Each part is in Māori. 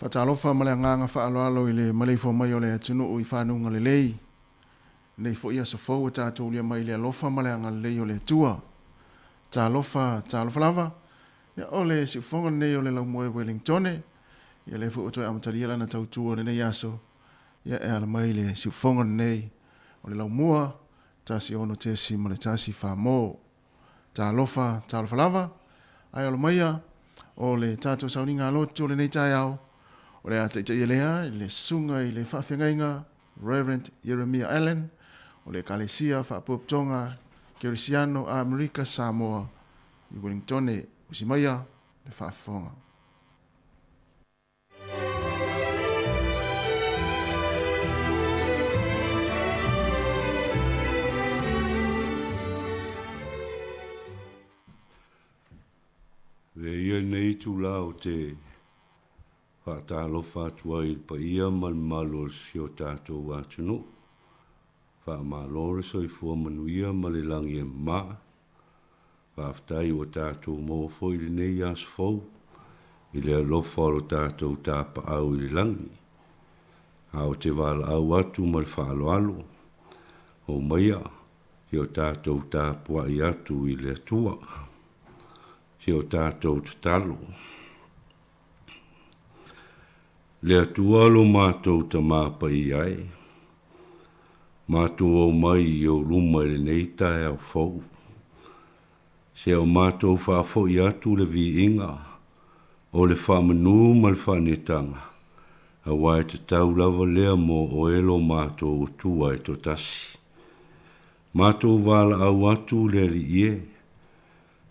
Whatalofa male nganga whaaloalo i le maleifo mai o le atunu o i whanunga le lei. Nei fo ia sa fau tātou lia mai le alofa male anga le lei o le atua. Tālofa lava. Ia o le si fonga nei o le lau moe Wellingtone. Ia le fu o toi amataria lana tautua le nei aso. Ia e ala mai le si fonga nei o le lau mua. Tasi ono tesi ma le tasi whamo. Tālofa lava. Ai alo maia o le tātou sauninga aloto le nei tai au. O le ata i lea, le sunga i le whawhengainga, Reverend Jeremiah Allen, o le kalesia whapoptonga, Kerisiano a Amerika Samoa, i Wellingtone, usimaia, le whawhonga. Ve ia nei tu lao te whaatalofa atua i pa ia malo si o tātou atunu. Whaamalo so i fua manuia ma le langi e maa. Whaaftai o tātou mō fo i le nei as fau. I le alofa o tātou tāpa au i le langi. A o te wala au atu ma le whaaloalo. O maia, ki o tātou tāpua i atu i le atua. Ki o tātou tatalo. Le atua lo mātou ta māpa i ai. Mātou au mai i o luma le nei tae au fau. Se o mātou whaafo i atu le vi inga. O le whamanu ma le whanetanga. A wai te tau lava lea mo o elo mātou tua e to tasi. Mātou wala au atu le li ie.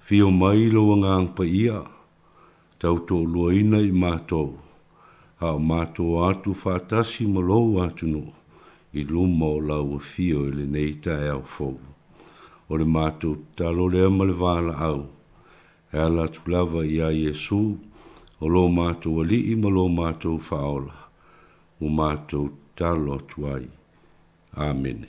Fio mai lo ngang pa ia. Tau to luaina i mātou. A mātou atu whātasi malou atu no, i luma o lau a fio i le nei tae au fau. O le mātou talo lea ma le wala au, e ala tu lava i a Iesu, o lo mātou ali i ma lo mātou whaola, o mātou talo atu ai. Amen.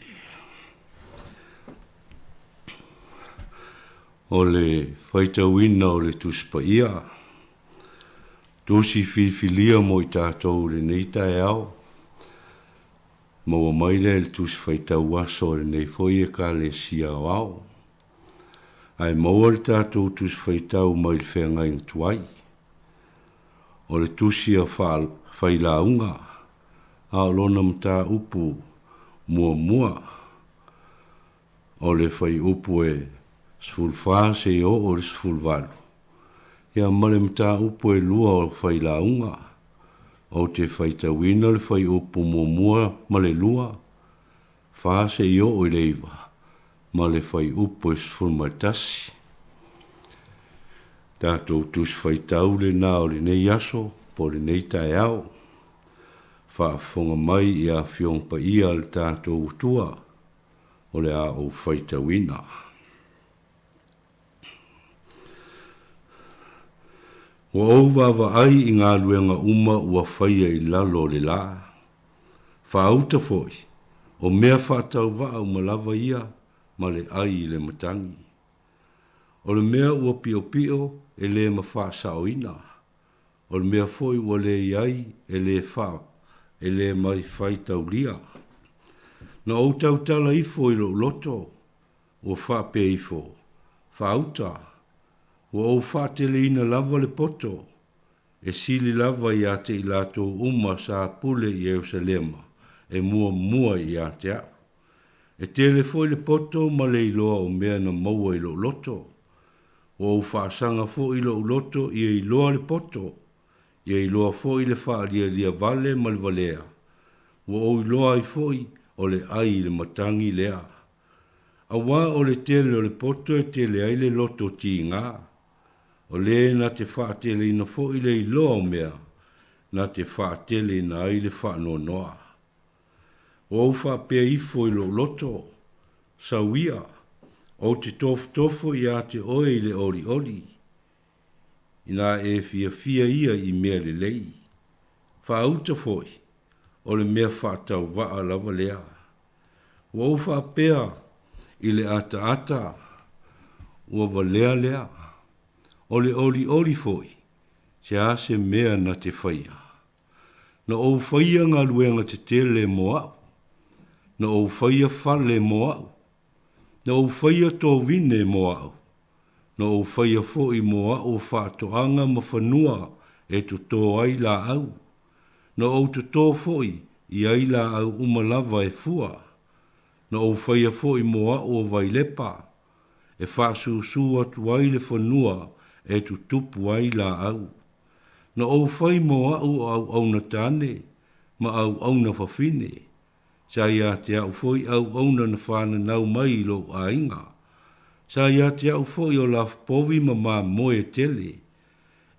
O le whaitawina o le tuspa ia, Tusi filia mo i tātou le nei tae au. Maua mai le tusi whaitau aso le nei foi e ka le sia o au. Ai maua le tātou tusi whaitau mai le whengai tuai. O le tusi a whailaunga. A lona mta upu mua. O le whai upu e sfulwha se o le sfulwalu. Ia male mta upu e lua o whailaunga. O te whaitawina le whai upu mua male lua. Whaase i o i leiva. Male whai upu e sfulmatasi. Tātou tus whaitau le nao le nei aso, po le nei tae au. Whaafonga mai i a whiongpa ia le tātou utua. O le a o whaitawina. O auwa ai i ngā luenga uma ua whaia i lalo le la. Whaauta foi, o mea whaatau waa o malawa ia, ma le ai i le matangi. O le mea ua pio e le ma whaasao ina. O le mea foi ua le iai e le wha, e le mai whaitau lia. Na o tau tala ifo i lo loto, o wha pe ifo, whaauta. Wa o whaatele ina lava le poto, e sili lava i ate i lato uma sa pule i Eusalema, e mua i ate au. E tele foi le poto ma le iloa o mea na maua i lo loto. Wa o whaasanga fo i lo loto i e iloa le poto, i e iloa fo i le whaalia lia vale ma le valea. Wa o iloa i foi o le ai le matangi lea. A wā o le tele o le poto e tele ai le loto ti ngā. O le na te whaatele ina fo i le iloa o mea, na te whaatele ina ai le whaano noa. O au whaapea ifo i lo loto, sa wia, o te tofo i a te oe i le oli. Ina e fia ia i mea le lei. Whaauta foi, o le mea whaatau waa lava lea. O au whaapea i le ata, ua lea. O le oli foi, se ase mea na te whaia. na o whaia ngā luenga te tele moa, na o whaia whale moa, na o whaia tō vine moa, na o whaia fōi moa o whātoanga ma whanua e tu tō ai la au, na o tu tō fōi i ai la au umalava e fua, na o whaia fōi moa o vailepa, e whāsūsū atu ai le whanua e tu tupu ai la au, na o whai moa o au na tāne, ma au na whawhine, sa ia te au fōi au na whāna nau mai lo a inga, sa ia te au fōi o la povi ma moe tele,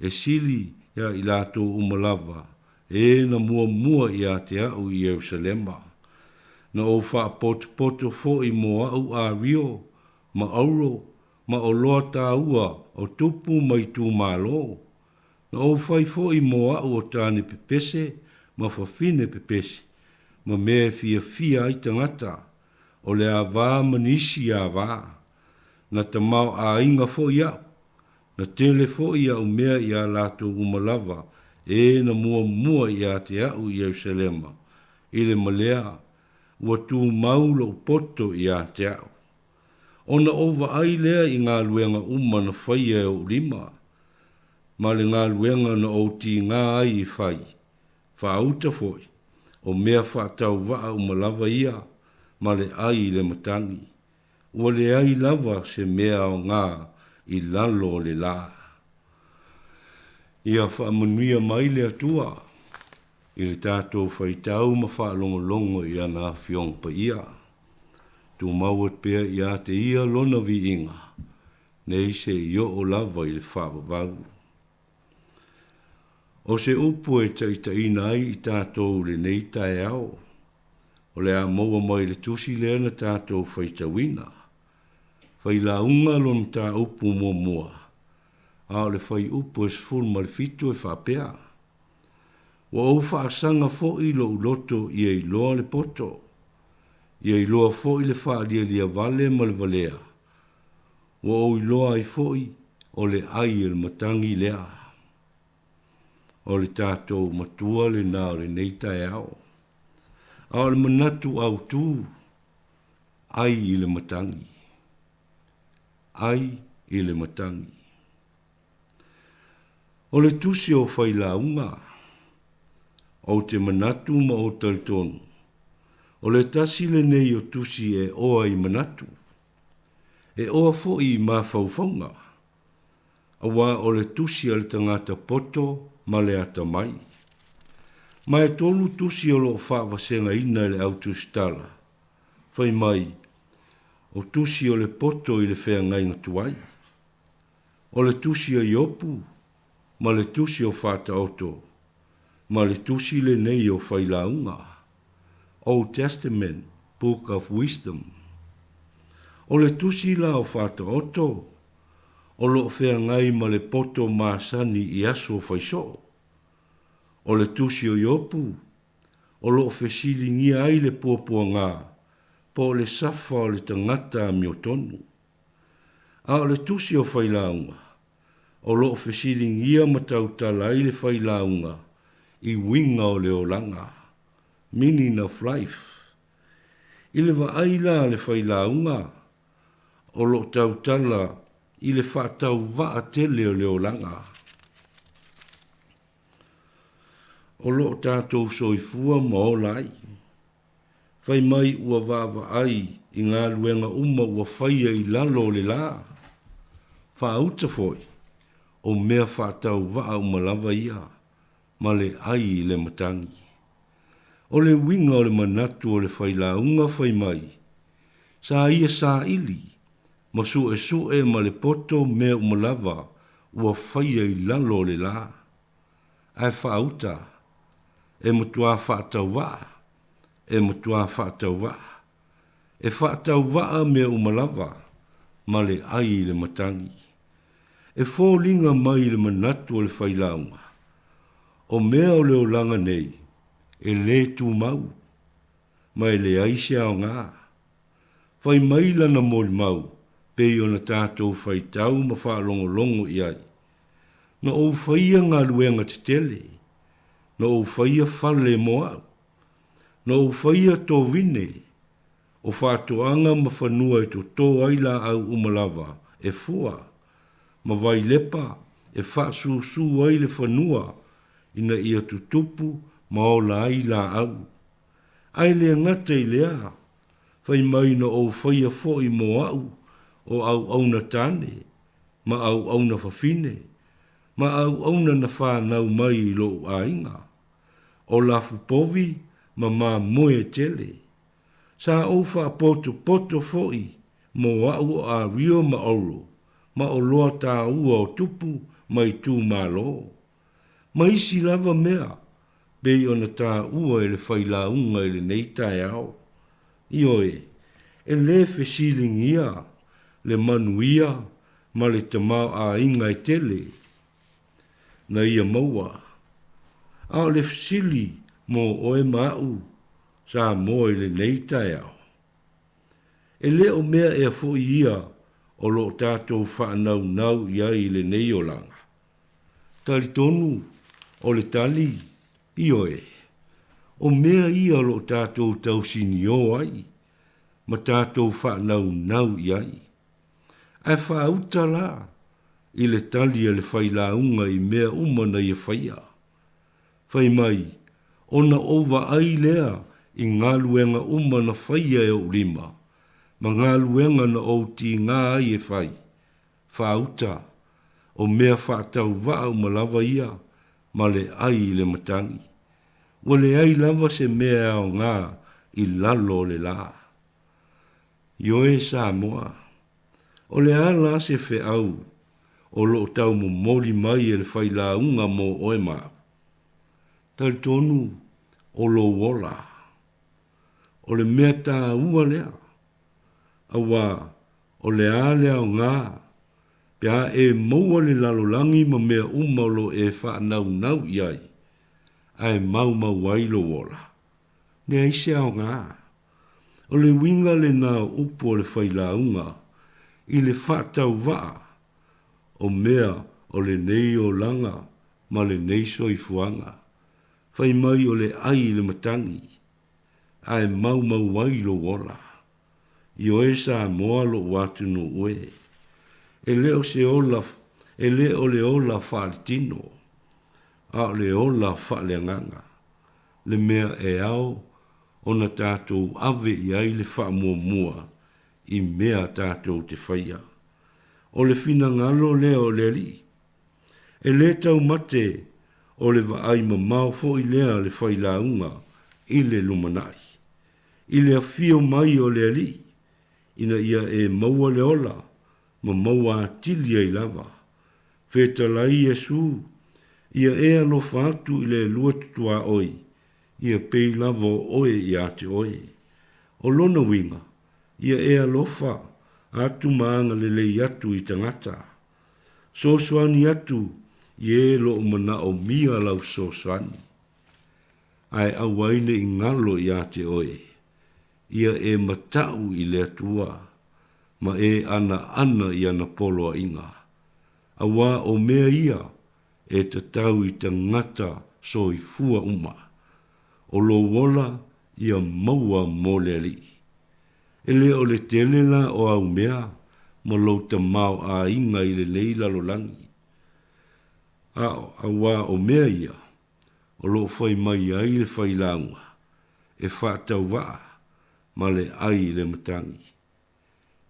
e sili ia i lato umalava, e na mua ia te au i Jerusalema, na o wha poto fōi moa au a rio, ma auro, ma o loa tā ua o tupu mai tū mālo, na o whai fōi moa au o tāne pepese, ma whawhine pepese, ma mea fia ai tangata, o le a wā manisi a wā, na ta mau a inga fōi au, na tele fōi au mea i a lato umalava, e na mua i a te au i Jerusalema, i le malea, ua tū maulo poto i a te au. Ona ova ai lea i ngā luenga na whaia o lima, ma le ngā luenga na o ti ngā ai i whai, whaauta fōi, o mea whaatau waa umalava ia, ma le ai le matangi, ua le ai lava se mea o ngā i lalo le la. Ia whaamanuia mai le atua, i le tātou whaitau ma whaalongolongo i ana whiong pa ia. Tu mauat pea i a te ia lona vi inga, nei se io o lava i le whaavavau. O se upu e taitaina ai i tātou le nei tae au, o le a maua mai le tusi lea na tātou whaitawina, whailaunga lon tā upu mua, a le whai upu e sful marifitu e whapea. Wa o whaasanga fo i lo uloto i e loa le poto, i e loa fo i le whaalia lia vale ma le valea, wa o i loa i fo i o le ai el matangi lea. O le tātou matua le nā le nei tae au. A o le manatu au tū, ai i le matangi. Ai i le matangi. O le tusi o whailaunga, o te manatu ma o tautonu. O le tasi le nei o tusi e oa i manatu. E oa fo i ma whauwhaunga. Awa o le tusi al tangata poto, ma le ata mai. Ma e tolu tusi o lo whaawasenga ina le autostala. Whai mai, o tusi o le poto i le whea ngai ngatuai. O le tusi o iopu, ma le tusi o whata oto, ma le tusi le nei o whailaunga. Old Testament, Book of Wisdom. O le tusi la o whata oto, o lo whea ngai ma le poto maasani i aso whaiso. O le tusi o iopu, o lo whesili ngia ai le pōpua ngā, po le safa o le tangata mi o tonu. A o le tusi o whailaunga, o lo whesili ngia matautala ai le whailaunga, i winga o le olanga, meaning of life. I le waaila le whailaunga, o lo tautala i le whaatau waa tele o leo langa. O lo tātou soifua ma o lai. Whai mai ua wawa ai i ngā luenga ua whaia i lalo le la. Whaauta foi, o mea whaatau waa umalawa ia, ma le ai le matangi. O le winga o le manatu o le whailaunga whai mai, sa ia sa ili, ma su e ma le poto mea umalawa ua whaia i lalo le la. Ai whaauta, e matua whaatau waa, e matua whaatau waa. E whaatau waa mea umalawa, ma le ai le matangi. E fōlinga mai le manatu o le whailaunga. O mea o leo langa nei, e le tu mau, ma e le aise ao ngā. Whai mai lana mōli mau, pei o na tātou whai tau ma whaalongo i ai. Na o whaia ngā luenga te tele, no whaia whale moa, no whaia tō vine, o whātuanga ma whanua i tō tō aila au umalava, e fua, ma vai lepa, e whāsūsū ai le whanua, ina ia tutupu, ma o la aila au. Ai le ngata i lea, whai mai na o whaia fo i mo au, o au auna tāne, ma au auna whawhine, ma au auna na whānau mai i lo ainga. O la fupovi, ma moe tele. Sa o wha poto foi, mo au a rio ma oro, ma o loa tā ua o tupu, mai tū malo. Ma isi lava mea, bei ona tā ua e le whailaunga e le neitai au. Ioe, e le whesilingia, le manuia, ma le tamau a inga i tele. Na ia maua. Ao le whesili mo oe mau, sa mo le neitai au. E le o mea e fo ia o lo tātou whaanau nau iai le neiolanga. Tali tonu o le tali ioe. O mea ia lo tātou tausini o ai, ma tātou whaanau nau iai. Ai whauta la, i le tali a le whailaunga i mea umana i whaia. Whai mai, ona ova ai lea i ngā luenga umana whaia e o lima, ma ngā luenga na o ti ngā ai e whai. Whauta, o mea whaatau vau malawa ia, ma le ai le matangi. Wa le ai lava se mea o ngā i lalo le la. Ioe Samoa, o le ala se whe au, o lo tau mo mori mai e le whailaunga mo oe maa. Tau tonu o lo wola. O le mea tā ua lea. Awa o le alea o ngā. Pea e maua le lalolangi ma mea umaulo e whaanau nau iai. Ai mau ai lo wola. Ne aise au ngā. O le winga le nā upo le whailaunga. I le whaatau waa. O mea o le nei o langa. Ma le nei soi fuanga. Whai mai o le ai le matangi. Ai mau ai lo wola. I o e Samoa lo watu no ue. E leo se olaf, e leo le ola whaalitino. A le ola whaaleanganga. Le mea e au, ona tātou ave i ai le whaamua i mea tātou te whaia. O le whina ngalo leo le li. E le tau mate, o le vaai mamau fo i lea le whailaunga i le lumanai. I le afio mai o le ali, ina ia e maua le ola, ma maua atilia i lava. Feta lai Jesu, ia e alofa atu i le lua tutua oi, ia pei lava oe i ate oe. O lona winga, ia e alofa atu maanga le lei atu i tangata. Sosoani atu, ie lo mana o mia lau sosoani. Ai awaine i ngalo i ate oe. Ia e matau i le atua. Ma e ana i ana polo a inga. Awa o mea ia e tatau i tangata so i fua uma. O lo wola ia maua mo le li. Ele o le telela o au mea ma lo tamau a inga i le leila lo langi. Awa o mea ia, o lo whai mai ai le whailaunga, e whaatau waa, ma le ai le matangi.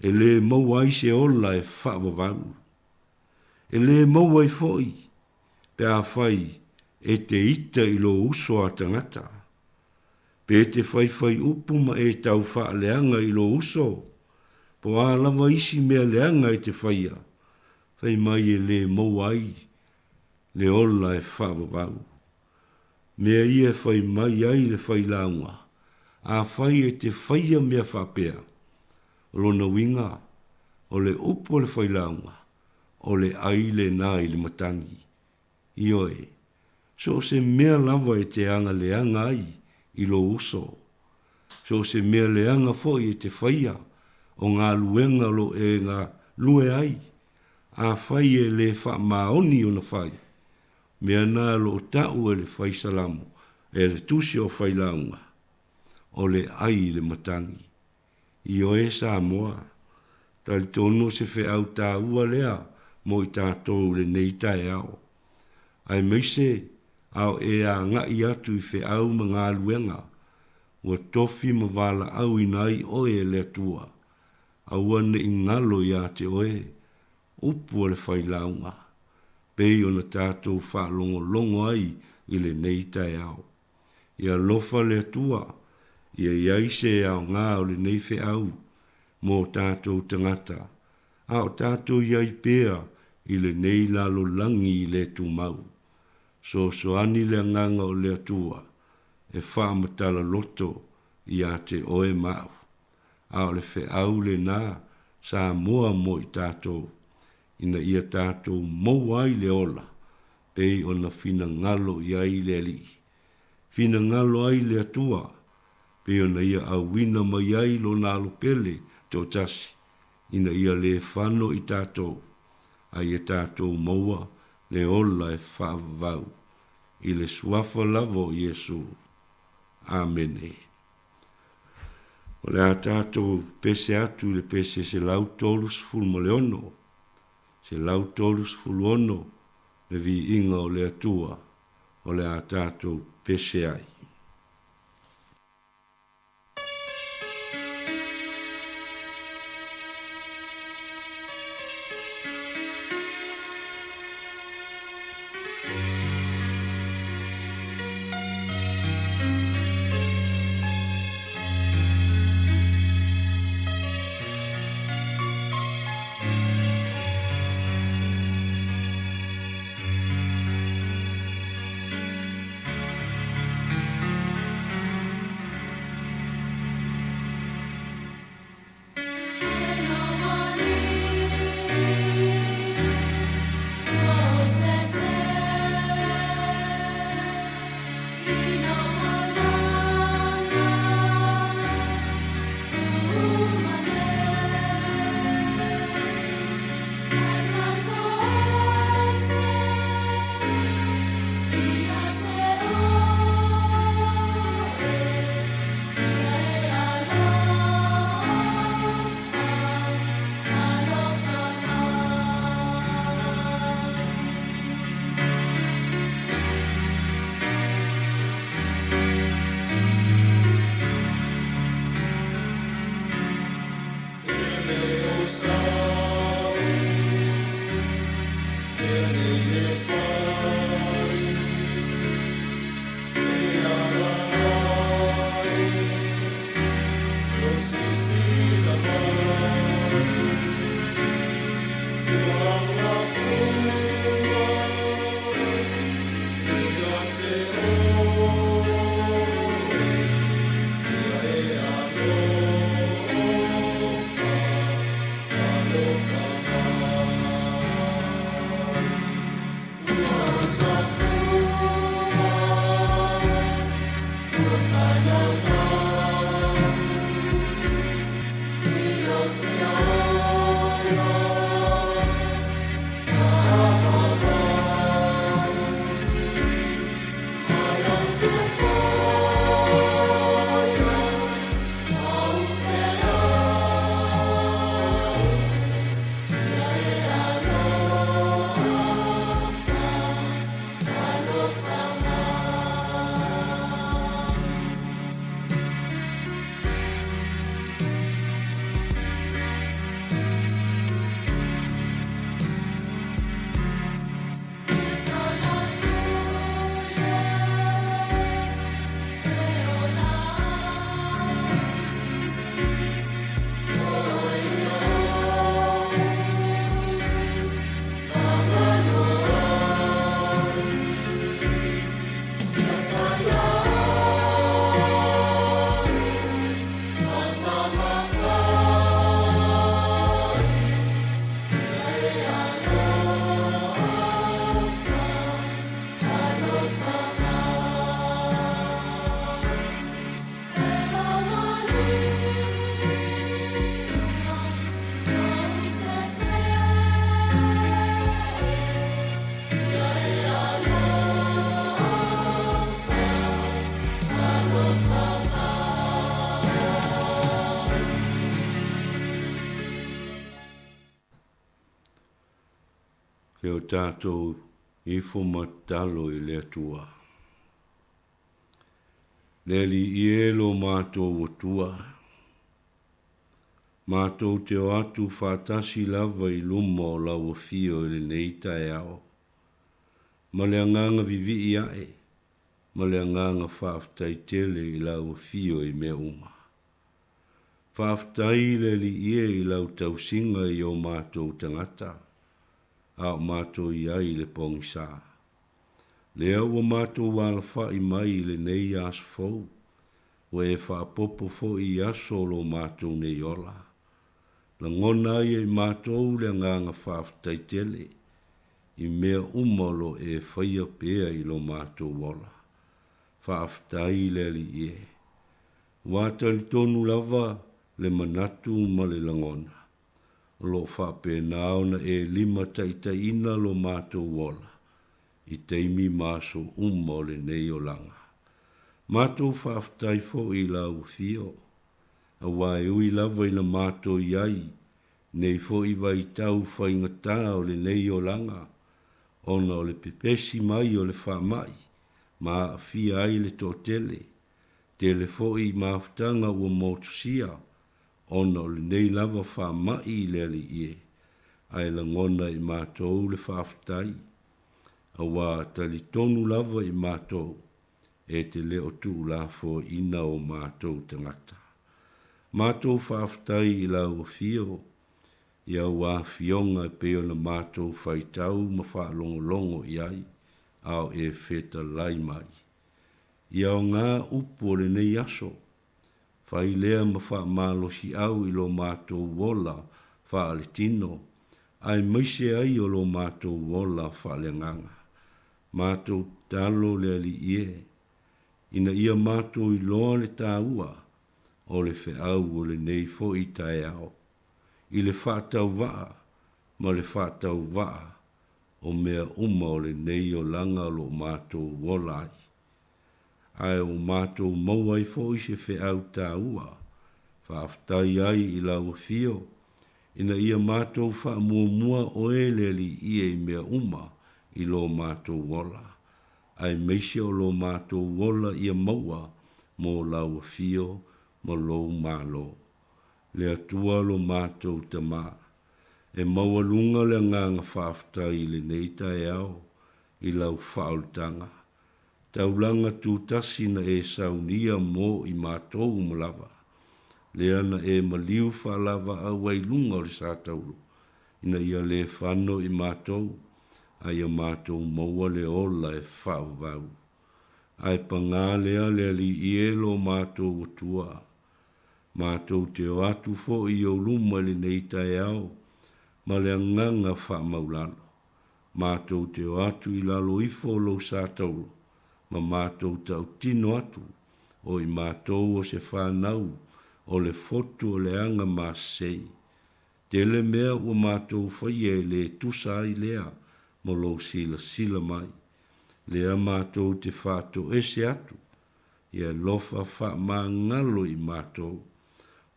E le mau ai se ola e whaavavau. E le mau ai foi, pe a whai e te ita i lo uso a tangata. Pe te whai upu ma e tau wha leanga i lo uso, po a lava isi mea leanga i te whaia, whai mai e le mau ai, le ola e whaavavau. Mea ia whai mai ai le whailaunga, a whai e te whaia mea whapea, lona winga, o le upo le whailaunga, o le aile nā i le matangi. Ioe, so se mea lava e te anga leanga ai, i lo uso. So se mea leanga foi e te whaia, o ngā luenga lo e ngā lue ai, a whai e le wha maoni o na whai, mea nā lo tau e le whaisalamu, e le tusi o whailaunga, o le ai le matangi. I o e Samoa, tali tonu se whi au tā ua lea, mo i tātou le nei tae au. Ai meise, au e a ngai atu i whi au ma ngā luenga, ua tofi ma wala au i nai oe le atua, a wane i ngalo i a te oe, upu o le whailaunga, pei o na tātou whaalongo longo ai i le nei tae au. Ia lofa le atua, ia iaise au ngā o le nei whi au, mo tātou tangata, au tātou iai pēa i le nei lalo langi i le tūmau. So ani le nganga o le atua, e whaamatala loto i a te oe mau. Au le whi au le nā, sa mua mo i tātou, ina ia tātou mou ai le ola, pei o na fina ngalo i ai le li. Fina ngalo ai le atua, pei o na ia au wina mai ai lo nā pele tō tasi, ina ia le whano i tātou, ai e tātou maua le ola e whaavau, i le suafa lavo Iesu. Amen. O le a tātou pese atu le pese se lau tolus fulmo le ono, se lau tolus fulu ono, le vi inga o le atua, o le a tātou pese ai. ke o tātou i whomatalo i le atua. Le li i elo mātou o tua. Mātou te o atu whātasi lava i luma o lau o fio i le nei tae ao. Ma le anganga vivi i ae. Ma le anganga whaaftai tele i lau o fio i mea uma. Whaaftai le li ie i lau tausinga i o mātou tangata. A o mātou i ai le pongisa. Le au o mātou wala wha i mai le nei as fau. O e whaapopo fo i aso lo mātou nei ola. La ngona i mātou le nganga whaaftai tele. I mea umalo e whaia pēa i lo mātou wola. Whaaftai le li ie. Wātali tonu lava le manatu ma le langona. Lo whape naona e lima taitaina lo mātou wola. I teimi māso o le nei o langa. Mātou whaaftai fo i lau fio. A wai ui lava i na mātou iai. Nei fo i vai tau whaingata o le nei o langa. Ona o le pepesi mai o le whamai. Ma a fia ai le tō tele. Tele fo i maftanga ua motosia. Ona o le nei lava whamai i le ali ie. Ai la ngona i mātou le whaaftai. A wā tali tonu lava i mātou. E te leo tu la fo ina o mātou tangata. Mātou whaaftai i lau fio. Ia wā fionga peo na mātou whaitau ma whaalongolongo i ai. Ao e wheta lai mai. Ia o ngā upo le nei aso. Whai lea ma wha mālosi au i lo mātou wola whaale tino. Ai maise ai o lo mātou wola whaale nganga. Mātou talo le ali ie. Ina ia mātou i loa le tāua. O le wheau o le nei fo i tae ao. I le whātau waa. Ma le whātau waa. O mea uma o le nei o langa lo mātou wola ai. Ai o mātou mauai fo i se wheau tāua. Whaaftai ai i lau fio. Ina ia mātou wha mua o e leli i e mea uma i lo mātou wola. Ai meise o lo mātou wola ia maua mo lau fio mo lo malo. Le atua lo mātou tama. E maua lunga le nganga whaaftai le neita e au i lau whaultanga. Taulanga tūtasi na e saunia mo i mātou umulava. Le ana e maliu whalava a wailunga o le sātauru. Ina ia le whano i mātou. Ai a mātou maua le ola e whauvau. Ai pangā lea le li i elo mātou utua. Mātou te o atu fo i o luma le neita e au. Ma le nganga wha maulano. Mātou te o atu i lalo ifo lo sātauru. Ma mātou tau tino atu. O i mātou o se whanau. O le fotu o le anga māsei. Tele mea o mātou whaie le tusa i lea. Mo lo sila mai. Lea mātou te whātou ese atu. Ia lofa wha mā ngalo i mātou.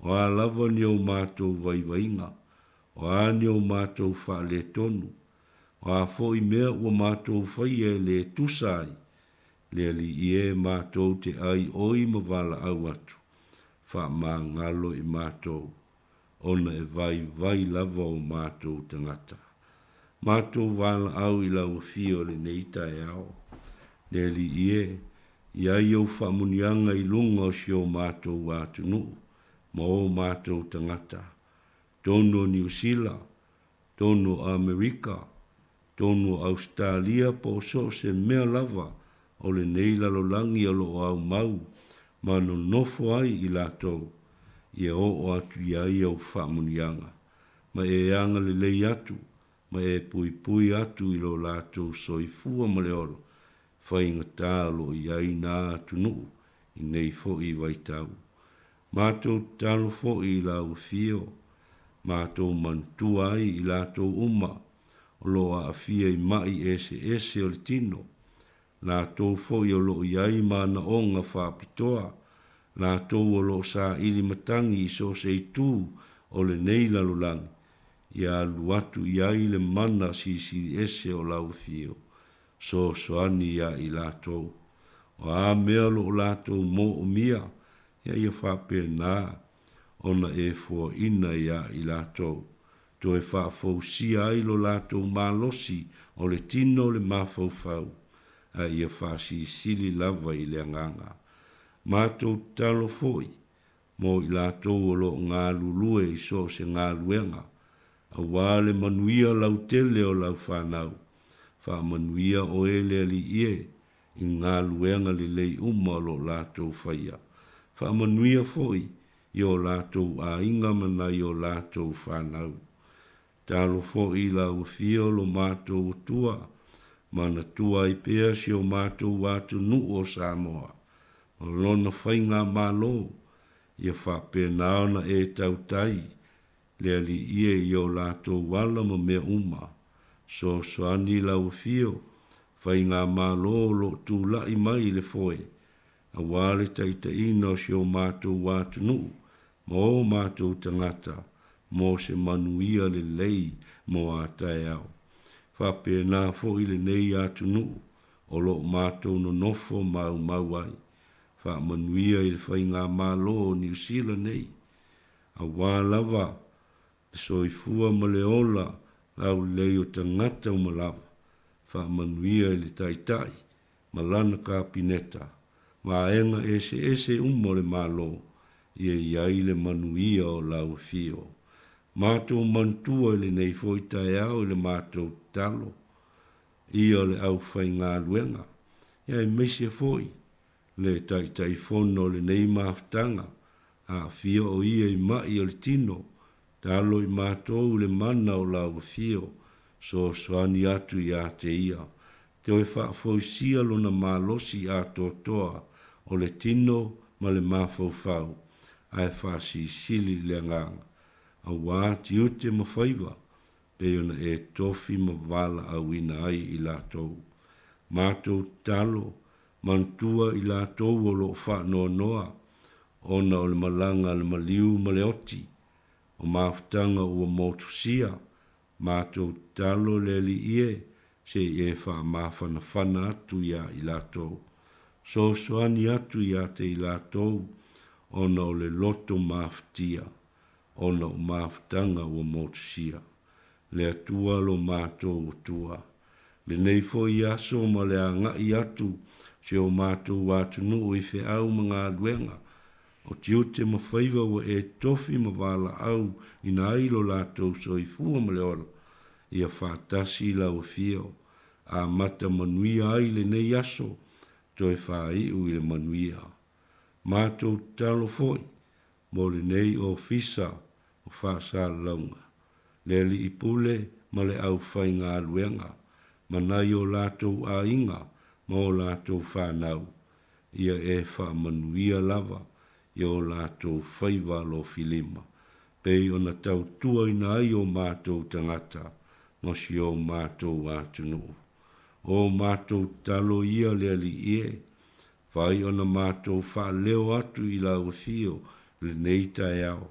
O a lava ni o mātou vaivainga. O a ni o mātou wha le tonu. O a fo i mea o mātou whaie le tusai. Le li ie mātou te ai oi mawala au atu. Wha mā ngalo i mātou. Ona e vai lava o mātou tangata. Mātou wala au i lau fio le neita e au. Le li ie, ia iau whamunianga i lunga o sio mātou wātu nuu. Ma o mātou tangata. Tono New Zealand, tono Amerika, tono Australia po so se mea lava o le neila lo langi o lo au mau. Ma no nofo ai i lātou. Ia o atu ia iau whamunianga. Ma e anga le lei atu. Ma e pui atu i lo lātou soifua ma le olo. Whainga tālo i ai nā atu nuu i nei fo i waitau. Mātou tālo fo i lau fio. Mātou mantua ai i lātou uma. O lo a fia i mai ese o le tino. Lātou fo i o lo i ai mana onga whapitoa. Lātou o lo sa ili matangi i so se i tū o le nei lalulangi. ia luatu ia i le mana si ese o lau fio. So soani ia i lātou. O a mea lo o lātou mo o mia, ia whape nā, ona e fua ina ia i lātou. To e whafausia ai lo lātou mālosi o le tino le mafaufau, a ia whasi sili lava i le anganga. Mātou talo foi, mo i lātou o lo ngā lulue i so se ngā luenga, a wale manuia lau tele o lau whanau, wha manuia o ele ali ie, i ngā luenga li lei uma lo lātou whaia. Wha manuia foi, i o lātou a inga mana i o lātou whanau. Talo foi lau fio lo mātou tua, mana tua i pēa si o mātou wātu nu o Samoa. O lona whainga mālo, ia whape naona e tautai, le ali ie i o lātou wala ma mea uma. So soani lau fio, whainga mālo lo tu lai mai le foe. A wale taita ino si o mātou wātu nu, ma o mātou tangata, mo se manuia le lei mo a tae au. Whape nā fo i le nei atu nu, o lo mātou no nofo mau ai. Wha manuia i le whainga mālo o New Zealand nei. A wā lava, so i fua ma le ola, lau lei o tangata o malava. Wha manuia i le taitai, ma lana ka pineta. Ma enga ese umo le mālo, ia iai le manuia o lau fio. Mātou mantua le nei foi tae au le mātou talo. Ia le au whai ngā luenga. Ia e mesia foi. Le tai fono le nei maftanga. A fio o ia i mai o le tino. Talo i mātou le mana o lau fio. So soani atu i a te ia. Te oi wha foisia lona mālosi a totoa. O le tino ma le mafaufau. Ai wha si sili le nganga. A wā ti ute ma whaiva, pe ona e tofi ma wala au ina ai i lātou. Mātou talo, mantua i lātou o lo wha noa, ona o le malanga le maliu ma le oti, o maftanga ua motusia, mātou talo le li ie, se e wha mawhana whana atu ia i lātou. So soani atu ia te i lātou, ona o le loto maftia. Ona o maftanga o motusia. Le atua lo mātou o tua. Le nei fo i aso ma le anga i atu se o mātou wātu nu o i whi au mga luenga. O tiute ma whaiva o e tofi ma wala au i na ailo lātou so i fua ma le ora. Ia whātasi la o fio. A mata manuia ai le nei aso to e wha iu i le manuia. Mātou talo foi. Mo le nei o fisa o whaasa launga. Le li ipule ma le au whai ngā luenga. Manai o lātou a inga ma o lātou whanau. Ia e wha manuia lava i o lātou whaiva lo filima. Pei o na tau tua ina ai o mātou tangata ma si o mātou atunu. O mātou talo ia le li ie. Vai o na mātou wha leo atu i la ufio le nei tae au.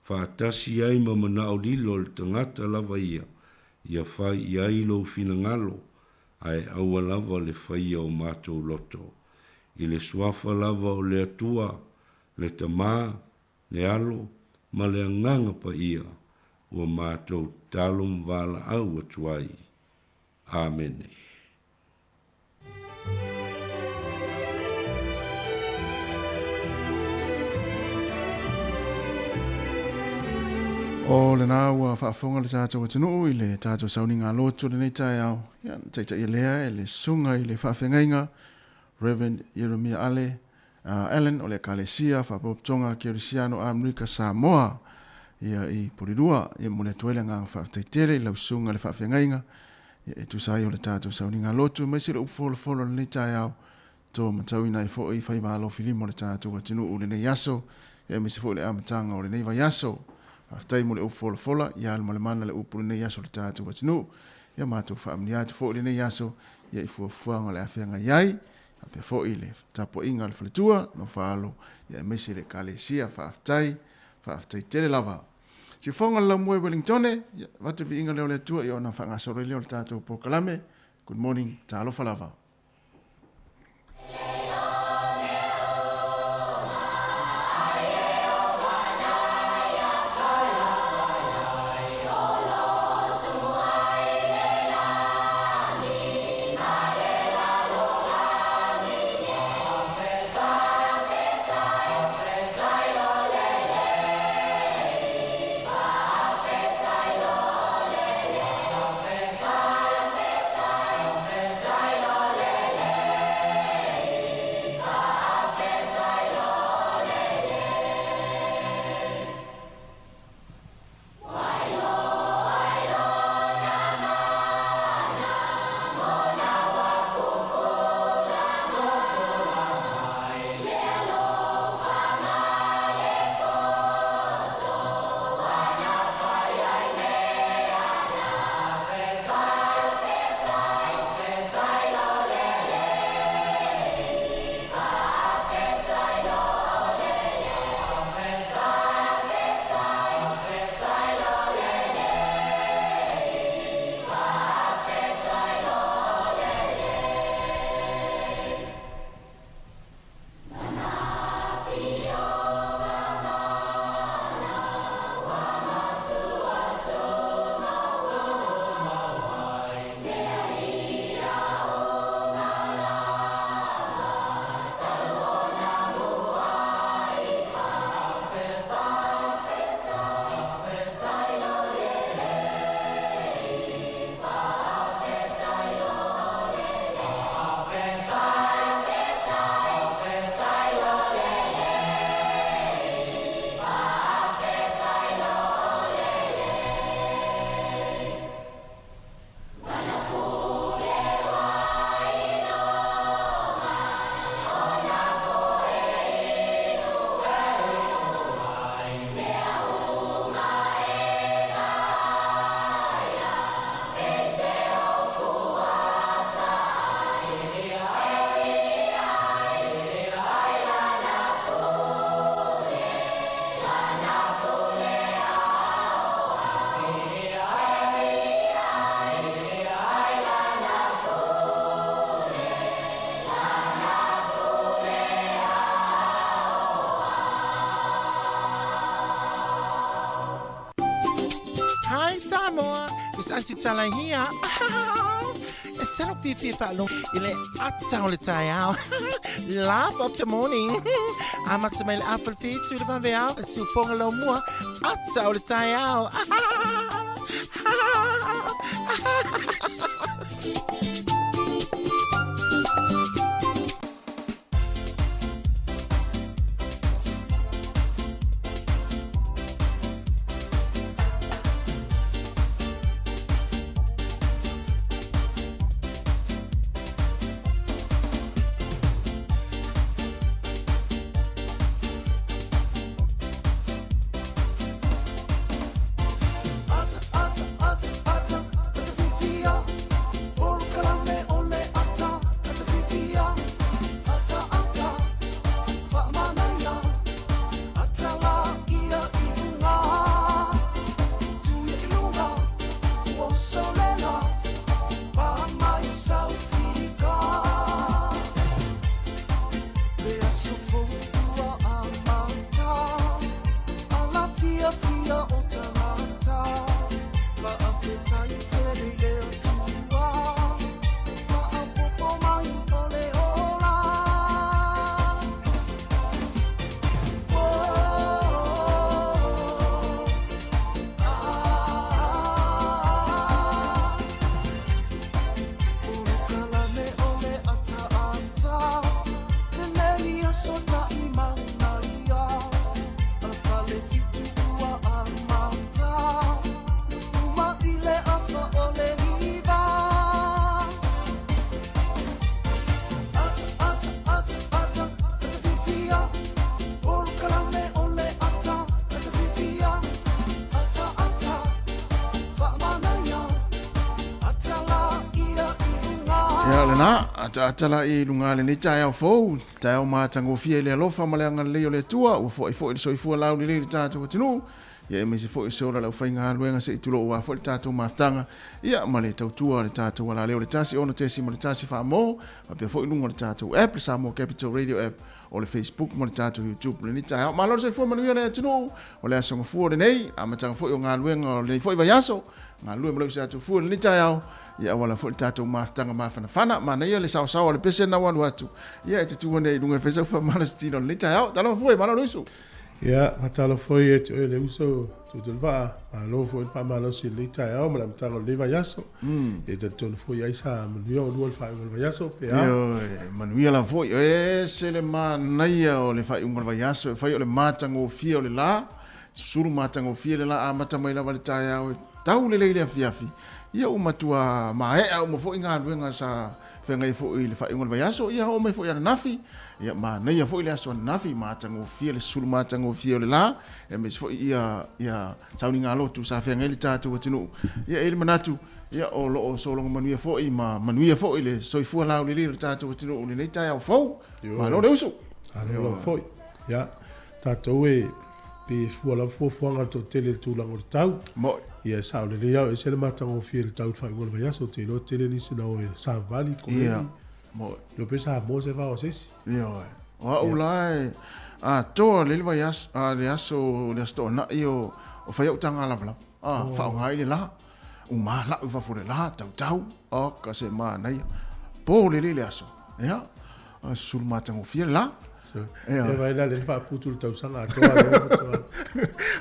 Whaatasi ai ma mana o lilo le tangata lava ia. Ia whai i ailo fina ngalo. Ai aua lava le whaia o mātou loto. I le suafa lava o le atua, le tamā, le alo, ma le anganga pa ia. Ua mātou talo mwala au atuai. Amen. O le nā ua whaafonga le tātou atinuu i le tātou sauninga loto le nei tae au. Ia, taita i lea e le sunga i le whaafengainga, Reverend Jeremiah Allen o le Kalesia, whapoptonga ki Orisiano Amerika Samoa. Ia i Porirua, ia mo le tuele ngang whaafteitele i lau sunga le whaafengainga. Ia e tusai o le tātou sauninga loto, mai sila upfolofolo le nei tae au. Tō matauina i fo i whaimalo filimo le tātou atinuu le nei yaso. Ia misi fo le amatanga o le nei vai yaso. Aftai mo le ufola ia le mana le upu nei yaso le tātou watinu. Ia mātou whaamni atu fo le nei yaso. Ia i fuafuanga le awhenga iai. A pia fo i le tapo inga le whaletua. No whaalo. Ia mesi le Kalesia whaaftai tele lava. Si fonga la mue Wellington, wate vi inga leo le tua i ona whanga sore leo le tātou pokalame. Good morning, ta alofa lava. Hi Samoa, it's Auntie Tala here. Instead of Fifi Falun, ile atau le tayao. Laugh of the morning. Amat semel apple feet to the bavel, su fongalo mua, atau le tayao. Ya lena atala I lunga le ni tai fo tai ma tango fie le lofa male anga le le tua o fo le soifua lau le tata o tinu ia me se fo i sola lau whainga luenga se i tulo ua fo le tātou maftanga ia ma le tautua le tātou ala leo le tasi ono tesi ma le tasi wha mo ma pia fo i lunga le tātou app le Samoa Capital Radio app o le Facebook ma le tātou YouTube le nita hao ma lor se fua manuia le atino o le asonga fua le nei a matanga fo i o ngā luenga o le fo i vayaso ngā luenga ma le se atu fua le nita hao ia wala fo le tātou maftanga mawhanawhana ma na ia le sao le pese na wanu atu ia e te tua nei lunga fesa ufa malastino le nita hao talo fua i malo nusu. Ya, hatalo foi e te le uso tu te va a lo foi pa malo si le tai au ma tanga le vayaso e te ton foi ai sa mo io lo fa il vayaso ya manuia la foi e se le manaia o le fai un vayaso fai o le matango fia o le la suru matango fia le la a mata mai la vale tai au tau le fiafi ia o matua ma e au mo foi nga luenga sa fenga fo i le fai un vayaso ia o mai foi ana nafi ia ma nei foi le aso nafi matango fia le sulu matango fia le la e me foi ia sauni nga lotu sa fenga le tatu tinu ia ele manatu ia o lo so lo manuia foi ma manuia foi le soifua la le tatu tinu le nei tai au fo ma lo le usu lo foi ia tatu e pe fu la fu to tele tu la tau mo ia sa le ia e se le matango fia le tau fai gol vayaso te lo tele ni se no sa vali ko mo lo pesa mo se va o sesi ia o ulai a to le vayas a le aso le sto na io o fai o tanga la bla fa o ngai la o ma la va fore la tau o ka se ma nai po le aso ia a sul matango fia la e vai la le fa putu tau sanga to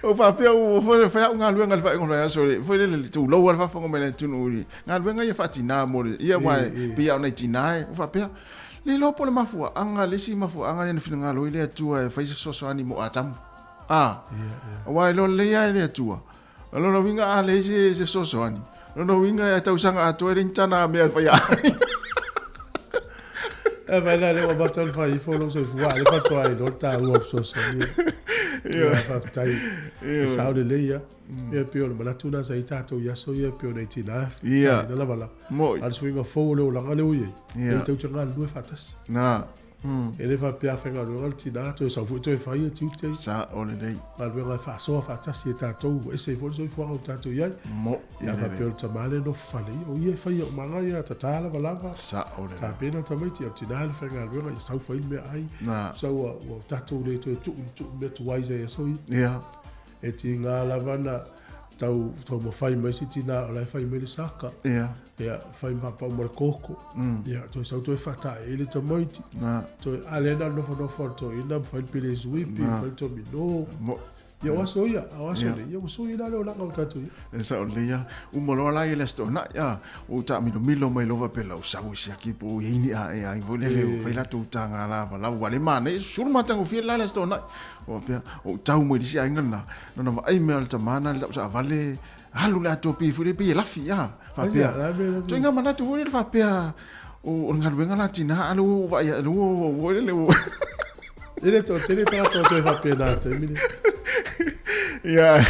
o fa pe o fai o nga luenga fa ngora aso foi le tu lo fa fongo mele tunu nga luenga ia fatina mo ia mai pia o nei tinai o fa pe le lopo le mafua anga le si mafua anga le fina lo ile atua e faisa soso ani mo atam wa lo le ia le atua lo no winga a le se soso ani lo no winga e tau sanga atua rin tana me fa ya e vai la le wa tal fa i folo so fua le fa to ai lo ta u soso ni ia fa tai sa le ia ia pio le malatuna sa ita to ya so ia pio nei tina ia la bala mo al swinga fo lo la ngale uye ia te tanga lu fatas na ele fa pia fenga lo al tina to sa fu to fa ia tu te sa ole dei al venga fa so fatas ita to e se fo so fu au tato ia mo ia fa pio tamale no fa le o ia fa ia manga ia tatala bala sa ole ta pena tamiti al tina al fenga lo ia sa fa me ai so o tato le to tu me tu wise so ia e tinga lavana tau mo fai mai sitina o lai fai mai saka ia fai papa o markoko ia to sa to fata ele to moiti to alena no foto ina fai pele swipi fai to mino ia waso ia lo la ka tu esa olia u molo la ile sto na ya u ta milo mai lova pela u sa u sia ki pu ini a volele fai la tu tanga la wale mane sur matango fi la sto na o pia o tau mo disi ai ngana no ai me alta mana la sa vale halu la to pi fu pi la fi ya fa pia to nga mana tu fu fa pia o ngal wenga la tina alu va ya lu o le ele to fa pia na te mini ia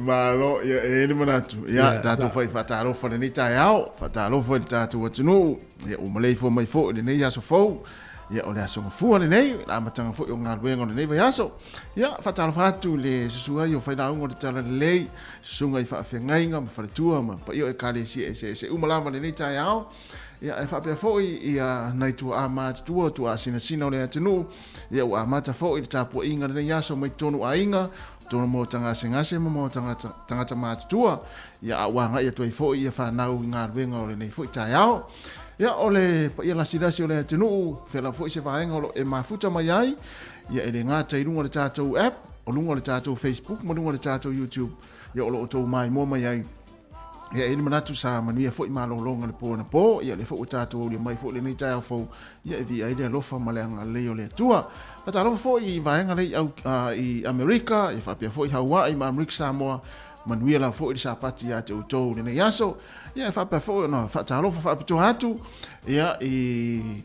malo ia ele manatu ia tatu foi fatalo fo ni taiao fatalo fo tatu watunu ia o malei fo mai fo ni nei aso fo ia o le aso fu ni nei la matanga fo o ngal wengo ni nei vai aso ia fatalo fatu le susua io fai na ngo tala lei sunga i fa fengai nga ma fa tua ma pa io e kale si se umalama ni nei taiao ia e fa pe fo ia nai tu ama tu asina le atunu ia o amata fo i tapu inga nei aso mai tonu ainga tono mo tanga singase mo tanga matua ia wanga ia toi foi ia fa nau nga venga ole nei foi taiao ia ole ia la sidasi ole tenu fela foi se vaenga ole e mafuta mai ai ia ele nga tai lunga le tatou app o lunga le tatou Facebook mo lunga le tatou YouTube ia ole to mai mo mai ai ia ele manatu sa manuia foi malo longa le po na po ia le foi tatou le mai foi le nei taiao fo ia vi ai le lofa malanga le ole tua Pata alo foi vaenga lei au i Amerika, i whapia foi Hawaii, ma Amerika Samoa, manuia la foi i sapati a te utou nene yaso, ia i whapia foi, no, whata alo whapito hatu, ia i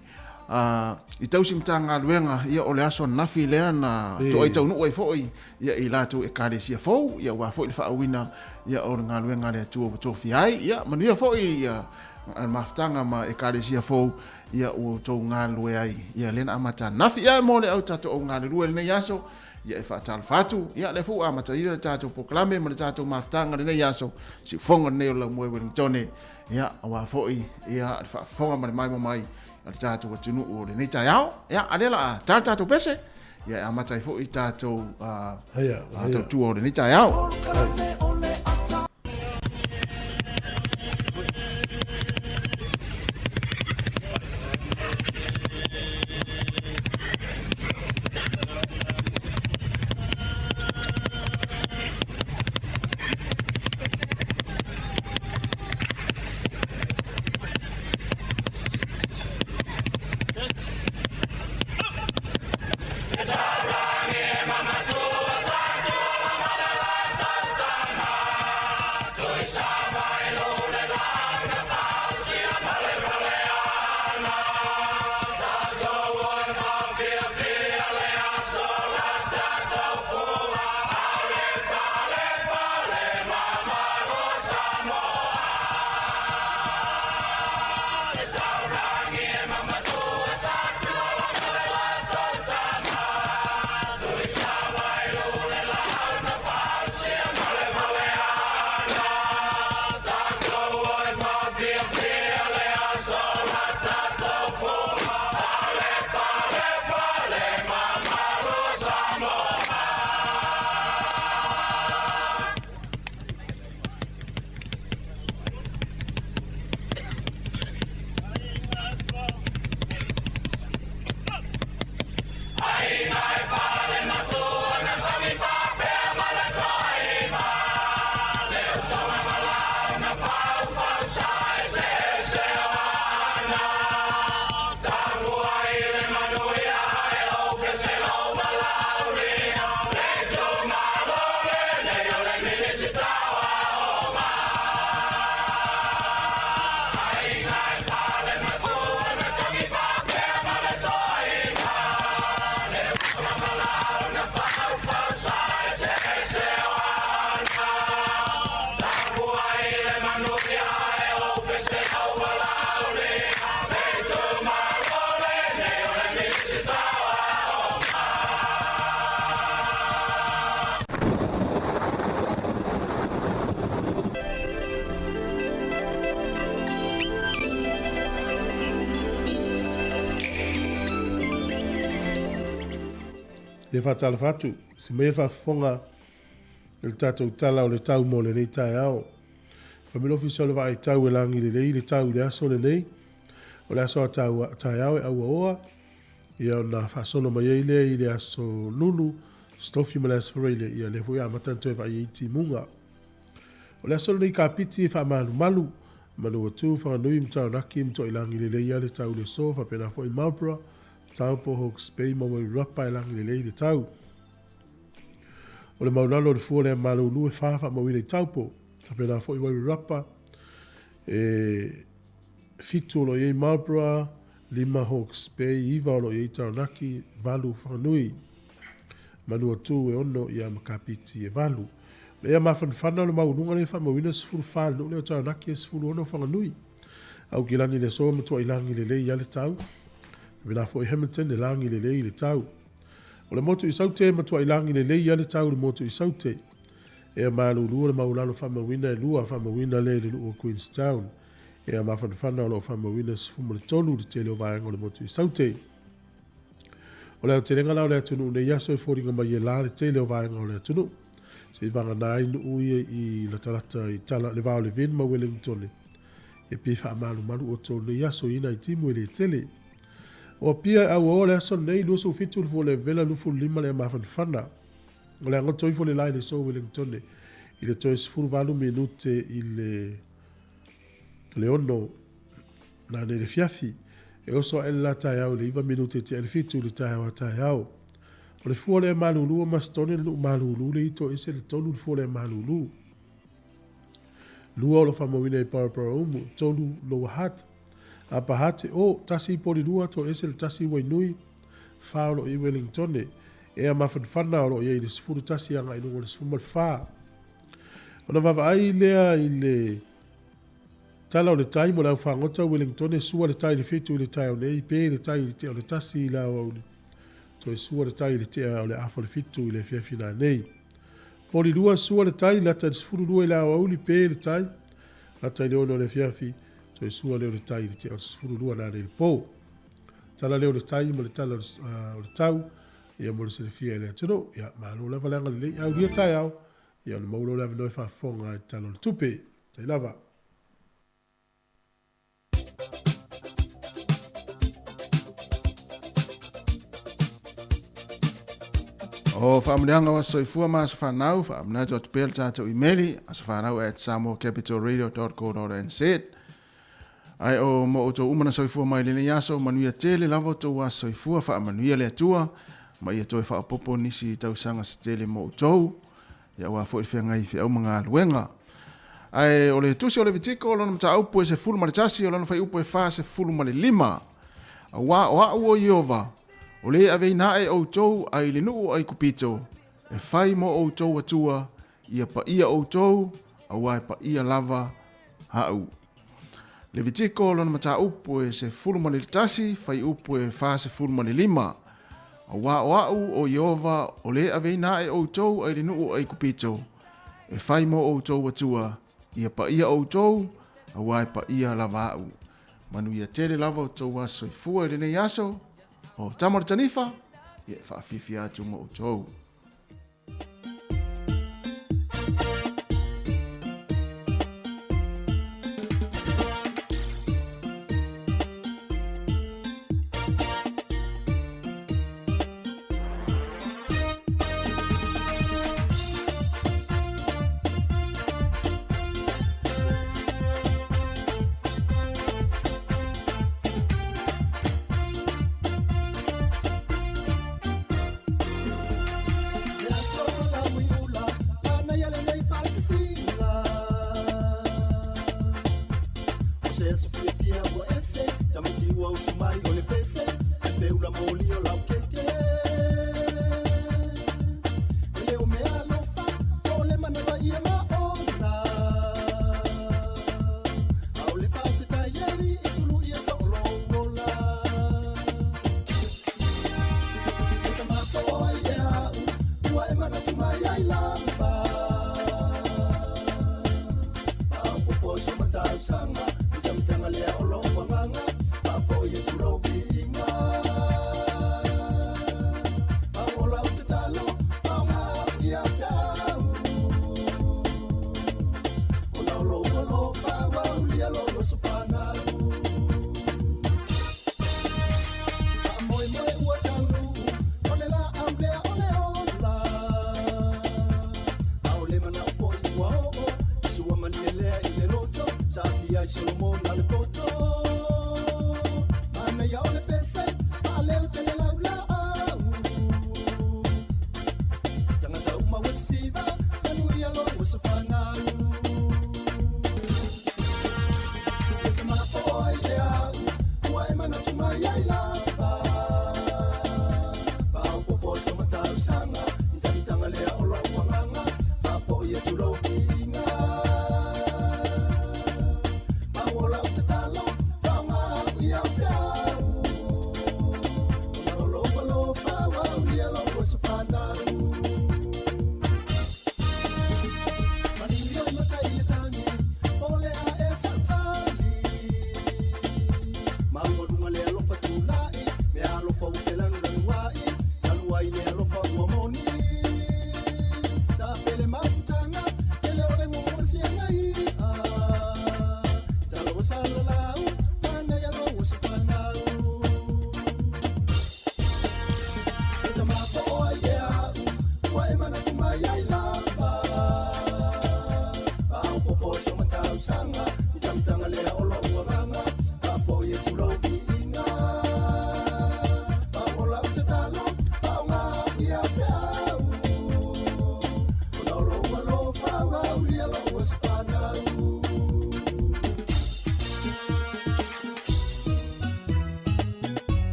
tausi mtanga luenga, ia ole aso nafi lea na to ai tau nuai foi, ia i latu e kare sia fou, ia wa foi i whaawina, ia ole ngā luenga lea tua tofi ai, ia manuia foi, ia maftanga ma e kare sia fou, ia o tau ngā lue ai ia lena amata nafi ia mo le au tato o ngā lue nei aso ia e whaatal whatu, ia le fu amata ira tātou poklame, ma le tātou maftanga le nei aso, si fonga nei o la mwe Wellingtone, ia awa foi, ia le whaafonga ma le mai mo mai, le tātou atunu o le nei tai au, ia alela a tātou pese, ia amata i foi tātou tua o le nei tai au. Le whaatala whatu, si mea whaafonga le tātou tala o le tau mo le nei tai ao. Whamilo ofisa le vai tau e langi le lei, le tau le aso le nei, o le aso a tau tai ao e aua oa, ia o na whaasono mai eile i le aso lulu, stofi ma le aso whareile, ia le fui a matanto e vai iti munga. O le aso le nei ka piti e wha malu malu, manu atu whanganui mtau naki mto i langi le lei a le tau le so, whapena fo i Marlborough, tau po Hawke's Bay ma wai rapa e langi le lei le tau. O le maunalo le fua le malu lu e whawha ma wile i tau po. Tapena fo i wai rapa e fitu lo i Marlborough, 5 Hawke's Bay, iwa lo i tau naki, valu whanganui. Manu atu e ono i a makapiti e valu. Le ea mawhanwhana le maununga le wha ma wina sifuru whālu le o tau naki e sifuru ono whanganui. Au ki lani le soa matua i langi le lei a le tau. Vena fo i Hamilton le langi le lei le tau. O le motu i saute matua i langi le lei le tau le motu i saute. E a malu lua le maulalo whamawina e lua whamawina le lua Queenstown. E a mawhanwhana o lo whamawina sifuma le tolu le tele o vaenga le motu i saute. O leo te renga lau le atunu ne yaso e fōringa mai e la le tele o vaenga o le atunu. Se i vanga nai nu uie i la talata i tala le vao le vin ma Wellington. E pi wha malu malu o tolu ne yaso ina i timu e le tele. O pia au o le aso nei luso fitu fo le vela lufu lima le mawhanwhana. O le ango toi fo le lai le so Wellington. I le toi sifuru valu minute i le ono na ne le fiafi. E oso e la tai au le iwa minute te el fitu le tai au a tai au. O le fua le malulu o mastone le malulu le ito ese le tolu le fua le malulu. Lua o lo famawina i parapara umu, tolu lo hat. Apa hate o tasi poli lua to ese le tasi wainui whaolo i Wellington e a mawhanwhana o lo i le sifuru tasi anga i lungo le sifuma le wha. O na wawa ai lea i le tala o le tai mo lau whangota Wellington sua le tai le fitu i le tai o nei pe le tai i te o le tasi i lau au le toi sua le tai le te o le afo le fitu i le fiafina nei. Poli lua sua le tai lata le sifuru lua i la wauli pe le tai. Lata le ono le fiafi toi sua leo le tai le te o sifuru lua na le po. Tala leo le tai mo le tala o le tau. Ia mo le selefia le atuno. Ia malo lava langa le au lia tai au. Ia le maulo lava noi whafonga i talo le tupe. Tai lava. O whaamurianga wa soifua maa sa whanau, whaamuna tu atupel tātou imeli, asa whanau at samoacapitalradio.co.nz. Ai o mo o tō umana soifua mai lene yaso, manuia tele lavo tō wa soifua, whaamanuia le atua, ma ia toi whaapopo nisi tausanga sa tele mo o tō, ia wa fo i whiangai whiau mga luenga. Ai o le tusi o le vitiko, o lona mta upo e se fulu maritasi, o lona whai upo e wha se fulu male lima. A wa o au o Iova, o le ave nae o tou ai le nuu ai kupito, e whai mo o tou atua, ia pa ia o tou, a wai pa ia lava hau. Le vitiko lona mata upo e se fuluma le tasi, whai upo e wha se fuluma le lima. A wā o au o Iova, o le ave nae o tou ai le nuu ai kupito, e whai mo o tou atua, ia pa ia o tou, a wai pa ia lava hau. Manu ia tele lava o tou aso i fua i le nei aso, o tamar tanifa, ia whaafifi atu mo o tou.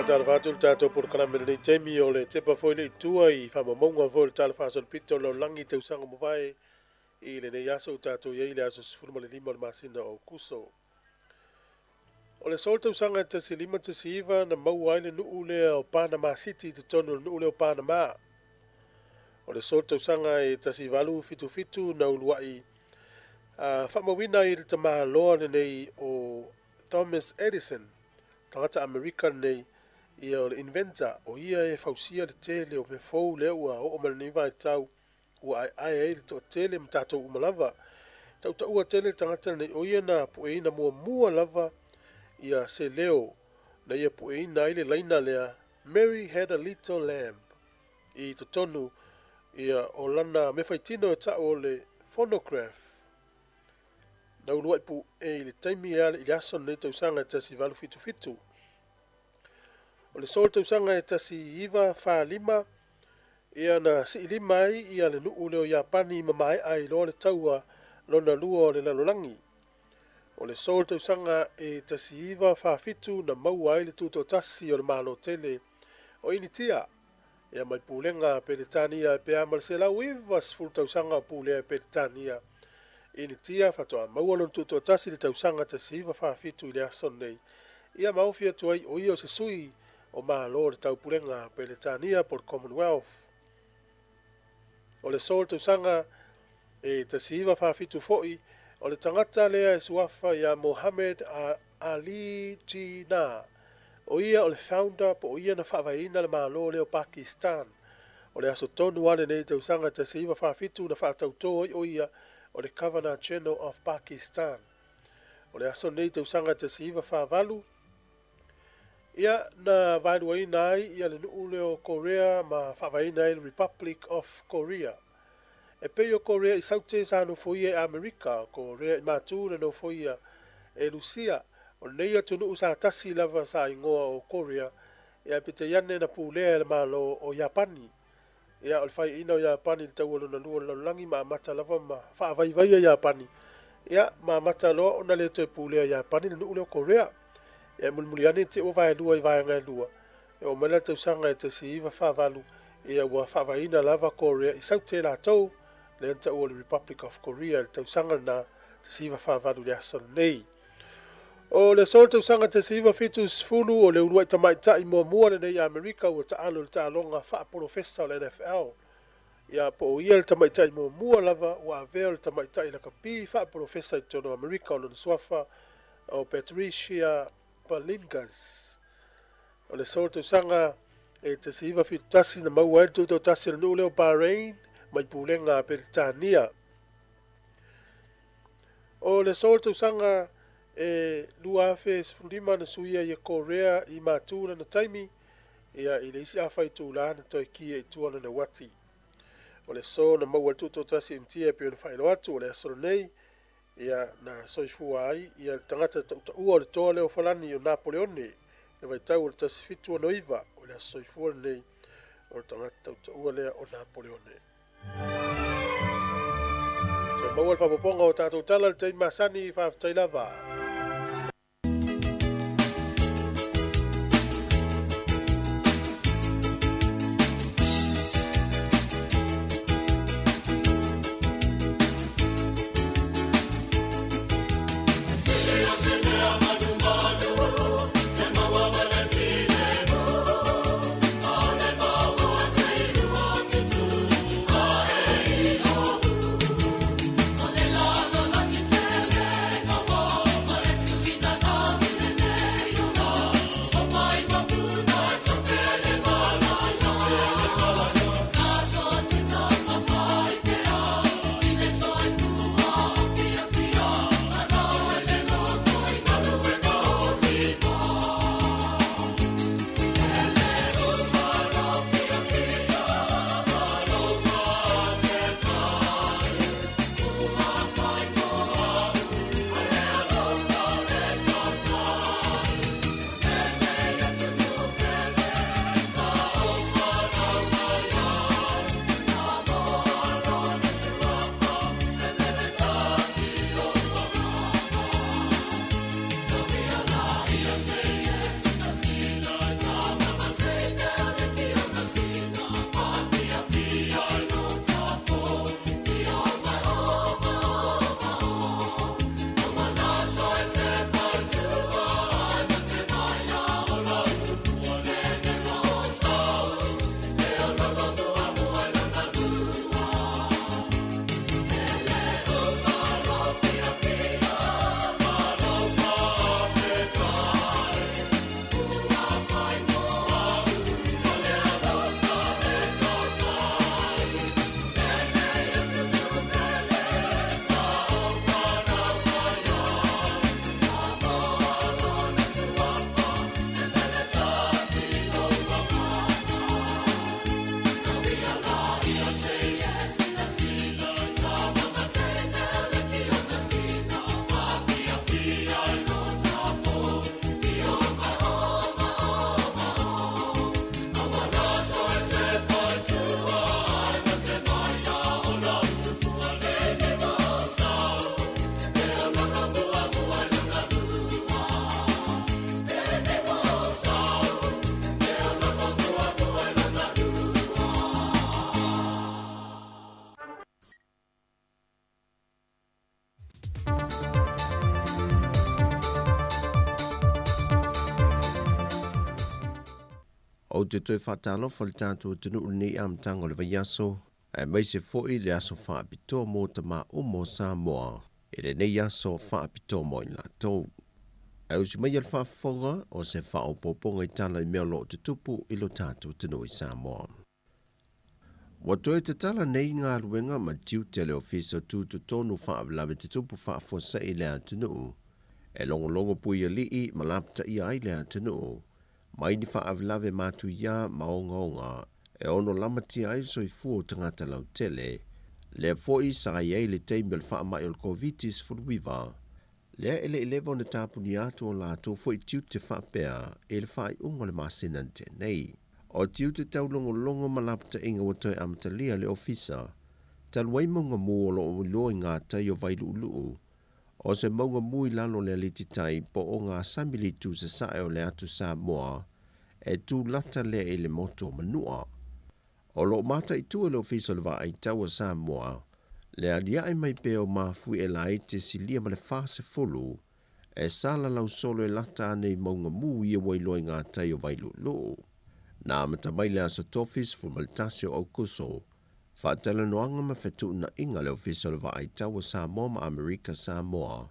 Tala fatu le tatou por kana mele temi o le tepa foi le tua I fa mamonga vo le tala fa sol pito lo langi te usanga mo vai I le nei aso tatou ye le aso sfurma le lima le masina o kuso o le sol te usanga te silima te siva na mau ai le nuu le o Panama City te tonu le nuu le o Panama o le sol te usanga e tasi valu fitu fitu na uluai fa mawina I le tamaloa le nei o Thomas Edison tangata America nei ia o le inventor o ia e fausia le tele o me fou le ua o malani vai tau ua ai le to tele mtato umalava tau ua tele tangata nei o ia na pueina mua lava ia se leo na ia pueina ile laina lea Mary had a little lamb I to tonu ia o lana me faitino e ta o le phonograph na uluai pu e le taimi ale I aso nei tausanga tasi valu fitu fitu o le sol tausanga e tasi iwa wha lima ia na si lima ai ia le nuu leo Japani mamai ai lo le taua lona lua o le lalolangi o le sol tausanga e tasi iwa wha fitu na mau ai le tuto tasi o le malo tele o initia ia mai pulenga peletania pe amal se la wiva sful tausanga pulea peletania initia fatoa mau lon tuto tasi le tausanga tasi iwa wha fitu I le aso nei ia maufia tuai o ia o se sui o malo le taupulenga peletania por Commonwealth. O le sol tausanga e tasiva whawhitu foi o le tangata lea e suafa ia Mohammed Ali Jinnah. O ia o le founder po o ia na whawaina le malo leo Pakistan. O le aso tonu ane nei tausanga tasiva whawhitu na whaatauto o ia o le Governor General of Pakistan. O le aso nei tausanga tasiva whavalu ia na vailuaina ai ia le nuu leo Korea ma whawaina ai Republic of Korea. E pei o Korea I saute sa no foia e Amerika, Korea I mātūra no foia e Lucia, o nei atu nuu sa tasi lava sa ingoa o Korea, ia pite iane na pūlea le malo o Japani. Ia o le whai ina o Japani le taualo na lua langi ma mata lava ma whaavaivai a Japani. Ia ma mata loa o na le te pūlea Japani le nuu leo Korea. E mulmuli ane te o vai lua I vai ngai lua. E o mele tausanga e te si iwa whavalu e a ua whavaina lava Korea I saute la tau le anta o le Republic of Korea le tausanga na te si iwa whavalu le aso nei. O le sol tausanga te si iwa fitu sfulu o le urua I tamaita I mua le nei Amerika ua ta alo le ta alonga wha profesa o le NFL. Ia po o ia le tamaita I mua lava ua avea le tamaita I la kapi wha profesa I tono Amerika o le suafa o Patricia Palingas. O le sol tausanga e te siva fitasi na mau ai tuto tasi na nuu leo Bahrain mai pulenga Peletania. O le sol tausanga e lua afe sifurima na suia I Korea I mātūra na taimi ia I le isi awhai tūla na toi kia I tuana na wati. O le so na mau ai tuto tasi imtia pio na whaelo atu o le asolo nei ia na soifua ai ia tangata ua o le toa leo falani o Napoleone le vai tau o le tasi fitu o noiva o le soifua nei o le tangata ua lea o Napoleone. Te maua le whapoponga o tātou tala le tei masani whaafitai lava. Ole O te toi whatalo whale tātou tunu nei am tango le vaiaso, e mai se foi le aso whaapito mō ta mā umo Samoa, e le nei aso whaapito mō i la tau. E usi mai al whaafonga o se whaopoponga i tala i mea lo te tupu i lo tātou tunu i Samoa. Watoe te tala nei ngā ruenga ma tiu te le ofiso tūtu tonu whaavlawe te tupu whaafosa i lea tunu, e longo pui a lii ma lapta i ai lea tunu, mai ni whaavlawe mātu ia maonga e ono lamati ai so i fuo tangata lau tele, lea foi sa iei le teimel whaamai o COVID-19 furuiva, lea ele levo na tāpuni atu o lātou foi tiu te whaapea e le whaai unga le māsenante nei. O tiu te tau longo malapta inga watoe amatalia le ofisa, taluai maunga mua lo o loa ngā tai o vailu ulu, o se maunga mui lalo le alititai po o ngā samilitu se sae o le atu Samoa, e tū lata le e le moto manua. O lo mata i tua le ofisa le va ai taua Samoa, le alia ai mai peo mafui e la e te silia ma le fase fulu, e sala lau solo e lata anei maunga mui e wailoi ngā tai o vailu ulu. Nā matamai le aso tofis fu maltasio au kuso, whaatala noanga ma whetu na inga le ofisa le va ai taua Samoa ma Amerika Samoa,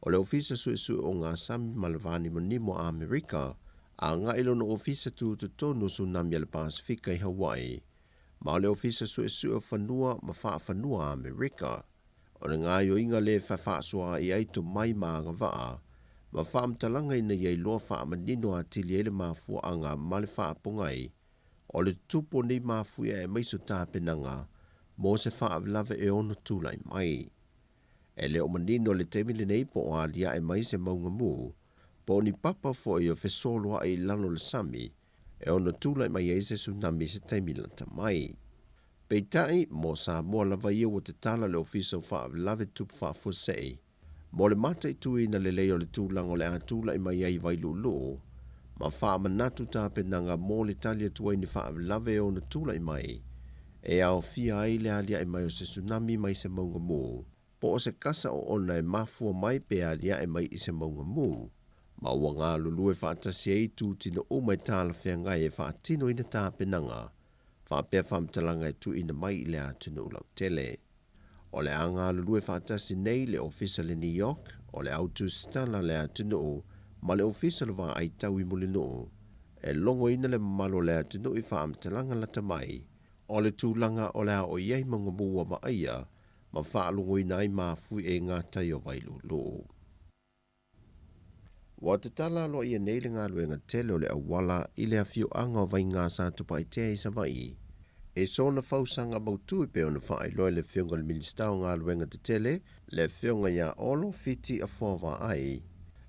o le ofisa sui o ngā sami malavani manimo a Amerika, a ngā ilo no ofisa tu tonu tsunami le Pasifika i Hawaii, ma o le ofisa sui o whanua ma whanua a Amerika, o le ngā yo inga le whawhasua i aitu mai ma ngā waa, ma whaamtalanga ina iei loa whaamanino a tili ele mafua anga ma le whaapungai, o le tupo nei mafuia e maiso tāpenanga, mō se whaavlawe e ono tūlai mai. E leo manino le temile nei po o alia e mai se maunga mū, po ni papa fo i o whesoloa i lano le sami, e ono tūlai mai e se tsunami se temilanta mai. Peitai, mō Samoa lava ia o te tala le ofiso whaavlawe tupu whaafusei, mo le mata i tui na le leo le tūlanga o le atula i mai ai vailu loo, ma wha manatu tāpenanga mō le talia tuai ni wha lawe o na tūla i mai, e au fia ai le alia i mai o se tsunami mai se maunga mū, po o se kasa o ona e mafua mai pe alia i mai i se maunga mū, ma ua ngā lulu e whaatasi e tū tino o mai tāla whea ngai e whaatino ina tāpenanga, wha pia whamtalanga e tu ina mai i le atunu ulau tele. O le anga lulu e whaatasi nei le ofisa le New York, o le autu stala le atunu, ma le ofisa le wā ai tau i mulino, e longo ina le malo le atunu i whaamtalanga lata mai, o le tūlanga o le a o iei mga mua wa aia, ma whaalongo ina ai mafui e ngā tai o vailu loo. Wa te tala lo ia nei le ngā luenga tele o le awala i le awhio anga o vai ngā sātupa i te isa vai, e sona fausanga mautu i peo na whaai loe le whiunga le ministau ngā luenga te tele, le whiunga ia olo fiti a whawa ai,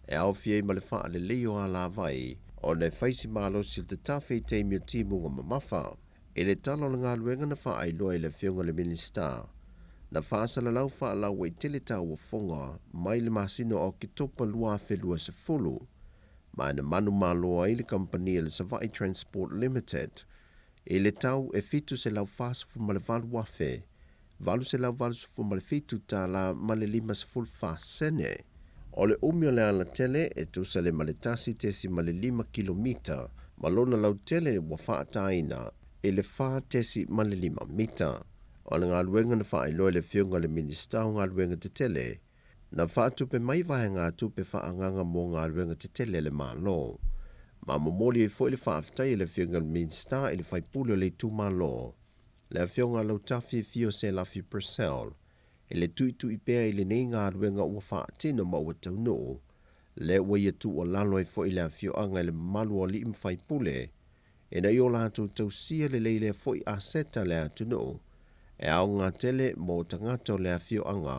e au fiei ma le wha le leo a la vai, o le whaisi malo sil te tawhi te mio timunga mamafa, e le talo le ngā luenga na whaai loe le whiunga le ministau, na whaasala lau wha lau e tele tau o whonga, mai le masino o ki topa lua whelua se fulu, mai na manu maloa i le company le Savai Transport Limited, e le tau e fitu se lau whaasufu ma le valu wafe, valu se lau valusufu ma le fitu ta la ma le 5 sene. O le umio le ala tele e tusa le ma le tasi tesi ma le 5 kilomita, ma lona lau tele wa whaataina e le wha tesi ma le 5 mita. O le ngā luenga na wha iloe le whiunga le ministau ngā luenga te tele, na wha tupe mai vahe ngā tupe wha anganga mō ngā luenga te tele le mālo. Ma momoli e fo le whaafitai le whiunga le ministau e le whaipule le tu mālo. Le whiunga lau tawhi fio se lafi Purcell, e le tuitu i pēa i le nei ngā luenga ua whaatino ma ua tau no, le ua ia tu o lalo e fo i le whiunga le malu o li im whaipule, e na i o lātou tau sia le leile fo i aseta le atu no, e au ngā tele mō tangata o le awhio anga,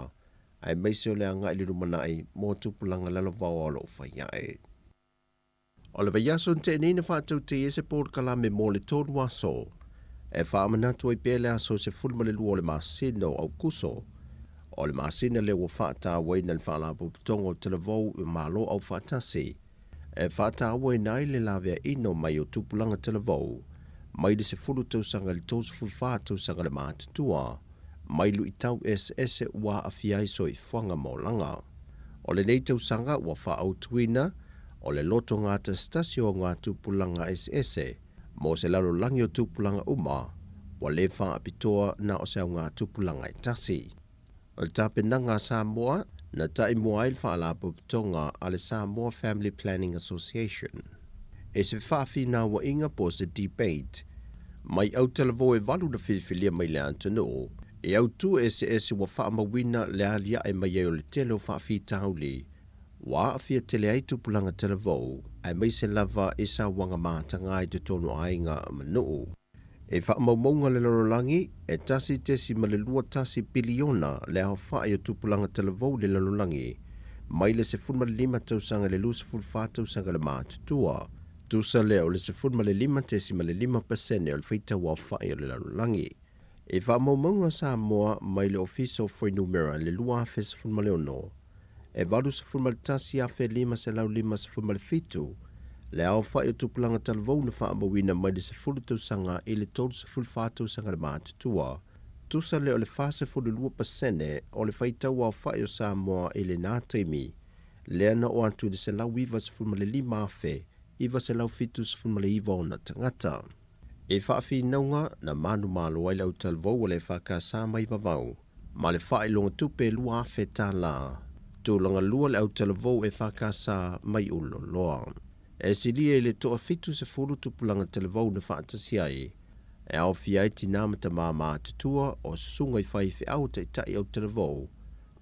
ai meise o le anga i liru manai mō tupulanga lalo vau alo whaiae. O le vaiaso nte nina whātau te ese pōr kalame mō le tōnu aso, e whaamanatu ai pēle aso se fulma le lua o le masino au kuso, o le masina le ua whaata wai nan whaalapu putongo te le vau i malo au whaatasi, e whaata wai nai le lavea ino mai o tupulanga te le vau, mai le se fulu tausanga le tōsu fulwha tausanga le mātutua, mai lu i tau ese ua awhiai so i whanga maulanga. O le nei tausanga ua wha au tuina, o le loto ngā ta stasio ngā tupulanga ese, mo se lalolagi o tupulaga uma ua lē faapitoa na o se auga tupulaga e tasi. O le tapenaga Samoa na taʻimoa ai le faalapopotoga a le Samoa Family Planning Association. E se faafinaauaʻiga po se debate mai au televou e valu na filifilia mai le atunuu e autu ese ua faamauina le aliaʻe mai ai o le tele o faafitauli ua aafia tele ai tupulaga televou ae mai se lava e sauaga mataga ai totonu aiga manuu. E whaamaumauga le lalolagi e tasi tesi ma le 2 biliona le aofaʻi o tupulaga televou le lalolagi mai le 15 tausaga le 24 tausaga le matutua tusa lea o le 0.5% o le faitau aofaʻi o le lalolagi. E whaamaumauga Samoa mai le official foinumera le 2.6 e 8.5 le aofaʻi o tupulaga televou na whaamauina mai le 10 tausaga i le 3.4 tausaga le matutua tusa lea o le 4.2% o le faitau aofaʻi o Samoa i lenā taimi lea na o atu i le selau 7.5 afe iwa se lau 7.5 ona tangata. E whaafinauga na manumalo ai lau televou o le whakasā mai vavau ma le whailonga tupe lua afe tā la tūlanga lua le au televou e whakasā mai ulo loa. E silia i le toa fitu se furu tupulanga televou na whaatasi ai e au fiai tina mata mā tutua o sunga i whaifi au te tai au televou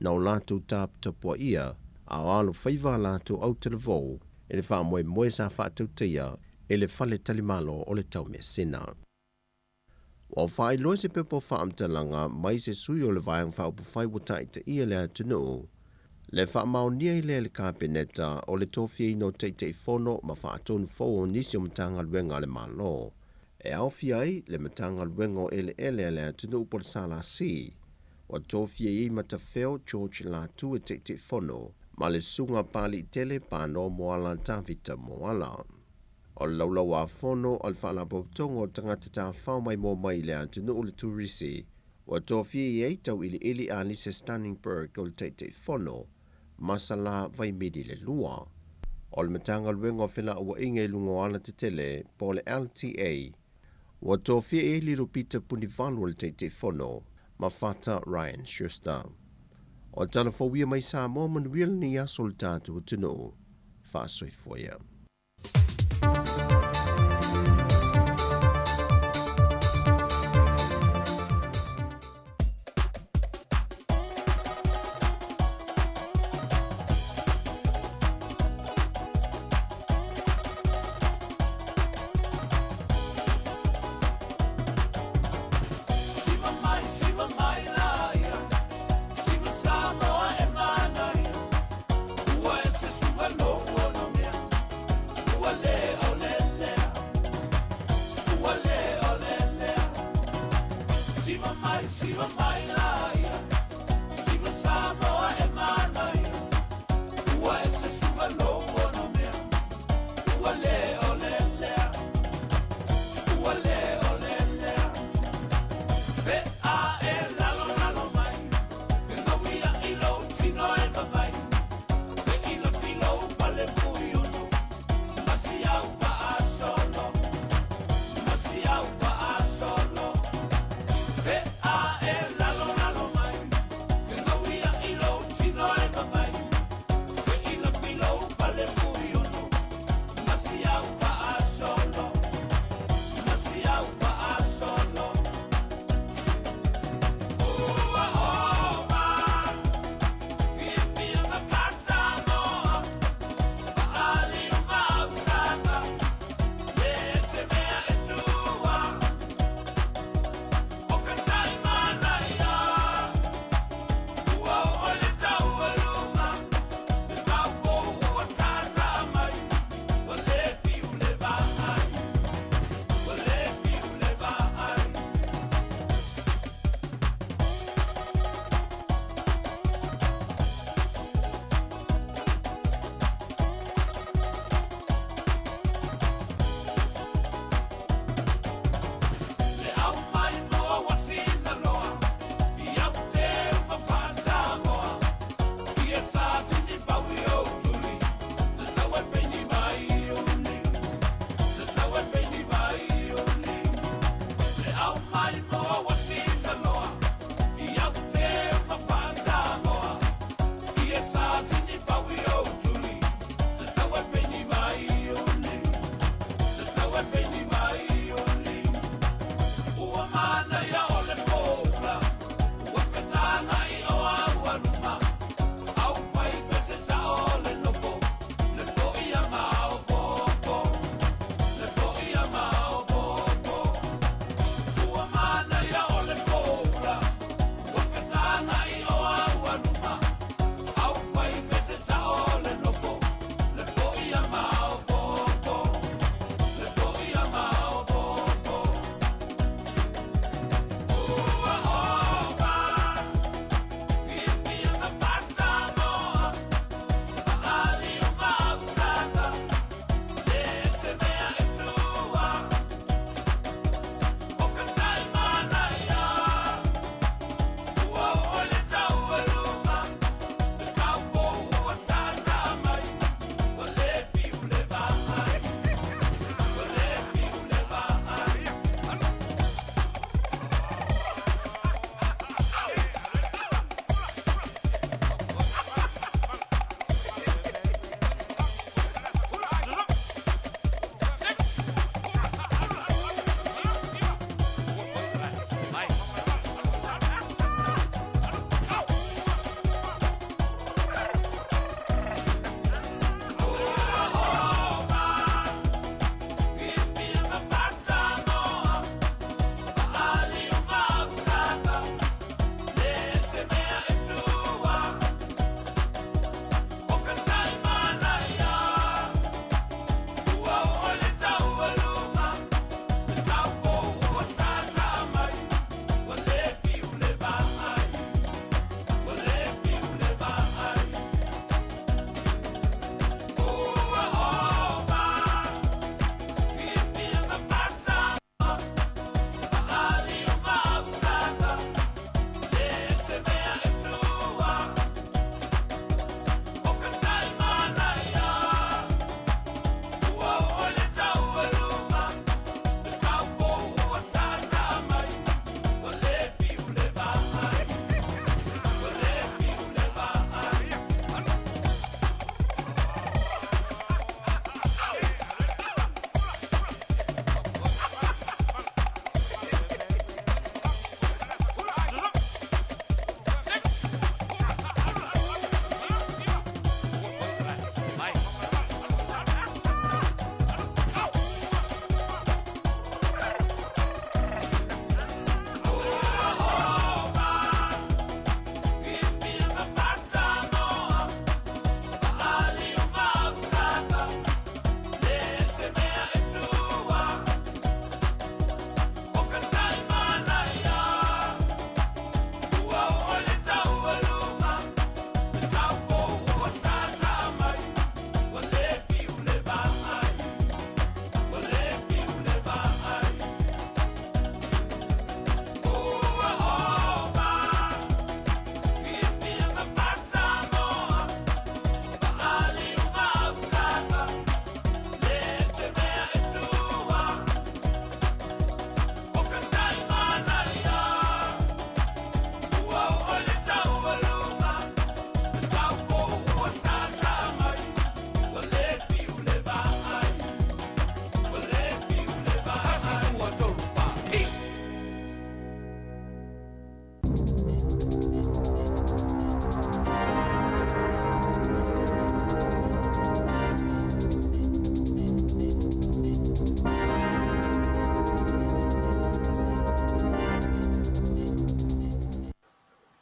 na o lātou tāputapua ia a alo whaiva lātou au televou e le whaamoe sa whaatau teia e le whale talimalo o le tau mea sena. O whaai loa se pepo whaamtalanga mai se sui o le vaiang whaupu whai watai te ia le atunu. Le whaamaunia i le kāpeneta o le tofia ino teitei whono ma whaatonu fōo nisi o matanga luenga le malo. E au fiai le matanga luenga o ele le atunu upo le sala si. O tofia i matawheo George Latu e teitei whono ma le sunga pali tele pāno moala tāwita moala. O laulau a whono o le whaalapotongo o tangata tā whao mai mō mai le atunu o le turisi. O tofia i eitau ili a Lisa Stanningberg o le teitei whono masala vai midi le lua. O le matanga luenga o whila ua inga i lungo ala te tele po le LTA. O tofia e liru Peter Punivalu o le teitei whono ma whata Ryan Schuster. O tala fawia mai Samoa manuia ni aso le tātou tunu. Whaasoi foia. Lalo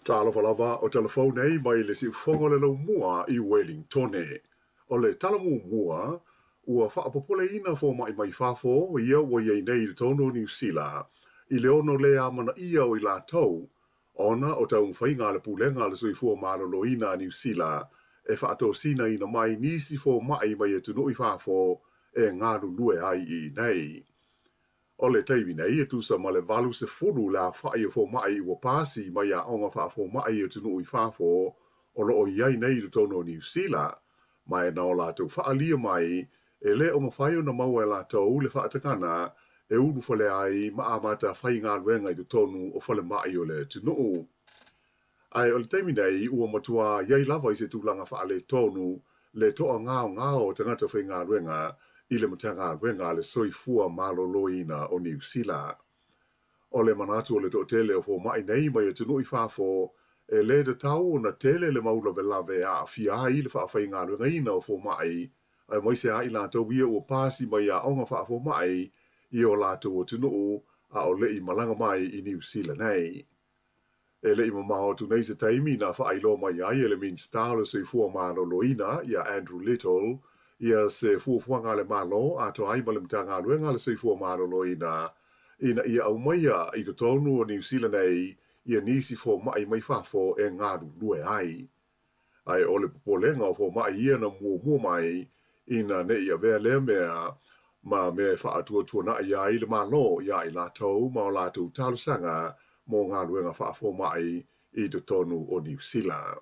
Talo falava o telefone ei mai le si fongo le lau mua I Wellington e. O le talamu mua, ua whaapopole ina fo mai mai whafo, ia ua iei nei le tono New Zealand. I le ono le amana ia o I la tau, ona o tau mwhainga le pulenga le sui fua marolo ina New Zealand, e whaato sina ina mai nisi fo mai mai e tunu I whafo, e ngaru lue ai I nei. O le teimi nei e tusa ma le valu se furu la whai o fo mai ua pasi mai a onga wha fo mai e tunu I whafo o lo o iai nei le tono New Zealand. Mai na o la tau whaalia mai e le o mawhai o na maua e la tau le whaatakana e unu fale ai ma amata whai ngā ruenga I le tonu o fale mai o le tunu. Ai o le teimi nei ua matua iai lava I se tūlanga whaale tonu le toa ngāo o tangata whai ngā ruenga I le matanga wenga le soifua maloloina o New Zealand. O le manatu o le tele o fo mai nei mai e tunu I whafo, e le de tau na tele le maula velave a fia I le whaafai ngā runga ina o fo mai, ai mai se a I la tau ia o pasi mai a onga whaafo mai, I o la tau o tunu a o le I malanga mai I New Zealand nei. E le I mamao tu nei se taimi na whaailo mai ai ele min style soifua maloloina ia Andrew Little, ia se fuafuanga le malo a to ai male mtanga luenga le soifua marolo ina ia au maia I to tonu o New Zealand ei ia nisi fo mai mai fafo e ngaru lue ai. Ai ole popolenga o fo mai ia na mua mai ina ne ia vea le mea ma me fa atua na ia I le malo ia I la tau ma o la tau talusanga mo ngā luenga fafo mai I to tonu o New Zealand.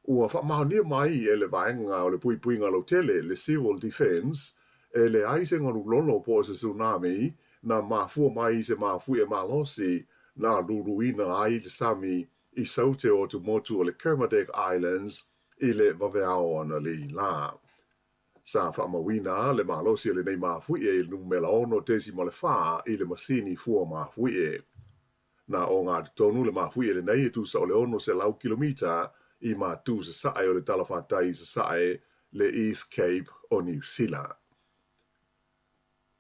Ua whaamahania mai e le vaenga o le pui ngalo tele, le civil defense, e le aise ngaru lolo po se tsunami, na mafua mai se mafui e malosi, na luruina ai le sami I saute o tu motu o le Kermadec Islands, I le vaveao ana le la. Sa whaamawina le malosi le nei mafui e numela ono tesi ma le wha I le masini fua mafui e. Na o ngā tonu le mafui e le nei e tusa o le ono se lau kilomita, I ma tu se sae o le talawhatai se sae le East Cape o New Zealand.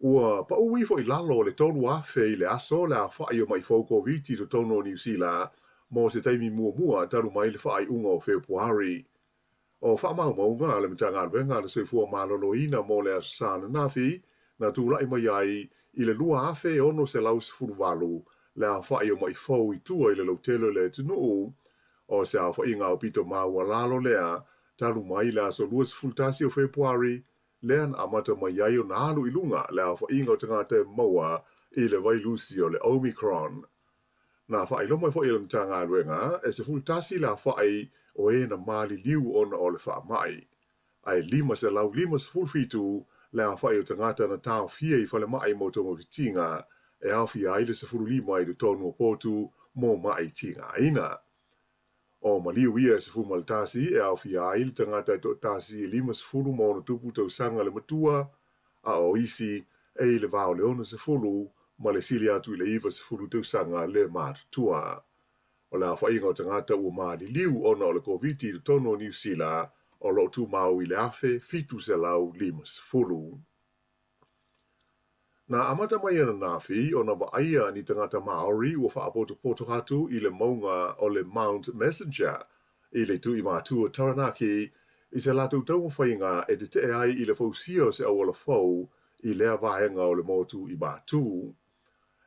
Ua pa ui fo I lalo le tonu afe I le aso le a whai o mai fauko viti to tono o New Zealand mo se taimi mua taru mai le whai unga o Februari. O whamau maunga le mitanga wenga le soifua malolo ina mo le aso sana nafi na tūlai mai ai I le lua afe ono se lau se furuwalu le a whai o mai fau I tua I le lautelo le tunu o se a whainga o pito maua lalo lea, taru mai lea so luas fultasi o Februari, lean amata mai ai o na alu I lunga lea a whainga o tangata maua I le vai lusi o le Omicron. Na whailo mai whaile mtanga aluenga, e se fultasi lea whai o e na mali liu ona o le wha mai. Ai lima se lau lima se fulfitu lea whai o tangata na tau fia I whale mai mo tongo vitinga, e au fia aile se furu lima I le tonu o potu mo mai tinga ina. O maliu ia se fu maltasi e au fia ai tangata to tasi lima se fulu mo no tupu tau sanga le matua a o isi e le vao le ona se fulu ma le sili atu I le iwa se fulu tau sanga le matua. O la whainga o tangata ua maali liu ona o le COVID le tono New Zealand o lo tu mau I le afe fitu se lau lima se fulu. Na amata mai ana nafi o na waaia ni tangata Maori ua whaapoto hatu I le maunga o le Mount Messenger I le tui mātua Taranaki I se latu tau whainga e te te ai I le fausia se awala fau I lea vaenga o le motu I mātu.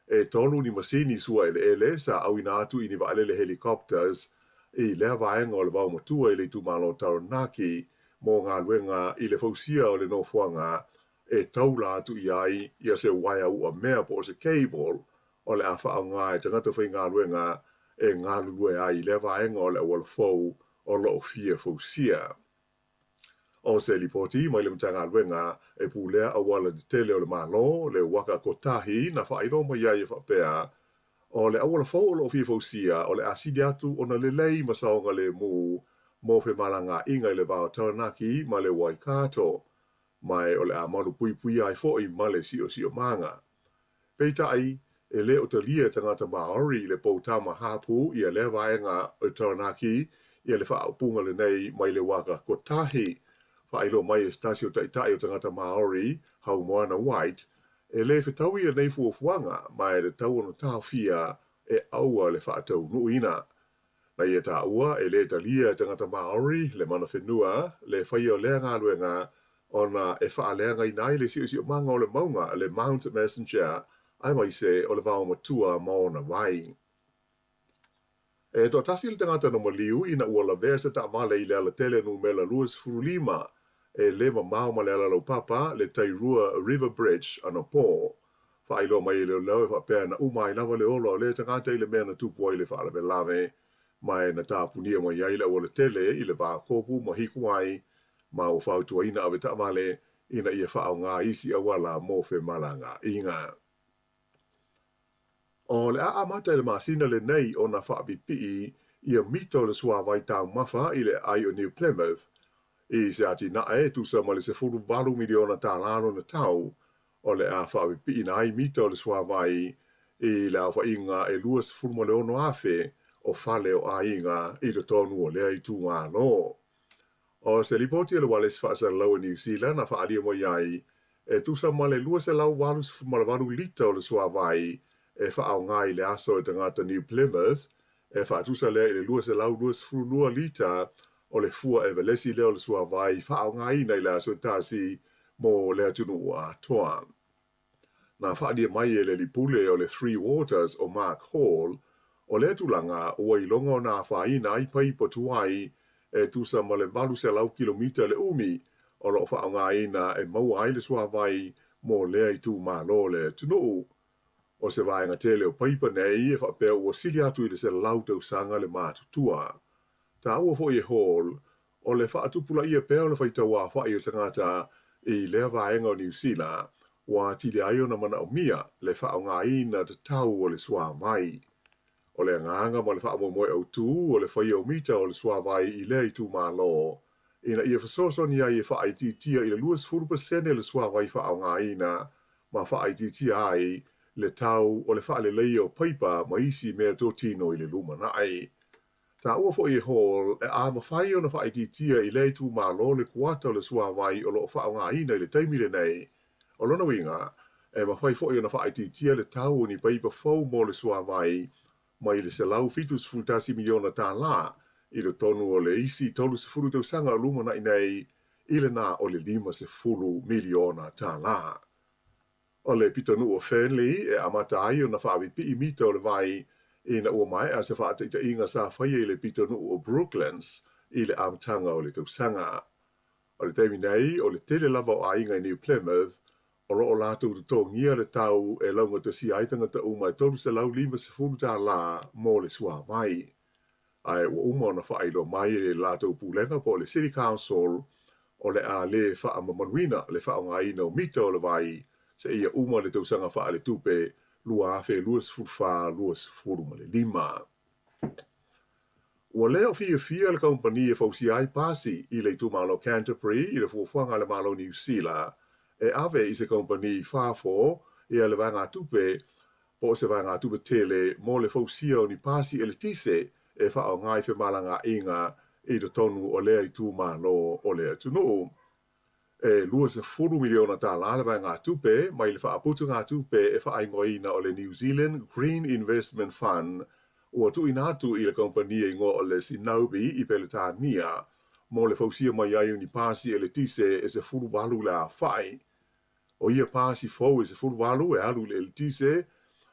E tolu ni masini sua ele sa awina atu I ni waelele helicopters I lea vaenga o le vau matua I le tu malo Taranaki mo ngā luenga I le fausia o le nofuanga e taula atu I ai ia se waia ua mea po se cable o le awha au ngā e tangata whai ngā luenga e ngā lulue ai le vaenga o le awala fau o lo fia fausia. O se lipoti mai le mtanga luenga e pūlea awala di tele o le malo le waka kotahi na whaino mai ai e whapea o le awala fau o lo fia fausia o le asidi atu o na lelei masaonga le mu mo fe malanga inga I le vao Taranaki ma le Waikato. Mai o le a maru pui ai fo I male si o manga. Peita ai, e le o talia tangata Maori I le poutama hapu I a le vaenga o Taranaki I a le whaapunga le nei mai le waka kotahi. Whailo mai e stasio taitai o tangata Maori, hau moana white, e le whetaui a nei fuafuanga mai le tau ono tau fia e aua le whaatau nuina. Na ia ta ua e le talia tangata Maori le mana whenua le whai o lea ngā luenga ona e wha lea ngai nai le si o manga o le maunga le Mount Messenger ai mai se o le wao matua maona wai. E to tasi le tangata no maliu ina ua la versa ta male i le ala tele no mela luas furulima e le mamau ma le ala lau papa le Tairua River Bridge ana pō. Whailo mai le leo e whapea na umai lava le olo le tangata i le mea na tupu ai le whaala me lave mai na tāpunia mai ai le o le tele i le wā kōpu ma hiku ai ma o whautua ina awe ta male ina ia whaau ngā isi awala mō whe malanga inga. O le a amata le masina le nei o na whaapipi ia mito le suawai tau mawha i le ai o New Plymouth i se ati na e tusa ma le se furu balu miliona tā lano na tau o le a whaapipi na ai mito le suawai i le a whainga e lua se furu ma le ono afe o whale o ainga i le tonu o lea i tū ngā lo. O se lipoti le wale se whaasa lau New Zealand a whaalia mo iai e tusa ma le lua se lau walu se furu ma le walu lita o le suawai e whaau ngā i le aso e tangata New Plymouth, e whaatusa lea i le lua se lau lua se furu lua lita o le fua e velesi leo le sua vai whaau ngā i nei le aso e tasi mō lea tunu o Atua. Nā whaadia mai e le lipule o le Three Waters o Mark Hall, o lea tulanga ua i longa o nā whaina ai pai potuai e tusa ma le malu se lau kilomita le umi o lo whaau ngā ina e mau ai le sua vai mō lea i tū mā lo le tunu. O se vaenga tele o paipa nei e whapea ua sili atu i le se lau tau sanga le mātutua. Tā ua fo i Hall, o le whaatupula ia pēo le whaitau a whai o tangata i lea vaenga o New Zealand, wa tili aio na mana o mia le whaau ngā ina te tau o le sua mai. O le nganga ma le wha moe au tū o le whai o mita o le sua vai i lea i tū mā lo, ina ia whasoso ni ai e wha tia i le luas 4% le sua vai whaau ngā ina, ma wha tia ai le tau o le wha le lei o paipa ma isi mea tō tino i le luma na ai. Tā ua fo i Hall e a mawhai o na wha tia i lei tū mā lo le kuata o le sua vai o lo wha ngā ina i le taimile nei. O lona winga, e mawhai fo i o na wha tia le tau o ni paipa fau mo le sua vai ma i le se lau fitus fultasi miliona tā la i le tonu o le isi tolu se furu tau sanga o luma na nei i le nā o le 5 miliona tā la. O le pitonu o Fenley e amata ai o na whaawipi i mita o le vai i na ua mai a se whaataita inga sa whaia i le pitonu o Brooklands i le amtanga o le tausanga. O le teimi nei o le tele lava o ainga i New Plymouth o lo o lātou te tō ngia le tau e launga te si aitanga ta umai tolu se lau 5 tā la mō le sua vai. Ai ua uma o na whailo mai le lātou pūlenga po le City Council o le a le wha amanuina le wha o ngā ina o mita o le vai se ia uma le tausanga wha le tupe lua afe luas furfa luas furuma le 5. Ua leo fia le kompani e fausi ai pasi i le tumalo Canterbury i le fuafuanga le malo New Zealand e ave i se kompani whafo i le vanga tupe po se vanga tupe tele mo le fausia o ni pasi e le tise e wha o ngai fe malanga inga i le tonu o lea i tumalo o lea tunu. E lua se 4 miliona tā lalava ngā tupe, mai le whaaputu ngā tupe e whaingoina o le New Zealand Green Investment Fund, ua tu inatu i le kompania ingo o le Sinaubi i Peletania, mo le fausia mai ai ni pasi e le tise e se furu walu la whai. O ia pasi fau e se furu walu e alu le tise,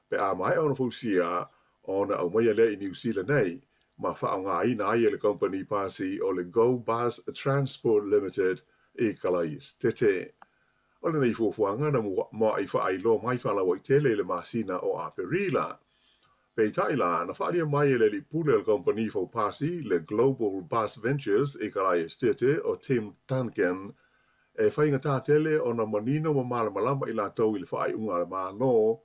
pe a mai ona fausia o na au mai le i New Zealand nei, ma whaonga ina ai le kompani pasi o le Go Bus Transport Limited, e kalai stete. O le nei fuafuanga na mua i wha lo mai whala wa i tele le masina o Aperila. Pei taila na whaalia mai le li pule le company fau pasi le Global Bus Ventures e kalai stete o Tim Duncan e whainga tā tele o na manino ma malama i la tau i le whaai unga le malo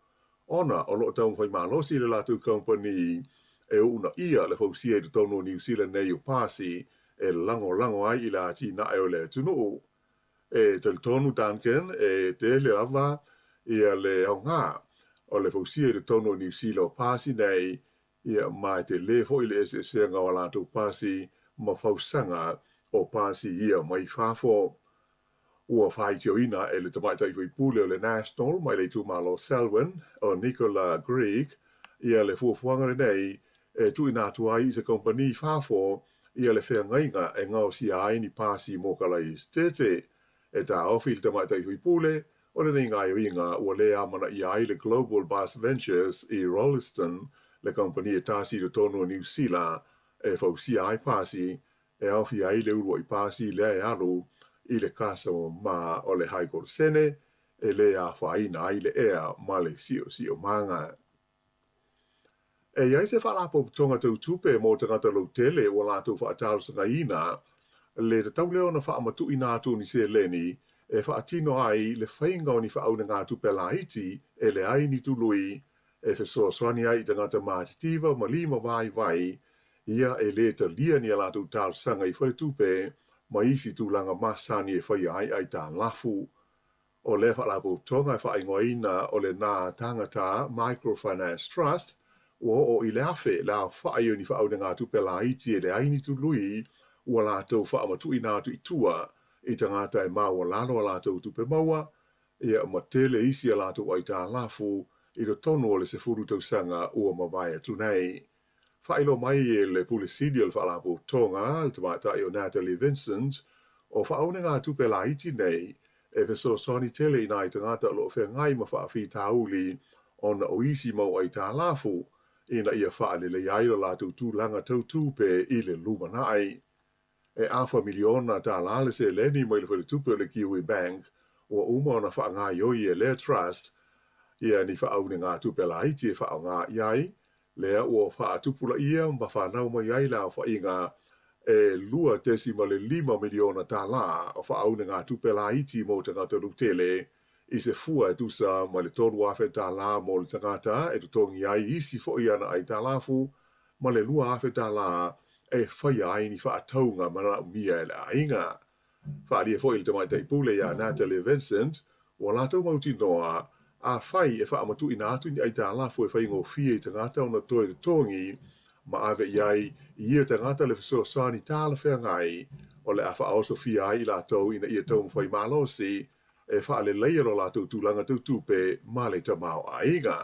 ona o lo tau whai malo si le la tu company e una ia le fausia i le tono New Zealand nei o pasi e lango ai i la tina e o le tunu. E te tonu Duncan e te le ava i a le aunga o le fausia i le tono New Zealand o pasi nei i a mai te le fo i le SSC ngā wala tu pasi ma fausanga o pasi i a mai fafo. Ua whai teo ina e le tamaitai fui pule o le National mai le tu malo Selwyn o Nicola Greek i a le fuafuanga nei tu ina tu ai se company fafo ia le whea ngainga e ngau si ai ni pasi mō kalai stete e tā ofil te mai tai hui pule o le nei ngai inga ua le amana i ai le Global Bus Ventures i Rolleston le company e tāsi do tono New Zealand e fau si ai pasi e awhi ai le urua i pasi le ai alu i le kasa ma o le haikor sene e le a whaina ai le ea ma le si o manga. E iai se whalapo tonga tau tupe mō tangata lau tele o lātou whaatalo sa ngaina, le te tau leo na whaamatu i nātou ni se leni, e whaatino ai le whaingau ni whaau na ngā tupe la iti, e le ai ni tului, e whesoa swani ai tangata mātitiva ma lima vai, ia e le ta lia ni a lātou tālo sanga i whare tupe, ma isi tūlanga masani e whai ai tā lafu. O le whaalapo tonga e whaingoina o le nā tangata Microfinance Trust, o i le afe, la whaai o ni whaau na ngā tupe la iti e le aini tu lui, ua lātou whaamatu i nātu i tua, i tangata e maua lalo a lātou tupe maua, ia ma tele isi a lātou ai tā lafu, i do tonu o le se furu tau sanga ua mawai atu nei. Whailo mai e le pulisidi o le whaalapo tonga, le tamata i o Natalie Vincent, o whaau na ngā tupe la iti nei, e veso soni tele i nai tangata lo whea ngai ma whaafi tauli, ona o isi mau ai tā lafu, ina ia whaale le iai o lātou tūlanga tau tūpe i le lumanai. E awha miliona tā lale se leni mai le whale tupe le Kiwi Bank, o uma ona wha ngā ioi e le trust, ia ni wha au ni ngā tupe la iti e wha au ngā iai, lea ua wha tupula ia mba whanau mai iai la wha inga e lua tesima le 5 miliona tā la o wha au ni ngā tupe la iti mo te ngata lutele, i se fua e tusa ma le tolu afe tā la mo le tangata e tu tongi ai isi fo i ana ai tā lafu, ma le lua afe tā la e whai ai ni wha ataunga mana umia e le ainga. Wha alia fo i le tamai taipule ia Natalie Vincent, o lātou mauti noa, a whai e wha amatu i nātu ni ai tā lafu e whai ngō fia i tangata o na toe te tongi, ma ave iai i ia tangata le fiso sani tāla whea ngai, o le awha aoso fia ai i lātou ina ia tau mwhai malosi, e whaale leia ro lātou tūlanga tau tūpe ma le tamau a inga.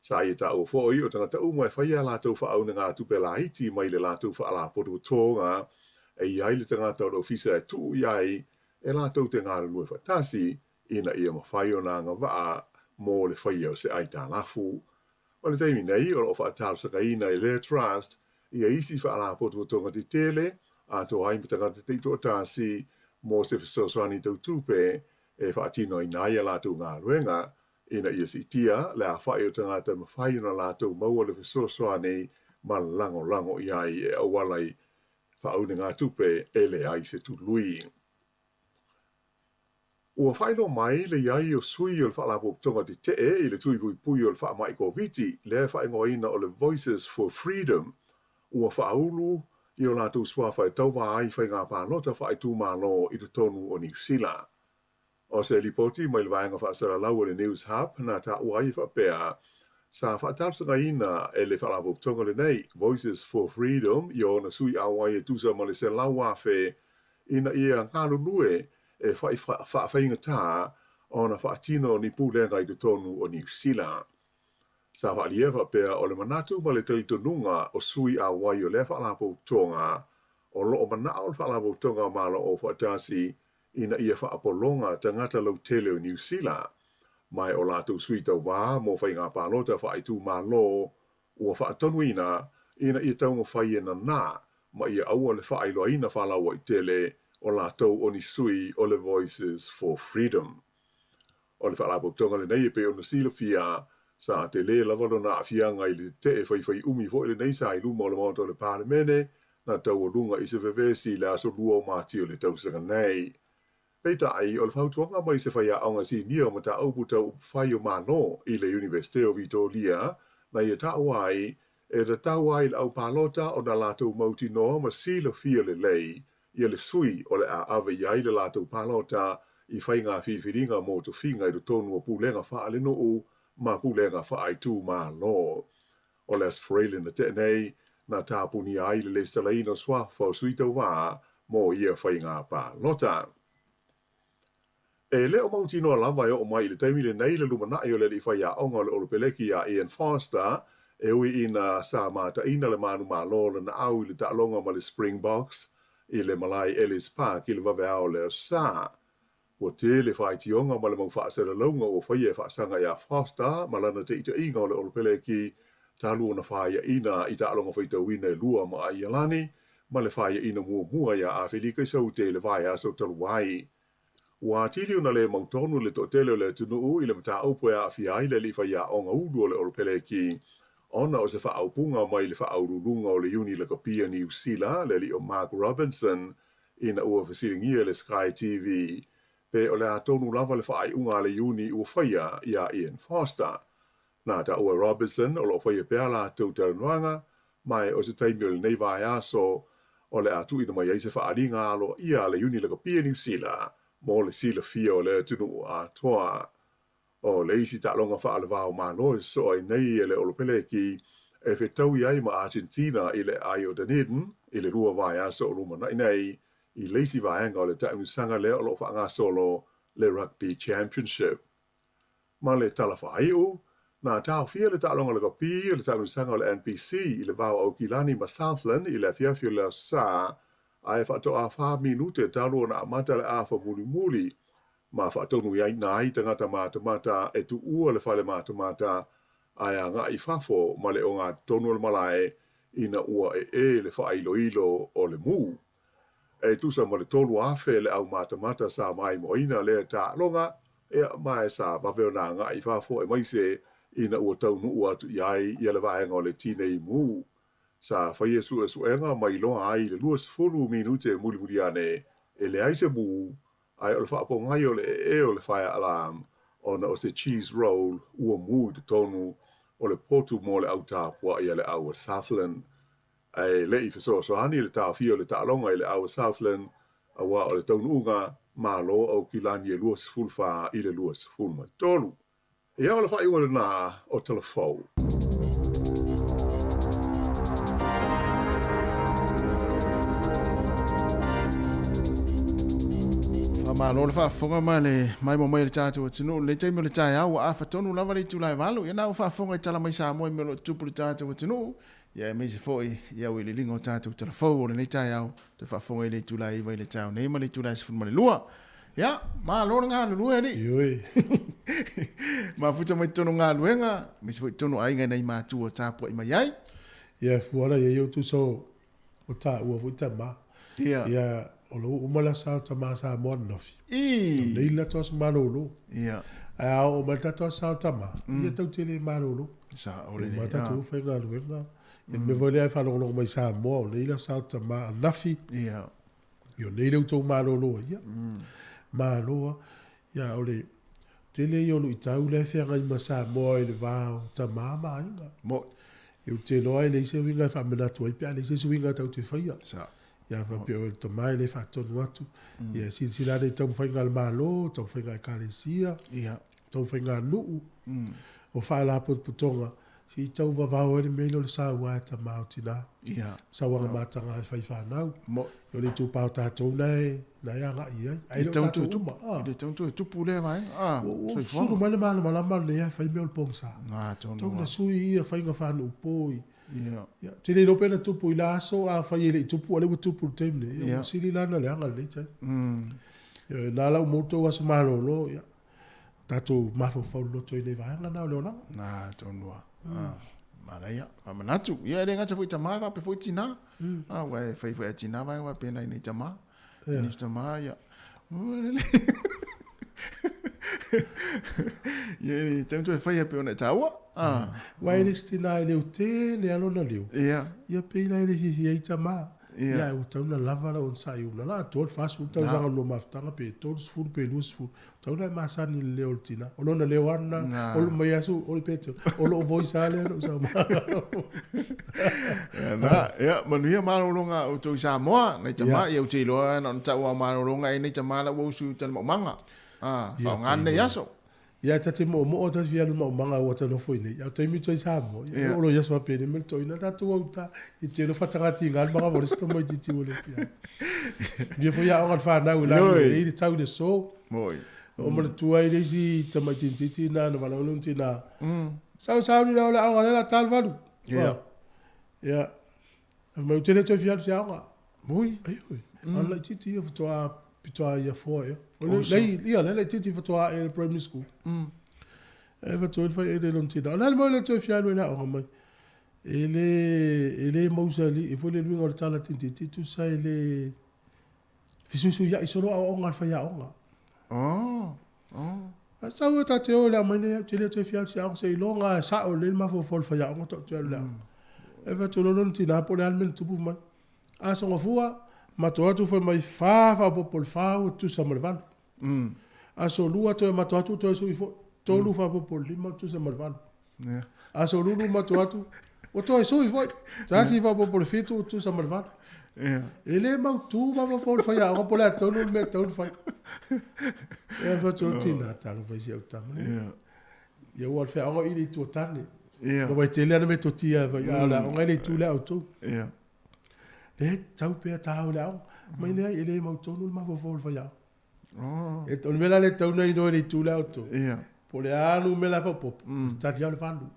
Sa ia tā o fōi o tangata uma e whaia lātou whaau na ngā tupe la iti mai le lātou whaala potu tōnga, e iai le tangata o ofisa e tuu iai, e lātou te ngāra lue whatasi, ina ia mawhai o nā ngā waa mō le whaia o se ai tā lafu. O le teimi nei, o lo whaatalo saka ina e le trust, ia isi whaala potu tōnga ti tele, a tō haimi tangata te ito tāsi, mō se whisoswani tau tūpe, e whaatino i nāia lātou ngā ruenga, ina ia si tia, le a whai o tangata mawhai na lātou maua le whisoswani ma lango iai e awalai whaau ngā tupe e le ai se tului. Ua whailo mai le iai o sui o le whaalapo tonga ti te e, i le tui pui o le wha mai koviti, le whai ngoina o le Voices for Freedom, ua whaulu i o lātou swa whai tau ai whai ngā pānota whai tū mālo i te tonu o New Zealand. O se lipoti mai le vaenga whaasara lau le News Hub na ta uai whapea, sa whaatalsanga ina e le whalabok tonga le nei, Voices for Freedom, i o na sui awai e tusa ma le se lau afe, ina ia ngālu nue e whainga tā o na whaatino ni pūlenga i te tonu o New Zealand. Sa whaalia whapea o le manatu ma le talitonunga o sui awai o le whalabok tonga, o loo mana o le whalabok tonga malo o whaatasi, ina ia whaapolonga tangata lau tele o New Zealand, mai o lātou suita wā mō whai ngā pālota whaaitu mā lō, ua whaatonu ina ia taunga whai e nā, ma ia aua le whaailoa ina whalaua i tele o lātou o ni sui o le Voices for Freedom. O le whaalapok tonga le nei e pe o na sila fia, sa te le lavalo na afianga i le te e whai umi fo i le nei sa i luma o le maunta o le pāremene, na tau o lunga i se vevesi le aso lua o māti o le tausanga nei. Peita ai o le whautuanga mai se whaia aunga si nia o mata au puta whai o mālo i le Universite o Vitoria, na ia tau ai, e da tau ai le au pālota o na lātou mauti noa ma sila fia le lei, ia le sui o le a ave iai le lātou pālota i whai ngā whiwhiringa mō tu whinga i do tonu o pūlenga whaale nuu, ma pūlenga whaai tū mālo. O le asfraile na te nei, na tāpuni ai le stalaina swafa o suita wā, mō ia whai ngā pālota. E leo mautino lava o mai le taimi le nei le lumanai o le li whai a onga le olopeleki a Ian Foster, e ui ina sa mata ina le manu malo le na au i le ta'alonga ma le Springboks i le Malai Ellis Park i le vave ao le sa. Ua te le whaetionga ma le mau whaasera launga o whaia whaasanga ia Foster ma lana te ita inga o le olopele ki talu na whaia ina i ta'alonga whaita wina e lua ma a ialani ma le whaia ina mua ia a Felika sau te le vai aso taluai. Ua tili una le mautonu le totele le tunuu i le mata aupo a fiai le li whaia onga ulu o le olopele ki ona o se whaaupunga mai le whaaurulunga o le uni le kapia New Zealand le li o Mark Robinson ina ua fasiringia le Sky TV pe o le atonu lava le whaaiunga le uni ua whaia ia Ian Foster. Nā ta ua Robinson o lo whaia pēr la tau taruanga mai o se taimi o le nei vai aso o le atu ina mai eise whaaringa alo ia le uni le kapia New Zealand mo le sila fia o le tunu Atua. O le isi ta'alonga whaalawao mālo so ai nei e le olopele ki e whetau iai ma Argentina i le Aio Dunedin i le rua vai aso o luma nei i leisi vaenga o le taimisanga le o lo whaanga solo le Rugby Championship. Ma le talawhaiu, nā tau fia le ta'alonga le kapi le taimisanga o le NPC i le vau au kilani ma Southland i le fiafio le sa ai whaato a 5 minute talu na amata le a muli ma whaatonu iai nai tangata mata e tu ua le whale mata ai a ngā i whafo ma le o ngā tonu le malae ina ua e le whaailoilo o le mū. E tusa ma le tolu afe le au mata sa mai mo ina le ta longa e mai sa baveo na ngā i whafo e maise ina ua taunu ua tu iai i le vaenga o le tinei mū. Sa whaia suenga mai loa ai le 20 minute muli ane e le aise mū ai o le whaapo ngai o le fire alarm ona o se cheese roll ua mū te tonu o le potu mo le au tāpua i le au Southland. Ai le i fesoasoani le tāwhia o le ta'alonga i le au Southland a wā o le taununga mālo au kilani e 24 i le 24 tolu. E au le whaiunga le nā o telefou. Ma lo le fa fonga ma le mai mo mai le tatu tinu le te mo le tai au a fatonu lava le tu lai valu ya na fa fonga i tala mai sa mo me lo tupu le tatu tinu ya me se foi ya we le lingo tatu telefo le tai au te fa fonga le tu lai vai le tau nei ma le tu lai se ma le lua ya ma lo nga le lua ni Ioi. ma futa mai tonu nga luenga me se foi tonu ai nga nei ma tu o tapu i mai ai Ia fuara ia yo tu so o ta ua futa ma. Ia o lo umala sa ta ma sa mo nofi. Nei la tos manolo. Ia. A o mata to sa ta ma. Ia tau tele manolo. Sa o le mata tu fa nga luenga. Ia me vole fa lo mai sa mo nei la sa ta ma nafi. Ia. Yo nei le to manolo ia. Malo ia o le tele yo lu tau le fa nga ma sa mo le va ta ma ma inga. Mo Eu te loa le se winga fa mena tu pe le se winga tau te faia. sa Ya fa pe o to mai le fa tonu atu. Ya si la de tau fainga le malo, tau fainga kalesia, ia. tau fainga nuu. O fa la pot putonga. Si tau va va o le melo le sa wa ta mautina. Ia. Sa wa ma ta nga fa fa nau. Mo Yo le tu pa ta to nai, na ya nga ia. Ai le ta tu ma. le tonto tu pule vai So su ma le ma ma le ya fa me o pongsa. na tonto Tau na sui ia fainga fa no poi. ia. Ya, te le lope na tupu i la so a fai ele tupu ale wa tupu temne. Ya, sili lana le anga le tai. Ya, na lau moto wa samaro lo, ya. Tato mafo fau loto i le vaanga na leona. na tonua mana ia ma natu ia le ngata foi tama va pe foi tina wa foi tina va wa pe na ni tama ni tama ia ia tanto foi pe ona tawa Wa ele stina ele o te le alona leo. ia Ia pe ila ele hi i tama. Ia o tau na lava la on sa i una la tol fast food tau zanga lo maftanga pe tol food pe lus food. Tau na masani le leo tina. O lona leo ana, o lo mai asu, o lo peto. O lo voice ale o sa ma. na ia manuia malolonga o to Samoa nei tama ia o te loa na tau malolonga nei tama la wo su tan manga fa ngane yaso Ia ta te mo o ta fia no manga o ta no foi nei. Ia te mi toi sa mo. O lo yas ma pe ni me toi na ta tu o ta i te no fatanga ti ngal manga mo sto mo ti ti o le. Dia foi a o fa na u la i tau de so. moi O mo tu ai le si ta mai ti ti na no vala no ti na. Sa ni la o la o la tal valu. Ia. Mai tele te fiatu se anga. Mui. Ai oi. Ala titi ia fotoa pitoa ia fo ia. Lei ia le titi fotoa e primary school. E fotoa fa e de lontina. Ala mo le te fiatu na o mai. Ele mausali e fo le luinga o tala titi tu sai le fisusu ya isoro o nga fa ya onga. Sa o ta te o la mai le te fiatu se anga se longa sa o le ma fo fa ya onga to te la. E fotoa lontina po le almen tupu mai. A songa fua matoatu foi mai fa popol fa o tu sa malvan. A so lua to matoatu to so ifo to lu fa popol lima tu sa malvan. A so lulu matoatu o to so ifo sa si fa popol fitu tu sa malvan. Ele mau tu va popol fa ya o pola to lu me to fa. E fa to tina ta lu fa si o ta. Ya o fa o ili tu tani. No vai tele na me to tia va ya la o ngai tu la o tu. Le tau pe tau la mai le ele mau tonu ma fo fa ya e ton mela le tau nei no le tu la auto po le anu mela fa pop ta dia le fandu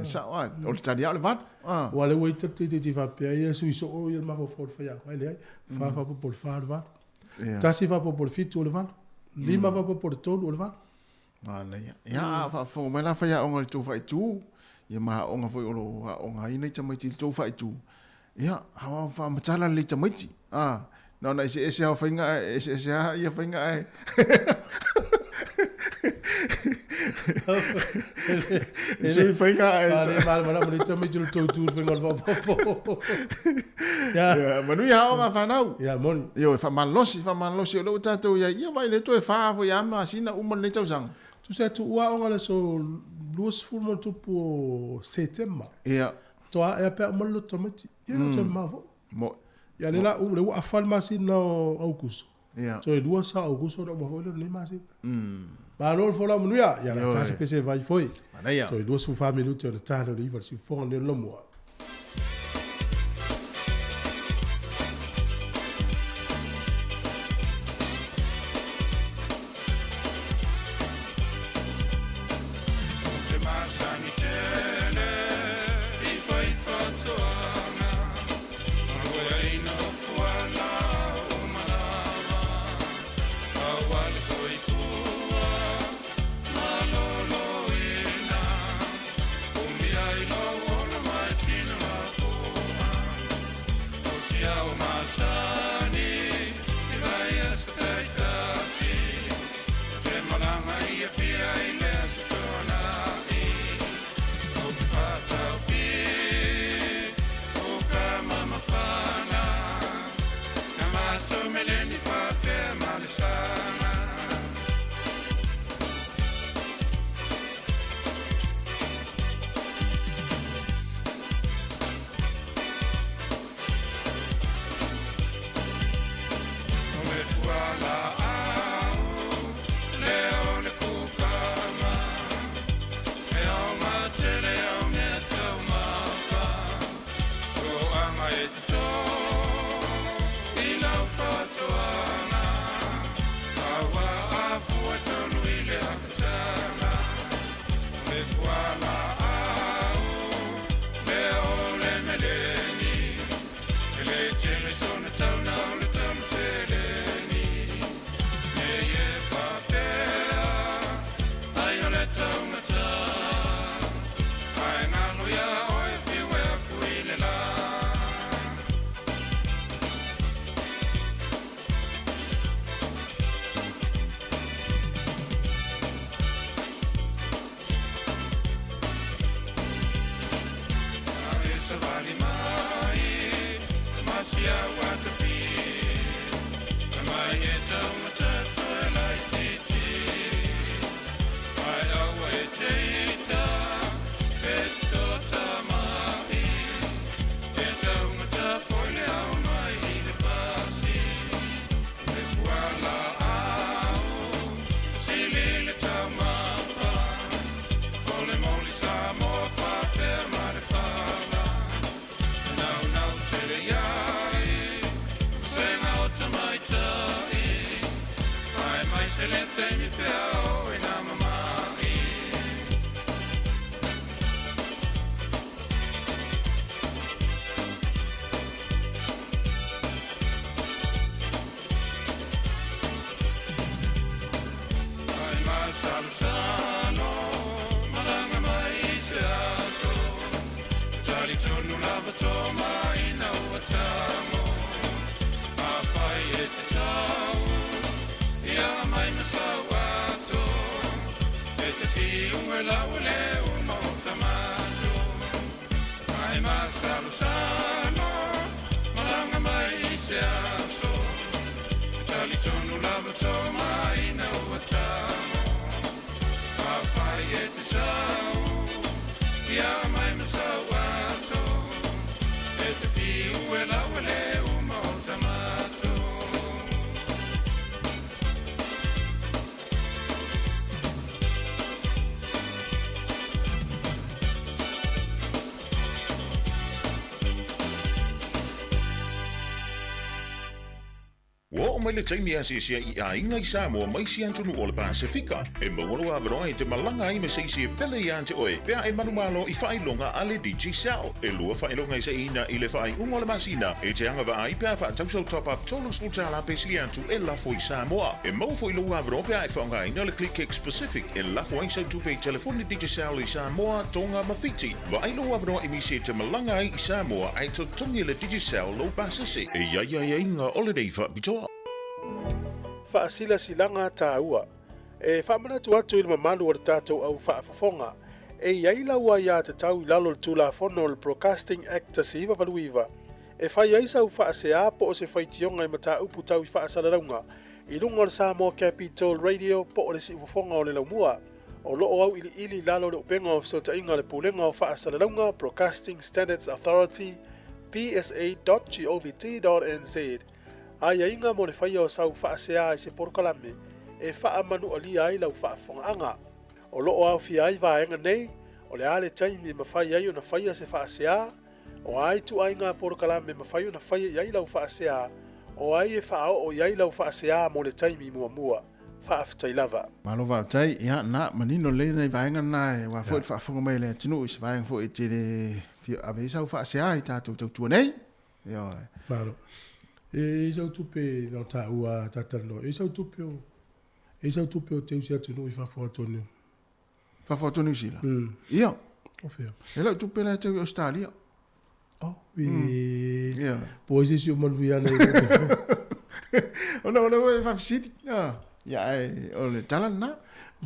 sa wa o ta dia le vat wa le wait ti fa pe ia su so o ia ma fo fa ya mai le fa po fa va ta si fa po fit o le van lima va po tonu o le van ya fa fo mela fa ya o tu fa tu ia ma o nga fo o nga ina cha mai ti tu fa tu ia hawa fa matala le chamaiti no na ese ha fainga ese ha ia fainga ai ese fainga ai mal mo chamaiti to tu fainga po ya manu ya ha fa nau ya mon yo fa malosi lo tato ia vai le to fa fo ya ma sina le tau sang tu se tu wa on le so luas full mo tu po setema ia toa e pe mo lo tomati ia no te mavo mo ya le la le wa farmasi no augusto ia so e dua sa augusto no mo le ni masi ba no fo la mo ya la tasi pe se vai foi so e dua su fa minuti o le talo le iva si fo ne lo mo O mai le taimi asia I a inga I Samoa mai si antunu o le Pasifika. E mawalo a veroa te malanga I me seisi pele I ante oe. Pea e manumalo I whailonga ale DJ Sal. E lua whailonga I seina I le whai ungo le masina. E te anga wa ai pea wha tausau top up tolu spultala pesi antu e lafo I Samoa. E mau fo I lua veroa pea e whaonga ina le click specific. E lafo ai sa tupe telefoni DJ Sal I Samoa tonga mawhiti. Wa ai lua veroa I misi te malanga I Samoa ai to tongi le DJ Sal lo pasese. E ia inga ole deifa bitoa. Faasila silanga taua. E whamana tu atu ili mamalu o le tātou au whaafafonga. E iaila ua ia te tau I lalo le tūla fono le Broadcasting Act ta siva valuiva. E whai aisa u whaasea po o se whaitionga I mata upu tau I whaasalaunga. I lunga le Samoa Capital Radio po o le si ufafonga o le laumua. O loo au ili lalo le upenga o so inga le pulenga o whaasalaunga Broadcasting Standards Authority psa.govt.nz. Ai inga mo le whaia o sau whaasea I se porokalame e wha manu ali ai lau whaafongaanga. O loo au fi ai vaenga nei, o le ale taimi ma whai ai o na whaia se whaasea, o ai tu ai ngā porokalame ma whai o na whaia iai lau whaasea, o ai e whao o iai lau whaasea mo le taimi mua. Whaafitai lava. Malo whaafitai, ia, na, manino le nei vaenga nai, wa fwoi whaafonga mai le tinu I se vaenga fwoi te le ave sau whaasea I tātou tautua nei. Ia. Malo. E sau tupe no ta ua tatalo. E sau tupe o te usia tunu I whafo atonu. Whafo atonu sila? Ia. O fea. E lau tupe la te Australia? Oh, Ia. Pois isi o manuiana I Ona e whafisiti. Ia, o le talan na.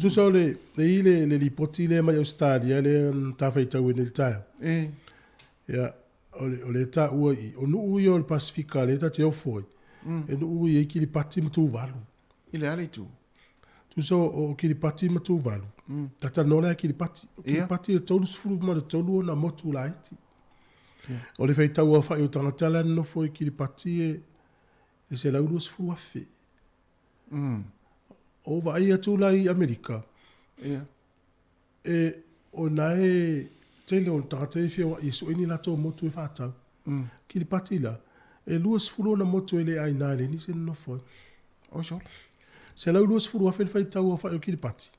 Tu sa le le lipoti le mai Australia le tawhai tau e le taia. Ia. O le ta ua I o nuu I o le Pasifika le ta te ofoi e nuu I ki li pati matu valu I le ale tu so o ki li pati matu valu tata nola ki li pati e tolu sfuru ma le tolu o na motu la iti o le feitau a whai o tangatala no foi ki li pati e se lauru sfuru a fe o va ai atu la I Amerika e o nae tele o tātai whia I so ini lato motu e whātau. Ki li pati la, e luas furu na motu e le ai nāre, ni se no foi. O so. Se lau luas furu a whai tau a whai o ki li pati.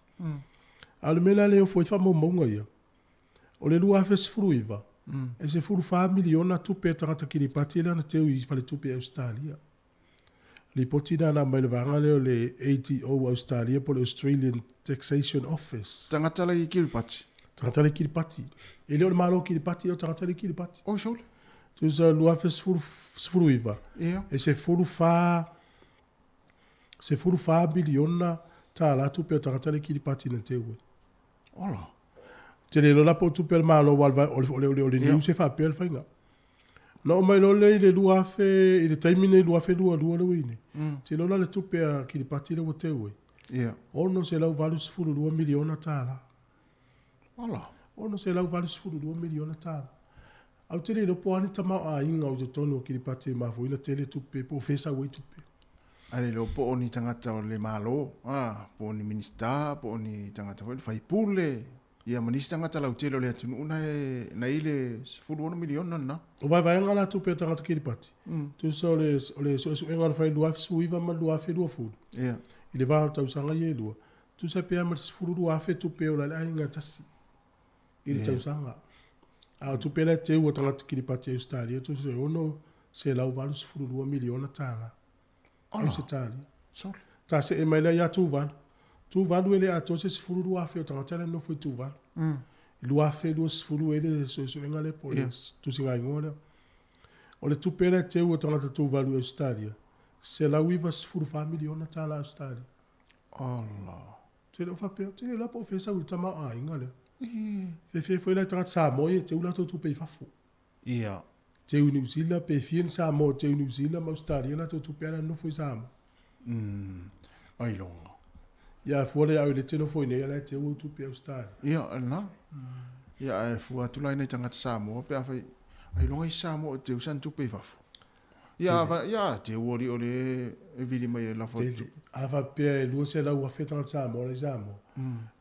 A le mena leo foi wha maunga ia. O le lua whes furu iwa. E se furu wha miliona tupe e tangata ki li pati e lana teu I whale tupe Australia. Li poti na mai le vanga leo le ATO Australia po le Australian Taxation Office. Tangata la I ki li pati. Tangata ki li pati. E leo le malo ki li pati o tangata ki li pati. O so. Tu sa lua fe sfuru iwa. E se furu fa biliona ta la tu pe tangata ki li pati na te ue. Ola. Te le lola po tu pe le malo walva ole niu se fa pe le fainga. No mai lo le lua fe I le taimine lua fe lua le wini. Te lola le tu pe ki li pati le o te ue. Ono se lau valu sfuru 2 miliona ta la. Ola. Ono se lau valu sfuru 2 miliona ta. Au te le po ani tamau a inga o te tono ki li pate mafu ina tele tupe po fesa wei tupe. Ale lo po oni tangata o le malo. Po oni minista, po oni tangata whai pule. Ia manisi tangata lau telo le atunu na ile sfuru 1 miliona na. O vai ngala tupe tangata ki li pate. Tu so le so engana fai lua suiva ma lua fe lua fu. Ia. Ile va tau sanga ye lua. Tu sa pe ama sfuru lua fe tupe o la inga tasi. Ile tau sanga. A tu pele te ua tangata ki li pati Australia, tu se ono se lau valu sfuru 2 miliona tala. Au se tali. Sol. Ta se e maila ya tu valu. Tu valu ele a to se sfuru lua fe o tangata le no foi tu valu. Lua fe lua sfuru ele so engale po tu se ngai ngona. O le tu pele te ua tangata tu valu Australia. Se lau iwa sfuru 5 miliona tala Australia. Allah. Te le fa pe, te le la po fe sa ultama a ingale. Fe foi la tangata Samoa e te ula to tu pe fafu. Ia. Te u New Zealand pe fien Samoa, te u New Zealand ma Australia la to tu pe la no foi Samoa. Ai longa. Ia fuole au le te no foi nei la te u tu pe Australia. Ia, na. Ia e fua tulai nei tangata Samoa pe afai ai longa I Samoa te usan tu pe fafu. Ia, te uori o le e vili mai la fotu. Ava pe lua se la ua fe tangata Samoa le Samoa.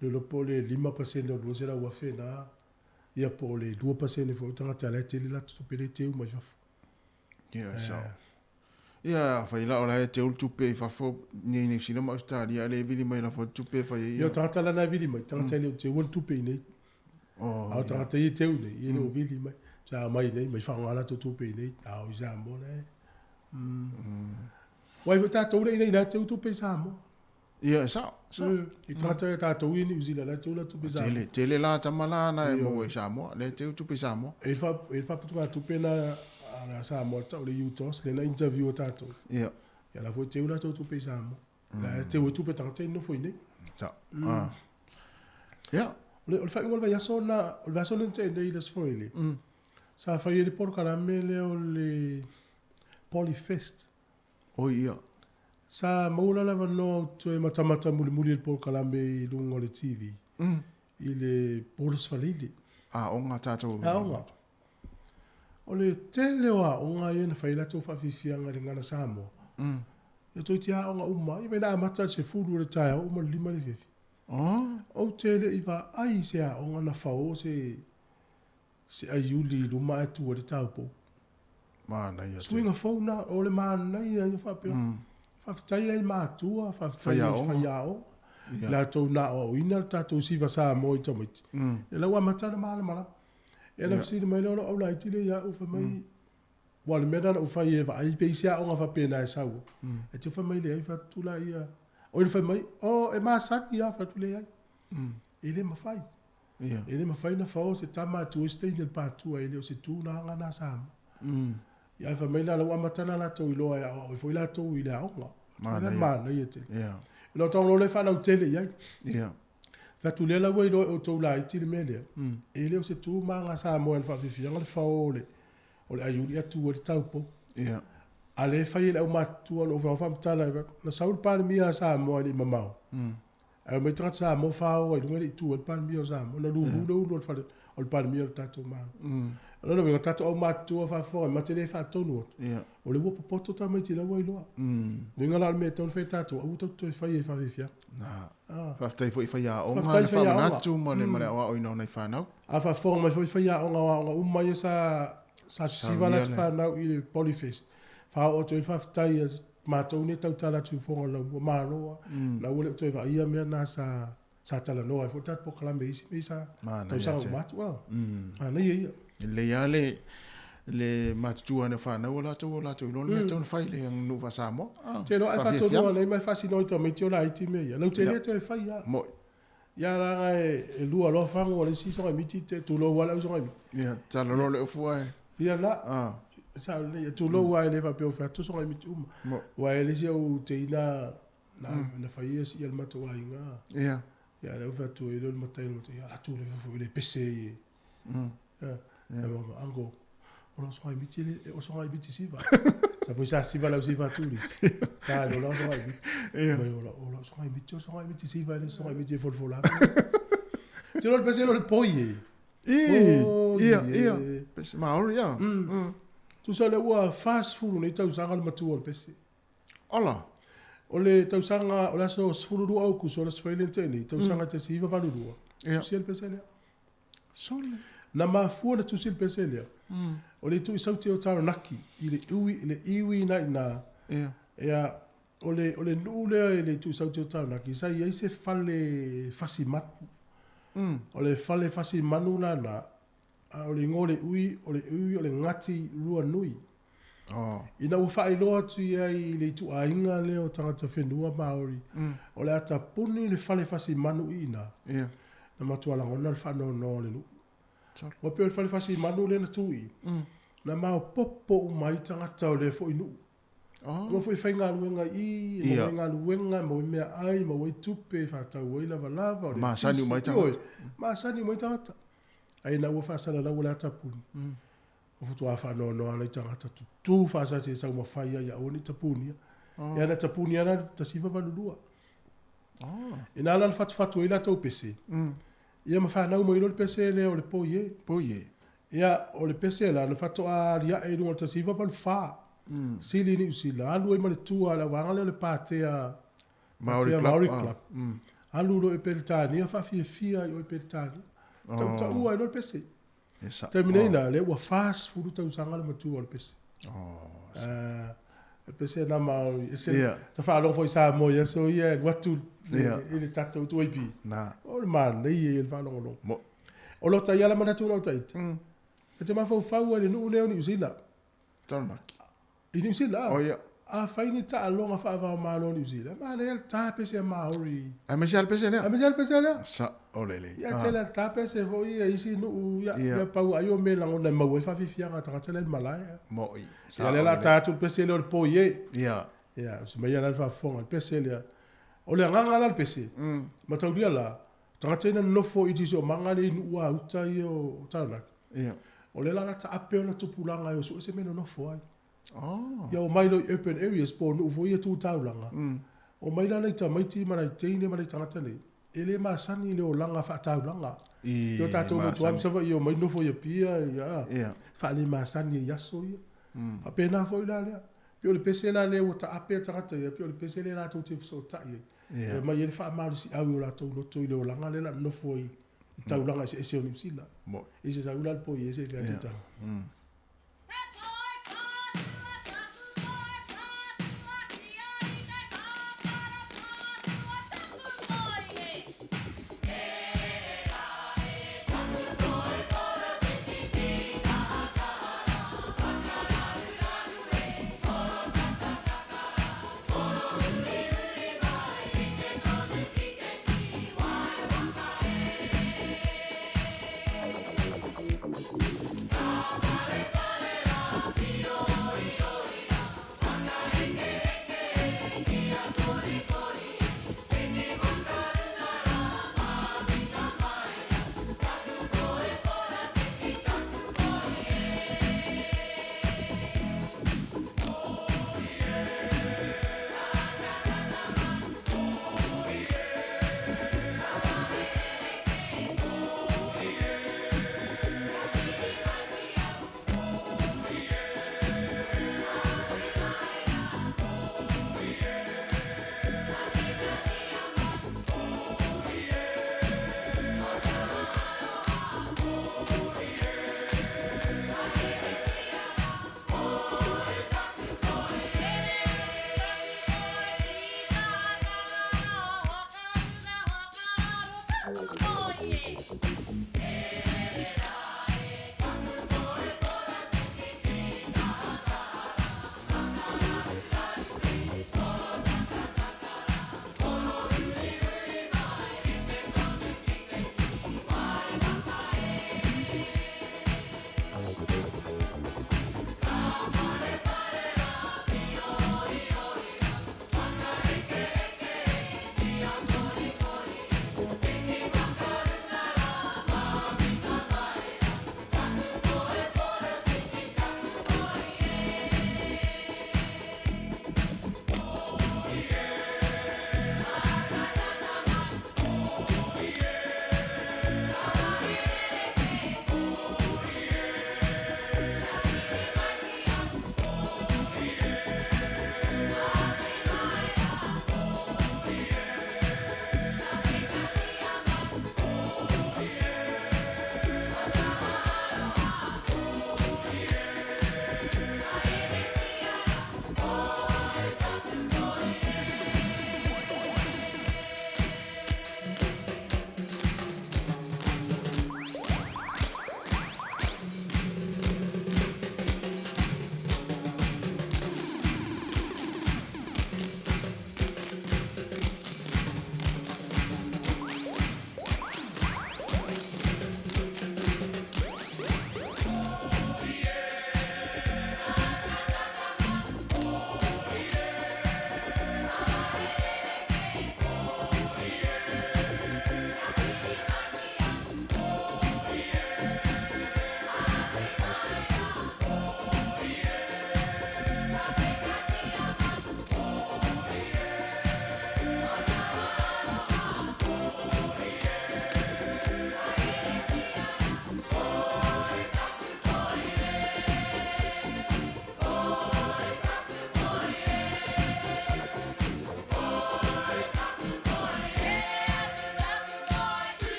Le lo po le 5% o lua se la ua fe na ia po le 2% fo tangata le te la tu pe le te u mai fafu. Ia, so. Ia, fai la ola e te ulu tupe fa fo ni sino ma Australia le vili mai la fo tupe fai ia. Ia tangata lana vili mai, tangata leo te ulu tupe nei. Au tangata i teu nei, i leo vili mai. Sa mai nei, mai whangala to tupe nei, au i Samoa nei. Wai tātou nei nei, nā te tupe Samoa. Ia, sa. I tangata tātou i New Zealand, nā te ula tupe Samoa. Tele la tamalana e mo e Samoa, le te tupe Samoa. E whaputuka tupe na Samoa, tau le UTOS, le na interview o tātou. Ia. Ia la fo te ula tau tupe Samoa. La te ua tupe tangata ino fo i nei. Sa. Ia. O le whai ngolwa yaso na, o le vaso na te nei le sfoile. Sa whai le por kalame le o le Polyfest. O ia. Sa maula lava no tue matamata muli le por kalame i lunga le TV. I le Polis Falili. Onga tātou. Onga. O le tele wa onga i na whai lato whawhiwhianga le ngana Samoa. E toi tia onga uma, i mena amata se furu le taia uma lima le whiwhi. O tele i wa ai se a onga na whao se aiuli luma e tua le taupo. Mana ia te. Swinga fauna o le mana ia i whapea. Whawhitai ai mātua, whawhitai ai whaiao. La tau na o ina tātou siwa sā mo i tamiti. E lau amata na maala mala. E la fsiri mai leo au lai tile ia ufa mai. Wale mena na ufa i e wa ai peisi a onga whapena e sau. E te ufa mai le ai whatula ia. O ina whai mai, e maa saki ia whatule ai. E le mawhai. E le mawhai na whao se tama tu estein el pātua e leo se tū na anga nā sāma. Ia whai mai la lau amatana la tau iloa ia o i fwoi la tau i le aonga. Mana ia te. Ino tau le whanau tele iai. Whatu le la wei loe o tau la iti le mele. E leo se tū maa ngā sāma en whawhiwhianga le whao o le aiuri atu o le taupo. A le whai le au matua no whamtala na saul pāle mia Samoa ni mamau. A me trat Samoa whao ai lunga le itu o le pāle mia o Samoa. Na lulu o le pāle mia o le tātou maa. Ana me tato au matua fa fo ma te le fa tonu. O le wo poto ta mai tila wai loa. Ninga la me ton fe tato au to fa e fa fia. Na. Fa tai fo fa ya o ma fa na tu mo le mare o ino nei fa nau. A fa fo ma fo fa ya o nga mai sa siva la fa nau i Polyfest. Fa o to fa tai ma to ne tau tala tu fo la ma loa. Na o le to fa ia me na sa tala no ai fo tat po kala me isi sa. To sa ma tu. Ana ia. Le ia le matua ne whanau la tau ilo le tau whai le ang nuwa Samoa. Te no ai whato noa nei mai whasi noi tau me tio la iti mea. Lau te lea te whai ia. Moi. Ia ranga e lua lo whangu o le si songa miti te tu lo wala u songa miti. Ia, tala lo le ufu ai. Ia na. Sa le tu lo wai le whapeo whatu songa miti uma. Wai le si au te ina na whai ia si il mato wai ngā. Ia. Ia le whatu e lo matai no te ia atu le whafu le pese i. Ango, o songa miti le o songa miti siva. Sa poi sa siva la siva turis. Ta lo la songa miti. Mai o songa miti siva le songa miti folfola. Ti lo pese lo le poi. Ia. Pese maori ia. Tu sa le ua fast food nei tau sanga le matua le pese. Ola. O le tau sanga o la so sfuru au ku so le sfailen ni tau sanga te siva valurua. Tu sia le pese le. Sole. Na mafua na tusil pese lea. O le tu isauti o taro naki, i le iwi na ea, o le nuu lea i le tu isauti o taro naki, sa i se fale fasi manu. O le fale fasi manu la na, o le ngō le ui, o le ngati rua nui. Ina ua whailoa tu ia i le tu ainga leo tangata whenua Māori. O le ata puni le fale fasi manu i na. Na matua langona le whanau no le nuu. Wa pe fale fasi manu le na tui. Na mau popo mai tangata o le fo inu. Wa fo fainga luenga i, mo nga luenga mo me ai mo we tupe fa ta we lava. Ma sani mai tangata. Ma sani mai tangata. Ai na wa fa sala la wala tapuni. O futu afa no ala tangata tu fa sa se sa mo fa ya oni tapuni. Ya na tapuni ana tasiva valulua. Ina ala fatu ila to pese. Ia ma whanau mo ilo le pese le o le poie. Ia o le pese la na whato a ria e runga ta siva palu wha. Sili ni usila. Alu e ma le tua la wanga le patea Maori Club. Alu lo e peritani. Ia whawhia fia i o e peritani. Ta ua ilo le pese. Terminei na le ua fast food tau sanga le matua o le pese. pese na mau ese ta fa lo foi sa mo ya so ia watu ele tatu tu ipi na o man nei ele fa lo mo o lo ta yala mana tu lo ta it e te ma fa le no le ni usila tona ini usila o ia a fa ni ta lo nga fa va ma lo ni usila ma le ta pese maori a me sal pese a me sal pese le sa o le ya te la ta pese vo ia isi no ya pa ayo me la ngona ma we fa fi fia nga ta tele malaya mo i ya le la ta tu pese le po ye ia so me ya la fa fonga pese le o le nganga la pese ma tau dia la tanga tena no fo i tiso manga le nu wa uta yo tana ia o le la ta ape ona tupulanga yo so se me no fo ai oh ya o mai lo open areas po no fo ye tu taulanga o mai la nei ta mai ti mana teine mana tanga tele ele ma sani le o langa fa taulanga yo ta to mo tuam se yo mai no fo ye pia ya fa le ma sani ya so ya ape na fo la le pio le pese la le o ta ape tanga te pio le pese le la tu te so ta ye ma ye fa ma si au la to no to le o langa le la no fo i taulanga se o ni sila mo ise sa ula po ye se fa ta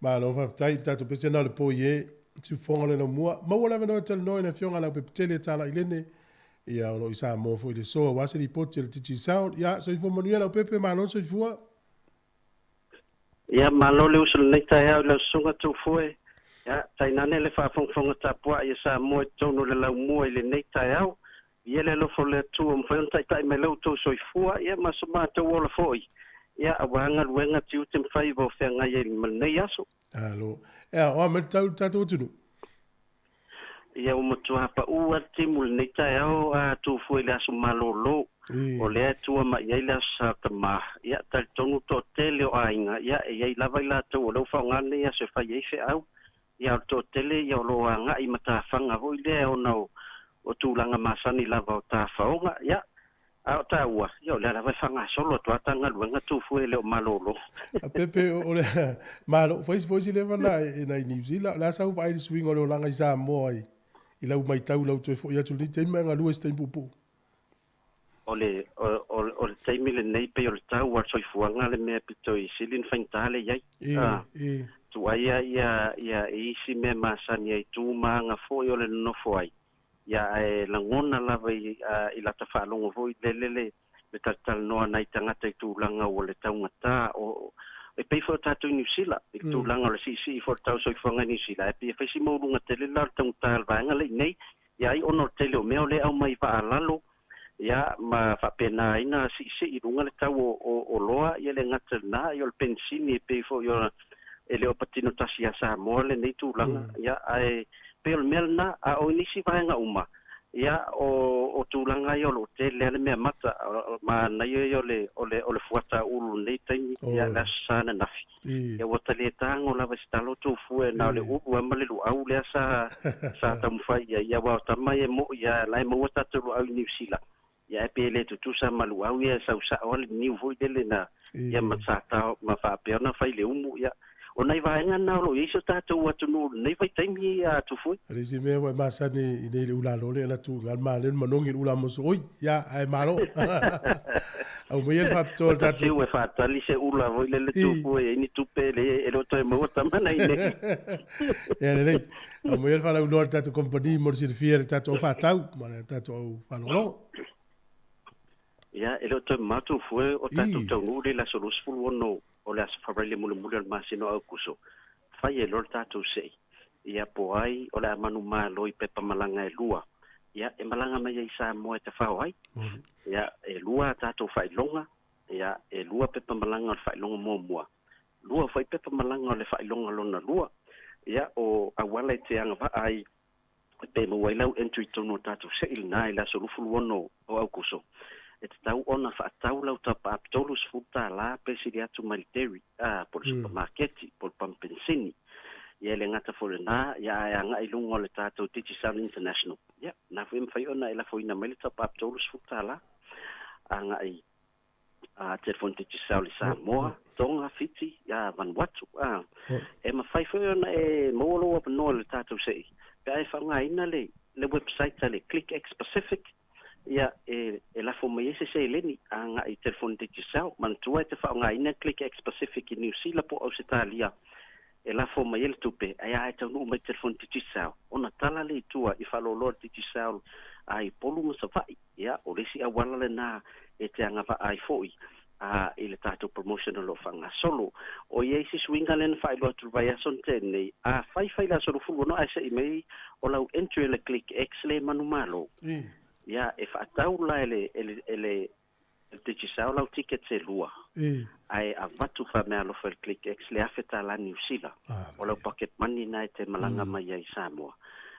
ma lo fa tai tatu pese na le po ye tu fonga le mua ma wala no tel no le fionga la peptele tala ilene ia o isa mo fo le so wa se ripote le titi sao ya so ifo manuela pepe ma no so ifo ia malo le usul nei tai au le sunga tu foi ia tai nane le fa fonga tapua ia sa mo tonu le lau mo le nei tai au ia le lo fo le tu mo fa tai tai me lo to so ifo ia ma so ma to wala foi ia awanga luenga tiu tem fai vo fe nga ye nei aso alo ia o me tau tatu tu ia o motua pa ua timul nei tai au a tu foi le aso malolo o le tua ma ia la sa tama ia tal tonu to tele o ainga ia ia lava la to o lo fa ngane ia se fa ye fe au ia to tele ia lo anga i mata fanga ho ile o no o tu langa masani lava o ta fa onga ia a ta ua ia le lava fanga solo to atanga luenga tu foi le o malolo a pepe o le malo foi le vana na New Zealand la sa vai swing o lo langa isa mo ai ila mai tau lau to foi ia tu le tema nga lu este pupu o le taimi le nei pe o le tau wa soi fuanga le mea pito i silin faintale iai. Tu aia ia isi me masani ai tu maanga foi o le nofo ai. Ia e langona lava i lata whaalongo foi le tal noa nai tangata i tūlanga o le taungata o e pei fo tatu New Zealand i tūlanga o le sisi i fo tau soi fuanga New Zealand. E pei whaisi maurunga te le lar taungata alvaenga le nei. Ia i ono tele o mea o le au mai wa alalo. Ya ma fa pena ina si i runga le tau o loa ia le ngata na i o le pensini pe fo yo ele o patino tasi a Samoa le nei tūlanga ia ai pe o mel na a o inisi vaenga uma ia o tūlanga i o lo te le mea mata ma na i o le fuata ulu nei taimi ia la sana nafi ia wata le tango lava stalo tu fue na le ubu ama le lu au le sa tamufai ia wa tamai mo ia lai mo wata tu au New Zealand ia pe le tu sa malu au ia sa o le ni voi dele na ia matsata ma fa pe na fai le umu ia o nei vai nga na lo iso tatu watu no nei vai taimi a tu foi risi me wa masani i nei ula lo le la tu ngal ma le manongi ula mo so oi ia ai malo au me fa to tatu se we fa tali se ula voi le tu foi ni tu pe le lo to mo tamana i nei ia le au me fa la ula tatu compagnie mo si fier tatu fa tau ma tatu fa no ia elo to matu foi o tatu tau le la solus fulu no o le asfarile mule mule masino au kuso fai e lor tatu sei ia po ai o le manu malo i pepa malanga e lua ia e malanga mai i Samoa e te whao ai ia e lua tatu fai longa ia e lua pepa malanga o fai longa mua lua fai pepa malanga o le fai longa lona lua ia o awala i te anga va ai pe mo wailau entry tono tatu sei nai la solufulu ono o au kuso e te tau ona whaatau lau ta paaptolus futa la pesiri atu military por supermarketi, por pampensini. Ia le ngata fore na, ia anga ilunga le tātou Titi Sound International. Ia, na fuim whai ona e la fuina mele ta paaptolus futa la. Anga i telefon Titi Sound li Samoa, Tonga, Fiti, ia Vanuatu. E ma whai ona e molo apa noa le tātou sei. Pea e whanga ina le website le ClickX Pacific. Ia e la fo mai se leni anga i telefon te tisau man tua te fa nga ina click X Pacific New Zealand po Australia e la fo mai le tupe ai te no mai telefon te tisau ona tala le tua i fa lo te tisau ai polu mo sa vai ia o le si awala le na e te anga va ai foi i le tato promotional of anga solo o ye si swinga len fa lo tu vai son tene fai la solo fu no ai se mai o la entry le click X le manumalo ia e whaatau la ele te chisau lau ticket se lua. Ai a watu wha mea lofa click X le awheta la New Zealand. O lau pocket money na e te malanga mai ai Samoa.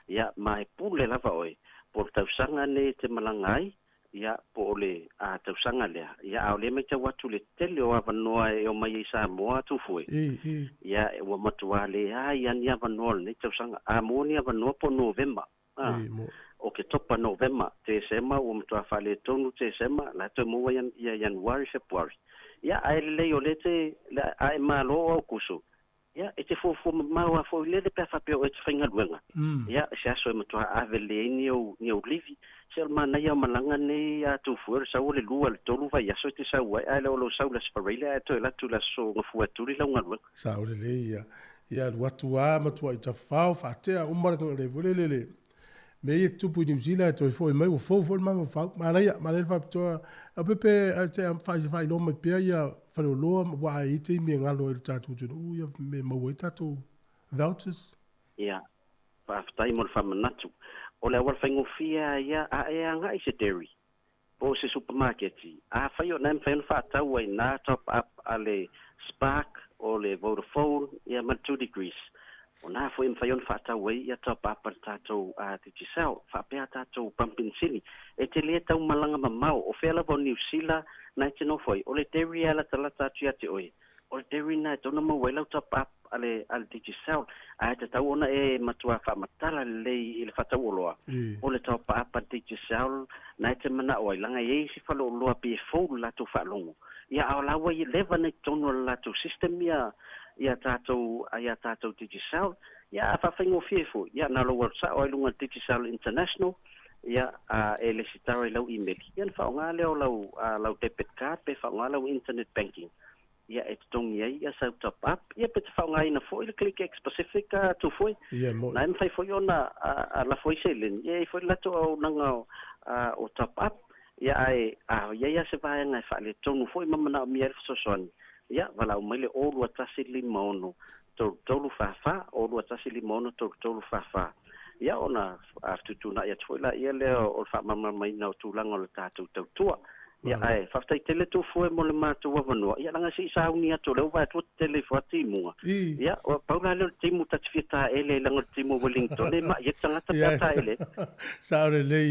Ia ma e pule lava oe. Por tausanga ne te malanga ai. Ia po ole a tausanga lea. Ia au le mai te watu le tele o awanoa e o mai ai Samoa tu fue. Ia e wa matua le ia ni awanoa le tausanga. A mo ni awanoa po November. O ke topa November, te sema, o mtua whale tonu te sema, la te mua ia January, February. Ia, ai le o le te, ai malo au kusu. Ia, e te fo maua fo le le pefa peo e te whainga luenga. Ia, se aso e mtua ave le ni o livi, se al mana ia malanga ne a tu fuer, sa o le lua le tolu vai aso te sa uai, ai le o lo sau la spareile, ai to e latu la so ngafua turi lau ngaluenga. Sa o le ia. Ia watua matua ita fao fatea umar ko le volele. Me e tupu New Zealand to foi mai fo ma fa ma fa to a pepe a te am fa no me pe ia fa lo wa i te me ngalo il tatu tu ia me mo tatu vouchers. Ia fa ftai mo fa manatu. O le awal faingo fia ia a e anga i se dairy. Po se supermarket a fa yo nem fa fa tau ai na top up ale Spark o le Vodafone ia ma 2 degrees. Ona fo im fayon fa tau ai ia top up tato a te tisau fa pe tato pumpkin sili. E te le tau malanga mamau o fela vo New Zealand na te no foi. O le dairy ala tala tatu ia te oi. O le dairy na tona mo wela top up ale te tisau. A te tau ona e matua fa matala le il fa tau loa. O le top up te tisau na te mana oi langa e si fa lo loa pe fo la to fa longo. Ia au lawa i leva ne tono la to system ia tato digital ia fa faingo fefo ia na lo whatsapp o lunga digital international ia ele sitare lo email ia fa nga le lo debit card pe fa nga lo internet banking ia et tong ia sa top up ia pe fa nga ina fo ile click specific to fo na em fa fo yona la fo selen ia fo la to nanga o top up ia ia se va nga fa le tong fo mama mi so son ia wala o mele o lua tasi limono tolu fafa o lua tasi limono tolu fafa ia ona after tuna ia tfoila ia le o fa mama mai na tulanga o tatu tua ia ai fa tai tele tu foi mo le matu wa no ia langa si sa unia to le va tu tele fa timu ia o paula le timu tatfita ele langa timu Wellington le ma ia tanga tata ele sa le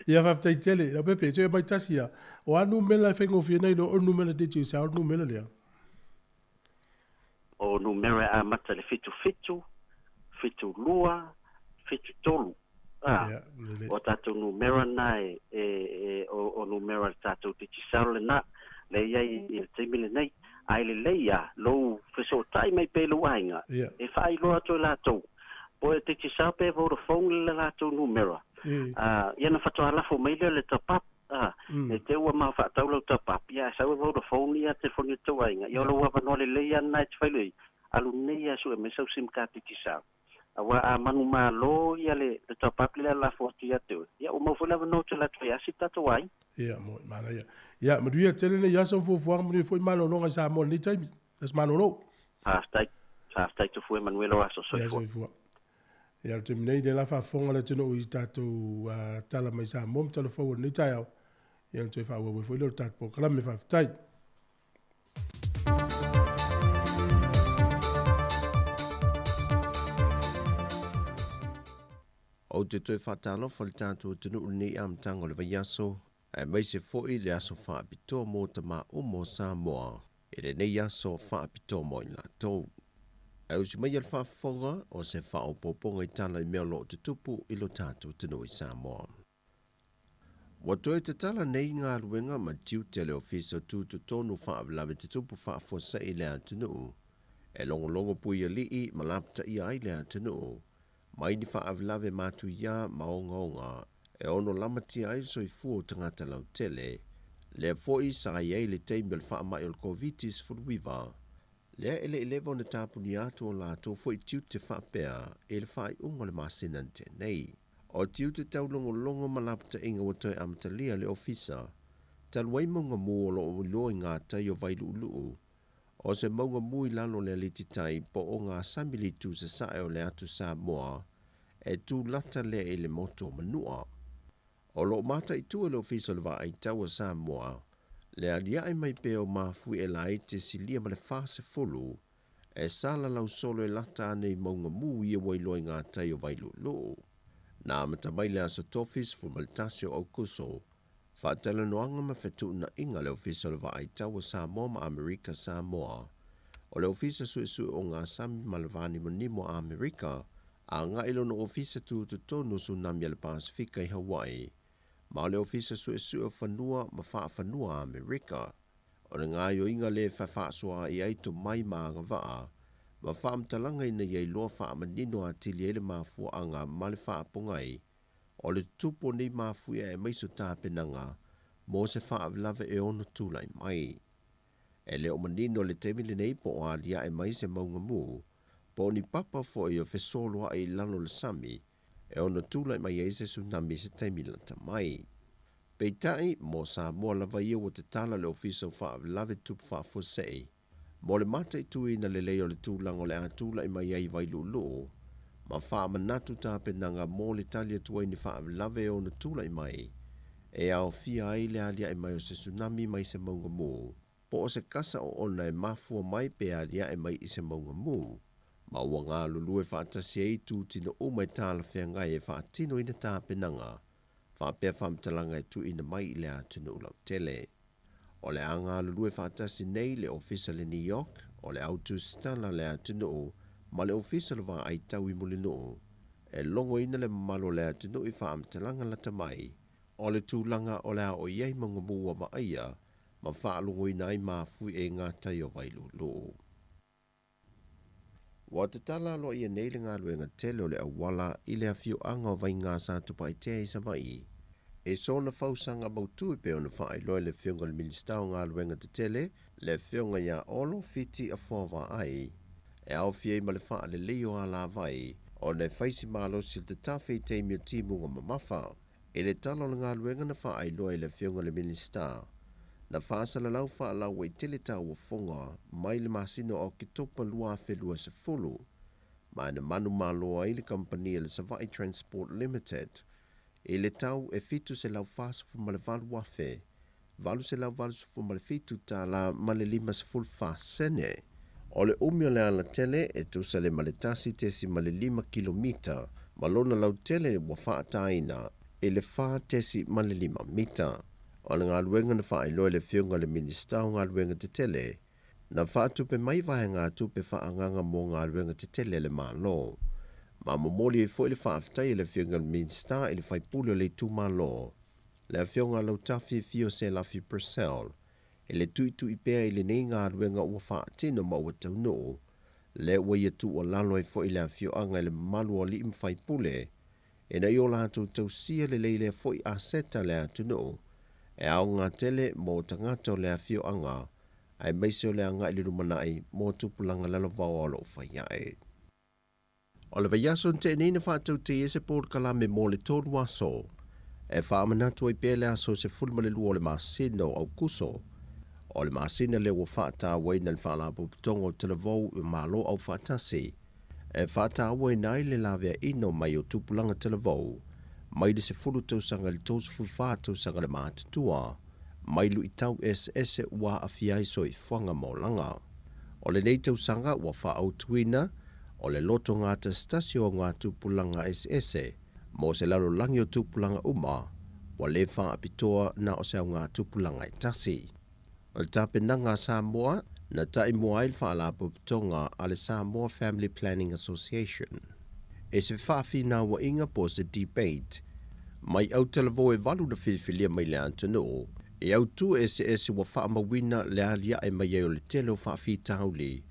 ia fa tai tele o pepe se mai tasia o anu mela fengo fina no o numero de tu sa o numero le o numero a mata le fitu lua, fitu tolu. O tato numero na o numero tato te tisau na le iai il temile nei ai le leia lo feso tai mai pelo wainga e fai lo ato lato po te tisau pe Vodafone le lato numero ia na fato ala fo mai le top up e te ua ma fa tau lo top up ia sa o Vodafone ia te foni to wainga ia lo wa no le leia night fai alu nei asu e mesau sim card te tisau awa a manu malo ia le top up le la forti ia te ia o mo fola no te la tria sita to wai ia mo mala ia mo dia tele ne ia so fo mo foi malo no sa mo ni time es malo no half time to foi Manuel aso so fo ia te nei de la fa fonga le tino i tato tala mai sa mo telefone ni tai ia te fa wo foi lo tat po kala me fa tai o te toi whatalo whale tātou tunu uni am tango le vaiaso, e mai se foi le aso whaapito mō ta mā umo Samoa, e le nei aso whaapito mō i la tau. E usi mai al whaafonga o se whaopoponga i tala i mea lo te tupu i lo tātou tunu i Samoa. Wa toi te tala nei ngā ruenga ma tiu te le ofisa tūtu tonu whaavlawe te tupu whaafosa i le atunu, e longo pui a lii ma lapta i ai le atunu, mai ni whaavlawe mātu ia maongaonga e ono lamati ai so i fuo tangata lau tele, le foi sa iei le teimel whaamai o COVID-19 furuiva, le ele elevo na tāpuni atu o lato foi tiu te whaapea e le whai unga le masinante nei. O tiu te tau longo malapta inga watoi amatalia le ofisa, taluai maunga mua lo o loi ngā tai o vailu uluu, o se maunga mui lalo le alititai po o ngā samilitu se sae o le atu Samoa e tu lata le e le moto manua. O lo mata i tua le ofisa le va ai taua Samoa, le alia ai mai peo mafui e la te silia ma le fase fulu, e sala lau solo e lata anei maunga mui e wailoi ngā tai o vailu loo. Nā mata mai le aso tofis fu maltasio au kuso, whaatala noanga ma whetu na inga le ofisa le va ai taua Samoa ma Amerika Samoa, o le ofisa su o ngā sami malavani manimo a Amerika, a ngā ilo no ofisa tu tonu tsunami le Pasifika i Hawaii, ma o le ofisa su o whanua ma whanua a Amerika, o le ngā yo inga le whawhasua i aito mai ma ngā waa, ma whaamtalanga ina iei loa whaamanino a tili ele mafua anga ma le whaapongai, o le tupo nei mafuia e maiso tāpenanga, mo se whaavlawe e ono tūlai mai. E leo manino le temile nei po o alia e mai se maunga mū, po ni papa fo i o fesolo ai lano le sami, e ona tula mai e se tsunami se taimila tamai. Peitai mo Samoa lava ia o te tala le ofiso wha lave tupu wha fosei, mo le mata i tui na le leo le tūlanga o le atula i mai ai vai lulu, ma wha manatu tā penanga mo le talia tuai ni wha lave o na tula i mai, e au fia ai le alia i mai o se tsunami mai se maunga mū, po o se kasa o ona e mafua mai pe alia i mai i se maunga mū, ma ua ngā lulu e whaatasi e tu tino umai tāla whea ngai e whaatino ina tā penanga, whapea whamtalanga e tu ina mai i le atunu ulau tele. O le anga lulu e whaatasi nei le ofisa le New York, o le autu stala le atunu, ma le ofisa le wā ai tau i mulinu, e longo ina le malo le atunu i whamtalanga la tamai, o le tūlanga o le a o iei mangamu wa waaia, ma whaalongo ina ai mafui e ngā tai o vai lulu. Wa te tala lo ia nei le ngā luenga tele o le awala i le awhio anga o vai ngā sātupa i te isa vai. E sona fausanga mautu i peo na whaai loe le whiunga le minista o ngā luenga te tele, le whiunga ia olo fiti a whawa ai, e au fiei ma le whaa le leo a la vai, o ne whaisi malo sil te tawhi te imio timunga mamafa. E le talo le ngā luenga na whaai loe le whiunga le minista, na whaasala lau whaalau e tele tau o whonga, mai le masino o ki topa lua whelua se fulu, mai na manu maloa i le company le Savai Transport Limited, e le tau e fitu se lau whaasufu ma le valu wafe, valu se lau valusufu ma le fitu ta la ma le 5 sene, o le umio le ala tele e tusa le maletasi tesi ma le 5 kilomita, ma lona lau tele wa whaataina, e le wha tesi ma le 5 mita. O le ngā luenga na wha loe le whiunga le minista o ngā luenga te tele, na wha tupe mai vai ngā tupe wha anganga mō ngā luenga te tele le mālo. Ma momoli e fo le wha aftai le whiunga le minista e le whaipule le tu mālo. Le whiunga lau tawhi fio se lafi Purcell, e le tuitu i pēa i le nei ngā luenga ua wha atino ma ua tau no, le ua ia tu o lalo e fo i le whiunga le malu o li im whaipule, e na i o lato tau sia le leile fo i aseta le atu no, e au ngā tele mō tangata o lea whio anga, ai meise o lea ngā iliru manai mō tupulanga lalo vau alo o whaiae. O le vaiaso nte nina whātau te ese pōr kalame mō le tōru aso, e whaamanatu ai pēle aso se fulmale lua o le māsina au kuso, o le māsina le ua whaata awai na le whaalapo putongo te le vau i mālo au whaatasi, e whaata awai nai le lavea ino mai o tupulanga te le vau, mai le se fulu tausanga le tausa fulwha tausanga le mātutua, mai lu i tau SS ua awhiai so i whanga maulanga. O le nei tausanga ua wha au tuina, o le loto ngā ta stasio ngā tupulanga SS, mo se laro langi o tupulanga uma, wa le wha apitoa na o se au ngā tupulanga i tasi. O le tāpena ngā Samoa, na tai mua il wha ala pupitonga a le Samoa Family Planning Association. E se whaafi nā wa inga po se debate, mai au televo e valu na whiwhilia mai le antano, e au tu SS wa whaamawina le alia e mai o le tele o whaafi tauli,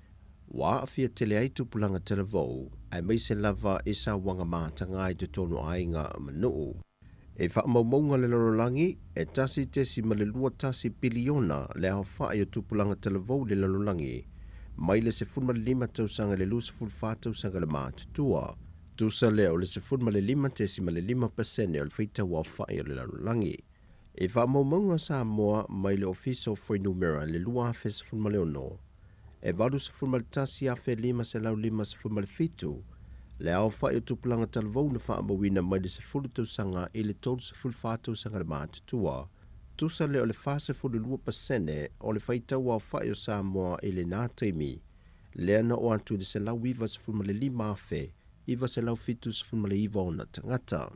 wa awhia tele ai tupulanga televo, ai mai se lava e sa wanga mātanga i te tono ainga manu. E whaamaunga le lalolangi, e tasi tesi ma le lua tasi biliona le au whae o tupulanga televo le lalolangi, mai le se funma le 5 tausanga le lusa fulfa tausanga le mātutua, tusa leo le se funma le 5 tesi ma le 5% o le whita wa whae o le lalolangi. E whaamaumaunga Samoa mai le ofiso foi numera le lua afe se funma leo no, e valu se funma le tasi afe 5 se lau 5 se funma le fitu, le au whae o tupulanga talvou na whaamawina mai le se fulu tausanga i le tolu se fulfa tausanga le mātutua, tusa leo le wha se fulu 2% o le whita wa whae o Samoa i le nātaimi, le ana o antu le se lau iwa se funma le 5 afe, iwa se lau fitu se funma le iwa o na tangata.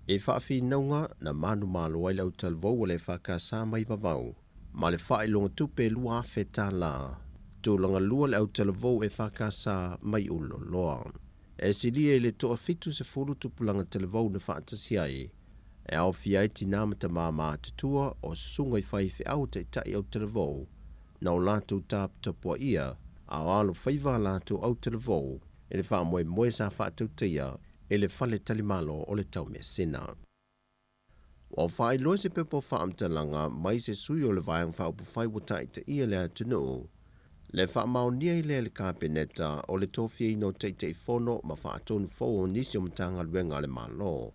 E whaafi naunga na manu malo ai lau talvou o le whakasa mai vavau, ma le whae longa tupe lua afe tā la, tūlanga lua le au talvou e whakasa mai ulo loa. E silia le toa fitu se fulu tupulanga talvou na whaatasi ai, e au fiai tinamata mā tutua o sunga i whai au te tai au talvou, na o lātou tāputapua ia, a alo whaiva lātou au talvou, e le wha moe sa whaatau teia, e le whale talimalo o le tau mea sina. O whai loa se pepo whaamtalanga mai se sui o le vaiang whaupu whai wata i te ia le atunu, Le whaamaunia I le kāpeneta o le tofia no teitei fono ma whaatonu fōu nisi o matanga luenga le malo.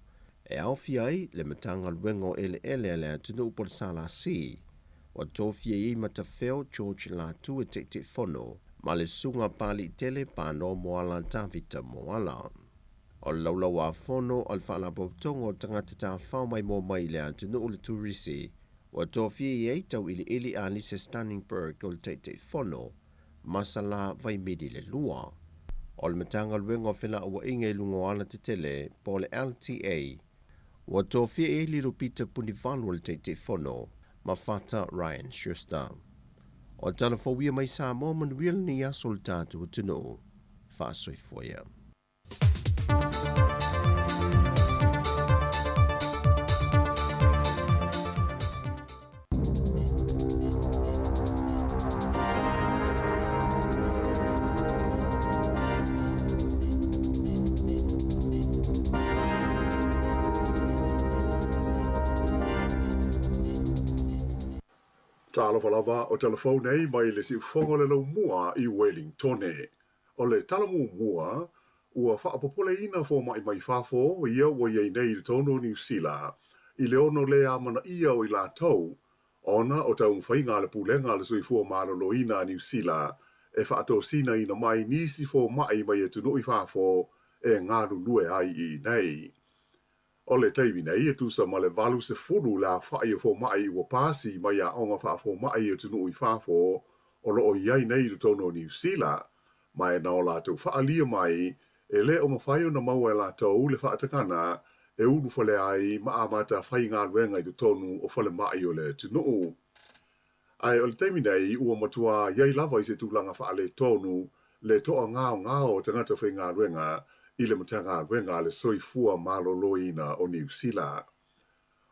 E awhia ai le matanga luenga o ele tunu upo le sala si. O tofia I matawheo George Latu e teitei fono ma le sunga pali tele pāno moala Davita moala. O le laulau a fono o le whaalapotongo o tangata tā whao mai mō mai le tunu o le turisi. O tofia I tau ili a Lisa Stanningberg o le teitei fono. Masala vai midi le lua. O le matanga luenga o whila ua inge lungo ala te tele po le LTA. Wa tofia e liru Peter Punivalu o le teitei fono, ma fata Ryan Schuster. O tala fawia mai Samoa manuia ni aso le tātu o tunu. Whaasoi foia. Tālofa lava o telefone mai le si whonga le lau mua I Wellingtone. O le talamu mua, ua whaapopole ina fo mai whafo, ia ua iei nei le tono New Zealand. I le ono le amana ia o I la tau, ona o tau mwhainga le pulenga le sui fua marolo ina New Zealand, e whaato sina ina mai nisi fo mai e tunu I whafo, e ngaru lue ai I nei. O le teimi nei e tusa ma le valu se furu la whaia fo mai ua pasi mai a onga wha fo mai e tunu I whafo o lo o iai nei le tono New Zealand. Mai na o lātou whaalia mai e le o mawhaio na maua e lātou le whaatakana e unu fale ai ma amata whai ngā ruenga I le tonu o fale mai o le tunu. Ai o le teimi nei ua matua iai lava I se tūlanga whaale tonu le toa ngāo o tangata whai ngā ruenga I le matanga ruenga le soifua maloloina o New Zealand.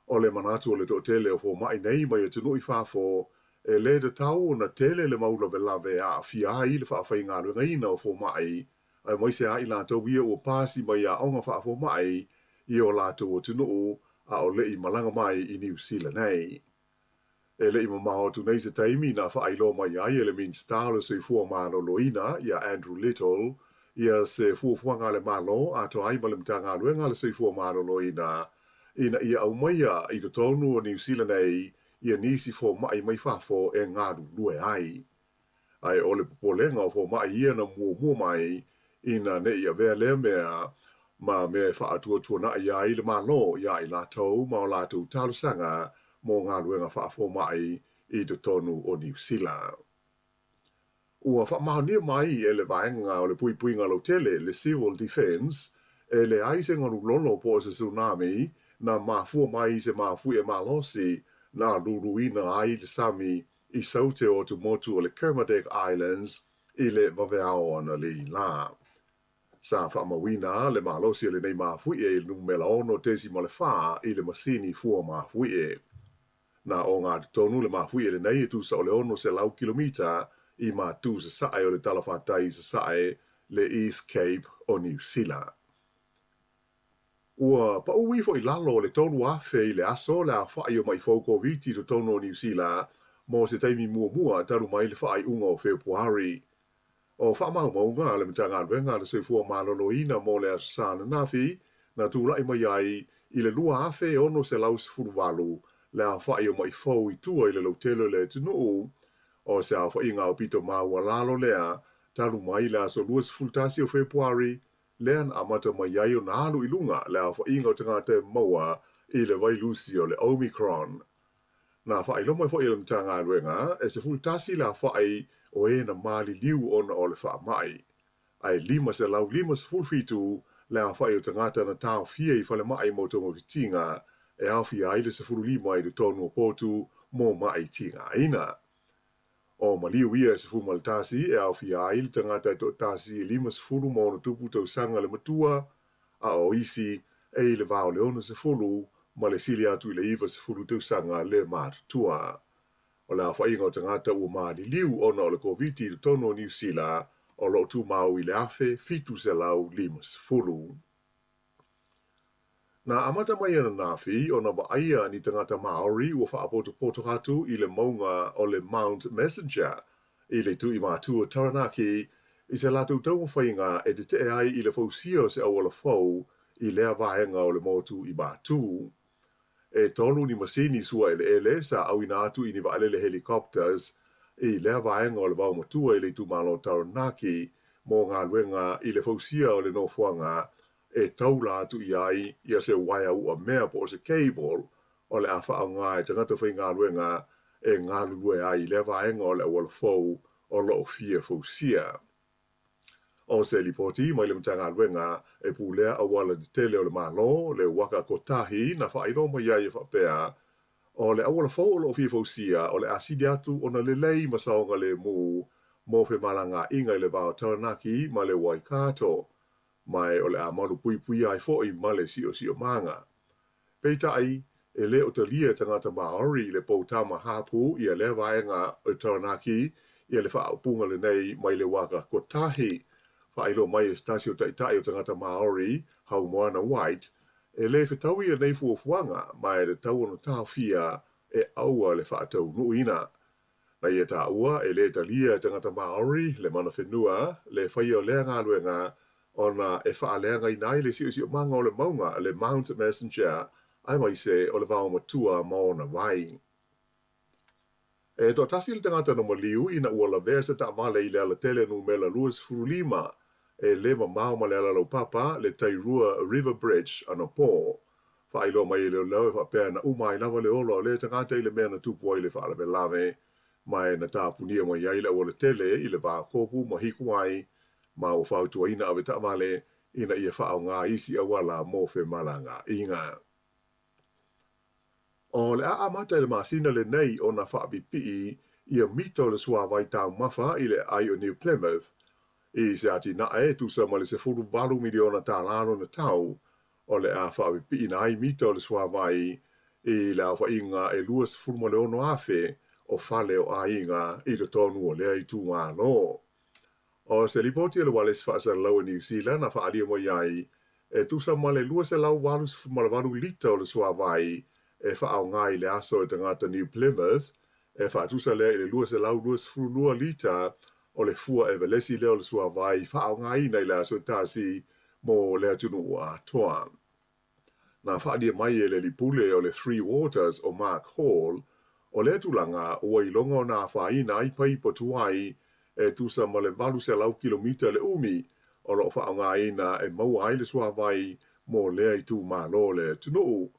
O le manatu o le tele o fo mai nei mai e tunu I whafo, e le de tau o na tele le maula velave a fia I le whaafai ngā ruenga ina o fo mai, ai mai se a I lātou ia o pasi mai a onga whaafo mai, I o lātou o tunu a o le I malanga mai I New Zealand nei. E le I mamaho tu nei se taimi na whailo mai ai ele min stalo soifua maloloina ia Andrew Little, ia se fuafuanga le malo a to ai malim tanga luenga le se fua malo ina ia au maia I to tonu o New Zealand nei ia nisi fo mai mai fafo e ngadu lue ai. Ai ole polenga o fo mai ia na mua mai ina ne ia vea le mea ma me fa atua na ia I le malo ia I la tau ma o la tu talusanga mo ngadu luenga fafo mai I to tonu o New Zealand. Ua whaamahania mai e le vaenga o le pui ngā lo tele, le civil defense, e le aise ngā lolo po se tsunami, na mafua mai se mafui e malosi, na luruina ai le sami I saute o tumotu o le Kermadec Islands, I le vaveao ana le la. Sa whaamawina le malosi le nei mafui e numela ono tesi mo le wha I le masini fua mafui e. Na o ngā tonu le mafui e le nei e tusa o le ono se lau kilomita, I ma tu se sae o le talawhatai se sae le East Cape o New Zealand. Ua pa ui fo I lalo o le tonu afe I le aso le a whai o mai fauko viti to tonu o New Zealand mo se taimi mua taru mai le whai unga o Februari. O whamau maunga le mitanga alwenga le soifua maloloina mo le asasana nafi na tūlai mai ai I le lua afe ono se lau se furuwalu le a whai o mai fau I tua I le lautelo le tunu o se a whainga o pito maua lalo lea, taru mai le aso luas fultasi o Februari, lean amata mai ai o nalu I lunga le a whainga o tangata maua I le vai lusi o le Omicron. Na whailo mai whai ilam tanga luenga, e se fultasi le a whai o e na mali liu ona o le wha mai. Ai lima se lau lima se fulfitu le a whai o tangata na tau fia I whale mai mo tongo kitinga, e a fia ai le se furu lima I le tonu o potu mo mai tinga ina. O maliu ia se fu maltasi e au fia ai le tangata to tasi lima se fulu mo na tupu tau sanga le matua a o isi e le vao le ona se fulu ma le sili atu I le iwa se fulu tau sanga le matua. O la whainga o tangata ua maali liu ona o le koviti le tono New Zealand o lo tu mau I le afe fitu se lau lima se fulu. Na amata mai ana nafi o na waaia ni tangata Maori ua whaapoto hatu I le maunga o le Mount Messenger I le tu I mātua Taranaki, I se lātou tau whainga e te ai I le fausia se awala fau I lea vaenga o le motu I mātu. E tolu ni masini sua ele sa awina atu I ni vaale le helicopters I lea vaenga o le vau matua I le tu malo Taranaki mo ngā luenga I le fausia o le nofuanga e taula atu I ai ia se waia ua mea po se cable o le awha au ngā e tangata whai ngā luenga e ngā lulue ai le vaenga o le awala fau o lo fia fausia. O se lipoti mai le mtanga luenga e pulea awala di tele o le malo le waka kotahi na whairo mai ai e whapea o le awala fau o lo fia fausia o le asidi atu o na lelei masaonga le mu mo fe malanga inga I le vao Taranaki ma le Waikato mai o le amaru pui pui ai fo I male si o manga. Peita ai e le o talia tangata Maori le poutama hapu I a le vaenga o Taranaki I a le whaapunga lenei mai le waka kotahi whailo mai e stasio taitai o tangata Maori hau moana white e le whetaui e nei fuafuanga mai le tau ono tawhia e aua le whaatau nuina. Na ia tā ua e le talia tangata Maori le mana whenua le whai o lea ngā luenga ona e whaalea I nai le si o manga o le maunga le Mount Messenger ai mai se o le vao matua maona vai. E to tasi le tangata no maliu ina ua la versa ta male I le ala tele no mela luas furulima e le mamau ma le ala lau papa le Tairua River Bridge ana po. Whailo mai le lau e whapea na umai lava le olo le tangata I le mea na tupu ai le whaala me lave mai na tāpunia mai ai le ua tele I le vā kopu ma hiku ai ma o whautua ina awe ta male ina ia whaau ngā isi awala mo fe malanga inga. O le amata le masina le nei o na whaapipi ia mito le sua vai tau mafa I le ai o New Plymouth I se ati na e tusa ma le se furu balu miliona tā lano na tau o le a whaapipi na ai mito le sua vai I le awha inga e luas furu ma le ono afe o fale o a inga I le tonu o lea I tu ngā no. O se lipoti le wale se whaasa lau New Zealand na whaalia mo iai e tusa ma le luas e lau walus ma le walu lita o le sua vai e whaau ngā I le aso e tangata New Plymouth, e whaatusa lea I le luas e lau luas furulua lita o le fua e velesi leo le sua vai, whaau ngā I nei le aso e tasi mo lea tunu o Atua. Na whaadia mai e le lipule o le Three Waters o Mark Hall, o lea tulanga ua I longa o nā whaina I pai potuai e tusa ma le valu se lau kilomita le umi o lo whaau ngā ina e mau ai le sua vai mo lea I tu malo le tunu.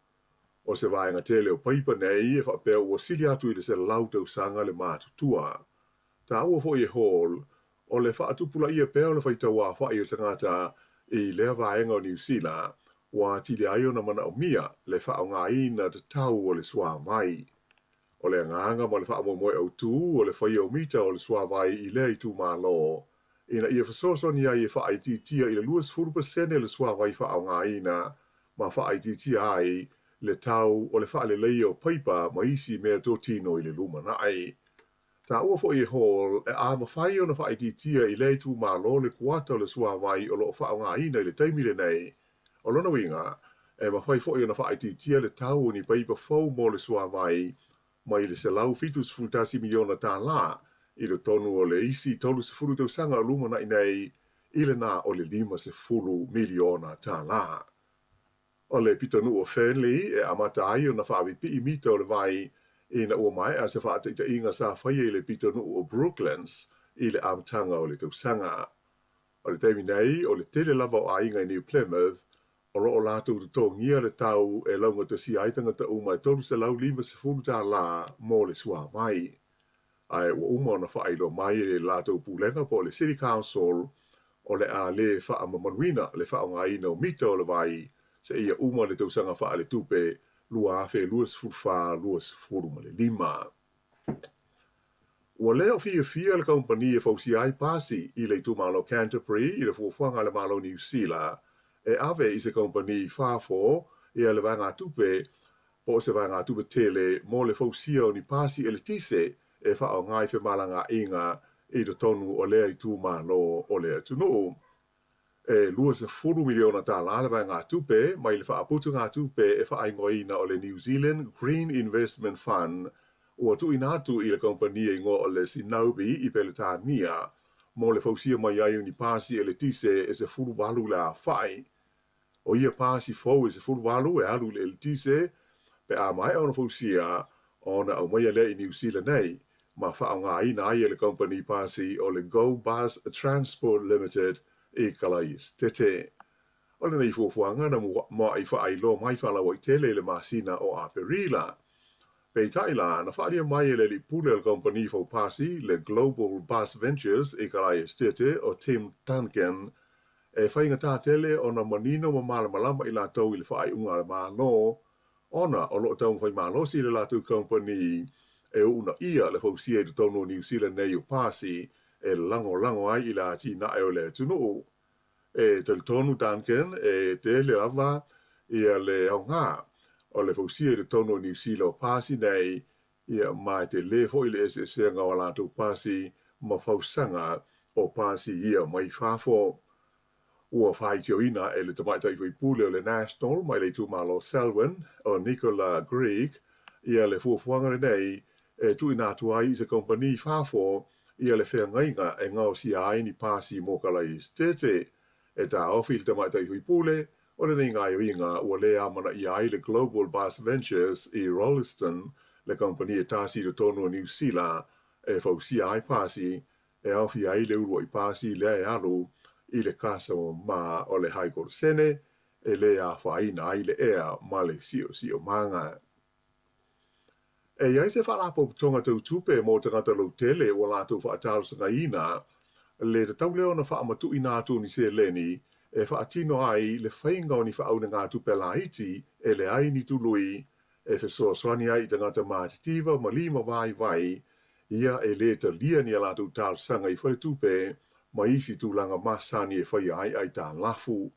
O se vaenga tele o paipa nei e whapea ua sili atu I le se lau tau sanga le mātutua. Tā ua fo I hall, o le whaatupula I e peo le whaitaua whai o tangata I lea vaenga o New Zealand, wa tili aio na mana o mia le whaau ngā ina te tau o le sua mai. O le nganga ma le whaamoe moe au tū o le whai au mita o le sua vai I lea I tu mālo. Ina ia whasosoni ai e whaititia I le luas 4% le sua vai whaau ngā ina, ma whaititia ai le tau o le whaale lei o paipa ma isi mea tō tino I le luma na ai. Tā ua fo I hall e a mawhai o na whaititia I lei tū mālo le kuata o le sua vai o lo whaau ngā ina I le taimile nei. O lona winga, e mawhai fo I o na whaititia le tau ni paipa fau mo le sua vai ma I le se lau fitus fultasi miliona tā la I le tonu o le isi tolu se furu tau sanga o luma na nei I le na o le 5 miliona tā la. O le pitanu o Fenley e amata ai o na whaawipi I mita o le vai I na ua mai a se whaataita inga sa whaia I le pitanu o Brooklands I le amtanga o le tausanga. O le teimi nei o le tele lava o a inga I New Plymouth o lo o lātou te tōngia le tau e launga te si aitanga ta uma e tolu se lau 5 tā la mō le sua mai. Ai ua uma o na whailo mai e lātou pūlenga po le City Council o le a le whaamamanuina le whaongaina o mita o le vai se ia uma le tausanga wha le tupe lua afe luas furfa luas furuma le 5. Ua leo fia le kompani e fausi ai pasi I le tumalo Canterbury I le fuafuanga le malo New Zealand e ave I se kompani whafo e le vanga tupe po se vanga tupe tele mo le fausia o ni pasi e le tise e whao ngai fe malanga inga I le tonu o lea I tumalo o lea tunu. E lua se 4 miliona tā lalawa ngā tupe, mai le whaaputu ngā tupe e whaingoina o le New Zealand Green Investment Fund ua tu inatu i le kompania ingo o le Sinaubi i Peletania, mo le fausia mai ai ni pasi e le tise e se fulu walu le a fai. O ia pasi fau e se fulu walu e alu le tise, pe a mai ona fausia ona au mai le i New Zealand nei, ma wha ngā ina ai le company pasi o le Go Bus Transport Limited i Kalais Tete. O le nei fuafuanga na mo i wha ai lo mai whala o i tele le masina o Aperila. Pei taila, na whaalia mai le li pule le company fau pasi le Global Bus Ventures i Kalais Tete o Tim Duncan, e whainga tā tele o na manino ma malama i la tau i le whaai unga le malo, ona o lo tau whai malosi le latu company e una ia le fausia i le tono New Zealand nei o pasi e lango ai i la tina e o le tunu. E te tonu Duncan e te le lava i le haunga o le fausia i le tono New Zealand o pasi nei ia mai te le fo i le ese ngā o latu pasi ma fausanga o pasi ia mai fafo. Ua whai teo ina e le tamaita i hui pule o le National mai le tūmalo Selwyn o Nicola Greek ia le fuafuanga nei e tu ina tua i se kompani whafo ia le whea ngainga e ngau si ai ni pasi mo Kalais Tete e tā ofi le tamaita i hui pule o le nei ngai o inga ua le amana i ai le Global Bus Ventures i Rolleston le kompani e tasi le tono New Zealand e fau si ai pasi e ofi ai le urua i pasi le e alu i le kasa o ma o le haikor sene, e le a whaina ai le ea ma le sio manga. E iai se whalapo tonga tau tupe mo tangata lau tele o lātou whaatalo sa ngaina, le te tau leo na whaamatu i nātou ni se leni, e whaatino ai le whaingau ni whaau na ngā tupe la iti, e le ai ni tului, e whesoa swani ai tangata mātitiva ma lima vai, ia e le ta lia ni a lātou tālo sanga i whai tupe, ma isi tūlanga masani e whai ai tā lafu.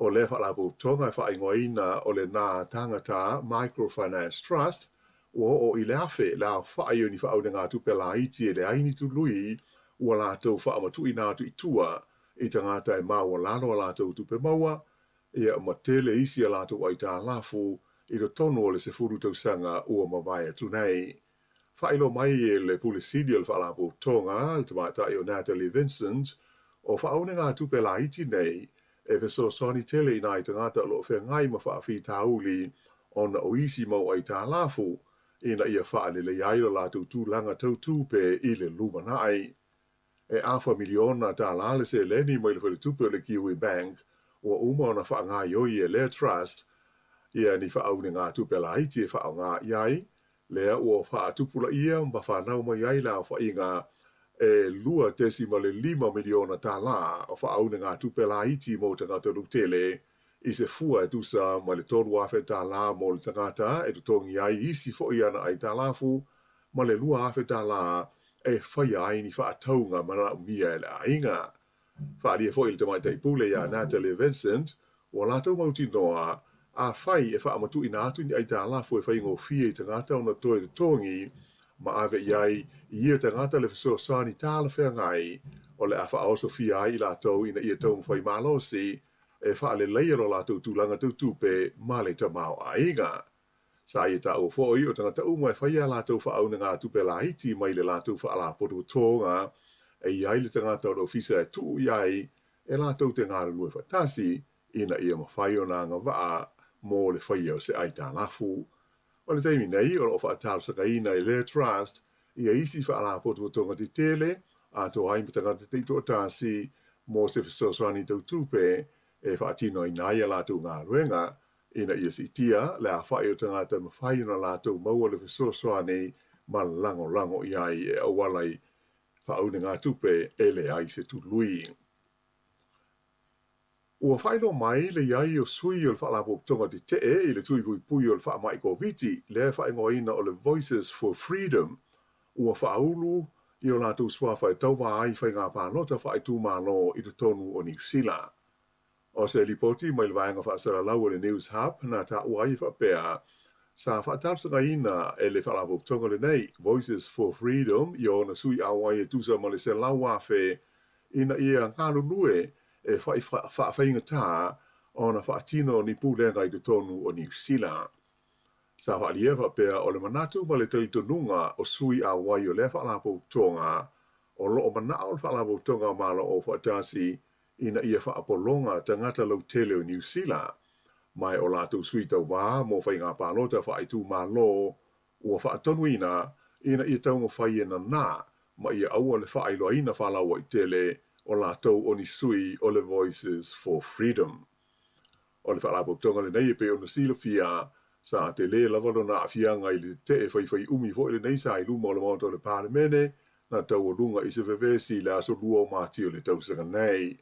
O le whalapo tonga e whai ngoina o le nā tangata Microfinance Trust, o i le afe la whai o ni whau na ngā tupe la iti e le aini tului, ua lātou whaamatu i nātu i tua, i tangata e maua lalo a lātou tupe maua, ia ma tele isi a lātou ai tā lafu, i lo tono o le se furu tau sanga ua mawai atu nei. Whaelo mai e le pulisidi o le whaalapo tonga, le tamata i o Natalie Vincent, o whaone ngā tupe la iti nei, e weso soni tele i nai tangata lo whea ngai ma whaafi tauli, ona o isi mau ai tā lafu, ina ia whaale le iailo lātou tūlanga tau tupe i le lumanai. E awha miliona tā lale se leni mai le whale tupe o le Kiwi Bank, o uma ona wha ngā ioi e le trust, ia ni whaone ngā tupe la iti e whao ngā iai, lea ua whaatupula ia mba whanau mai ai la whainga e lua desima le 5 miliona tā la o whaaune ngā tupe la iti mo tangata lutele i se fua e tusa ma le tonu afe tā la mo le tangata e tu tongi ai isi fo iana ai tā lafu ma le lua afe tā la e whai ai ni whaataunga mana umia e le ainga. Whaalia fo il te mai taipule ia Natalie Vincent o lātou mauti noa a whai e whaamatu i nātu ni ai tā lafu e whai ngō fia i tangata o na toe te tongi, ma ave iai i ia tangata le whasoa sani tāla whea ngai, o le a whaoso fia ai i lātou ina ia tau mwhai mālosi, e whaale leia lo lātou tūlanga tau tupe ma le tamau a inga. Sa ia tā o fōi o tangata umai whai a lātou whaau na ngā tupe la iti mai le lātou whaala potu tōnga, e iai le tangata o lo fisa e tū iai, e lātou te ngāra lue whatasi, ina ia mawhai o nā ngā waa, mo le whaia o se ai tā lafu. O le teimi nei, o lo whaatāru sa kaina i le trust, ia isi whaala potu o tonga te tele, a tō haimpa tangata te ito tāsi, mo se whasoswani tau tupe, e whaatino i nai a lātou ngā ruenga, ina ia si tia, le a whai o tangata mawhai na lātou maua le whasoswani, ma lango i ai e awalai whaune ngā tupe, e le ai se tului. Ua whaelo mai le iai o sui o le whaalapo tonga te te i le tui pui o le wha mai ko viti, le whaingo ina o le Voices for Freedom, ua whaulu i o lātou sua whai tauwa ai whai ngā pānota whai tūmālo i te tonu o New Zealand. O se lipoti mai le vaenga whaasara lau o le News Hub, nā tā uai whapea, sa whaatarsunga ina e le whaalapo tonga le nei, Voices for Freedom, i o na sui awai e tusa ma le se lau awhe, ina ia ngālu lue, e whainga tā o na whaatino ni pūlenga i te tonu o New Zealand. Sa whaalia whapea o le manatu ma le talitonunga o sui a wai o le whaalapo tonga o loo mana o le whaalapo tonga malo o whaatasi ina ia whaapolonga tangata lau tele o New Zealand. Mai o lātou sui tau wā mō whai ngā pālota whaaitu malo ua whaatonu ina ia taunga whai ena nā ma ia aua le whaailoa ina whaalaua i tele o lātou o ni sui o le Voices for Freedom. O le whaalapo tonga le nei e pe o na sila fia sa te le lavalo na afianga i le te e whai umi fo i le nei sa i luma o le maoto le pāremene na tau o lunga i se vevesi le aso lua o māti o le tausanga nei.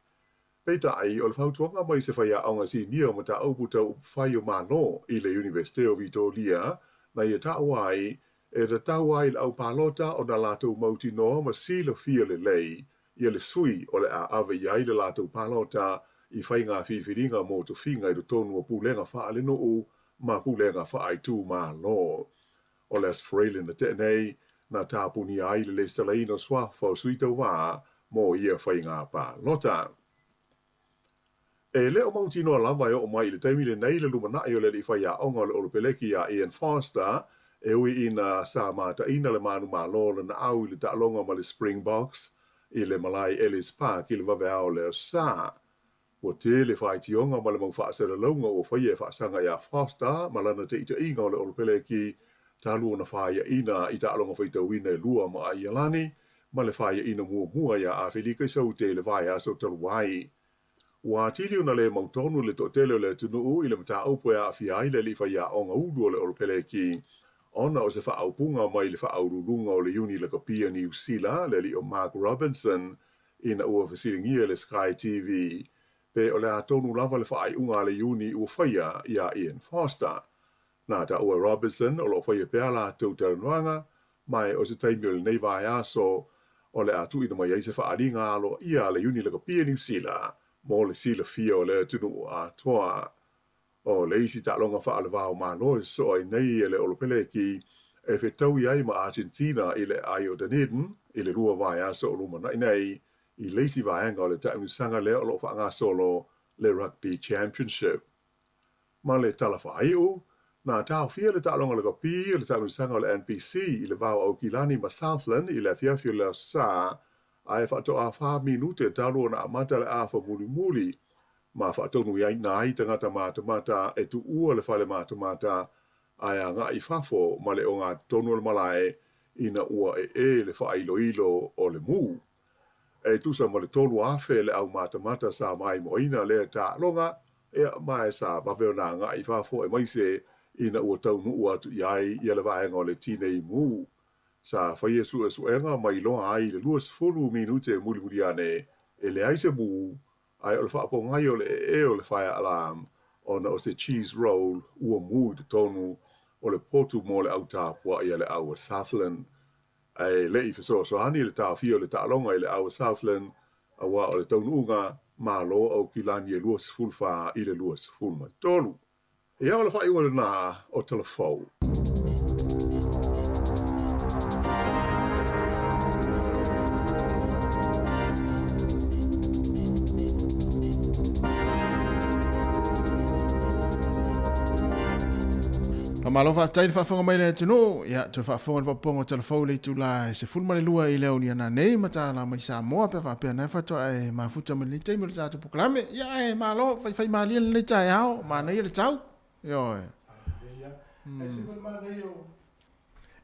Peita ai o le whautuanga mai se whai a aunga si nia o mata aupu tau whai o māno i le University of Vitoria na ia tau ai e da tau ai le au pālota o na lātou mauti noa ma sila fia le lei ia le sui o le a ave iai le lātou pālota i whai ngā whiwhiringa mō tu whinga i do tonu o pūlenga wha ale nuu ma pūlenga wha ai tū mālo. O le Australian na te nei na tāpuni ai le stalaina swafa o suita wā mō ia whai ngā pālota. E leo mauti noa lava e o mai le taimi le nei le lumanai o le li whai a onga le olopeleki a Ian Foster e ui ina sa mata ina le manu malo le na au i le ta'alonga ma le Springboks i le Malai Ellis Park i le vave ao le sa. Ua te le whai tionga ma le mau whaasera launga o whai e whaasanga i a Foster ma lana te ita inga o le olopeleki talu na whai ina i ta'alonga whai tauina e lua ma a ialani ma le whai ina mua i a Awhelika i sau te le vai aso taluai. Wa tili una le mautonu le totele o le tunuu i le mata aupo e a fiai le li whai a onga ulu o le olopeleki. Ona o se whaaupunga mai le whaaurulunga o le uni le kapia New Zealand le li o Mark Robinson ina ua whasiringia le Sky TV. Pe o le atonu lava le whaaiunga le uni ua whaia i a Ian Foster. Nā ta ua Robinson o lo whaia pēr la tau taruanga mai o se taimi o le nei vai aso o le atu ina mai eise whaaringa alo ia le uni le kapia New Zealand. Mō le sila fia o le tunu o Atua. O le isi ta'alonga whaalawao mālo e so ai nei e le olopeleki e whetau i ai ma Argentina i le Aio Dunedin i le rua vai aso o luma nei i leisi vaenga o le taimisanga le o lo whaanga solo le Rugby Championship. Ma le talafa aiu, nā tāo fia le ta'alonga le kapi le taimisanga o le NPC i le vau au kilani ma Southland i le fiafio le sa ai whaato a 5 minute talo na amata le afa muli ma whaatonu iai nai tangata mātamata e tu ua le whale mātamata ai a ngā i whafo ma le o ngā tonu le malae ina ua e le whailo ilo o le mū. E tusa ma le tolu afe le au mātamata sa mai moina le ta longa e mai sa baveo na ngā i whafo e maise ina ua taunu ua tu iai i le vaenga o le tinei mū. Sa whaia sua suenga mai loa ai le 20 minute muli ane e le aise mū ai o le whaapo ngai o le fire alarm ona o se cheese roll ua mū te tonu o le potu mo le au tāpua i le au Southland. Ai le i fesoasoani le tāwhia o le ta'alonga i le au Southland awa o le taununga mālo au kilani e 20 i le 20 tolu. E au le whaiunga le nā o telefou. Malo fa tai fa fonga mai le tino ya to fa fonga fa pongo telefone le tula se full mai lua i le oni na nei mata na mai Samoa pe fa pe na fa to e ma futa mai le tai mo ta to proclame ya e malo fa fa mali le tai ao ma nei le tau yo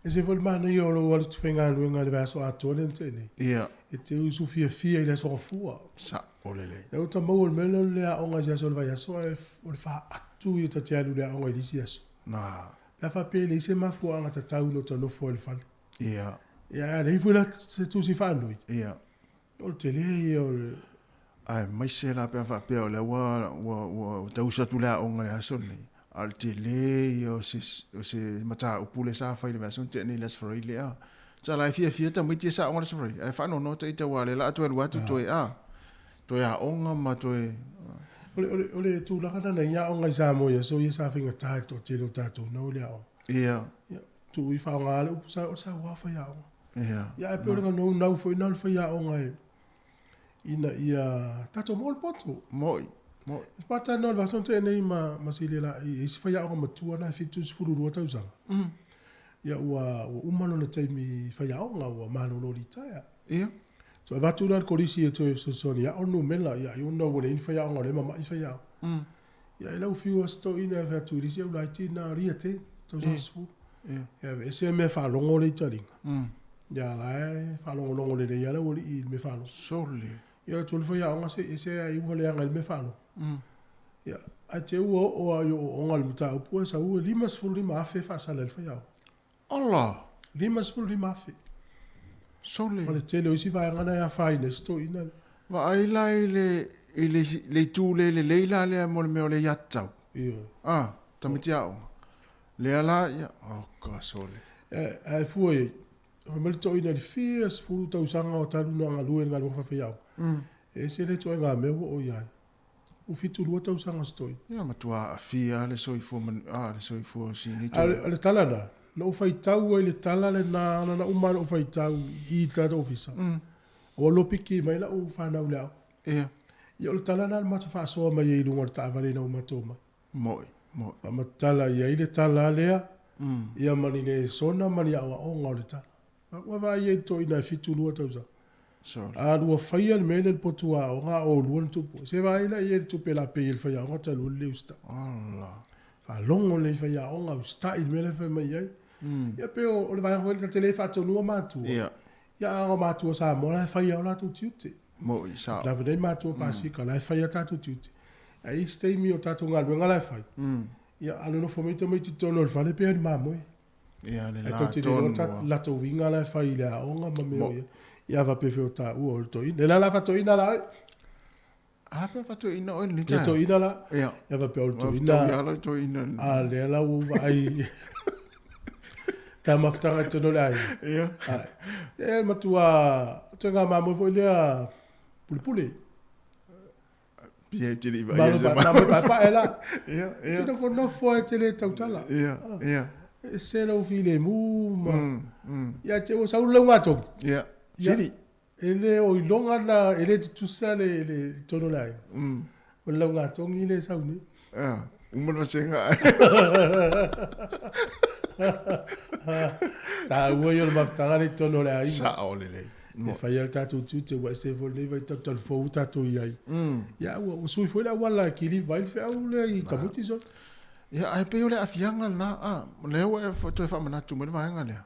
Ese vol mana io lo wal tu fenga luenga le vaso ato le tene. Ya. E te usu fia ile so fua. Sa olele. E o tamo le melo le a onga ja so le vai so e fa atu i te tia le a onga disi aso. Na. La fa pe le se ma fua nga tau no to no fo le fal. Ya. Ya le fula se tu si fa noi. Ya. O tele o ai mai se la pe fa pe o le wa ta usa tu la onga ya so ni. Al tele o se mata o pule sa fa ile version te ni les for ile a. Sa la fia ta mai ti sa onga so ai fa no te te wa le la to wa tu to a. To ya onga ma to e Ole tu la kana ya onga Samoa ya so isa finga ta to te lo ta to no le o. Ia. Ya tu I fa nga le sa wa fa ya. Ia. Ya pe nga no fa ya onga ina ia ta to mol poto. Moi. Pata no va son nei ma sile la I si fai o matua na fitu sfuru ro tau sang. Ya wa umano na taimi fai o nga wa malo no ritaya. Ia. So va tu na korisi e to so ya onu mela ya you know when fai o nga le ma fai o. Ya ila fiu sto ina va tu risi o la tina riate to so. Ya ese me fa longo le taringa. Ya la fa longo le ya la wo I me fa lo. Sole. Ya tu fai o nga se ese ai wo le nga me fa lo. Ya, a te ua o a yo o ngal muta upu sa ua 5 afe fa sa le fa ya. Allah. 5 afe. Sole. Ole te le isi va ngana ya fa ina sto ina. Va ai lai le tu le leila le mo me le yatsau. Iyo. Tamitiao. Le ala ya ka sole. A fu e o me to ina le fies fu to sanga o talu na ngalu nga lo fa ya. E se le to nga me o ya. O fitu lua tau sanga stoi. Ia matua a fia le soifu le soifu si ni. Ale talana. No fai tau le tala le na umano o fai tau I tata ofisa. O lo piki mai la o fa na ula. Ia. Ia le talana le mata fa so mai I lunga ta vale na mato mai. Moi. Fa matala ia ile tala lea. Ia mani le sona mani awa o nga le tala. Wa va ia to ina fitu lua tau sanga. Sorry. A lua fai al mele potua o nga o luan tupu. Se va ila ia tupe la pe il fai o nga talu le usta. Allah. Fa longo le fai o nga usta il mele fai mai ai. Ia pe o le vai ho le tele fa tonu matua. Ia. Ia o matua sa mo la fai o la tu tiute. Mo I sa. La vede matua pasifika la fai ta tu tiute. Ai stay mi o tatu nga lu nga la fai. Ia alo no fomito mai titono le fale pe ma mo. Ia le la tonu. La to winga la fai la o nga ma me. Ia va pe feo ta u o to ina la fa to ina la pe fa to ina o ni ta to ina la ia va pe o to ina ia la to ina a le la u vai ta maftanga to no la ia e matua to nga ma mo fo le pulpule pie te li va ia pa ela ia te no fo no fo te le tautala ia se no file mu ia te o sa u le ngato ia Siri. Ele o ilonga na ele tu sa le tono lai. O la nga tongi le sa uni. Umano senga. Ta wo yo ma tanga le tono lai. Sa ole le. E fa yel tatu tu te wa se vo le va tatu fo tatu yai. Ya o sui fo la wala ki li vai fa o le I tamuti so. Ya ai pe ole afianga na le o e fo to fa mana tu me va nga le.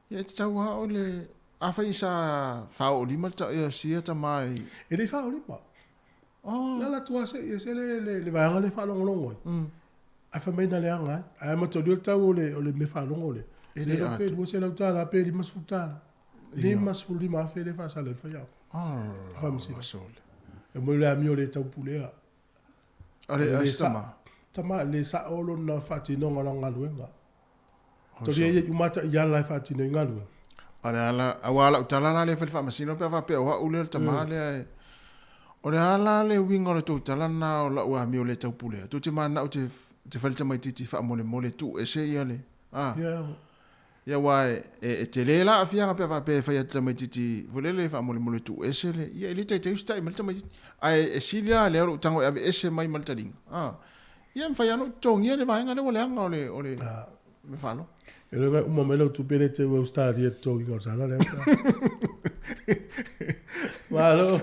Ya te tau ha ole Afa isa fa o lima ta ia sia ta mai. E le fa o lima. La tua se e se le va nga le fa longo longo. Afa mai na le anga. Ai ma to dio ta o le me fa longo le. E le pe wo se la ta la pe li masfuta. Li masfuli ma fe le fa sa le fa ya. Fa mi se sole. E mo le ami o le tau pulea. Ale sama. Tama le sa o lo na fa ti no nga luenga. To ye you mata ya la fa ti no nga luenga. Ala awala utala le fa masino pe va pe o ule tamale o le ala le wingo le tutala na o la wa mi o le taupule tu te mana o te falta mai titi fa mole tu e se ia le ya wa e te le la afia pe va pe fa ya mai titi volele fa mole tu e se le ia ile te usta mai mai ai e silia le o tango ave ese mai maltading ia fa ya no tongi le va nga le ole me fa no E luego un momento tu pele te va estar y esto y cosa la Malo.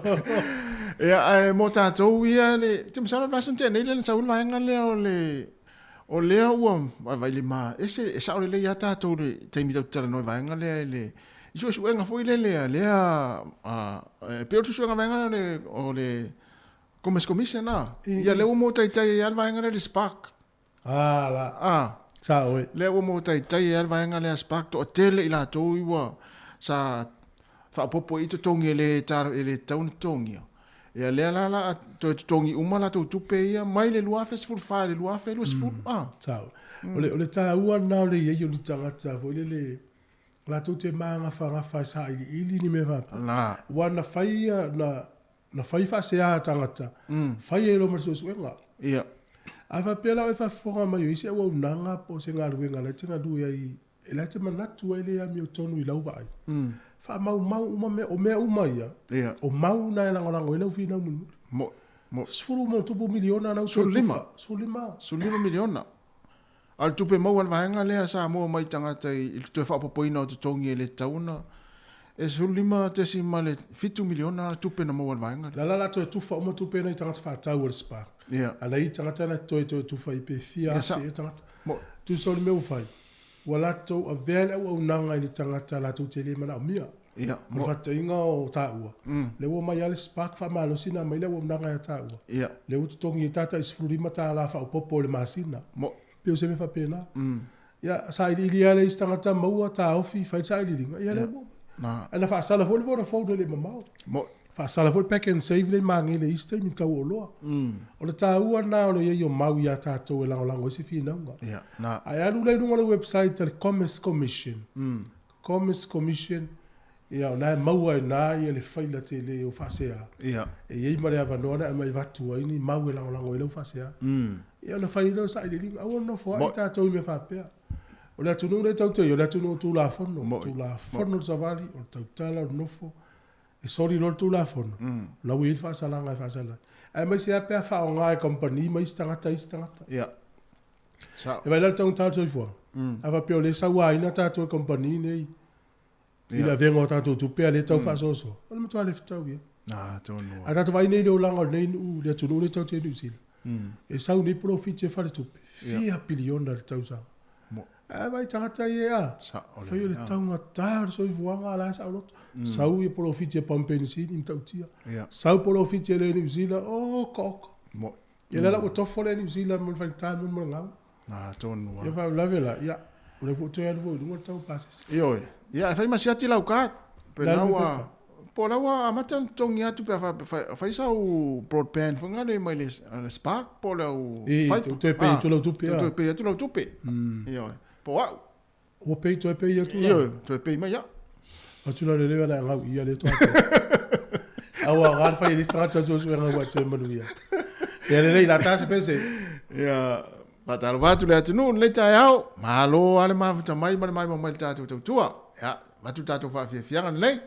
Ya mota to ia le te msala va son te le sa ulva nga le o le va le ma ese sa le ya ta to le te mi ta no va nga le iso su nga foi le pero su nga va nga le o le commission na ya le mota ya va nga le spark Sa oi. Le o mo tai vai nga le aspecto o tele ila to iwa sa fa popo I to tongi le tar ele taun tongi. E le la to tongi umala to tupe ia mai le lua fes full fa le lua fe lu full Sa. Ole ta ua na le ye yo tanga ta vo le la to te manga fa sa ili ni me va. Na. Wana fai na fai fa se a tangata. Fai lo mo so nga. Ia. Ava pela e fa fonga mai ise wa unanga po se nga ruenga le tinga du ai ele te manatu ele ya mi tonu I lau vai. Fa mau uma me o me uma ia. Ia. O mau na la ngora ngoi lau fina mu. Mo Sfuru mo tupu miliona na Sulima. Sulima miliona. Al tupe mau al vaenga lea Samoa mai tangata i te whapapoina o te tongi e le tauna. E sulima te si male 5 miliona al tupe na mau al vaenga. La to tufa o mo tupe na i tangata whaatau ar spa. Ala i tangata na to tufa i pe fia e tangata. Tu soli meu fai. Wala to a vele au unanga i tangata la tu te le mana o mia. Mo fata inga o taua. Le wo mai ale spark fa malo sina mai le wo unanga ya taua. Le wo tongi e tata i sulima ta la fa o popo le masina. Pio se me fa pena. Sa ili ale i tangata maua ta ofi fa sa ili linga. Ia le wo. Ana fa sala fo le vo fo le mamau. Fa sala fo pack and save le mangi le iste mi tau o loa. O le taua na o le yo mau ya tato e lango se fina nga. Ai alu le no website le Commerce Commission. Commerce Commission. Ia na maua e na ia le faila te le o fasea. E ei mare avanona e mai vatu ai ni mau e lango le o fasea. Ia na faila sa ile linga au no fo ai tato i me fa pea. O le tunu le tau te o le tunu tu la fono. Tu la fono sa vali o tau tala o nofo. E sori lor tu la fono. La wi fa sala nga fa sala. Ai mai se apea fa o ngai company mai stangata. Sa. E vai la tau tau fo. Ava pe o le sa wa ina tato company nei. Ila vengo tato tu pe le tau fa so. O le mtua le ftau ye. Tonu. A tato vai nei le langa nei u le tunu le tau te du sil. E sa ni profit e fa le tupe. 4 billion le tau sa. Vai tangata ia. Foi le tau tar so i vuanga la sa lot. Sau i profit e pompensi ni tautia. Sau profit e le New Zealand kok. Ia la o tofo le New Zealand mo vai tan mo ngau. Tonu. Ia va la vela ia. O le foto ia vo no tau passes. Ia fai masiati lau ka. Pe lawa. Po lawa amatan tongi atu pe fai sa o broadband funga le mai le spark po lau. Fai tu pe tu lau tupe. Tu lau tupe. Ia. Po au. O pe tu pe ia tu. Ia, tu pe mai ia. O tu la le leva la ngau ia le to. Awa gar fai le strata so so nga wa te manu ia. Ia le la tase pese. Ia. Mata watu le atu nun le tai au. Malo ale mafuta mai mai tatu tua. Ya, matu tatu fa fianga nei.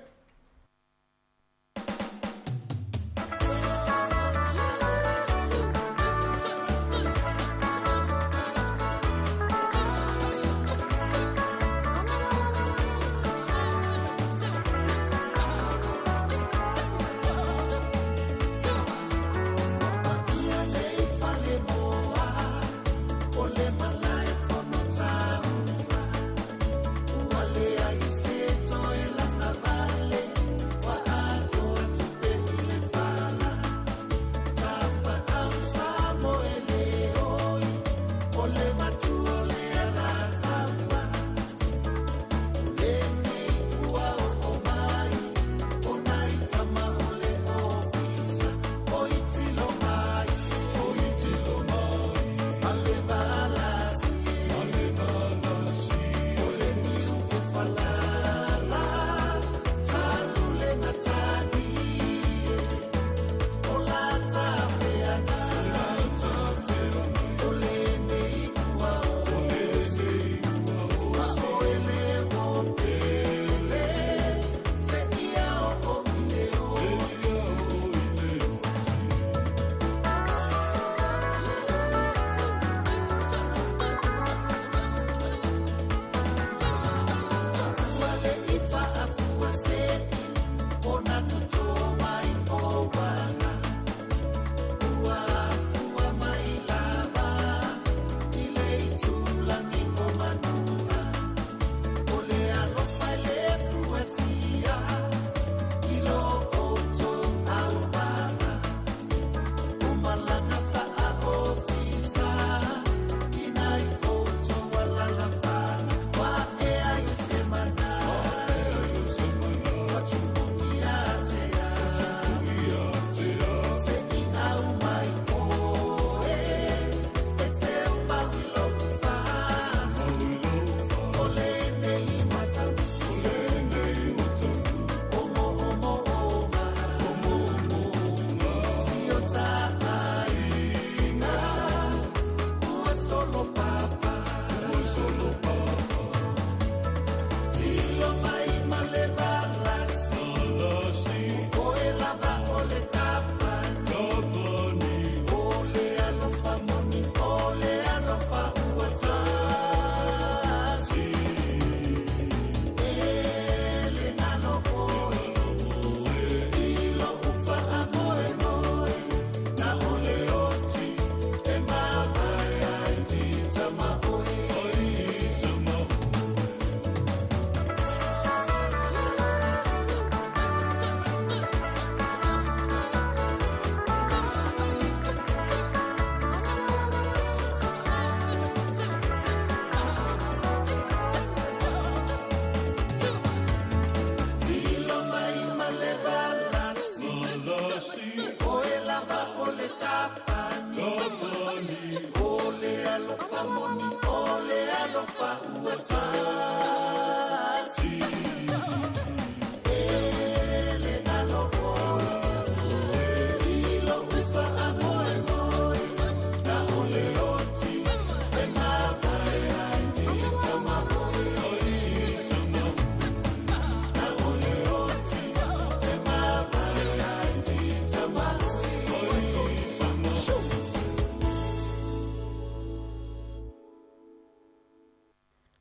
Vale.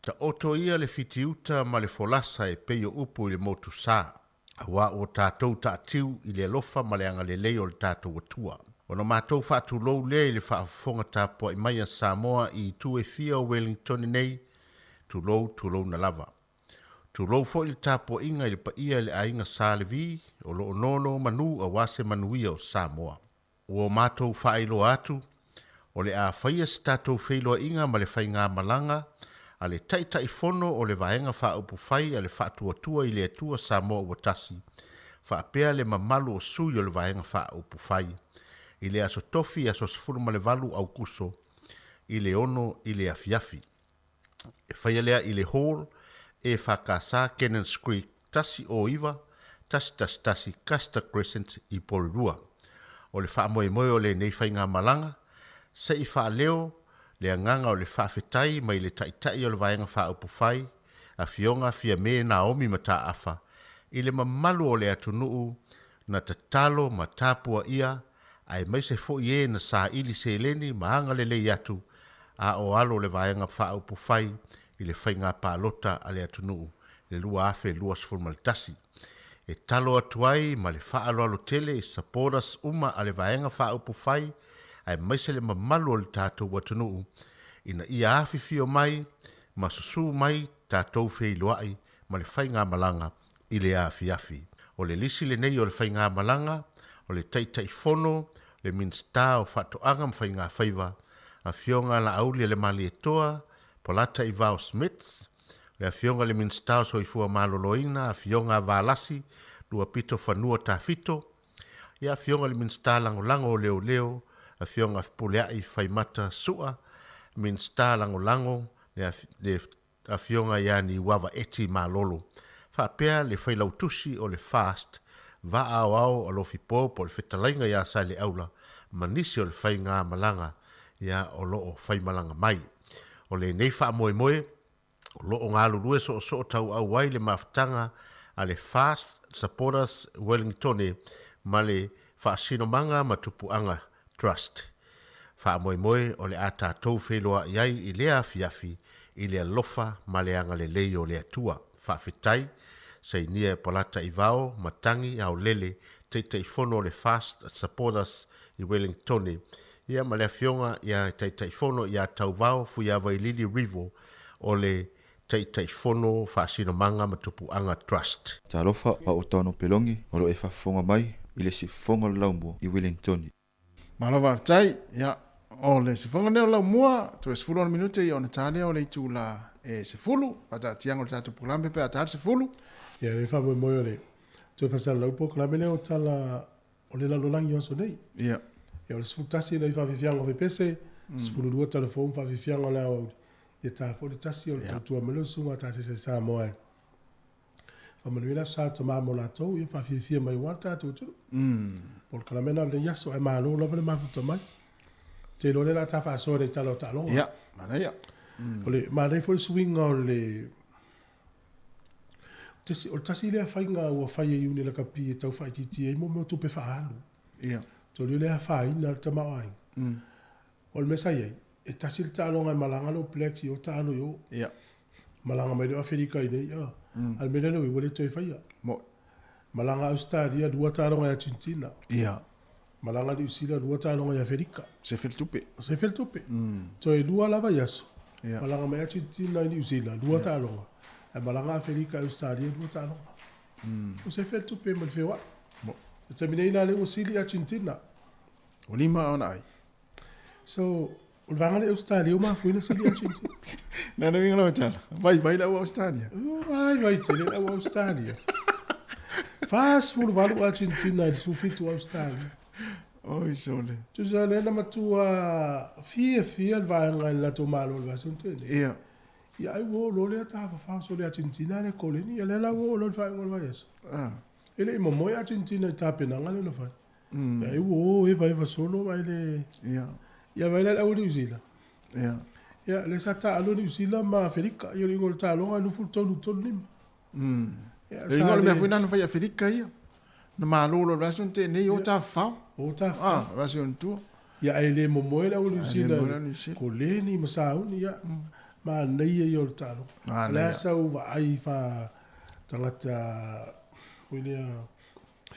Ta oto ia le fitiuta ma le folasa e peio upu i le motu sā. Wa o tātou tātiu i le alofa ma le anga le leo le tātou atua. Ono mātou whātu lou le i le whaafonga tāpua i mai a Samoa i tu e fia o Wellington nei, tu lou na lava. Tu lou fo i le tāpua inga i le pa ia le ainga sā le vi, o lo nono manu a wase manuia o Samoa. O mātou whaelo atu, o le a whaia si tātou whailoa inga ma le whai ngā malanga, a le tai fono o le vaenga wha upu whai a le whaatua i le atua Samoa ua tasi. Whaapea le mamalu o sui o le vaenga wha upu whai. I le aso tofi aso sifuru ma le valu au kuso. I le ono i le afiafi. E whaia lea i le hall e whakasa Cannons Creek tasi o iwa, tasi Casta Crescent i Porirua. O le wha moe o le nei whai ngā malanga, se i wha leo le anganga o le whaafetai mai le taitai o le vaenga wha upu whai, a fionga fia me Naomi mata afa, i le mamalu o le atunuu na tatalo ma tāpua ia, ai mai se fo ie na sa ili se leni maanga le lei atu, a o alo le vaenga wha upu whai, i le whainga pālota a le atunuu, le lua afe lua sfurmalitasi. E talo atuai ma le wha alo tele i saporas uma a le vaenga wha upu whai, ai mai se le mamalu o le tātou watunuu, ina ia awhiwhio mai, ma susu mai tātou wheiloai, ma le whai ngā malanga i le awhiawhi. O le lisi le nei o le whai ngā malanga, o le taitai fono, le minsta o whatoanga ma whai ngā whaiva, a fionga la aulia le mali e toa, polata i vao Smiths, le a fionga le minsta o soifua maloloina, a fionga vālasi, lua pito whanua tā fito, ia fionga le minsta lango leo, a fionga pulea i whaimata sua, min sta lango, le a fionga ia ni wawa eti malolo. Whapea le whailautusi o le fast, va au o lo fipo po le whetalainga ia sa le aula, manisi o le whai ngā malanga, ia o lo o whai malanga mai. O le nei wha moe, o lo o ngā lurue so tau au wai le mawhtanga, a le fast supporters Wellington, ma le whaasino manga ma tupuanga, trust. Wha moe o le ata tau wheloa iai i lea fiafi i lea lofa ma le anga le lei o le atua. Wha whitai, sei nia polata i vao, matangi au lele, teitei fono le fast supporters i Wellington. Ia ma lea fionga ia teitei fono ia tau vao fu ia vai Lili Rivo o le teitei fono wha sino manga ma tupuanga trust. Ta lofa a o tano pelongi o lo e whafonga mai i le si fonga laumbo i Wellington. Malova tai, ya, o le sifonga neo lau mua, tu e sifulu minute i o Natalia o le itu la e sifulu, pata tiango le tatu programe pe atar sifulu. Ya, le wha moe o le, tu e whasara lau programe neo tala o le lalolangi o so nei. Ya. Ya, o le sifulu tasi na i whawhiwhianga o pese, sifulu rua telefon whawhiwhianga la o i ta fo le tasi o le tautua melo sunga tasi se Samoa. O manuela sa to mamo la to i whawhiwhia mai wata tu tu. Por kalamena le yaso e malo la vele mafuta mai. Te lo le la tafa so le talo talo. Ya, mana ya. Ole ma le fo swing o le tesi o tasi le fainga o fai e uni la kapi e tau fai titi e mo tu pe faalu. Ya. To le le fai na tama ai. O le mesai e tasi le talo ngai malanga lo plexi o talo yo. Ya. Malanga mai le Afrika ide ya. Al melele we wole to fai ya. Mo Malanga Australia dua talo ngai Argentina. ya. Malanga di usila dua talo ngai Afrika. Se fel tupe. Se fel tupe. To e dua lava yaso. Ya. Malanga mai Argentina di usila dua talo ngai. E malanga Afrika Australia dua talo ngai. O se fel tupe mal fewa. Mo Te minei le usili Argentina. o lima ona ai. So o vanga le Australia ma fu ina sili Argentina. Na winga no tala. Vai la Australia. Vai te le Australia. Faz fu valu Argentina e su fitu Australia. Oi sole. Tu sa le na matua fia al vanga la to malo va suntene. Ya. ia ai wo lo le ta fa so le Argentina le koleni ia le la wo lo fa ngol vai eso ele mo mo Argentina ta pena ngale no fa ai wo e vai solo vai le ia vai le au New Zealand ia le sa ta alo New Zealand ma Afrika ia le ngol ta lo no fu tonu nim e ngol me fuina no fa Afrika ia na malolo version te nei o ta fa version tu ia ele mo mo le au New Zealand koleni ma sa ia ma nei e o talo la sa u va ai fa tangata fuina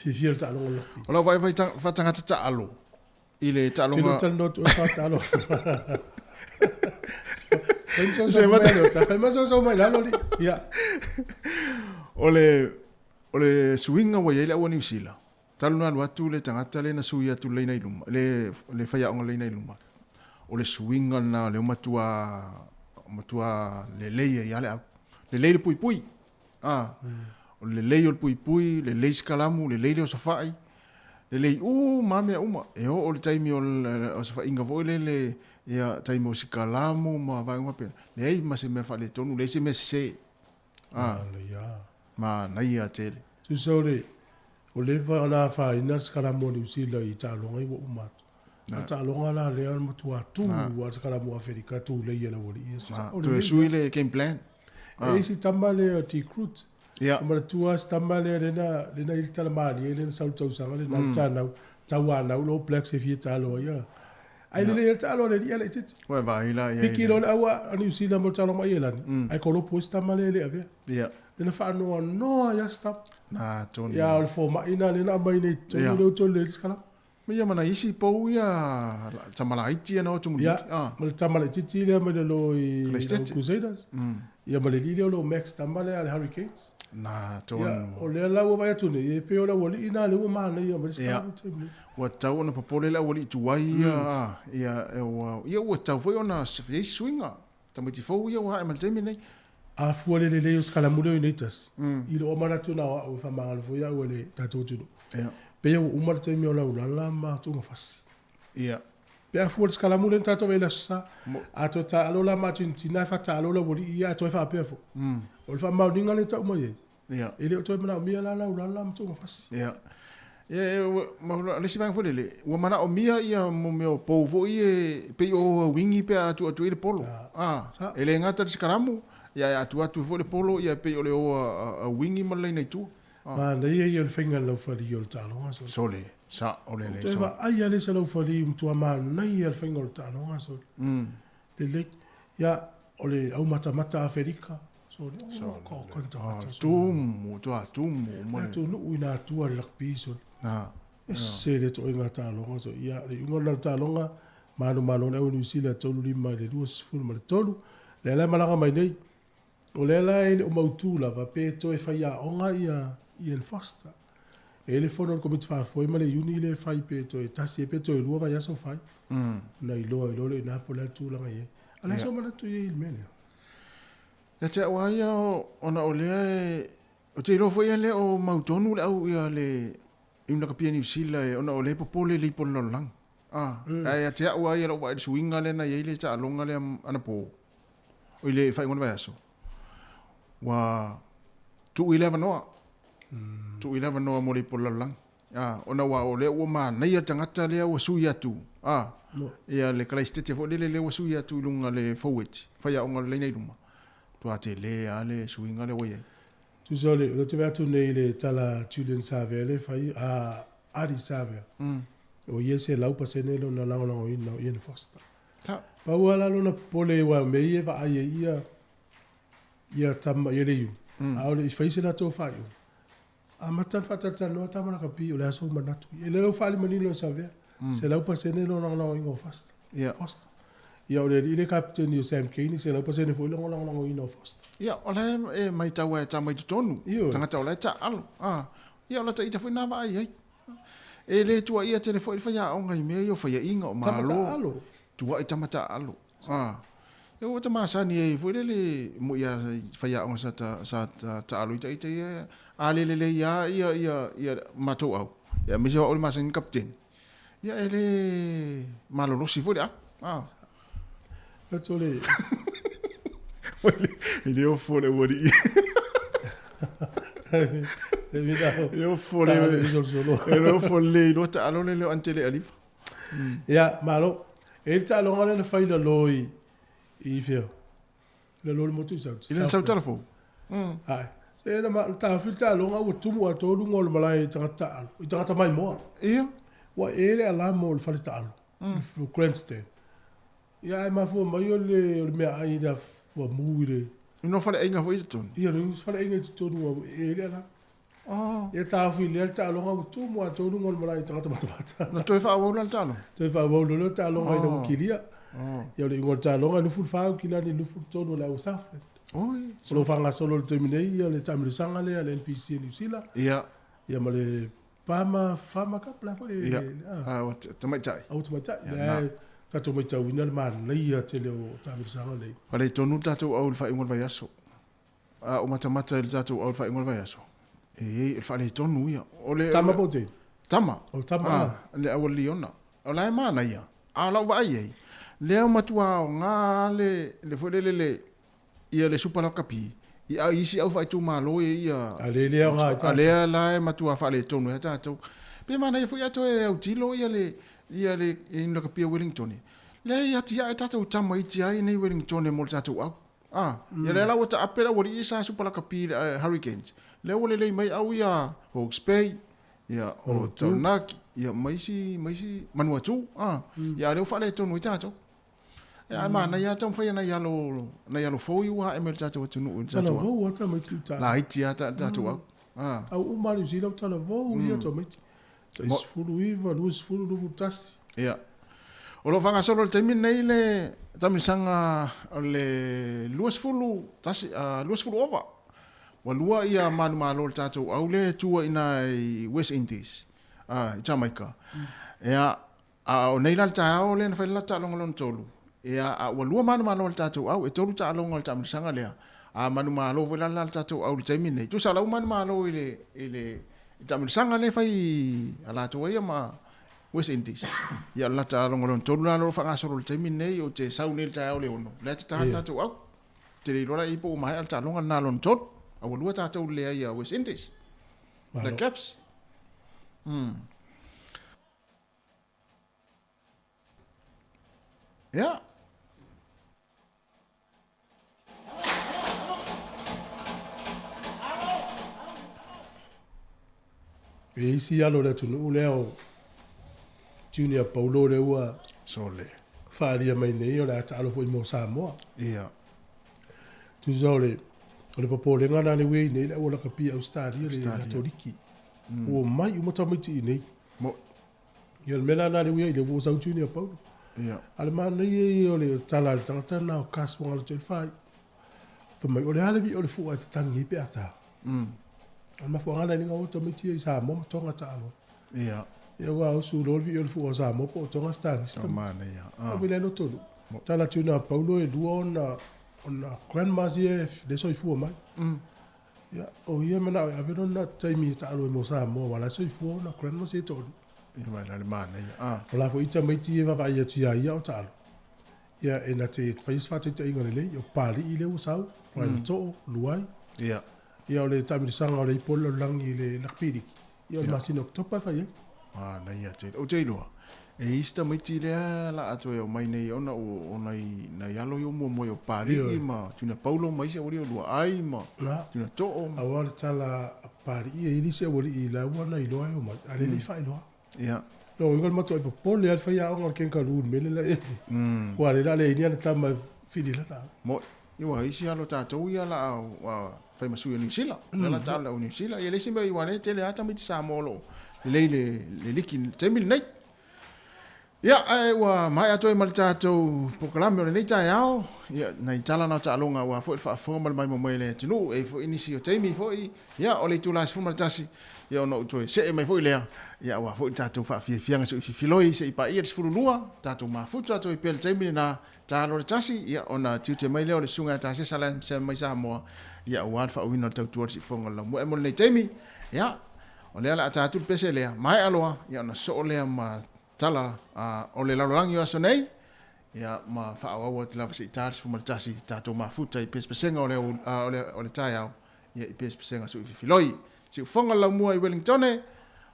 fifir talo lo ola vai fa tangata talo ile talo nga talo to fa talo se va talo ta fa so mai la li ya ole swinga wa ile o New Zealand talo na watu le tangata le na suia tu le nei luma le fa ya on le nei luma ole swinga na le matua lelei ia lelei le pui o lelei o le pui lelei skalamu lelei o safai lelei mame uma e o le taimi o safai inga voi le ia taimi o skalamu ma vai uma pena lei ma se me fa le tonu le se me se ma na ia tele tu sore o le va na fa ina skalamu ni usila i talonga i uma ta longa la le al matua tu wa skala mo Afrika tu le yela woli tu suile game plan e si tamale ti crut ma tu as tamale le na il talamali le sa tu sa le na ta na lo plex e fi talo ya ai le talo le ya le tit wa va ila ya pikilo awa ani usila mo talo ma yela ai ko lo posta male le ave le fa no ya stop na ton ya al fo ma ina le na mai ne to le skala Ia mana isi pou ia tamala iti ana o tumu. Ia, ma tamala iti le ma lo i Crusaders. Ia ma le lile lo Max tamale al Hurricanes. Na ton. Ia, o le la wa ya tune e pe o la woli ina le wa ma le ia ma ska. Wa tau na popole la woli tuai ia wa tau foi ona se swinga. Tamiti fo ia wa ma temi nei. A fuole le os kala mudo unitas. I lo ma na tuna o fa ma fo ia o le tatu tunu. Ia. Pe o umar te mi o la ma tu ngafas. Ia. Pe a fuol skala mulen tato vela sa. A to ta alo la ma tintina fa ta alo la woli ia to fa pe fo. O fa ma ninga le ta mo ye. Ia. Ele to me na mi la ma tu ngafas. Ia. Ia ma le sibang fo le. Wa mana o mia ia mo me o povo ie pe o wingi pe atu ile polo. Ele ngata skalamu ia atu fo le polo ia pe o le o wingi mo le nei tu. Ma nei e il finga lo fa di il talo so. Sole, sa ole le so. Va ai ale se lo fa di tu ma nei il finga il talo so. Le ya ole au mata Afrika. So ko konta. Tumu mo. Tu no ina tu al piso. Se le to inga talo so ya le ngol talo malo le New Zealand tolu lima le duas ful ma tolu. Le la malanga mai nei. Ole la o mautu la va pe to e fa ya onga ia Ian Foster. Ele foi no comité fa foi male uni le fai pe to e tasi pe to e lua ya so fai. Na ilo le na pola tu la ngai. Ala so mala tu il mele. Ya te wa ya ona ole o te lo foi le o mautonu le au ia le una kapia New Zealand ona ole popole le polo lang. Ya te wa ya lo wa swinga le na ye le ta longa le ana po. O le fai ngona va so. Wa tu 11 no. Tu 11 no mo le polo lang. Ona wa ole o ma na ia tangata le o suia tu. Ia le Christchurch fo le o suia tu lunga le forward. Fai onga le nei luma. Tu ate le ale swinga le oye. Tu sole lo te va tu nei le tala Julian Save le fai Ari Save. O yese lau pasene lo na lango ina Ian Foster. Ta. Pa wala lo na pole wa me ye va ai ia tama ye le yu. Aole fai se la to fai. A matan fatata no tama na kapi o le aso manatu. Ele lo fali manilo Save. Se lau pasene lo na ingo Foster. Foster. Ia o le ile captain ni Sam Kane se lau pasene fo lo na ina Foster. Ia ole mai tawa e tamai tutonu. Tangata ole ta alo. Ia ola ta ita foi na vai ai. Ele tua ia telefone fai a onga me yo fai inga o malo. Tua ita mata alo. Eu o masa ni e foi le mo ia fai a onga sa ta alo ita ia ale le ia mato au. Ia me se o masa ni captain. Ia ele malo lo si foi Petole. Ele o fole wori. Ele o fole. Ele o fole no ta alo le antele alif. Ya, malo. Ele ta alo ngale na faila loi. I fio. Le loi motu sa. Ele sa telefon. Ai. Ele ma ta filta alo nga tumu ato lu ngol malai tangata alo. I tangata mai mo. Ia. Wa ele ala mo le falita alo. Fu grandstand. Ya ma fu ma yo le me ai da fu muire. Ino fale ainga fo itun. Ia no fale ainga tu no ele ala. Oh. Ya ta fu le ta alo nga tumu ato lu ngol malai tangata mata. Na toi fa wo lan talo. Toi fa wo lo ta alo nga no kilia. Ya le ngol ta alo nga lu fu fa kila ni lu fu tono la usafle. Oi. Solo fanga solo le terminei ya le tamile sanga le le NPC ni sila. Ia. Ya male fama ka pla ko Ia. Ah, wat tamai tai. Au tamai tai. Ya ta to mai tau ina ma nei ya tele o tamile sanga le. Pale tonu tatu au fa ingol vai aso. Ah, o mata il tatu au fa ingol vai aso. Il fa le tonu ia. Ole Tama bote. Tama. O tama. Ah, le au liona. Ola ma na ia. Ala vai ai. Le matua nga le fo le ia le supala kapi ia isi au fai tu malo ia ale nga ale la matua fa le tonu ya tato pe mana ia fu ia to e au tilo ia le in la kapi Wellington le ia tia tato tama iti ai nei Wellington mo tato au ia le la wata apela wori isa supala kapi Hurricanes le wole le mai au ia Hawke's Bay ia o Taranaki ia maisi Manuatu ia le fa le tonu tato ya ma na ya tam fa na ya lo fo yu ha emel ta tu nu ta tu vo ta mai tu ta la iti ta tu au u mari si lo ta vo ia to mai is fulu iva luz fulu no vutas ya o lo fanga solo te min nei le tam sanga le luz fulu tas luz fulu ova wa lua ia manu malo ta tu au le tu ina West Indies Jamaica ya o nei la ta o le na fa la ta long tolu ia a walua manu malo tatou au e tolu ta longa ta msanga lea a manu malo vela la tatou au te mine tu sala manu malo ile ta msanga le fai ala to ia ma West Indies ia la ta longa tolu la lo fanga solo te mine o te saunil ta au le ono le ta tatou au te le lora i po mai ta longa na lon tot a walua tatou le ia West Indies the Caps yeah. e isi alo le tunu leo Junior Paulo le ua sole faria mai nei o le ta alo foi mo Samoa ia tu zole o le popo le ngana le wei nei le ola kapi Australia le toriki o mai uma tamiti nei mo ia mena na le wei le vo sa Junior Paulo ia ale mana nei o le tala tangata na o kaswanga le telefai fa mai o le hale vi o le fu ata tangi pe ata al ma fuanga ni ngau to miti sa mo tonga ta alo ia ia wa su lo vi o le fu sa mo po tonga sta sta mana ia o vile no tolu tala tuna Paulo e duona ona grandmazie de so fu mai ia o ia mana ave no na taimi ta alo mo sa mo wala so fu na grandmazie tolu ia mai le mana ia ola fo ita mai ti va ia tu ia o ta alo ia e na te fais fa te inga le o pali ile o sau to luai ia ia o le tamiri sanga o le ipolo langi le lakpiriki ia o masino topa fa ia na ia te o te iloa e ista mai ti lea la ato e o mai nei ona o nei na yalo yo mo o pari ma tuna Paulo mai se ori o lua ai ma tuna to o a wale tala pari e ili se ori i la wana i loa o mai ale li fa i loa ia no ingol mato e popole al fa ia o ngal kenka lu mele la e kwa le la le ni ana tama fili la na mo iwa isi alo tatou ia la wa fai masu New Zealand la tala o New Zealand ia le simba i wane tele ata mit Samoa le liki temil nei ia ai wa mai ato e mal tatou program le nei tai ao ia nei tala na talonga wa fo fa formal mai mo mai le tinu e fo inisio temi fo ia o le tulas formal tasi ia no to se mai fo le ia wa fo tatou fa fianga so filoi se pa ia sfulua tatou ma fu tatou i pel temi na talo le tasi ia ona tiute mai le sunga tasi sala se mai sa mo ia wa fa wino tau tu si fonga la mo e mo le temi ia o le ala tatou pese le mai aloa ia na so le ma tala o le lalolangi aso nei ia ma whaawawa te lava se i tāris fumaratasi tātou mafuta i pespesenga o le tai au ia i pespesenga su i whiwhiloi si ufonga lau mua i Wellingtone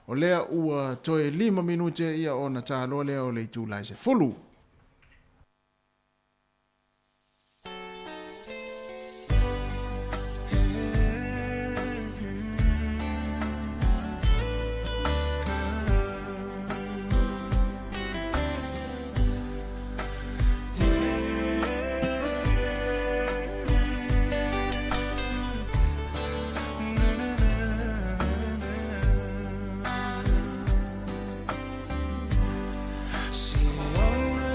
o lea ua toe 5 minute ia o na tālo lea o le i tūlai se fulu. She won't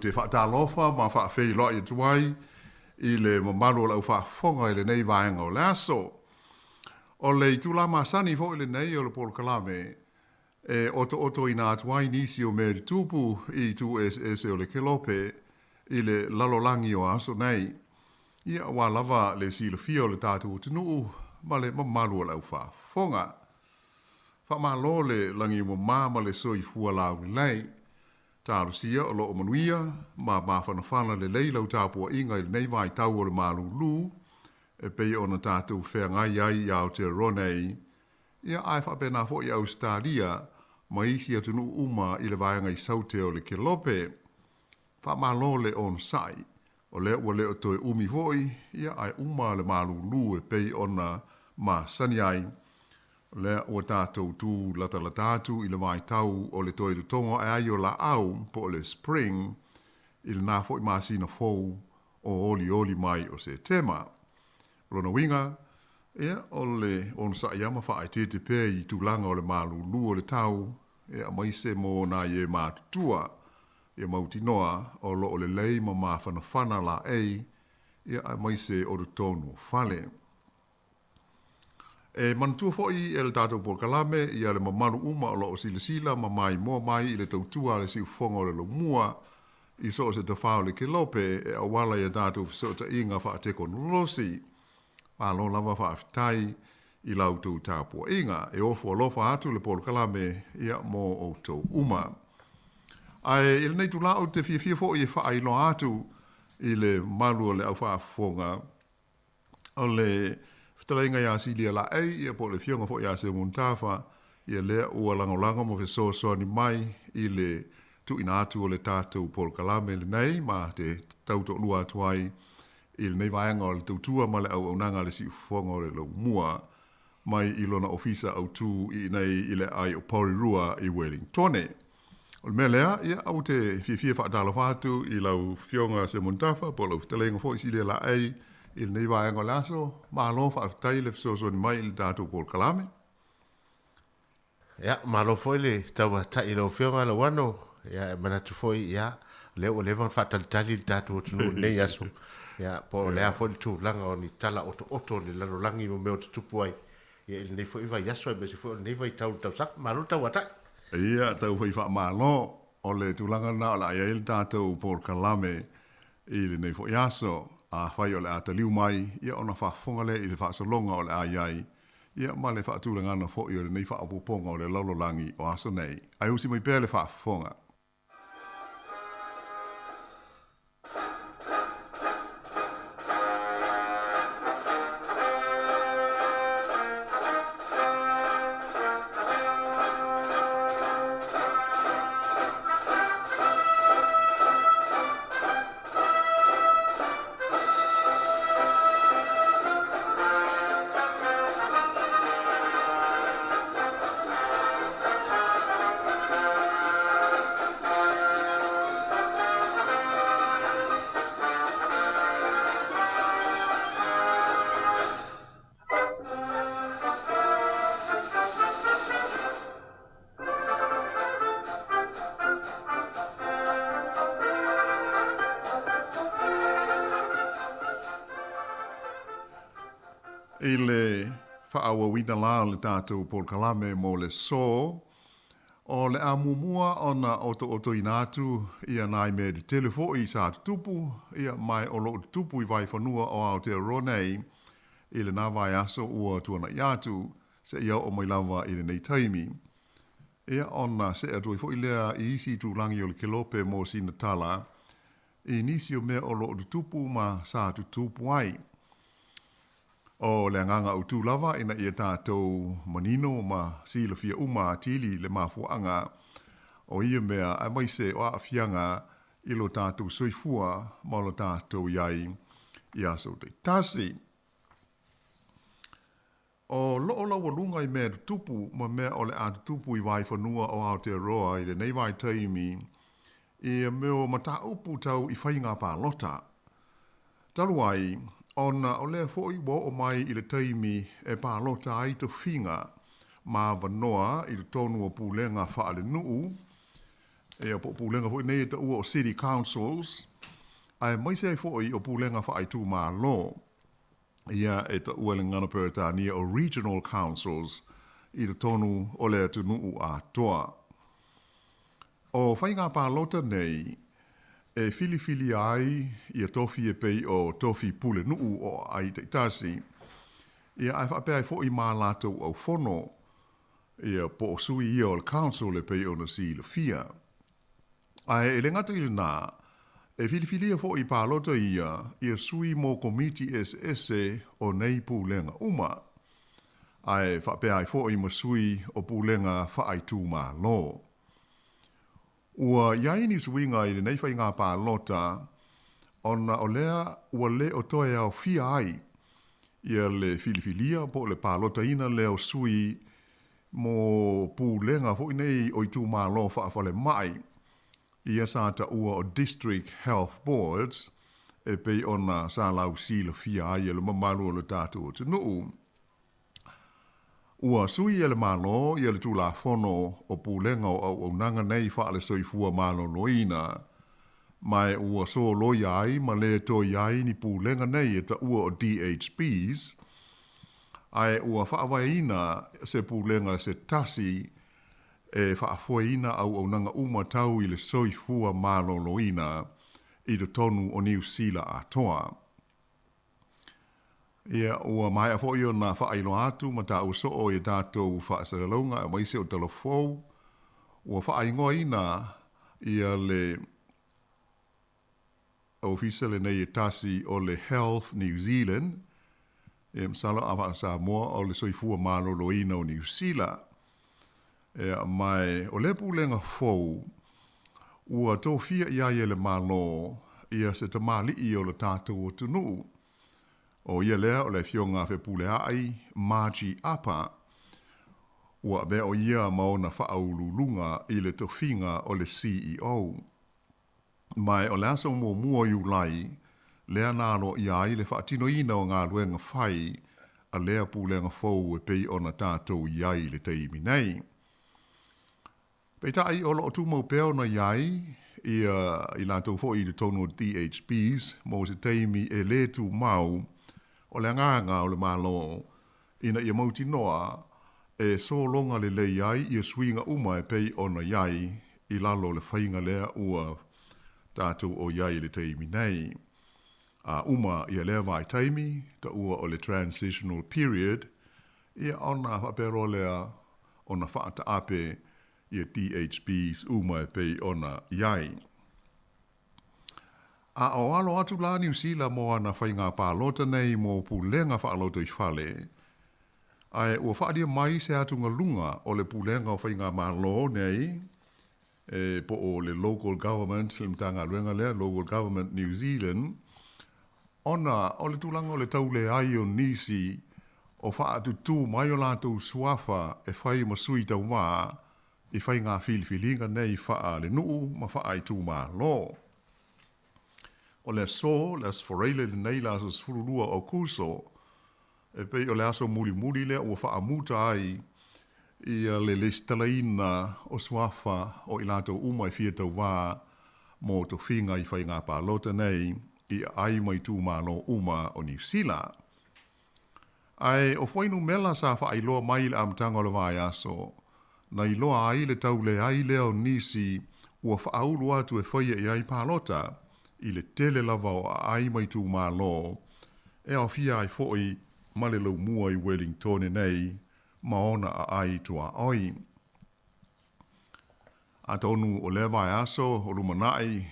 te whaatalofa ma whaafei loa i tuai i le mamaru lau whaafonga i le nei vaenga o le aso. O le tula masani fo i le nei o le polo kalame e oto i nā tuai nisi o meri tupu i tu SS o le kelope i le lalolangi o aso nei. Ia wa lava le silofia o le tātou o tunu ma le mamaru lau whaafonga. Whamalo le langi mo ma le soi fua lau lei. Tāru sia o loo manuia, ma whanawhana le leilau tāpua inga i nei vai tau o le malu lu, e pei ona tātou whea ngai ai i Aotearoa. Ia ai whapena fo i Australia, ma isi atunu uma i le vaenga i saute o le kelope. Whamalo le on sai, o le ua leo toi umi foi, ia ai uma le malu lu e pei ona ma sani ai. Le ua tātou tū lata-latatu i le mai tau o le toi tonga e ai o la au po le spring i le nāfo i māsina fou o oli mai o se tema. Rona winga, o le on sa iama wha ai te pē i tūlanga o le malu lu o le tau maise mo na ye mātutua mauti noa o lo o le lei ma whana la maise o le tonu fale. E mantua foi e le tātou polkalame i ale mamaru uma o loo sila ma mai mua mai i le tautua le si ufonga o le lomua i so se tawhao le kelope e awala i a tātou fisota inga wha teko nulosi. Palo lava wha afitai i lautou tāpua inga e ofo alofa atu le polkalame ia mo o tau uma. Ai il nei tu lau te fia foi e wha ailo atu i le malu o le au wha afonga o le Fitalenga ia silia la ia po le fionga fo ia se muntafa ia le ua langolanga mo fesoso ni mai i le tu inatu o le tātou pol kalame le nei ma te tauto lua atuai i le nei vaenga o le tautua ma le au nanga le si ufonga o le lau mua mai i lona ofisa au tu i nei i le ai o Porirua i Wellingtone. O le mea lea ia au te fia whaatala whātu i lau fionga se muntafa po lau fitalenga fo i silia la il nei vai ngo laso ma lo fa tai le so ni mai il datu pol kalame ya ma lo foi le tau tai lo fionga lo wano ya mana tu foi ya le o le van fatal tali il datu tu nei yaso ya po le a foi tu langa oni tala oto le la langi mo me tu puai ya il nei foi vai yaso be se foi nei vai tau sak ma lo tau ata ia tau foi fa ma lo o le tu langa na la ya il datu pol kalame il nei foi yaso a whai o le ata liu mai, ia ona whafonga le i le whaasalonga o le aiai, ia ma le whaatulanga na fo i o le nei whaapuponga o le laulolangi o aso nei. Ai usi mai pēr le whaafonga. I le whaawa wina la le tātou pol kalame mo le so, o le amumua ona oto inatu ia nai me de telefo i sa tupu, ia mai o lo tupu I vai whanua o Aotearoa nei, I le nā vai aso ua tuana iatu, se ia o mai lava I le nei taimi. Ia ona se atui fo I lea I isi tu langi o le kelope mo sina tala, I nisi o mea o lo tupu ma sa tupu ai. O le nganga o tū lava ina ia tātou manino ma sila fia uma tili le mafuanga o ia mea a mai se o a fianga ilo tātou soifua ma lo tātou iai I aso te tasi. O loo lawa lunga I mea tupu ma mea o le atu tupu I vai whanua o Aotearoa I le nei vai taimi I meo mata upu tau I whainga pā lota. Taluai, ona o lea foi wo o mai I le taimi e pālota ai to finga ma vanoa I le tonu o pūlenga whaale nuu E a po pulenga fo nei te ua o city councils. Ai mai se fo i o pulenga fa ai tu ma lo. Ia e te ua le ngana Peretania o regional councils i te tonu o le atu nuu a toa. O whai ngā pālota nei, e fili ai i a tofi e pei o tofi pule nuu o ai te tasi. Ia ai whape ai fo i mā lātou au whono, ia po o sui ia o le council e pei o na si le fia. Ai e le ngata i le nā, e fili fo i pālota ia sui mō komiti SS o nei pūlenga uma. Ai whape ai fo i masui o pūlenga whaaitu mā lo. Ua iai ni suinga i le nei whai ngā pālota, ona o lea ua le o toe au fia ai, ia le filifilia po le pālota ina leo sui mō pūlenga fo i nei o i tū mā lo whaafale mai. Ia sa ta ua o District Health Boards, e pei ona sa lau si le fia ai e le mamalu o le tātu o te nuu. Ua sui e le malo, ia le tūla whono o pūlenga o nanga nei wha le soifua malo loina. Mai ua so lo iai, ma le to iai ni pūlenga nei e ta ua o DHBs. Ai ua whaawaina se pūlenga se tasi e whaafuaina au nanga umatau i le soifua malo loina i te tonu o New Zealand a toa. Ia ua mai a fo i o na whaailo atu ma ta uso o i tātou whaasaralonga a maise o talafou. Ua whaaingoa ina ia le official nei e tasi o le Health New Zealand. E msalo a wha Samoa o le soifua malo loina o New Zealand. Ia mai o le pūlenga fou. Ua tō fia ia le malo ia se te mali i o le tātou o tunu. O ia lea o le fionga fe pule ai, Margie Apa. Ua be o ia maona whaaululunga i le tofinga o le CEO. Mai o le asa mua i ulai, lea nālo ia ai le whaatino ina o ngā luenga whai, a lea pulenga fou e pei o na tātou iai le teimi nei. Pei tai o lo tu mau peo na iai, i lātou fo i le tono DHBs, mo se teimi e le tu mau, o le nganga o le malo, ina ia mauti noa, e so longa le iai, ia swinga uma e pei ona iai, i lalo le whainga lea ua tātou o iai le teimi nei. Uma ia lea vai teimi, ta ua o le transitional period, ia ona whapero lea, ona whaata ape, ia DHBs uma e pei ona iai. A o alo atu la New Zealand mo ana whainga pālota nei mo pulenga whaalota i whale. Ai ua whaadia mai se atu ngalunga o le pulenga o whainga malo nei, po o le local government, le mtanga luenga lea, local government New Zealand, ona o le tūlanga o le taule ai o nisi o whaatu tū mai o lātou suafa e whai masui tau wā, i whainga whiliwhilinga nei wha le nuu ma wha ai tū mā lo. O le so, le asforeile le nei la as furulua o kuso, e pei o le aso muri le ua wha amuta ai i le listalaina o suafa o i lātou uma i fia tau wā mo to whinga i whainga pālota nei i ai mai tū mā lo uma o New Zealand. Ai o whainu mela sa wha ai loa mai le amtanga o le vai aso, na i loa ai le tau le ai leo nisi ua wha aulu atu e whaia i ai pālota, i le tele lava o ai mai tū mā lo, e au fia ai fōi male lau mua i Wellington nei, maona a ai tua oi. A tonu o le vai aso, o lumanai,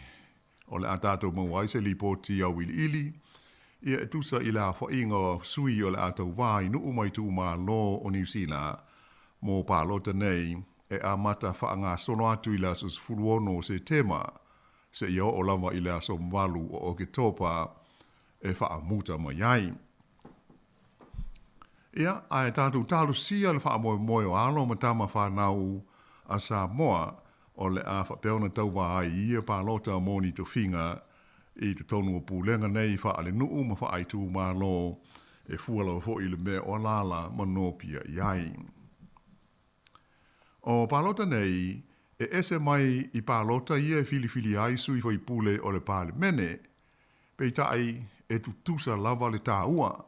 o le atatou mauaise li poti au ili, ia etusa i le a whainga sui o le atau vai nuu mai tū mā lo o New Zealand, mō pālota nei, e a mata whaanga sono atu i le asos furuono se tema, se ia o lava i le aso mwalu o oke topa e wha muta mai ai. Ia, a e tātou tālu sia le wha moe o alo ma tama whanau a Samoa o le a whapeona tau wa ai ia pālota moni to whinga i te tonu o pūlenga nei wha ale nuu ma wha aitu mā lo e fuala ho i le mea o lala manopia i ai. O pālota nei, E ese mai I pālota ia fili ai sui fo I pule o le pāle mene, pei tai e tu tusa lava le tā ua.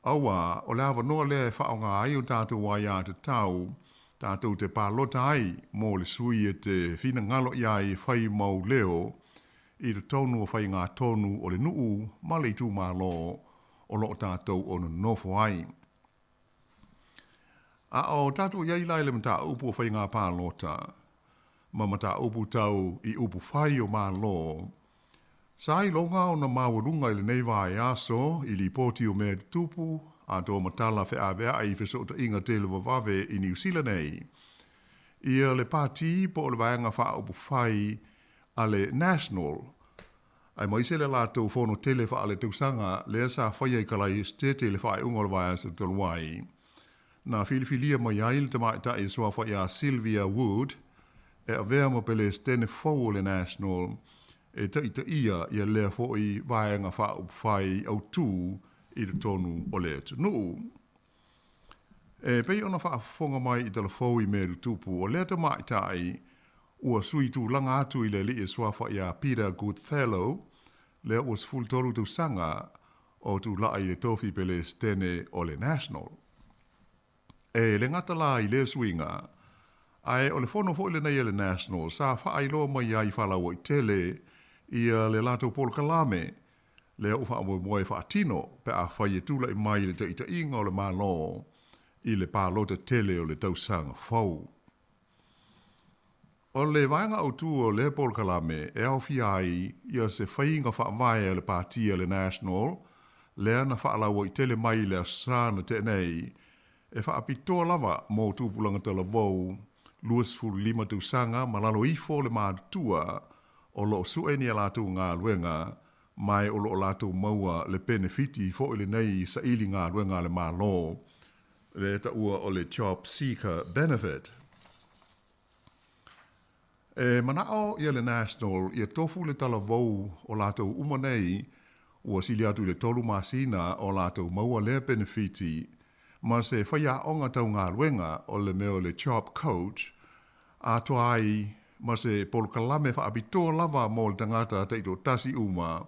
Aua, o le awa noa lea e whaonga ai o tātou wai a te tau, tātou te pālota ai, mō le sui e te whina ngalo ia I whai mau leo, I te tonu o whai ngā tonu o le nuu, male tū mā lo, o lo tātou o no nofo ai. A o tātou iai lai le mta upu o whai ngā pālota, ma mata upu tau I upu whai o mā lo, Sai longa o na mawalunga I le nei vai aso, I li poti o mea tupu, a tō matala whe awea ai whesota inga te le wawave I New Zealand nei. Ia le pāti po o le vaenga wha upu whai a le National. Ai maise le lātou whono tele wha ale tausanga, lea sa whai ai kalai stete le whai unga le vai aso tolwai. Na filifilia mai ai le tamaita I sua whai a Sylvia Wood, e a vea mo pele stene fau o le National, e ta ia lea foi vaenga wha upwhai au tū I le tonu o le tunu. E pei ona wha whonga mai I tala fau I meru tupu o lea ta mai tai ua sui tū langa atu I le li e swafa I a Peter Goodfellow, lea ua sful toru tu sanga o tū lai le tofi pele stene o le National. E le ngata la I le suinga, ai o le fono fo le nei le National, sa wha ailo mai ai whala o I tele, Ia le lato polo kalame, le ufa mo moe fa atino, pe a whai e tula I mai le te inga o le malo, I le pālota tele o le tausanga fau. O le vaenga au tu o le polo kalame, e au fi ai, ia se whainga wha vai le pātia le National, le ana wha ala o I tele mai le asana te nei, e wha apitoa lava mō tūpulanga tala vau, luas fulu lima tausanga, malalo ifo le mātua, o lo sueni lātou ngā luenga, mai o lo lātou maua le benefiti fo ile nei sa ili ngā luenga le mālo, le ta ua o le job seeker benefit. E manao ia le National, ia tofu le tala vau o lātou umanei, ua sili atu le tolu masina o lātou maua le benefiti, ma se whaia onga tau ngā luenga o le meo le job coach, a toa ai ma se polo kalame wha abitoa lava mō le tangata teito tasi uma,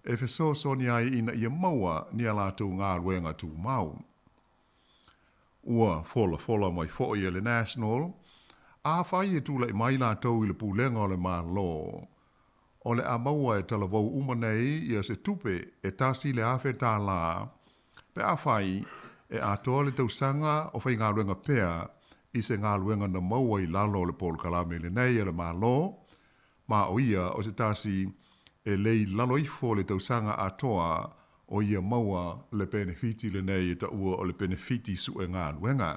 e wheso soni ai ina ia maua ni a lātou ngā ruenga tū mau. Ua fola mai fo I le National, a whai e tūla I mai lātou I le pūlenga o le mā lo. O le a maua e tala vau umanei ia se tupe e tasi le awhe tā la, pe a whai e a toa le tausanga o whai ngā ruenga pea, I se ngā luenga na maua I lalo le polo kalame le nei le malo, ma o ia o se tasi e lei lalo ifo le tausanga atoa o ia maua le benefiti le nei ta ua o le benefiti su e ngā luenga.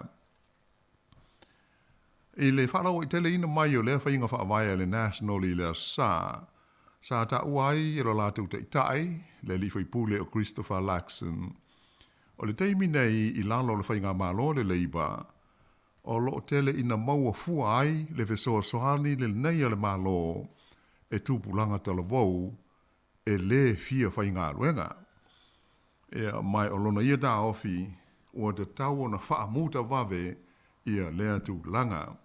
I le whanau I tele ina mai o lea whainga whaavaya le National I le sa ta uai I lo lātou te itai, le li whai pule o Christopher Laxon. O le teimi nei I lalo le whainga malo le leiba, o lo tele ina maua fua ai le vesoa sohani le nei le malo e tūpulanga tala vau e le fia whai ngā ruenga. E mai o lona ia da ofi ua te tau o na wha muta vave ia lea tūlanga.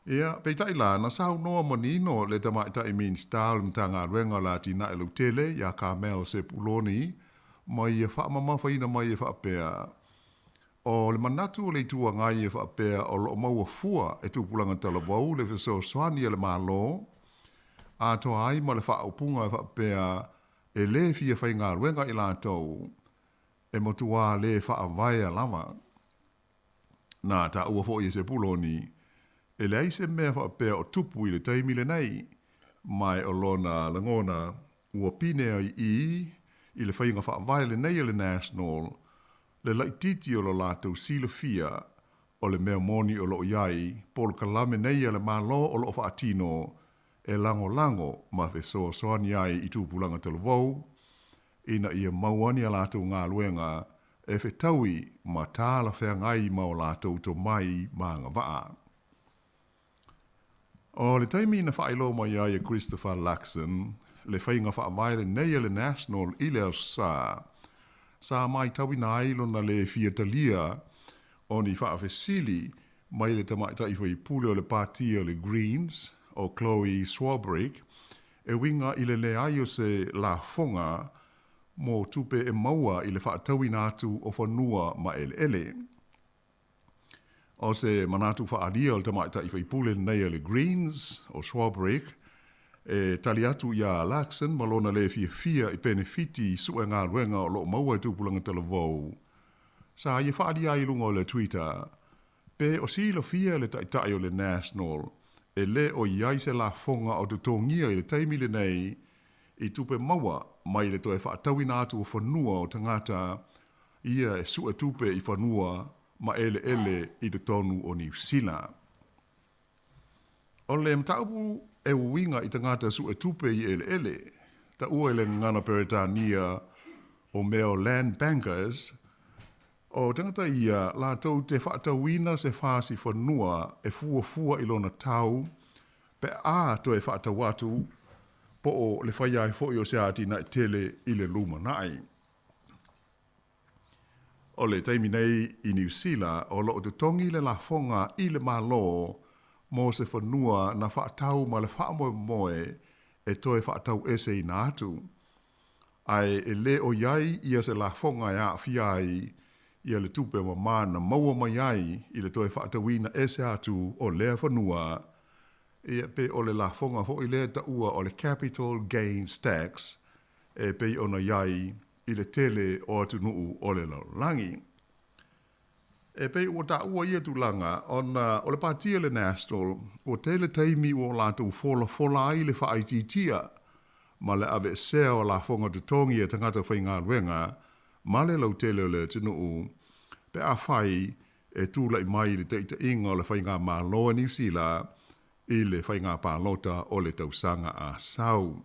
Ia, peitai la, na sau noa manino le tamaita I mean style mta ngā ruenga la tina e tele ia Carmel se puloni mai ia wha mamawhaina mai ia wha pea. O le manatu o le tua ngai e whaapea o lo maua fua e tūpulanga tala vau le wheso soani e le mālo, a toa ai ma le whaupunga e whaapea e le fia whai ngā ruenga I lātou, e motua le whaavaia lava. Nā ta ua fo I se puloni, e le aise mea whaapea o tupu I le taimi le nei, mai o lona langona ua pine ai I le whainga whaavaia le nei le National, le laititi o lo lātou sila fia o le mea moni o lo iai, polo kalame nei le malo o lo whaatino e lango ma whesoa soani ai I tūpulanga tala vau, ina ia mauani a lātou ngā luenga e whetaui ma tāla whea ngai ma o lātou to mai ma ngā waa. O le taimi ina whailo mai ai Christopher Laxon, le whainga whaamaile nei le National I le sa mai tawina ailo na le fiatalia o ni whaafesili mai le tamaita i whai pule o le party o le Greens o Chloe Swarbrick e winga i le leai o se la fonga mo tupe e maua i le whaatauina atu o whanua ma ele. O se manatu whaadia o le tamaita i whai pule nei o le Greens o Swarbrick e tali atu ia Laxon malona le fia i benefiti sua ngā ruenga o lo maua i tūpulanga televou. Sa ia whaadia i lunga o le Twitter pe o silo fia le taitai o le National e le o iai se la fonga o tutongia i le taimile nei i tupe maua mai le toe whaatawina atu o whanua o tangata ia e sua tupe i whanua ma ele i te tonu o New Zealand. O le mtaupu e winga i tangata sua tupe i ele ta ua le ngana Peretania o meo land bankers o tangata ia la tau te whaatawina se whasi whanua e fua i lona tau pe a to e whaatawatu po o le whaiai fo o se ati na tele i le luma nai. O le taimi nei i New Zealand o lo te tongi le la fonga i le malo mo se whanua na whaatau ma le whaamoe e to e whaatau ese i nā atu. Ai e le o iai ia se la fonga ia fiai ia le tupe ma mana maua mai ai i le toe whaatawina ese atu o lea whanua ia pe o le la fonga ho i lea ta ua o le capital gains tax e pe ona iai i le tele o atu nuu o le laulangi. E pe ua ta ua ia tulanga o le partia le National o tele taimi o la tu fola ai le whaititia ma le ave sea o la fonga tutongi e tangata whainga ruenga ma le lau tele o le tinu pe a whai e tūla i mai le teita inga o le whainga mā loa New Zealand i le whainga pālota o le tausanga a sau.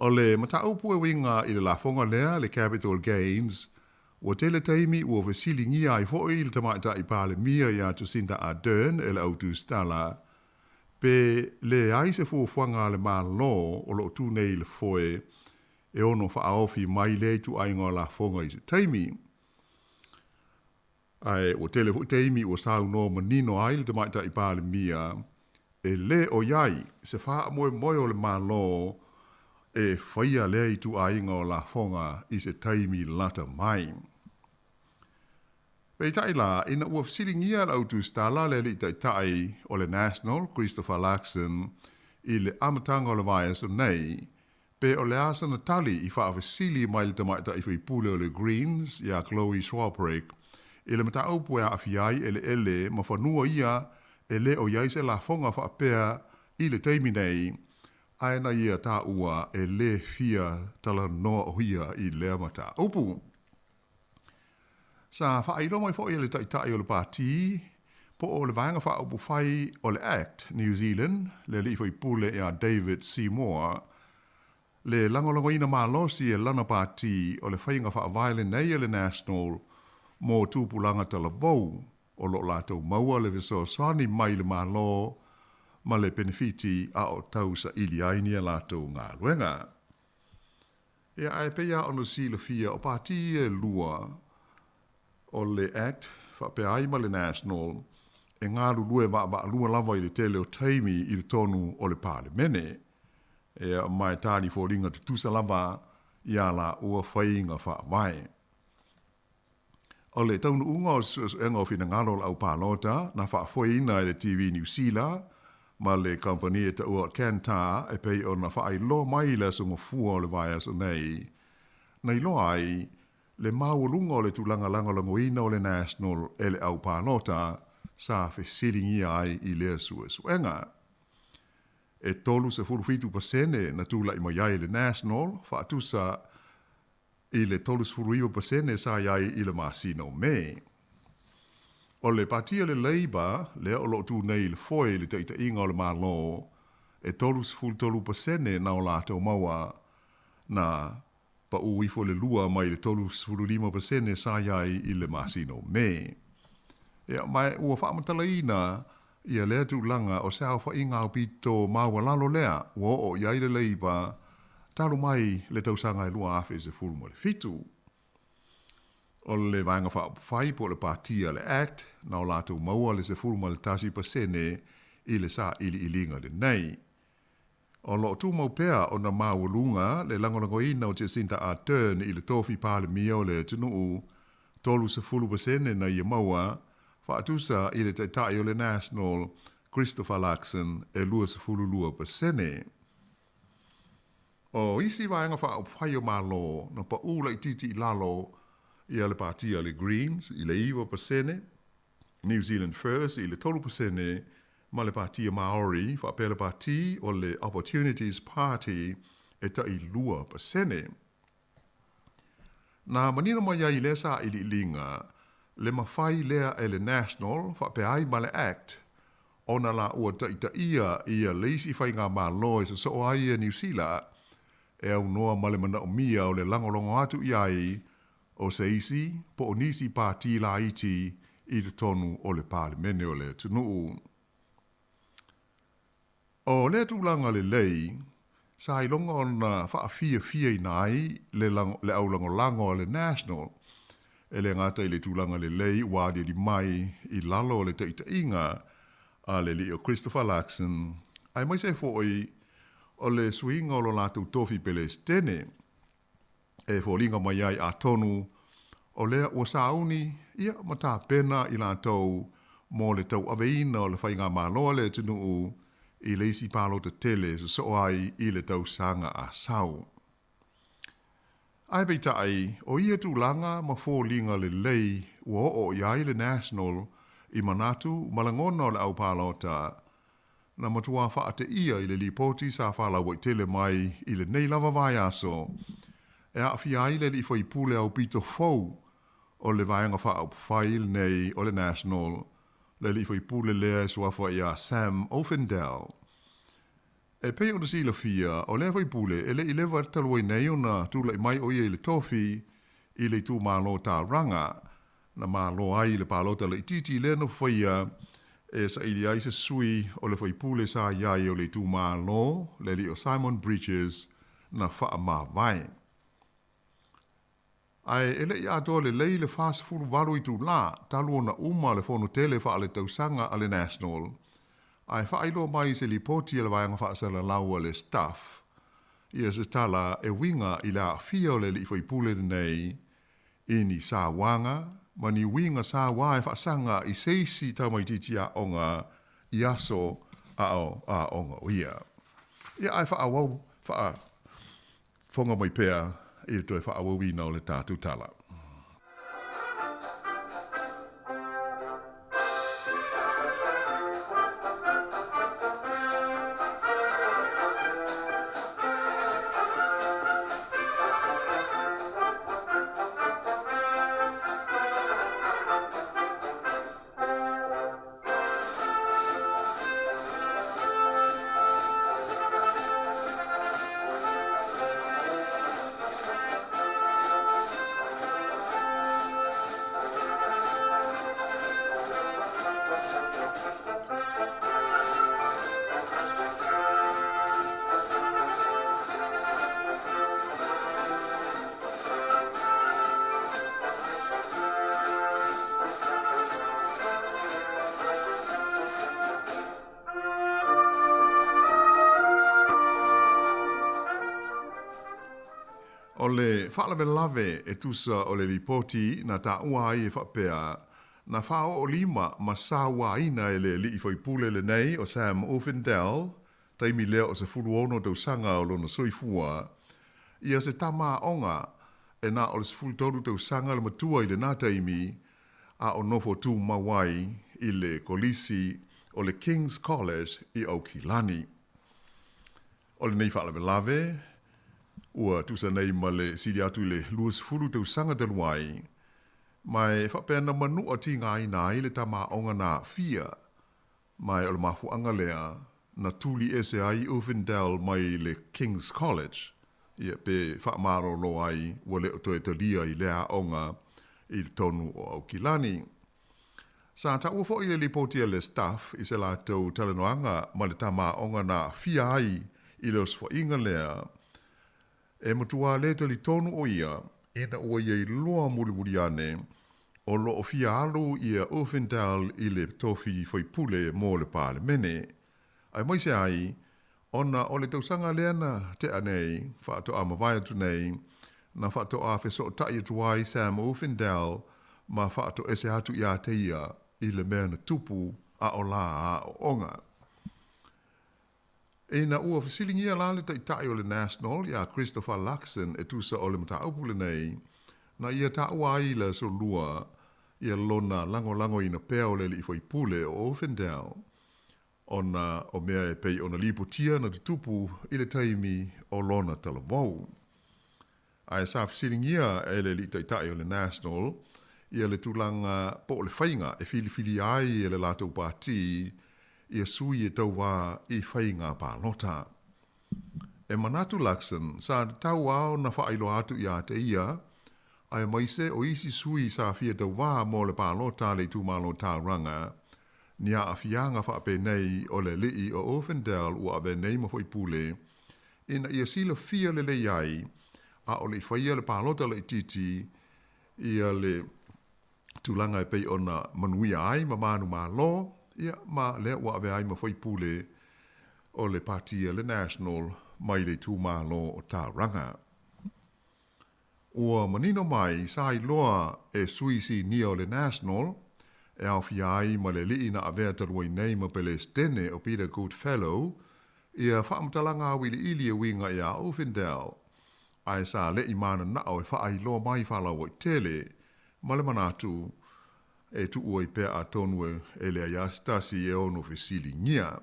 O le mataupu e winga i le lafonga lea le capital gains o tele taimi ua wesilingia ai hoi le tamaita i pāle mia i a Jacinda Ardern e le autu stala pe le aise fuafuanga le mā lo o lo tu nei le foe e ono whaaofi mai le tu ainga la fonga i se taimi. Ai o tele fu taimi o sau no manino ai le tamaita i pāle mia e le o iai se wha moe o le malo e whaia le i tu ainga o la fonga i se taimi lata mai. Pei tai la, ina ua fsiringia la autu stala le li tai o le National, Christopher Laxon, i le amatanga o le vaias o nei, pe o le asa na tali i wha awesili mai le tamaita i whaipule o le Greens, ia Chloe Swarbrick, i le mata aupu e awhiai ele ma whanua ia e le o iai se la fonga wha apea i le teimi nei, aina ia tā ua e le fia tala noa o hia i lea mata aupu. Sa whaero mai fo i le taitai o le pāti, po o le vaenga wha aupu whai o le Act New Zealand, le li whaipule ia David Seymour, le langolongo ina malosi e lana pāti o le whainga wha availe nei le National mō tūpulanga tala vau o lo lātou maua le viso swani mai le malo ma le benefiti a o tau sa ili aini a lātou ngā ruenga. Ia ai peia ono si le fia o pāti e lua o le Act whape aima le National e ngā lulue wa lua lava i le tele o taimi i le tonu o le pāle mene. E mai tāni fōringa te tusa lava i a la ua whainga wha mai. O le taunu unga o enga o fina ngalo au pālota na wha whaina i le TV New Zealand ma le company e ta ua Kanta e pei o na wha ai lo mai le sunga fua o le vaias o nei. Nei lo ai le maulunga o le tulanga langoina o le National e le au pālota sa whesiringia ai i lea suenga. E tolu se furufitu pasene na tula i mai le National, whaatusa i le tolu se furuiwa pasene sa iai i le masino me. O le patia le Labour, le o lo tu nei le foe le teita inga o le malo, e tolu se tolu pasene na o lātou maua na pa uifo le lua mai le tolu se furulima pasene sa iai i le masino me. E mai ua whaamatalaina ia lea tu langa o sao wha inga o pito maua lalo lea, ua o iai le Labour, talo mai le tausanga e lua afe se furu mo le fitu. o le vaenga whai po le partia le act, na o lātou maua le se fulma le tasi pasene i le sa ili ilinga le nei. O lo tu mau pea o na mawalunga le langolango ina o Jacinta Ardern i le tofi pāle mia o le tunuu tolu se fulu pasene na ia maua whaatusa i le taitai o le National Christopher Luxon e lua se fulu lua pasene. O isi vaenga whai o malo na pa ula i titi i lalo i le partia le Greens i le iwa pasene, New Zealand First i le tolu pasene, ma le partia Maori, whapele parti o le Opportunities Party e ta i lua pasene. Na manina mai ai le sa i linga, le mawhai lea e le National, whape ai ma le Act, o na la ua ta ia leisi whai ngā māloi sa so ai e New Zealand, e au noa ma le mana o mia o le langolongo atu iai, o se isi, po o nisi parti la iti i le tonu o le parlimene o le tunuu. O le tūlanga le lei, sa ilonga o na whaafia i nai le au lango o le National, e le ngata i le tūlanga le lei wādia di mai i lalo o le taitainga a le li o Christopher Luxon, ai mai se fōi o le swinga o lo lātou tofi pele stene, e fōlinga mai ai a tonu, o lea ua sauni, ia mata pena i lātou mō le tau aveina o le whainga māloa le tunuu, i leisi pālo te tele sa so ai i le tau sanga a sau. Ai beita ai, o ia tūlanga ma fōlinga le lei ua o iai le National i manatu malangona o le au pālota, na matua whaate ia i le lipoti sa whala wai tele mai i le nei lava vai aso, e a fi ai le li fai pule au pito fau o le vaenga wha au whail nei o le National, le li fai pule lea e suafa ia Sam Offendell. E pei o na sila fia, o lea fai pule, e le i lewa talua nei o na tūla i mai o ia i le tofi, i le tū mālo tā ranga, na mālo ai le pālota le i titi le no whaia, e sa ili ai se sui o le fai pule sa iai o le tū mālo, le li o Simon Bridges, na wha mā vai. Ai ele i ato le lei le fast food walu i tū la, talu na uma le fono tele wha le tausanga a le National. Ai wha ailo mai se li poti le vaianga wha sala laua le staff. Ia se tala e winga i la fia o le li fai pule nei, i ni sa wanga, ma ni winga sa wai wha sanga i seisi tamai titia onga, i aso a onga o ia. Ia ai wha awau, wha fonga mai pēr, i toi wha awawina o le tātu tala. O le whaalawe lave e tusa o le lipoti na ta ua ai e whapea, na whao o lima ma sa ua ina e le li i whaipule le nei o Sam Offendell, taimi lea o se fuluono tau sanga o lona soifua, ia se tama onga e na o le sifulu toru tau sanga le matua i le nā taimi, a o nofo tū mawai i le kolisi o le King's College i Aukilani. O le nei whaalawe lave, ua tusa nei ma le siri atu le luas fulu tau sanga te luai, mai whapea na manu a ti ngā ina i le tama onga nā fia, mai o le mafuanga lea na tuli ese ai Offendell mai le King's College, ia pe whaamaro lo ai ua le o toe talia i lea onga i le tonu o Aukilani. Sa ta ua fo i le lipotia le staff i se la tau talanoanga ma le tama onga nā fia ai i le osfo inga lea, e matua le tali tonu o ia, na ua iei loa muri ane, o lo o fia alu ia Offendale i le tofi foi pule mo le pale mene. Ai mai se ai, ona o le tausanga leana te anei, whaato a mawai atu nei, na whaato a wheso tai atuai Sam Offendale, ma whaato ese atu ia te ia i le mea na tupu a o la a o onga. E na ua whasilingia la le tai o le National, ia Christopher Luxon e tusa o le mata upule nei, na ia ta ua i le so lua, ia lona lango ina pea o le li foi pule o Offendale. Ona o mea e pei ona lipotia na tutupu i le taimi o lona talamau. Ai sa whasilingia e le li tai o le National, ia le tulanga po le whainga e fili ai e le latou pāti, ia sui e tau wā i whainga pālota. E manatu Luxon, sa tau ao na whailo atu i a te ia, ai maise o isi sui sa fia tau wā mo le pālota le tūmalo tā ranga, ni a afianga whaape nei o le lii o Offendale ua ave nei ma fwoi pule, ina ia sila fia le ai, a o le whaia le pālota le titi, ia le tulanga e pei ona manuia ai ma manu ma lo, ia ma le ua ave ai ma fwoi pule o le partia le National mai le tūmalo o tā ranga. Ua manino mai sa i loa e suisi ni o le National, e au fiai ma le lii na avea taruai nei ma pele stene o Peter Goodfellow, ia whaamtalanga wili ili e winga i a Offendale, ai sa le imana na o e whaai loa mai whalau o tele, ma le manatu, e tu ua i pea a tonue e le aia stasi e ono fesili ngia.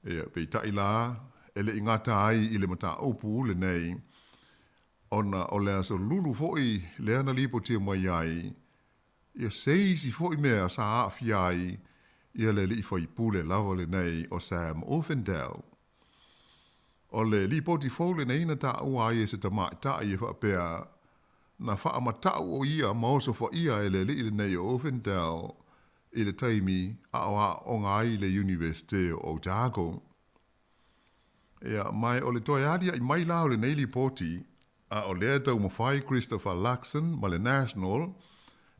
E pei taila, e le ingata ai i le mata opu le nei, ona o le aso lulu foi le ana lipo tia mai ai, ia seisi foi mea sa a fiai, ia le li foi pule lava le nei o Sam Offendale. O le lipo ti fo le nei na ta ua ai e se tamai ta i e whapea, na wha amatau o ia maoso fo ia e le li nei o Offendale, i le taimi a o ngai le University o Otago. Ia mai o le toi adia i mai lao le nei lipoti, a o lea tau mawhai Christopher Luxon ma le National,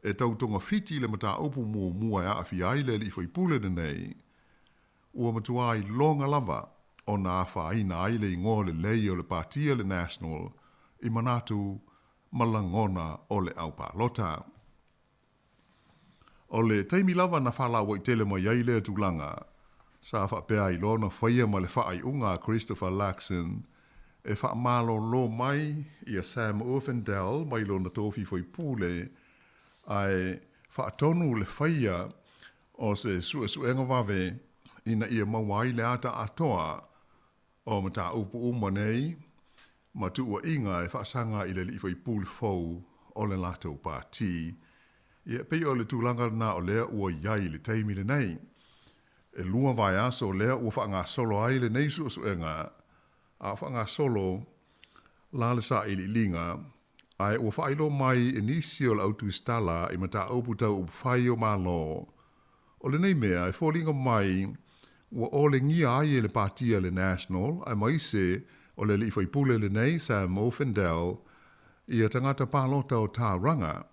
e tau tonga fiti le mata opu mua a awhiai le li fai pule nei, ua matuai longa lava o na whaina ai le ingo le lei o le partia le National, i manatu malangona o le au pālota. O le taimi lava na whalawa i tele mai ai le tūlanga, sa whapea i lona whaia ma le whaai unga Christopher Luxon, e whaamalo lo mai i a Sam Offendale mai lona tofi fai pule, ai whaatonu le whaia o se suenga wawe ina ia mawai le ata atoa o mata upu umanei, ma tua inga e whaasanga i le li fai pule fau o le lato pāti. Ia pei o le tūlanga na o lea ua iai le taimi le nei. E lua vai aso lea ua whaanga solo ai le nei suenga, a whaanga solo la le sa ili linga, ai ua whailo mai inisio le autu stala i mata aupu tau upu whai o malo. O le nei mea, e fōlinga mai, ua ole ngia ai e le partia le National, ai mai se o le li fai pule le nei Sam Offendale, i a tangata pālota o tā ranga,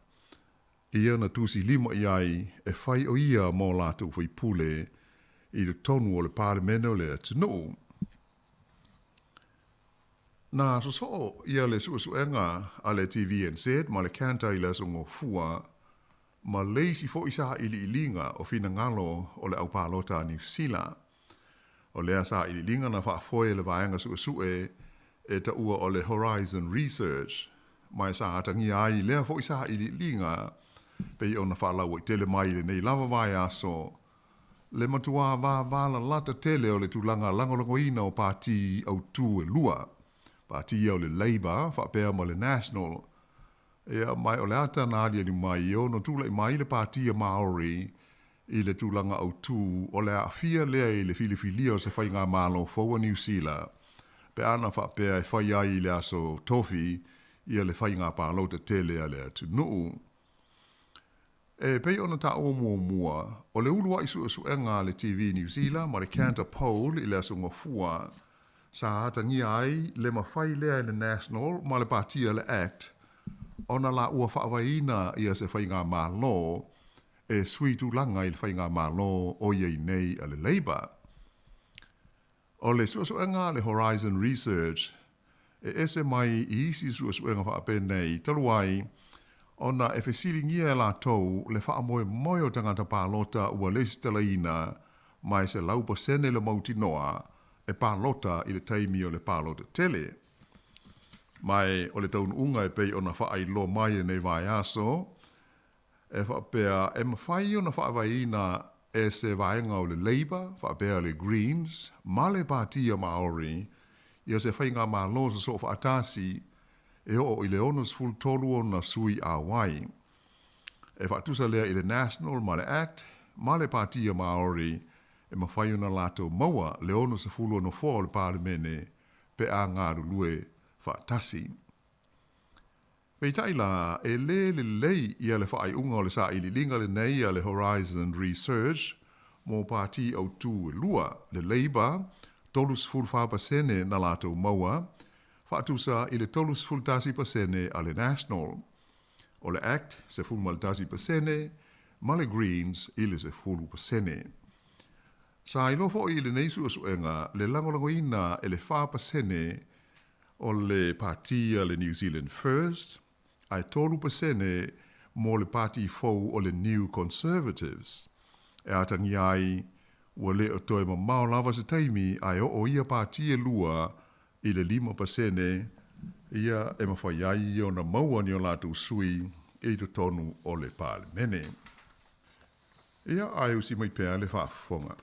ia na tusi lima i ai e whai o ia mō lātu fai pule i le tonu o le pāremene o le atinu. Na so ia le suenga a le TVNZ ma le kanta i le songo fua, ma leisi fo isa ili ilinga o fina ngalo o le au pālota New Zealand. O lea sa ili linga na whaafoe le vaenga sue e ta ua o le Horizon Research, mai sa atangi ai lea fo isa ili linga, pei o na whaalau i tele mai le nei lava vai aso, le matua wala lata tele o le tūlanga langolongoina o pāti au tū e lua, pāti o le Labour, whapea ma le National, ea mai o le ata nālia ni mai o no tūla i mai le pāti a Maori i le tūlanga au tū o le awhia lea i le filifilia o se whai ngā mālo fōua New Zealand, pe ana whapea e whai ai le aso tofi i le whai ngā pālota tele a le atu nuu. E pei ona ta o mua, o le ulua i suenga le TV New Zealand, ma le Canter Poll i le aso ngofua, sa ata ngi ai le mawhai lea i le National, ma le partia le Act, ona la ua whaavaina ia se whainga mālo, e sui tūlanga i le whainga mālo o iei nei a le Labour. O le suasuenga le Horizon Research, e ese mai i isi suasuenga whaapene i taluai, ona e whesiringia la tau le whaamoe moe o tangata pālota ua lesitalaina mai se laupa sene le mautinoa e pālota i le taimi o le pālota tele. Mai o le taun unga e pei ona whaai mai e nei vai aso, e whaapea e mawhai ona whaavaina e se vaenga o le Labour, whaapea le Greens, ma le pātia Maori, ia se whainga mā loza so whaatasi, e o i le onus full tolu o na sui a wai. E whaatusa lea i le National, ma le Act, ma le pātia Maori, e mawhai ona lato maua le onus full o no fō le pālemene, pe a ngāru lue whaatasi. Peitai la, e le lei ia le whaai unga o le sa ili linga le nei a le Horizon Research, mō pāti au tū e lua, le Labour, tolus full whapasene na lato maua, whaatusa i le tolus full tasi pasene a le National. O le Act se full mal tasi pasene, ma le Greens i le se full pasene. Sa i lofo i le neisu asuenga, le langolangoina e le whapasene o le pātia le New Zealand First, ai tolu pasene mo le pāti fou o le New Conservatives. E atangi ai, ua le o toe ma mao lava se taimi ai o ia pātia lua i le 5%, ia e mawhai ai o na maua ni o lātou sui i to tonu o le pālemene. Ia ai usi mai pēr le whaafonga.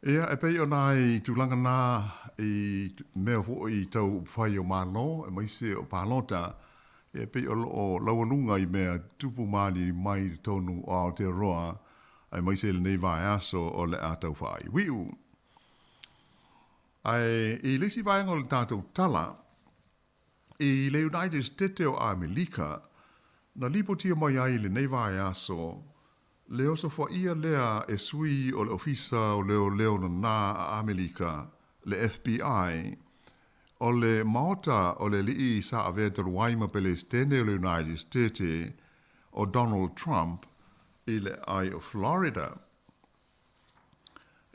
Ia, e pei o nai tūlanga nā i mea fo i tau whai o mālo, e maise o pālota, e pei o laualunga i mea tupu māli mai tonu o Aotearoa, e maise le nei vai aso o le a tau whai wiu. Ai, i lesi vaenga o le tātou tala, i le United States o Amerika, na lipotia mai ai le nei vai aso, le osa fo ia lea e sui o le ofisa o leo na nā a Amerika, le FBI, o le maota o le lii sa aveta ruaima pele stene o le United States o Donald Trump i le ai o Florida.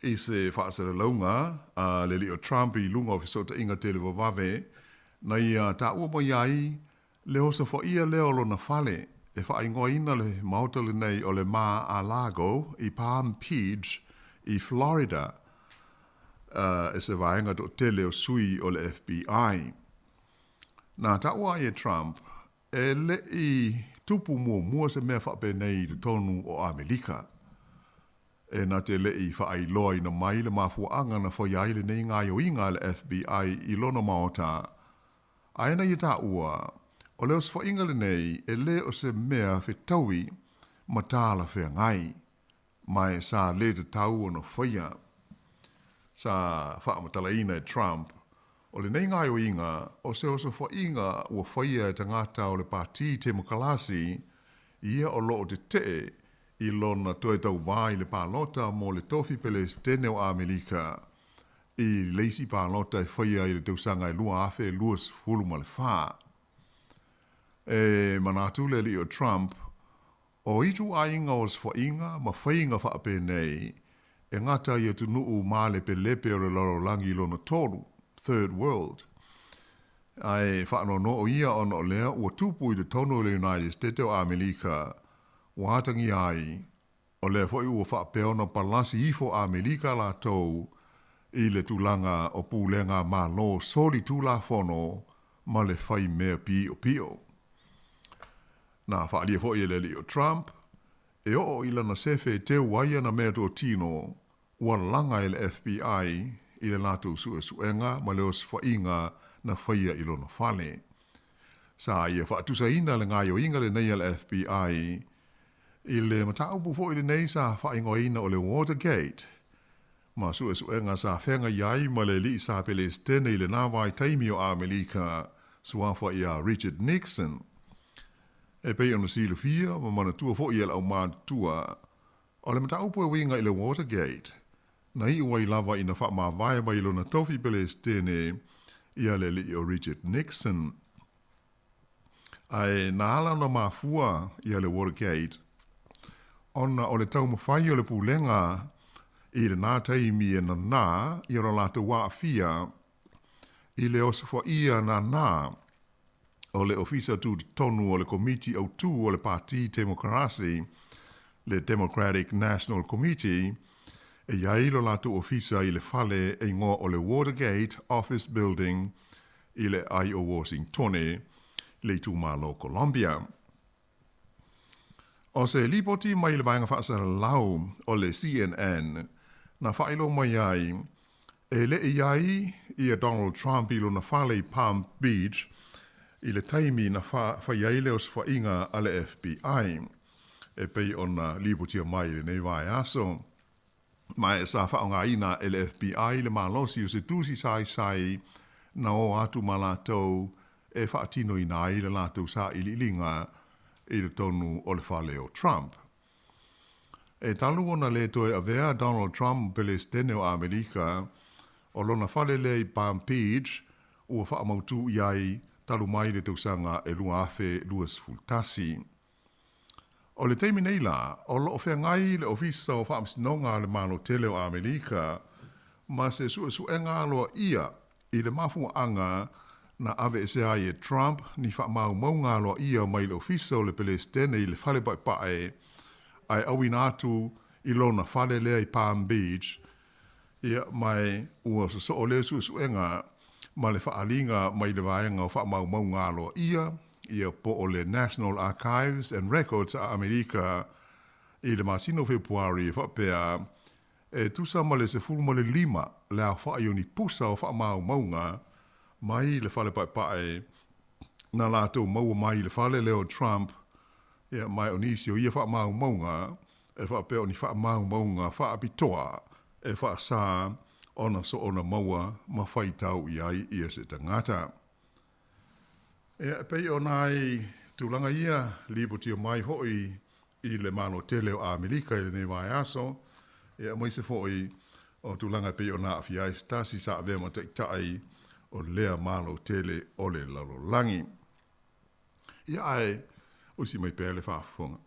I se whaasara launga, le li o Trump i lunga ofiso ta inga tele wawave, na ia ta ua mai ai, le osa fo ia leo lo na fale, e whaingoina le maota le nei o le Mar-a-Lago i Palm Beach i Florida, e se vaenga to tele o sui o le FBI. Nā taua e Trump, e le i tupu mua se mea whape nei te tonu o Amerika. E nā te le i whaailoa i na mai le mafuanga na whaiai le nei ngai o inga le FBI i lona maota. Aina i taua, o leo sfa inga le nei, e le o se mea whetaui matala whea ngai, mai sa le te tau o no whaia. Sa whaamatalaina e Trump, o le nei ngai o inga, o se o se wha inga ua whaia e tangata o le pāti te makalasi, ia o loo te te, i lona toe tau vai le pālota mo le tofi pele stene o Amerika, i leisi pālota e whaia i le tausanga i lua afe e luas fuluma le whaa. E manatu le li o Trump, o itu ainga o sfa inga, ma whainga whaape nei, e ngata i atu nuu maa le pelepe o le loro langi lona tolu. third world. Ai whaanono o ia ono o lea ua tupu i te tono le United States o Amerika wahatangi ai o lea fo i ua whapeona palasi ifo Amerika la tau i le tulanga o pūlenga ma lo soli tula fono ma le whai mea pio pio. Nā whaalia fo i le li o Trump, e o ilana sefe te waia na mea tō tino ua langa i le FBI i le lātou suenga ma le os whainga na whaia i lona whale. Sa ia whaatusa ina le ngai o inga le nei le FBI i le mataupu fo i le nei sa whaingo ina o le Watergate. Ma suenga sa whenga iai ma le li sa Palestine i le nawai taimi o Amerika suafa ia Richard Nixon. E pei ona sila fia ma mana tua fo i ala au maa tua o le mataupu e winga i le Watergate. Na i uai lava ina wha maa vai mai lona tofi Palestine ia le li o Richard Nixon. Ai naala na mafua ia le Watergate. Ona o le tau mawhai o le pūlenga i le nā taimi e na nā i ora lata wā fia i le osafo ia na nā o le ofisa tu tonu o le komiti au tu o le Parti Demokrasi, le Democratic National Committee, e iai lo latu ofisa i le fale e ngō o le Watergate Office Building i le ai o Washingtone, le tūmalo Colombia. O se lipoti mai le vaenga whaasa lau o le CNN, na whaelo mai ai, e le iai i a Donald Trump i lo na fale i Palm Beach, i le taimi na whaiai leo se whainga a le FBI, e pei ona lipotia mai le nei vai aso. Mai e sa whaonga ina e le FBI le malosi o se tusi sai na o atu malatou e whaatino i nai le latou sa ililinga i le tonu o le whale o Trump. E talu ona le toe a vea Donald Trump Palestine o Amerika o lona whale le i Palm Beach ua whaamautu iai talu mai le tausanga e lua afe luas fultasi. O le teimi nei la, o lo whea ngai le ofisa o whaamsinonga le malo tele o Amerika, ma se suenga loa ia i le mafua anga na ave se ai e Trump ni whaamau maunga loa ia mai le ofisa o le Palestine i le whale pae ai awina atu i lona whale lea i Palm Beach, ia mai ua so o le suenga ma le whaalinga mai le vaenga o whaamau maunga loa ia po o le National Archives and Records a Amerika i le masino Februari whapea e tusa ma le se fulu ma le 5 le a whaaioni pusa o whaamau maunga mai le whale pae na lātou maua mai le whale leo Trump ia mai onisio ia whaamau maunga e whapea o ni whaamau maunga whaapitoa e whaasa ona so ona maua ma whaitau iai ia se tangata. E pei o nai tūlanga ia lipotia mai hoi i le mano tele o Amerika i le nei vai aso. E mai se hoi o tūlanga pei o nā awhiai stasi sa avea ma teitai o lea mano tele o le lalolangi. Ia ai usi mai pēle whaafonga.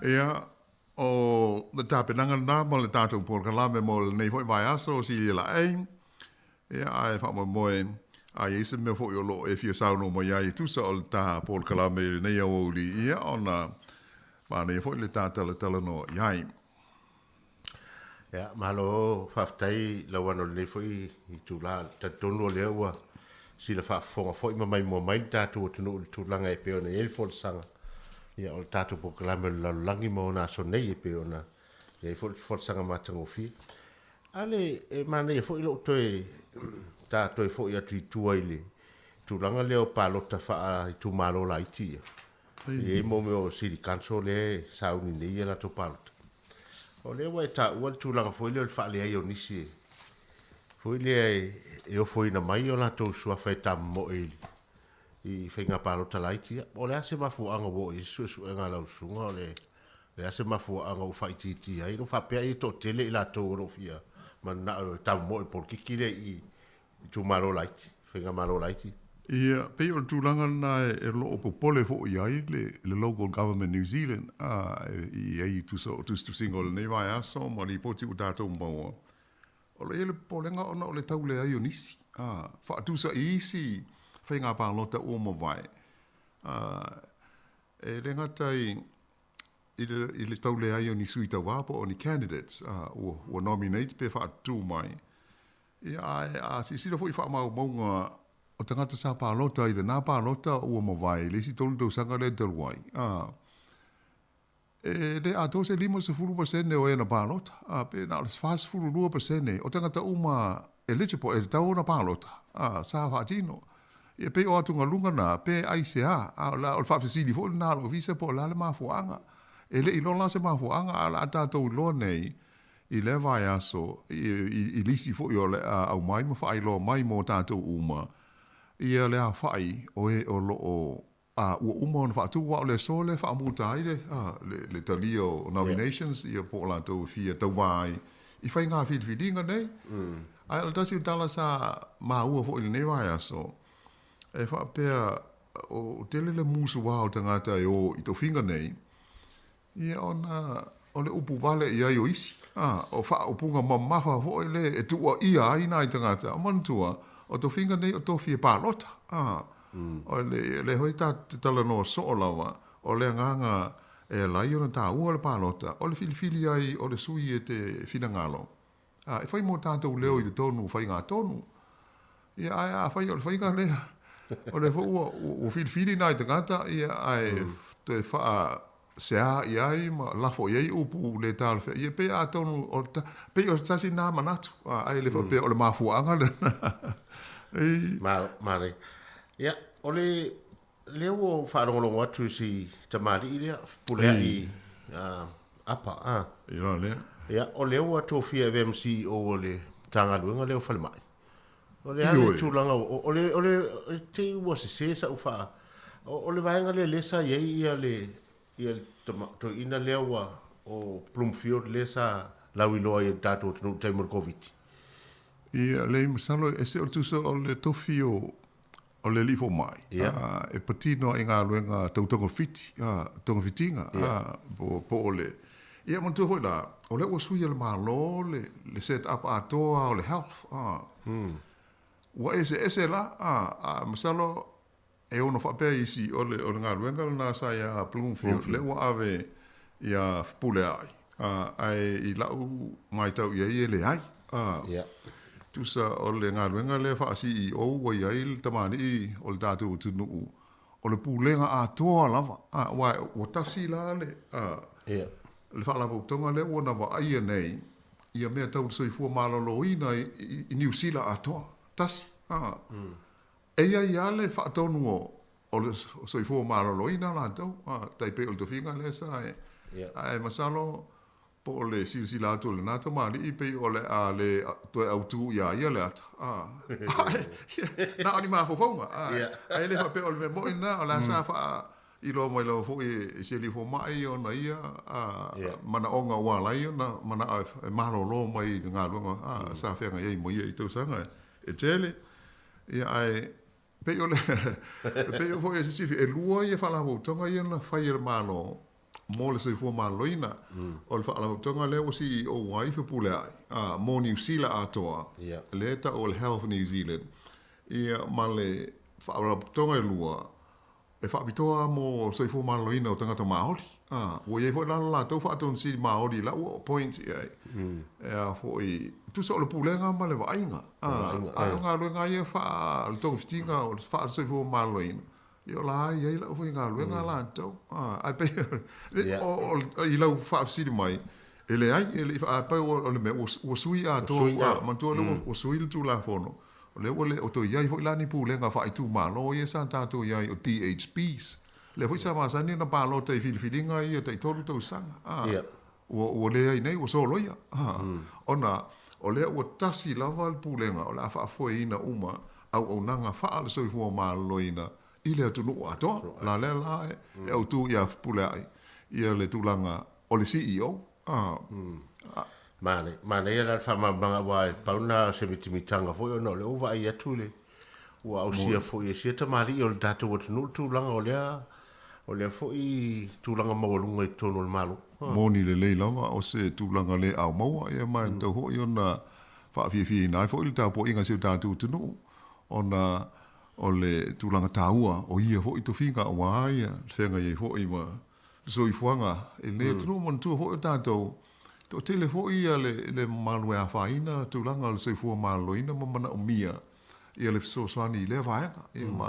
Ia, o le tāpenanga nā mo le tātou pōrkalame mo le nei hoi vai aso o si la ei. Ia, ai wha moe, ai eise mea hoi o lo e fia sauno mo iai tusa o le tā pōrkalame le nei au li ia, ona nei hoi le tātala tala no iai. Ia, mahalo whaftai lawana le nei hoi i tūla, tatonu o lea ua, si la whaafonga hoi ma mai mo mai tātou o tunu tūlanga e peo nei e fōle sanga. Ia o tātou pokalame lalangi mo na so nei e pe ona. Ia fo sanga matangofi. Ale e mana fo ilo toe tātou fo ia tuitua ile. Tūlanga leo pālota wha i tū malo la iti. E mo me o City Council le sauni nei e la tō pālota. O le wa ta ua tūlanga fo ile o wha le ai o nisi. Fo ile e o fo ina mai o la tō sua whai tam mo e ili. I whainga pālota la iti. O le ase mafu anga wo i su e ngā lau sunga o le ase mafu anga o whai titi. Ai no whapea i tō tele i la tō orofia. Ma na tam mo e por kikire i tū malo la iti. Whainga malo la iti. Ia, pei o tūlanga na e loo popole fo i ai le local government New Zealand i ai tu singo le nei vai aso ma li poti u tātou maua. O le ele polenga ona o le tau le ai o nisi. Whaatusa i isi whai ngā pālota o ma vai. E le ngatai i le tau le ai o ni sui tau wapo o ni candidates o nominate pe whaatu mai. Ia, si sira fo i wha maunga o tangata sa pālota i le nā pālota ua mawai, le si tolu tau sanga le dalwai. Le a tau se 5% o e na pālota, pe na alas fast 2% o tangata uma eligible e tau na pālota, sa whaatino. Ia pe o atu ngalunga na, pe aisea, la o whawhisini fo na lo visa po la le mafuanga. E le ilola se mafuanga, ala ata tau loa nei, i le vai aso, i lisi fo i o le au mai, ma whai loa mai mo tātou uma. Ia le a whai o e o lo o ua uma o na whaatu wa o le so le whaamuta aile le tali o nominations ia po la tau fia tau wai i whai ngā whidiwhidinga nei ai ala tasi utala sa maa ua fo i le nei vai aso e whaapea o tele le musu wa o tangata e o i tau whinga nei ia o le upu vale i ai o isi o wha upunga mamafa fo i le e tua ia ai nai tangata o mantua o to finga nei o to fie pālota. O le hoi tā te tala no so o lawa, o le nganga e lai o na tā ua le pālota, o le filifili ai o le sui e te whina ngalo. E whai mo tātou leo i le tonu, whai ngā tonu. Ia ai whai o le whai ngā lea. O le whai o filifili nai te ngata, ia ai te wha sea i ai, ma lafo i ai upu le tāle whai. Ia pe a tonu, pe o tasi nā manatu. Ai le whai pe o le mafuanga le Mare. Ia, o leo o whaarongolongo atu si tamari i lea, pulea i apa. Ia, lea. Ia, o leo atu o fia FMC o le tangaluenga leo whale mai. O le hale tūlanga, o le te ua se sa uwha. O le vaenga le lesa iei ia le to ina leo o Bloomfield lesa lauiloa i tātou tunu taimur COVID. Ia le masalo e se o tusa o le tofi o le lifo mai. E patino e ngā luenga tautonga fiti, tonga fitinga, po o le. Ia mantua hoi la, o le ua sui le malo, le set up atoa o le health. Ua ese la, masalo e ono whapea isi o le ngā luenga le nasa ia Bloomfield, le ua ave ia pule ai. Ai i lau mai tau ia i le ai. Tusa o le ngā luenga le whaasi i ou wa iai le tamani i o le tātou tunu o le pūlenga a toa lava. Wai, o tasi la le. Le whaalapu tonga le o na wa aia nei ia mea tau soifua malolo ina i New Zealand a toa. Tasi. Eia ia le whaatonu o le soifua malolo ina la tau. Taipe o le tofinga le sa e. Ai masalo po le sila tu le nato mali I pe o le a le to autu ia le ata na ani ma fo fonga ai le pe o le mo ina o la sa fa I lo mo lo fo I se li fo mai o na ia mana onga wa la ia na mana ma lo mai nga lo sa fa nga ia mo ia I to sanga e tele ia ai pe o le pe o fo e se e lua ia fa la vo tonga ia na fa ia ma lo mo le soifua maloina o le whaalautonga leo si o wai whapule ai mo New Zealand atoa le ta o le Health New Zealand ia ma le whaalautonga lua e whaapitoa mo soifua maloina o tangata Māori o iei fo lalo la tau whaaton si Māori la ua point iai ea fo I tusa o le pulenga ma le wainga a ngā luenga ia whaalautonga fitinga o le whaalautonga maloina Yo la ia la foi nga luenga la tau. Ai pe o i lau fa sili mai. Ele ai ele fa pa o le me o sui a to man to o sui tu la fono. Le o to ia foi la ni pu le nga fa tu ma lo ia santa to ia o THPs. Le foi sa ma sa ni na pa lo te filifilinga ia te tolu to sanga. O le ai nei o solo ia. Ona o le o tasi lava al pulenga o la fa foi ina uma au nanga fa al so fu ma loina ile tu no ato la e o tu ia pulai ia le tulanga o le CEO Mane ia la fa mabanga wa pauna se mitimitanga foi no le uva ia tule wa au sia foi e sia tamari o data o tu tulanga o le foi tulanga mawalunga i tono le malu moni le le lava o se tulanga le au maua ia mai to ho iona fa fi nai foi le tapo inga se tatu tu no ona o le tulanga taua o ia ho i to finga o ia senga ia ho i ma so i fuanga e le tru mon tu ho tato to tele ho ia le malu a faina tulanga le se fu maloina mana o mia ia le so swani le vai ia ma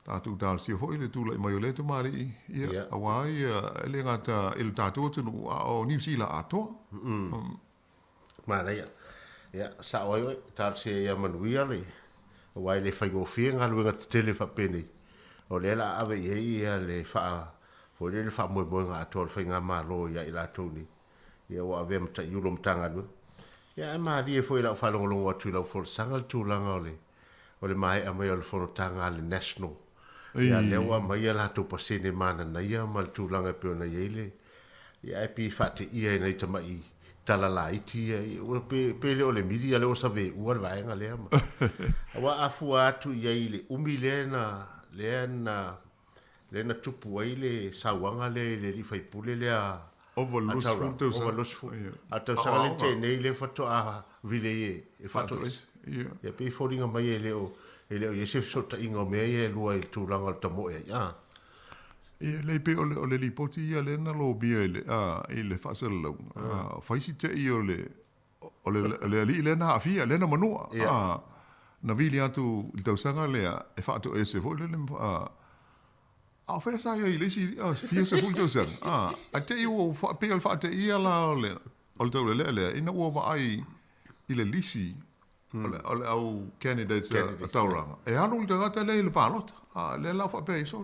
tatu dal si ho i le tula mai le to mari ia awa ia le ngata il tatu tu o New Zealand ato mana ia sa oi tar se ia manuia le wai le fai go fienga luenga tele fa peni o le la ave ia le fa fo le fa mo nga to fa nga malo ia ila toni ia wa ave mta yulo mtanga lu ia ma di fo ila fa longo longo tu la for sangal tu langa o le mai a mai o fo tanga le national ia le wa mai la to pasene mana na ia mal tu langa pe na ile ia pi fa te ia nei te mai tala la iti o pe le o le media le o save o va nga le ama wa afu atu ia ile umilena le na tupu ile sawanga le li fai pule le a overlusful ata sa le te nei le foto a vile e foto ia pe foringa mai le o ye se sota inga me e lua il tu langa ta mo ia e le pe o le lipoti ia le na lo bia ile fa se lo fa si te i o le le na afia le na manua na vili atu il tau sanga le e fa to ese vo le a fa sa ia ile si fia se fu tau sanga a te o fa pe al fa te ia la le o tau le ina o va ai ile lisi ole au candidates a tauranga e anu le gata le palot le la fa pe so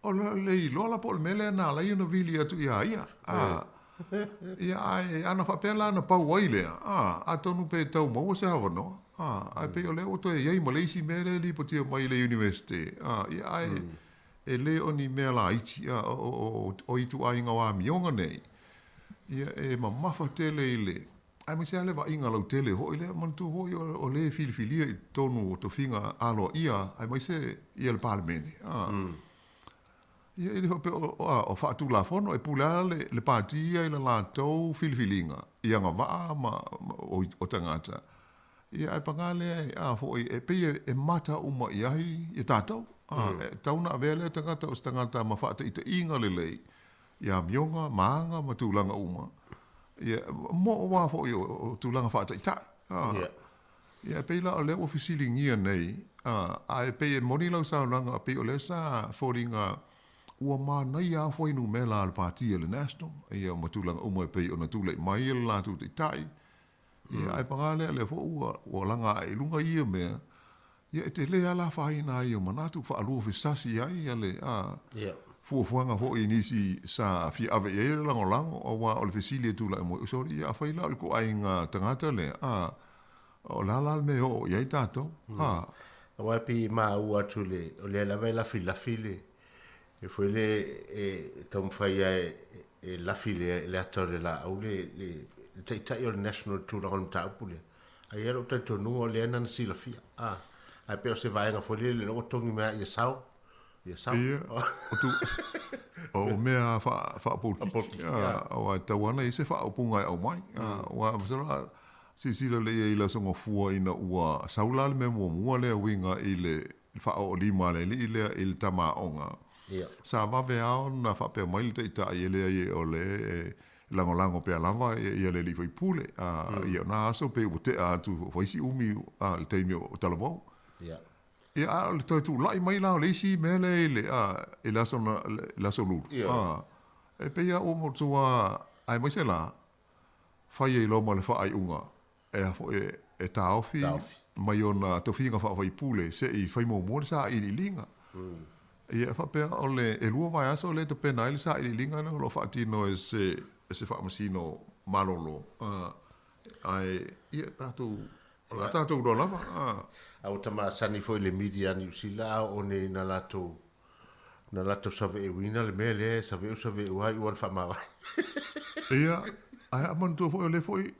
o le lola pol mele na la ina vili atu ia ia ai ana fa pela na pa waile a tonu pe tau mo se hava no ai pe ole o to ia Malaysia mele li po tia mai le university ia ai e le oni me la iti o itu ai nga wa mionga nei ia e mama fa tele ile ai me se ale va inga lo tele ho ile man tu ho o le filifilia tonu to finga alo ia ai mai se ia le parlemeni ia ele hope o fa tu la fono e pula le partia ile la to filifilinga ia nga va ma o tangata ia ai pangale fo e pe e mata uma ia i tato tauna vele tangata o tangata ma fa te inga le ia mionga manga ma tu langa uma ia mo wa fo o tu langa fa te ia pe la le officialingia nei ai pe moni lo sa langa pe o le sa foringa ua mana ia foi no mela al partia le national ia matulanga uma pe ona tule mai la tu te tai ia ai pangale le fo ua langa ai lunga ia me ia te le ala faina ia manatu fa alu fisasi ia le ia fuanga fo inisi sa fi ave ia lango o wa o le fisilia tu la mo so ia faila ko ai nga tangata le o la me o ia tato wa pi ma ua tule o le la vela file e foi le tom fai e la file le atore la au le te tai o national tour on ta pule ai ero te tonu le nan si la fia ai pe se vai nga foi le o tongi me ia sau o tu o me fa politik o tawana ise fa opunga o mai wa msala si le ile songo fua ina ua saula me mo le winga ile fa o lima le ile il tama onga sa va vea na fa pe mai te ta ile o le lango pe lava ia le li foi pule ia na so pe o te tu foi si umi al te mio talavo Ia le toi tu lai mai la le si mele le e la so lu. E pe ia o mo tua ai mai se la. Fai e lo mo le fai unga. E fo e taofi mai ona to finga fa vai pule se I fai mo mo sa I linga. Ia fa pe o le e lua vai aso le to pe nai sa I linga no lo fa tino e se fa masino malolo. Ai ia tatu la tatu do lava. Au tama sani foi le media ni usila o ne na lato save e wina le mele save ai wan fa ma. Ia ai amon to foi le foi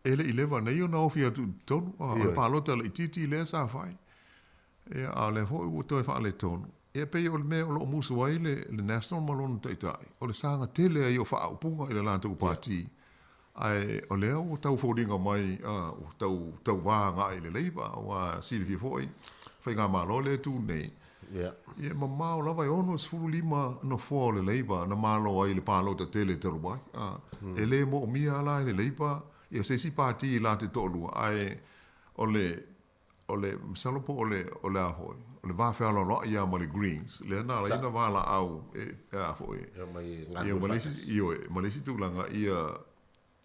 ele ileva nei ona ofia tu tonu pa lota le titi le sa fai. Ia ale foi o to fa le tonu. Ia pe o me o musu ai le national malon tai. O le sanga tele ai o fa upunga ile la tu party. Ai o leo o tau fōringa mai o tau wānga i le leiba o a Silvia foi whai ngā malo le tū nei ia ma mao lawa I ono sfuru lima no fō le leiba na malo ai le pālo ta tele te rubai e le mo mia ala i le leiba ia se si pāti I la te tolua ai o le msalopo o le ahoi o le wāwhialo roa ia ma le greens le ana la ina wāla au e ahoi ia malesi tūlanga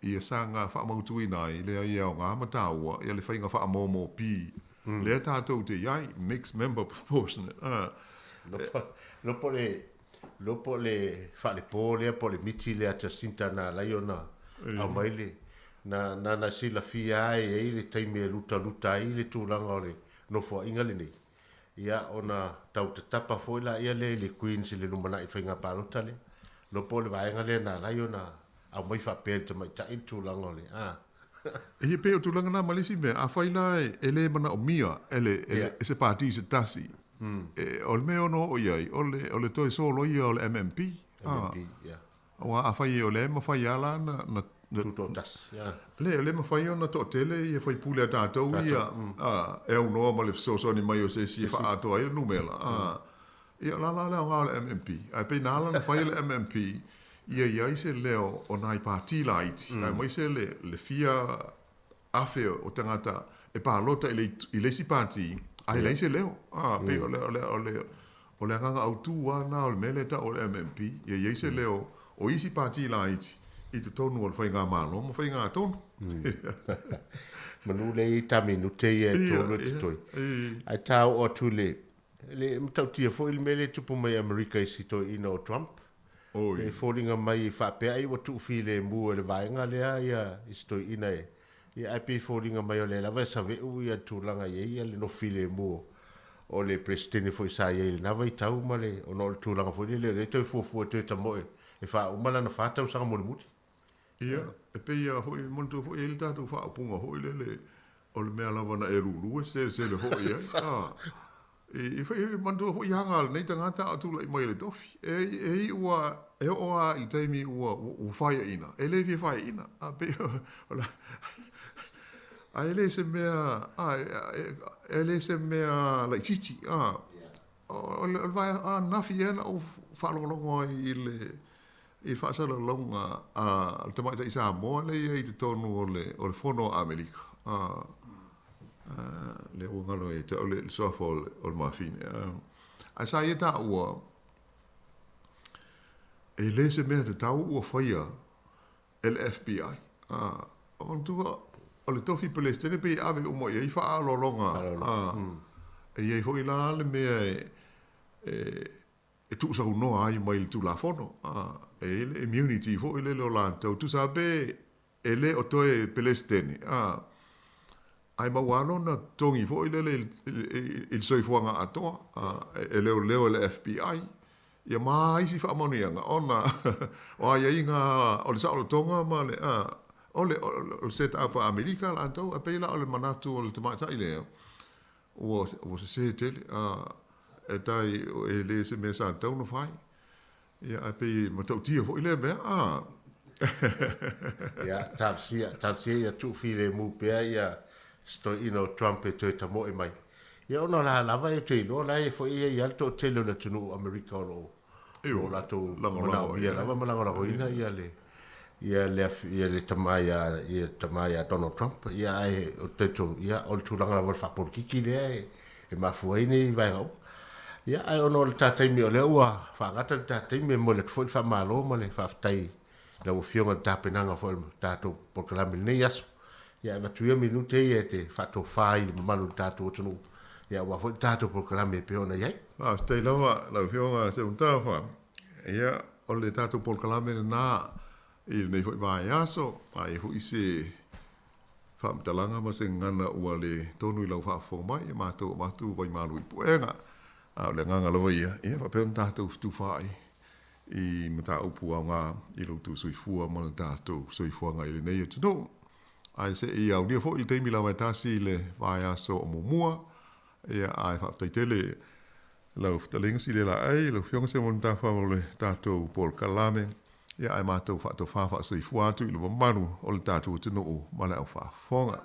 ia sanga fa mautu nai le ia o ngā mataua ia le whainga wha momo pi le tātou te iai mixed member proportionate lopo le fa le po le po le miti le ata sinta na laiona a maile na sila fia ai le taime luta ai le tūlanga o le no fo inga le nei ia ona tau te tapa foi la ia le queens le numana I whainga palota le lopo le vaenga le na laiona a mai fa pe te mai tai tu langa le e pe o tu langa na malisi me a fai la ele mana o mia ele se parti se tasi e o me ono o iai o le toi solo ia o le MMP o a fai o le ma fai ala na tuto tas le ma fai ona to tele ia fai pule ata tau ia e o no ma le so ni mai o se si fa ato ai numela ia la o MMP ai pe na la fai le MMP ia se leo o nai parti laiti. Ai mai se le fia afe o tangata e pālota I le si parti. Ai le se leo. Pe o le nganga autu wana o le mele ta o le MMP. Ia se leo o isi parti laiti. I te tonu o le whainga malo. Mo whainga tonu. Manu le I taminu te ia tonu te toi. Ai tau o tu le mtau tia fo il mele tupu mai Amerika I sito ina o Trump. E fōringa mai fa pe ai o tu file mu le vaenga le ia isto ina e ai pe fōringa mai o le lava sa ve u ia tūlanga ia le no file mu o le presidente foi sa ia le nava I tau ma le o no le tūlanga foi le toi fufu te tamo e fa umala na fa tau sanga mo muti ia e pe ia foi montu foi ele tatu fa punga foi le o le mea lava na e rulu se le foi ia e fai mandu ho yanga nei tangata atu lai mai le tofi e ua e oa I taimi ua u fai ina e le vi fai ina a pe a ele se mea ele se mea lai chichi o le vai a nafi ena o whalongo I whaasala longa al te mai ta isa moa le I te tonu o le fono Amerika le o ngalo e te o le sofa o le mafine a sa ia ta ua e le se mea te tau ua whaia le FBI o tua o le tofi Palestine pe ave o mo i wha alo longa e iei hoi la le mea e tu sa unoa ai mai le tu la fono e le immunity fo le lo lantau tu sa be e le o toe Palestine ai mawano na tongi fo il soifuanga atoa e leo le FBI ia mai si fa monianga ona o ai inga o le sa o tonga ma le o le set up America la anto a pela o le manatu o le tomata ile o se tele e tai e le se mesa anto no fai ia a pe matau tia fo ile be ia tarsia tu file mu pe ia sto ino Trump e te tamo e mai ia ona la lava e te lo la e fo ia alto tele na tunu America o la to la ia lava malanga la roina ia le tamaya Donald Trump ia e o te tonu ia o tu langa la fa por kiki le mafuai ni vai ngau ia ai ono le tatai mi o le ua whangata le tatai mi mo le tfoi whamalo mo le whaftai la o fionga tapenanga fo tato proklame nei aso ia matuia minute ia te whato whai le mamalu tato tunu ia wa fo tato proklame pe ona iai stai lava la fionga se unta fa ia o le tato proklame na i nei foi vai aso ai hu ise whamtalanga ma se ngana ua le tonu i lau whaafo mai e mātou vai malu i puenga a le nganga lawa ia wa peon tātou tu whai i mata upu au ngā i lau tu soifua ma le tātou soifua ngā i le nei atu no ai se i au lia fo i teimi lawa e tasi le vai aso o mumua ia ai whaaftaitele lau whtalinga si le la ai lau fionga se mon tāwha o le tātou Paul Kalame ia ai mātou whaatou whaafa soifua atu i le mamaru o le tātou tino o male au whaafonga.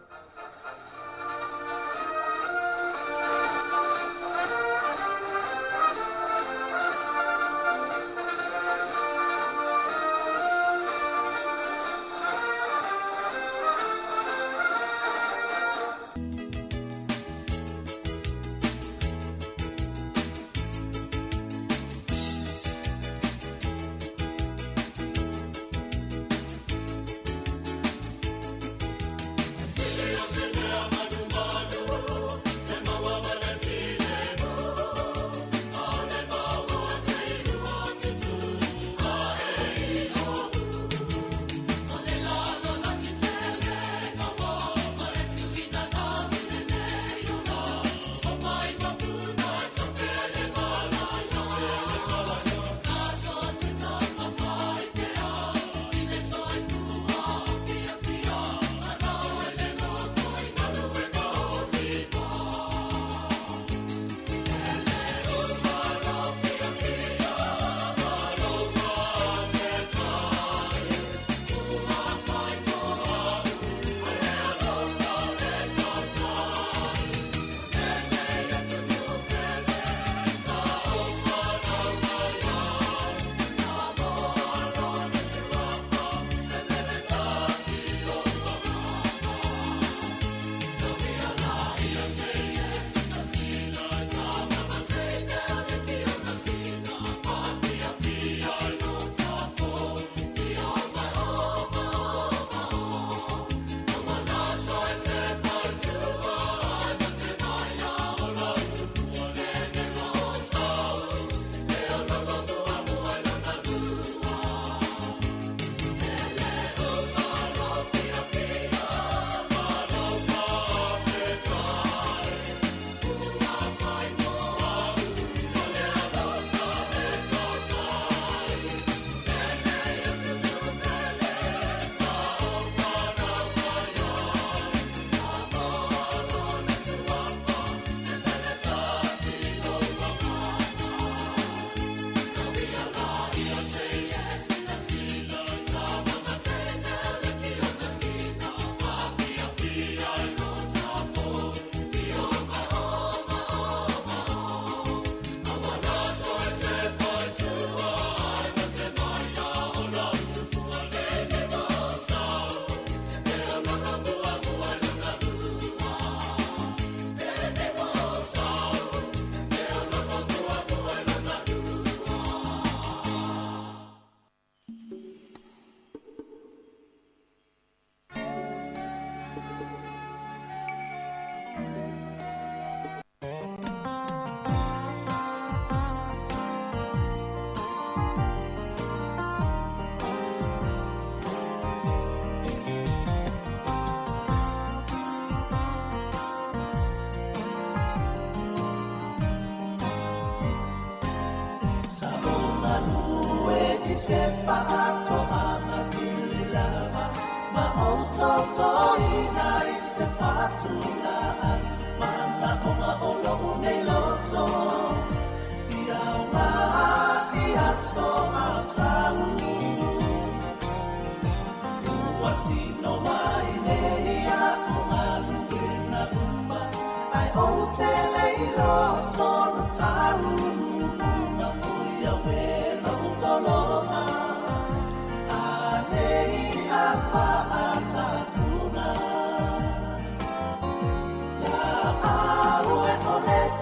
Let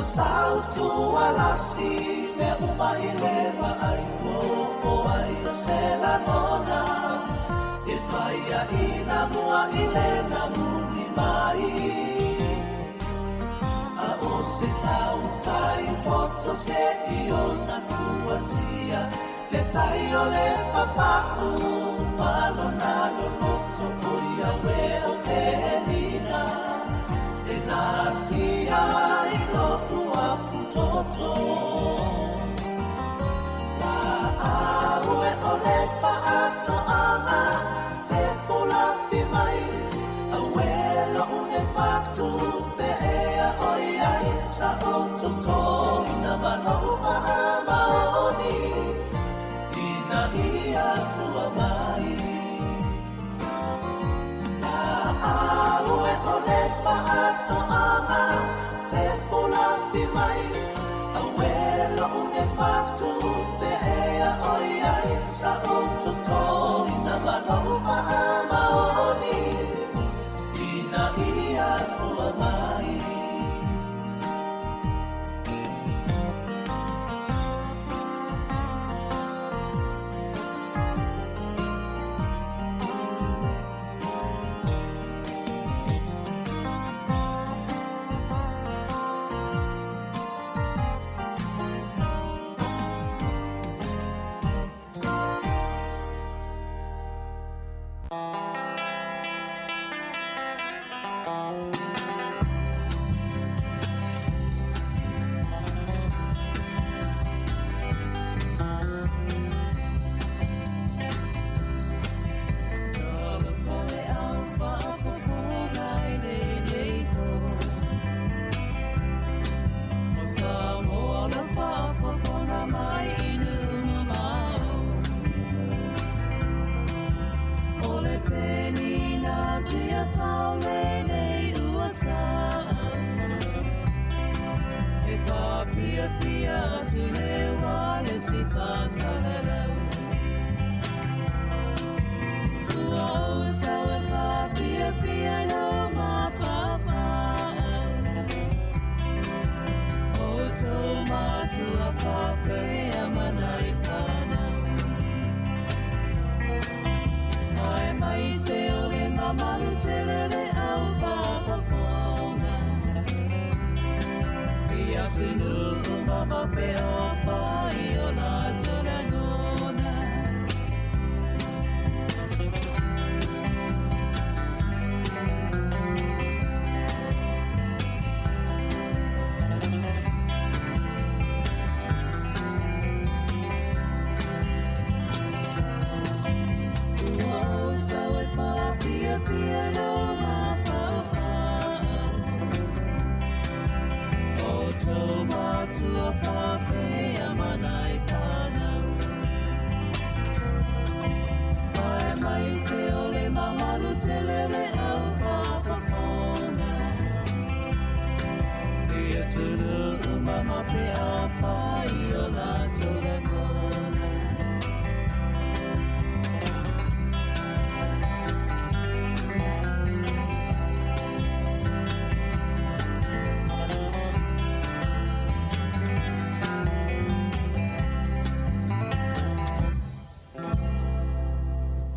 sautu alasi me umaile ai o ai se la nona e faia ina mua ile na muni mai a o se tau tai poto se io na fuatia le tai o le papa malo na lo loto ia we o te nina e na tia i lo ua futoto la aue o le paato ana fe pula fi mai awelo une fatu fe ea oi ai sa o toto ina manoma maoni ina ia fua mai la aue o le paato ana fe pula fi mai awelo une fatu fe ea oi ai sa o toto ina manoma maoni ina ia fua mai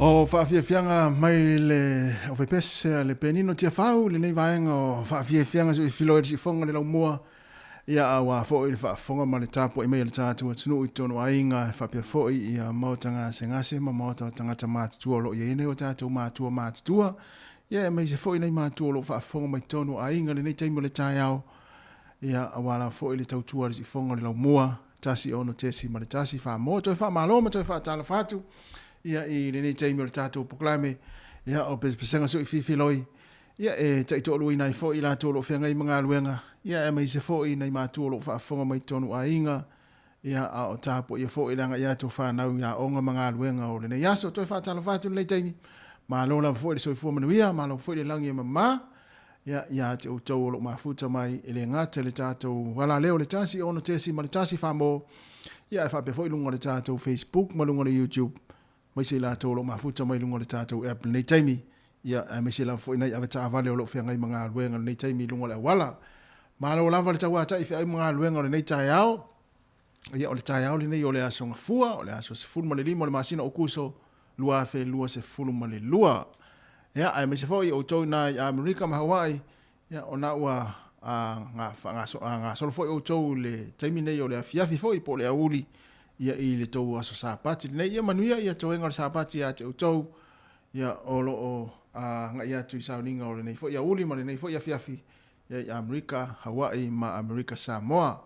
O whaafiafianga mai le o whaipese le penino tia whau le nei vaenga o whaafiafianga so i whiloe si whonga le lau mua ia a wā fōi le whaafonga ma le tāpo i mei le tātua tunu i tono ainga whapia fōi i a mautanga se ngase ma mautanga tangata mātutua lo i ene o tātou mātua mātutua ia mei se fōi nei mātua lo whaafonga mai tono ainga le nei taimo le tāi au ia a wala fōi le tautua le si whonga le lau mua tasi ono tesi ma le tasi wha mo toi wha malo ma toi wha tala whatu ia i le nei taimi o le tātou poklame ia o pesenga so i whiwhiloi ia e taitolu i nai fo i la tolo whenga i mga luenga ia e mai se fo i nei mātua lo whaafonga mai tonu a inga ia a o tāpo ia fo i langa ia to whanau ia onga mga luenga o le nei aso toi whaatala whatu le taimi ma lola fo i le soifua manuia ma lo fo i le langi e mama ia te utau o lo mafuta mai i le ngata le tātou wala leo le tasi ono tesi ma le tasi whamo ia e whape fo i lunga le tātou Facebook ma lunga le YouTube mai se la tolo mafuta mai lunga le tātou Apple nei taimi ia me se la fo nei avata avale o lo whenga i mga luenga nei taimi lunga le wala Malo lava le tau ata i whi ai mga luenga o le nei tai au. Ia o le tai au le nei o le aso ngafua, o le aso se fulu ma le lima o le masina o kuso lua fe lua se fulu ma le lua. Ia ai me se foi o tau na i Amerika ma Hawaii, ia o na ua ngā solo foi o tau le taimi nei o le afiafi foi po le auli, ia i le tau aso sāpati. Nei ia manuia ia tau enga le sāpati ia te o tau, ia o lo o ngā ia tu i sauninga o le nei foi auli ma le nei foi afiafi, ia i Amerika, Hawaii ma Amerika Samoa.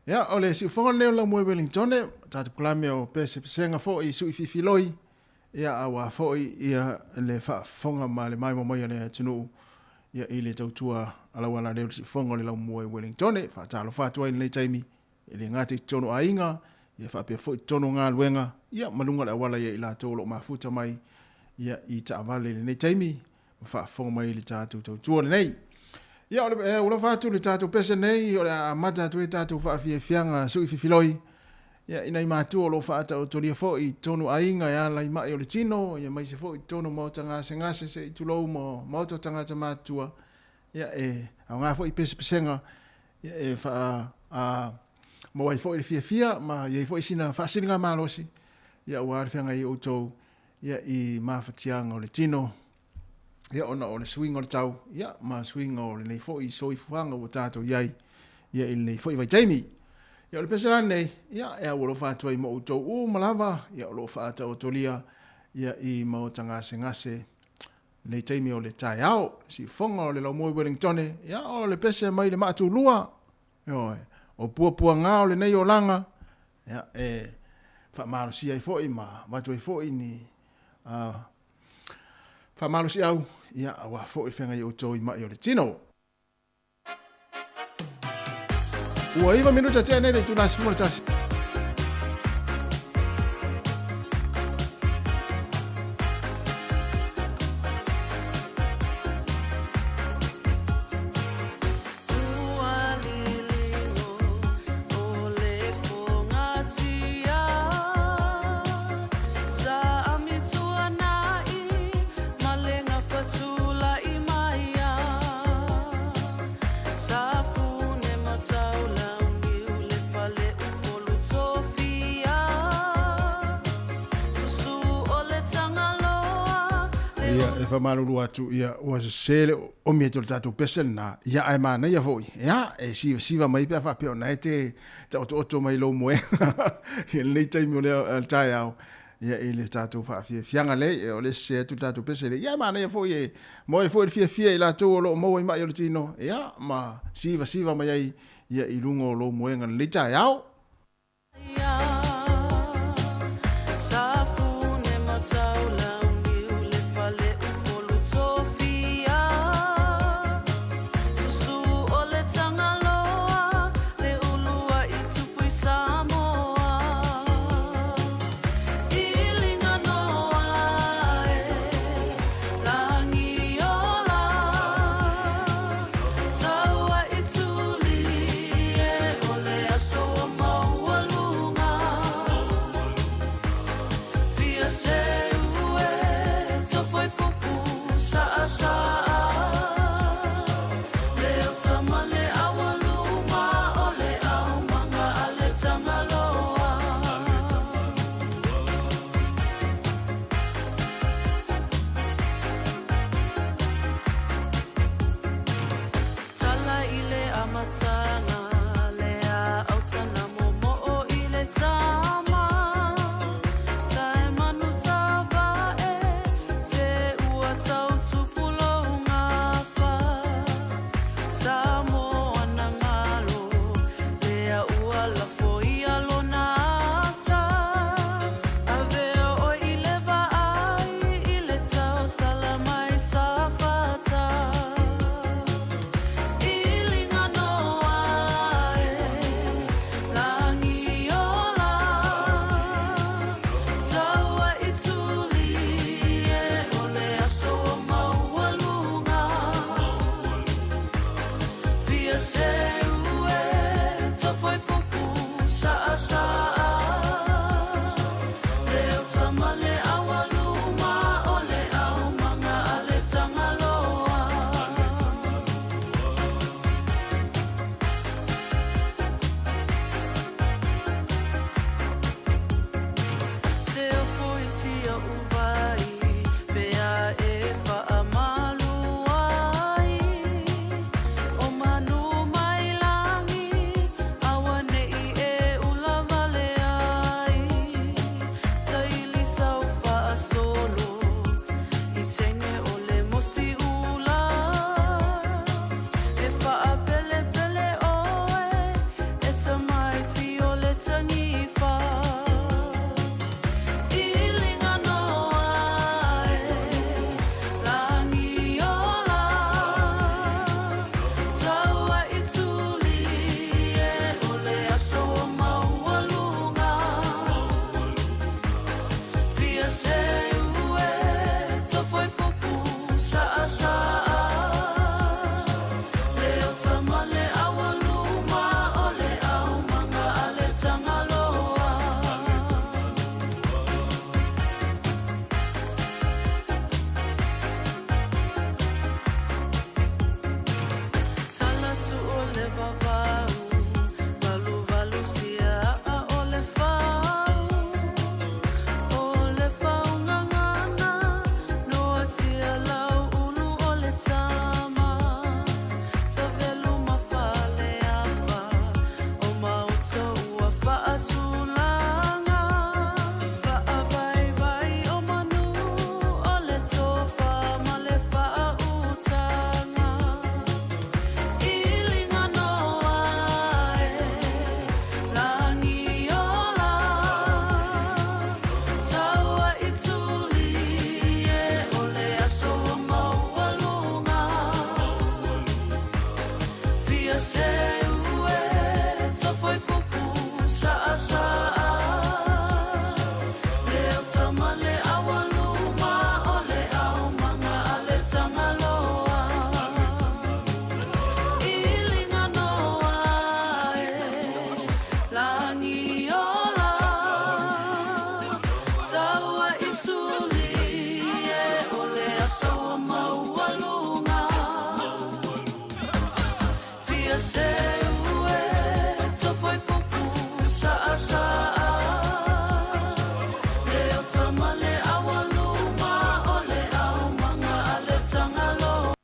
Ia o le si ufonga leo la mwe Wellington, tatu kulame o pese pesenga fo i sui fifiloi, ia awa fo ia le fonga ma le mai momoia le tunu, ia i le tautua alawana leo si ufonga le la mwe Wellington, fa talo fatua in le taimi, ili ngati tono ainga, ia fa pia fo i tono ngā luenga, ia malunga le awala ia i la tolo mafuta mai, ia i ta avale le taimi, fa fonga mai le tatu tautua le nei. Ia ole ula fatu le tatu pese nei, ole a mata tu e tatu whaafie fianga sui fifiloi. Ia ina i mātua o lo whaata o toria fo i tonu ainga ia lai mai o le tino, ia mai se fo i tonu mauta ngase se i tulou mo mauta tangata mātua. Ia au ngā fo i pese pesenga, ia mawai fo i le fia, ma ia i fo i sina whaasiringa mālosi. Ia ua arwhenga i o tau, ia i mawhatianga o le tino. Ia ona o le swing o le tau, ia ma swing o le nei fo i soi fuanga o tātou iai, ia i nei fo i vai taimi. Ia o le peserane nei, ia ea o lo whātua i mo o tau o malawa, ia o lo whātua o tolia, ia i mo ngase nei taimi o le tai au, si fonga o le lau moi Wellington, ia o le pese mai le mātu lua, o pua ngā o le nei o langa, ia whamaro si ai fo i ma, matu ai fo i ni, whamalo si au, ia awa fo i whenga i o tō i mai o le tino. Ua iwa minuta tea nere tu nasi fumore tasi. Maruru atu ia ua se sele o mea tole tātou pesel na ia ai mana ia foi. Ia siva mai pia whapeo na e te oto mai lo moe. Ia nei taimi o leo tai au. Ia i le tātou whapea fianga lei o le se tu tātou pesel. Ia mana ia foi e moe foi fia i la tō o lo moe mai o le tino. Ia ma siva mai ai ia i lungo lo moe ngan le tai au. Fia se ue, to foi pupu sa asa. Leo tamale awaluma, ole au manga ale tangaloa. Ilinga noa langi ola. Taua ituli ole asawa maualunga. Fia se ue, to foi pupu sa asa. Leo tamale awaluma, ole au manga ale tangaloa.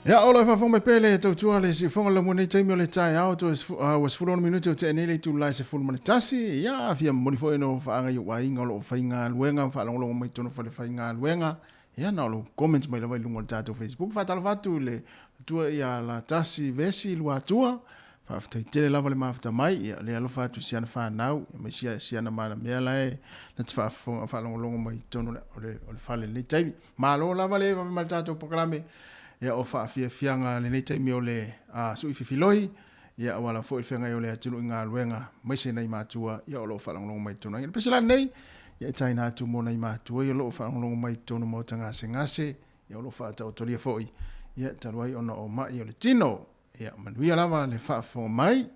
Ya ola fa fong me pele to tua le si fong le mone taimi o le tai au to was full on minute te ne le tu lai se full mone tasi ya fia moni fo no fa anga yu wai ngolo fa inga luenga fa long mai tono fa le fa inga luenga ya na lo comment mai le vai lungo tato Facebook fa tal fatu le tua ya la tasi vesi lua tua fa fa te lava le mafta mai ya le alo fa tu siana fa nau mai siana mana me la e na fa long mai tono le fa le taimi ma lo lava le va mal tato proclame ya o fa fianga le nei taimi o le sui fifiloi ya wala fo ifenga yo le atunu nga luenga mai se nei matua ya o lo fa long mai tonu ngai pesela nei ya taina tu mo nei matua ya lo fa long mai tonu mo tanga sengase ya o lo fa ta otolia foi ya talwai ona o mai yo le tino ya manuia lava le fa fo mai.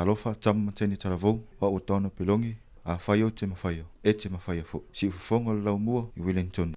talofa tama teni talavou wa o tono pelongi a whai o te mawhaia e te mawhaia fo si ufonga lau mua I Wellington.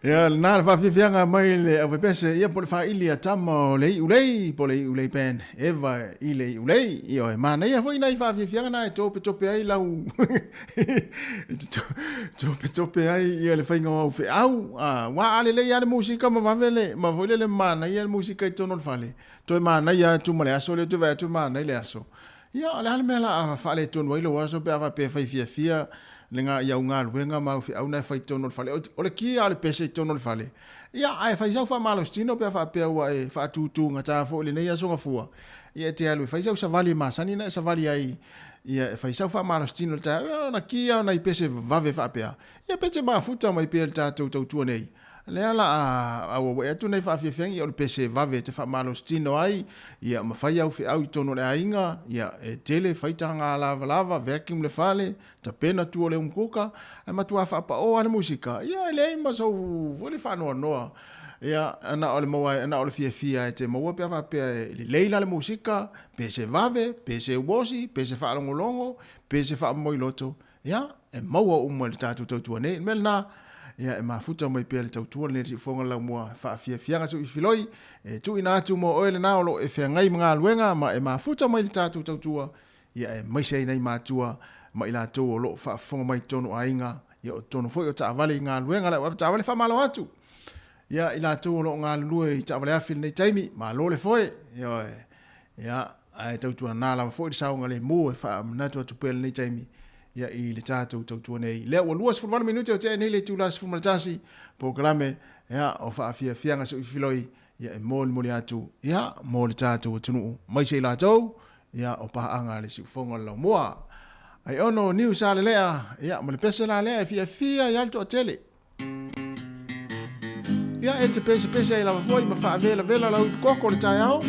Ya na fa fianga mai le ave pese ia por fa ilia tamo le ulei por le ulei pen eva ile ulei io mana ia foi nai fa fianga na tope ai lau tope ai ia le fainga au fe au wa ale le ia le musica ma va vele ma voi le mana ia le musica i tono fale to mana ia tu male aso le tu va tu mana le aso ia le mela fa le tono i lo aso pe ava pe fa fia lenga ia unga luenga mau fi au na fai tono fale o le kia ale pese tono fale ia ai fai sau fa malo stino pe fa pe wa e fa tutu ngata fo le nei aso fua ia te alu fai sau sa vali masani na sa vali ai ia fai sau fa malo stino ta na kia na pese vave fa pe ia pete ma futa mai pe ta tu nei le ala a o e tu nei fa fi fengi o le pese vave te fa malo stino ai ia ma fai au fi au tono le ainga ia e tele fai tanga lava vacuum le fale ta pena tu o le umkuka e ma tu fa pa o ana musika ia le ma so vole fa no ia ana o le mo ana o le fia e te mo pe fa pe le leila le musika pese vave pese wosi pese fa longo pese fa mo loto ia e mo o mo le tatu tu nei melna ia e mafuta mai pe le tautua le fonga la mo fa fia so I filoi e tu ina tu mo o le na o e fe ngai mga luenga ma e mafuta mai le tatu tautua ia e mai sei nei matua mai la to lo fa fonga mai tono ainga ia o tono foi o ta vale nga luenga la ta vale fa malo atu ia ila to lo nga lue ta vale afil nei taimi ma lo le foi ia ai tautua na la foi sa nga le mo fa na to pel nei taimi ia I le tātou tautua nei. Lea ua luas 4 minuti o te nei le tūlas fumaratasi, programe ia o faafiafiaga so i filoi ia e molimoli atu ia mo le tatou tunuu mai se latou ia o paaga le siufoga o le laumua ai ono niu sa le lea ia mo le pese la lea e fiafia ia le toʻatele ia e te pese ai lava foi ma faavelavela lau i pokoko o le taeao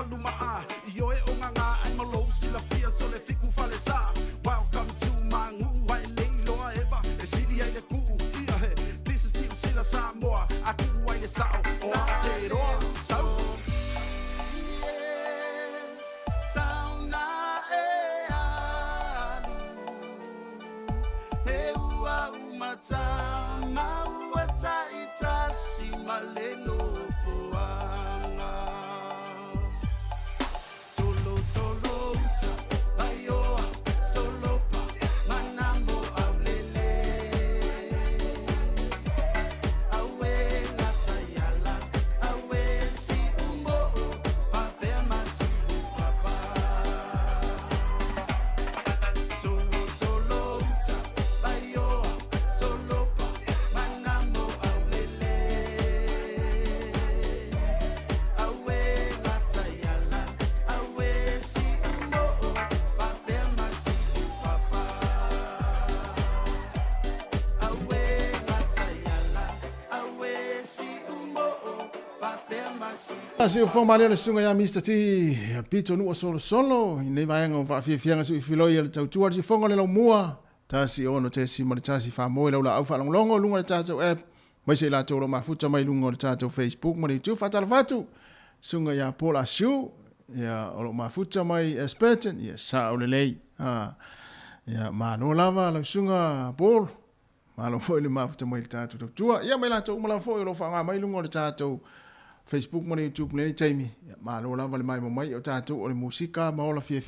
luma a I oe o nganga ai malo sila fia so le fiku fale sa welcome to Mangu ai leilo eva e sidi ai le ku ia he this is still sila Samoa aku ai le sao o te roa sau sauna e anu he ua umata maua taita si malelo fuanga solo ta baioa solo pa manamo aulele awe natayala awe si umo papema si papa solo ta baioa solo pa manamo aulele awe natayala awe si umo papema si papa awe natayala awe si umo papema si Asi o fomale le sunga ya Mr. T, pito nu o solo, nei vaenga o whaafiafianga sui filoi le tautua si fonga le lau mua, tasi ono te si mara tasi wha moe lau la au whalongolongo lunga le tātou app, mai se la tōro mafuta mai lunga le tātou Facebook, ma le YouTube whatala whatu, sunga ya Paula Shu, ya olo mafuta mai Esperton, ya sa o le lei, ya mano lava lau sunga Paul, malo foi le mafuta mai le tātou tautua, ya mai la tō umala foi lo whanga mai lunga le tātou Facebook mo YouTube le taimi ma lo la vale mai mo mai o tatu o le musika ma ola fia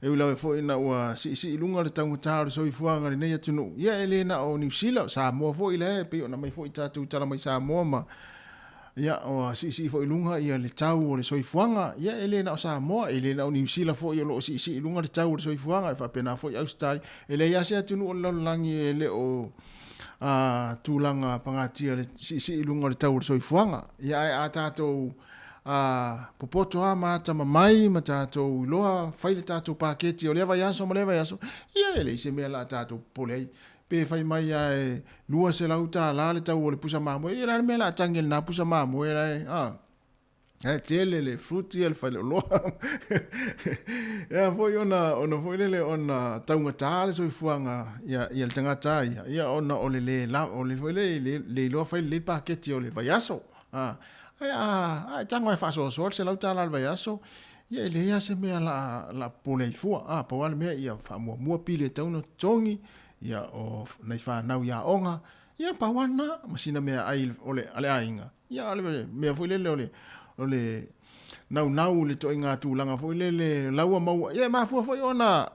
e ula fo ina wa si lunga le tangu taro so ifuanga le nei tunu ia ele na o New Zealand Samoa fo ile pe ona mai fo tatu tala mai Samoa ma ia o si fo lunga ia le tau o le so ifuanga ia ele na o Samoa ele na o New Zealand fo lo si lunga le tau o le so ifuanga fa pena fo Australia ele ia se tunu o langi ele o tūlanga pangatia le si ilunga le tau so ifuanga ia a tātou popoto a mata mai ma tātou iloa whai le tātou paketi o lewa yaso ma lewa yaso ia ele se mea la tātou polei pe whai mai a lua se lau tā la le tau o le pusa mamoe ia la mea la tangel na pusa mamoe tele le fruti le fale loa ya foi ona foi le ona taunga tale so fuanga ya le tangata ya ona ole la ole foi le lo fai le paketi ole vayaso tanga fa so se la tala vayaso ya le ya se me la pole fu po al me ya fa mo pile tauno tongi ya o nei fa nau ya onga ya pa wana masina me ai ole ale ainga ya ale me foi le ole nau le to inga tūlanga foi le laua mau ia ma fu foi ona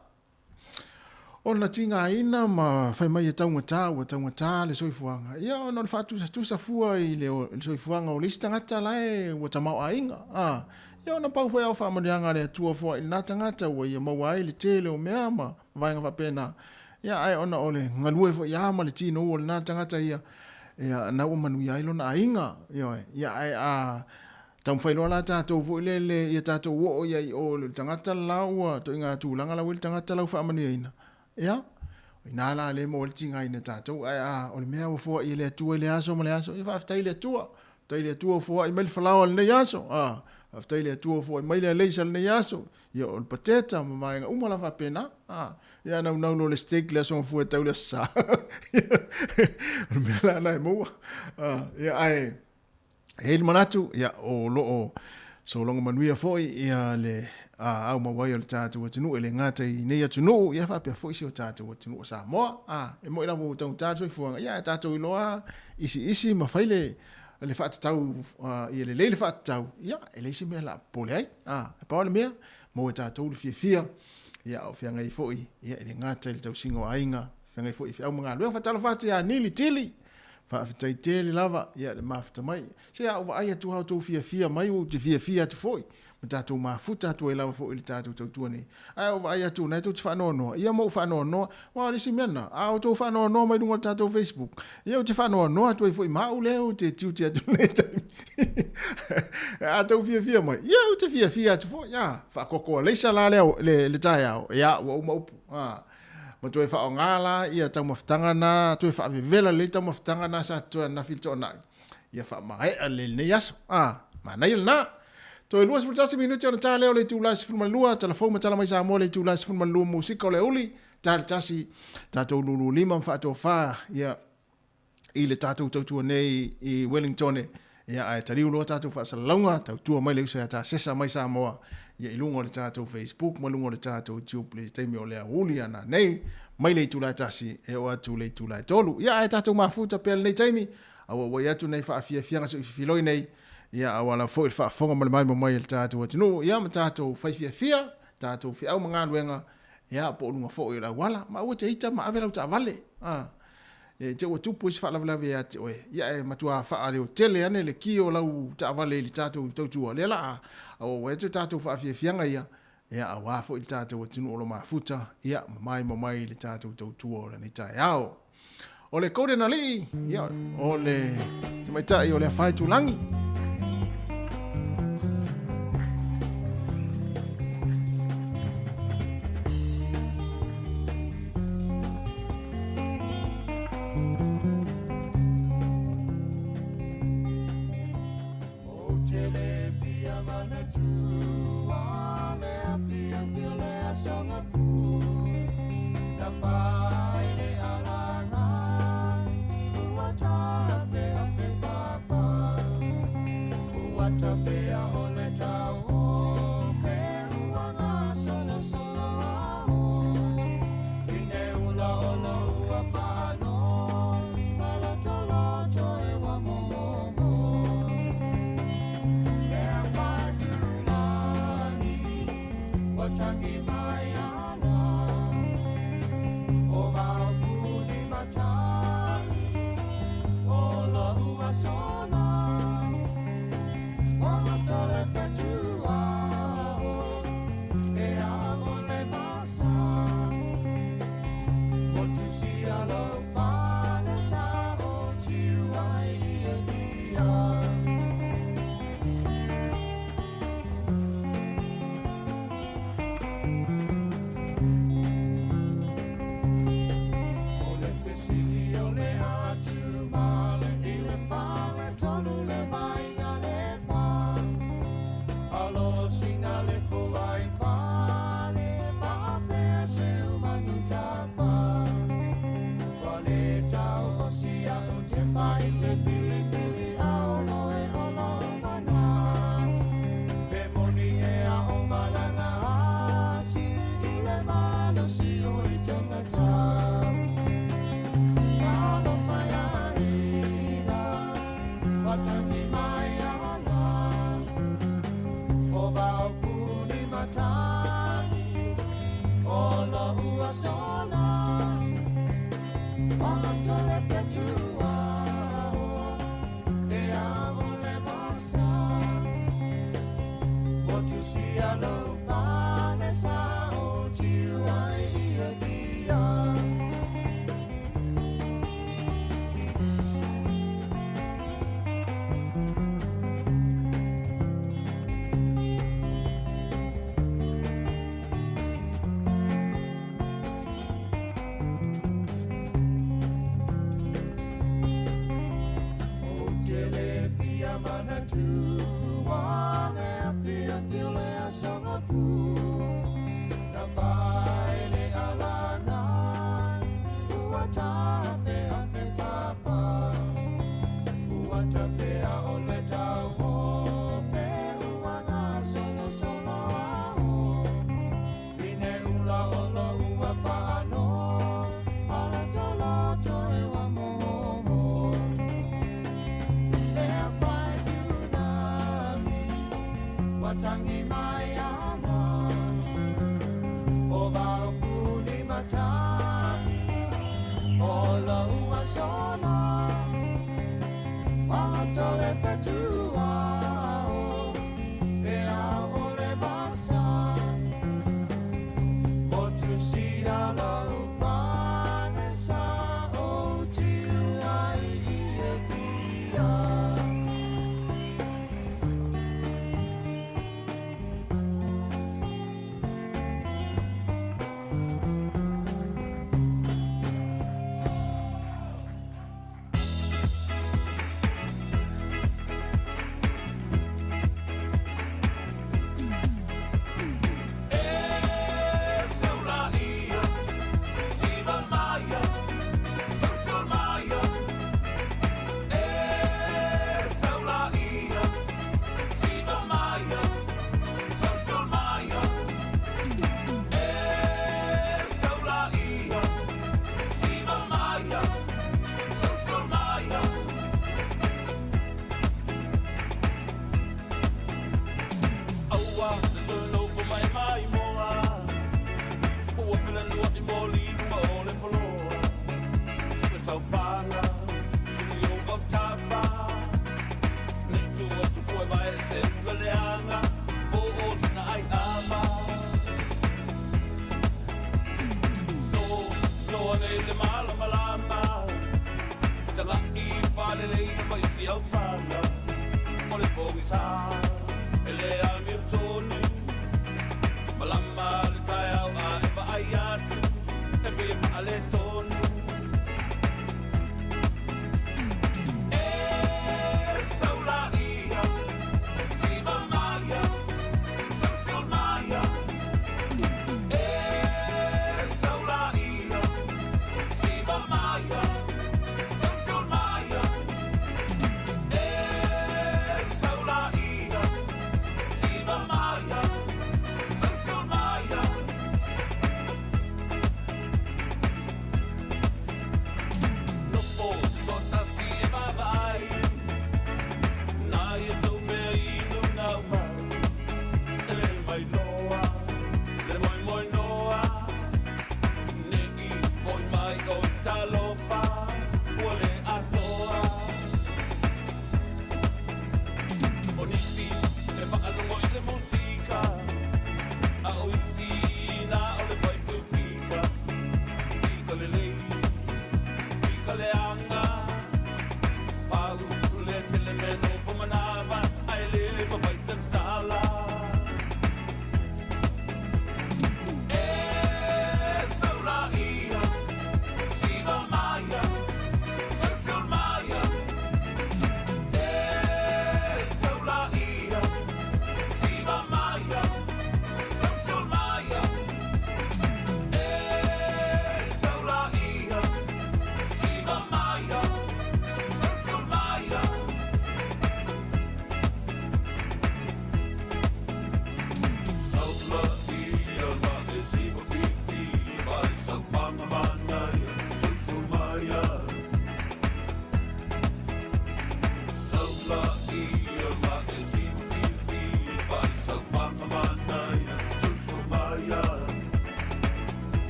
tinga ina ma fai mai taunga tā le soifuanga ia ona fatu sa fua i le soifuanga o lista ngata lai wa tamau ainga ia ona pau foi au fa manianga le tua fo ina tangata wa ia mau ai le tele o mea ma vainga fa pena ia ai ona ole ngalue fo ia ma le tino o na tangata ia na o manu ia ilona ainga ia ai tam fai lola tātou fo le ia tātou o ia o le tangata laua to inga tūlanga la wil tangata lau fa manu ina ia ina la le mo le tinga ina tātou ai o le mea o fo ia le tua le aso mo le aso ia fa tai le tua fo i mel falao le aso aftai le tua fo i mai le leisa le aso ia o le pateta ma mai uma la fa pena ia na no le steak le so fo tau le sa o mea la mo ia ai Hei manatu ia o loo so longa manuia foi ia le au mawai o le tātou atunu ele ngata i nei atunu ia whapea foi si o tātou atunu o Samoa e mo ila mo tau tātou i fuanga ia tātou i loa isi ma whaile le whaatatau ia le leile whaatatau ia e leisi mea la pole ai e paole mea mo e tātou le fia ia o whianga i foi ia ele ngata i le tau singo ainga whianga i foi au mga lua whatala whatu ia nili tili whaafitai tele lava, ia le mawhita mai. Se a uwa aia tu hau tau fia mai o te fia tu foi. Ma tātou mawhuta tu e lawa foi le tātou tau tua nei. Aia uwa aia tu, nei tu te whanoa. Ia mau whanoa. Wa resi mena. A o tau whanoa mai dunga tātou Facebook. Ia o te whanoa tu e foi mau leo te tiu te atu nei taimi. A tau fia mai. Ia o te fia tu foi. Ia, whakokoa. Leisa la leo le tai au. Ia, ua uma upu. Ma tu e wha o ngala, ia tau mawhitanga na, tu e wha vela le tau mawhitanga na sa tu e na filto nai. Ia wha maea le nei aso. Ma nei na, To luas fultasi minuti ona tale o le tula sifun malua telefon matala mai Samoa le tula sifun malua musika o le uli tale tasi tatou lulu lima mfato fa ia i le tatou tautua nei i Wellington ia ai tari ulo tatou fa salonga tautua mai le usa ta sesa mai Samoa ia ilunga o le tatou Facebook malunga o le tatou YouTube le taimi o le uli ana nei mai le tula tasi e o atu le tula tolu ia ai tatou mafuta pe le taimi awa wa atu nei fa afia fianga so filoi nei ia awala fo il fa fonga mai mai el tatou tunu ia tatou fa fia tatou fi au manga luenga ia po lunga fo ila wala ma o te ita ma avela ta vale e te o tupu is fa la via te oe ia e matua fa ale o tele ane le kio lau ta vale li tatou tautua le la o we te tatou fa fianga ia awa fo il tatou tunu o lo mafuta ia mai le tatou tautua le ni tai ao o le kode na li ia o le te mai tai o le fai tulangi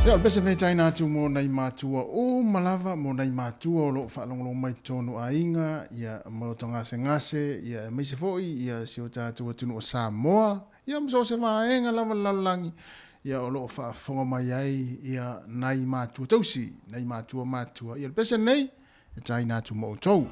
Ia bese nei taina atu mo nei matua o malava mo nei matua o lo whaalongolo mai tonu a inga ia mo ngase ngase ia meise foi ia si o tātua tunu o Samoa ia mso se vaenga lava lalangi ia o lo whaafonga mai ai ia nei matua tausi nei matua ia bese nei taina atu mo tau.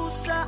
Usa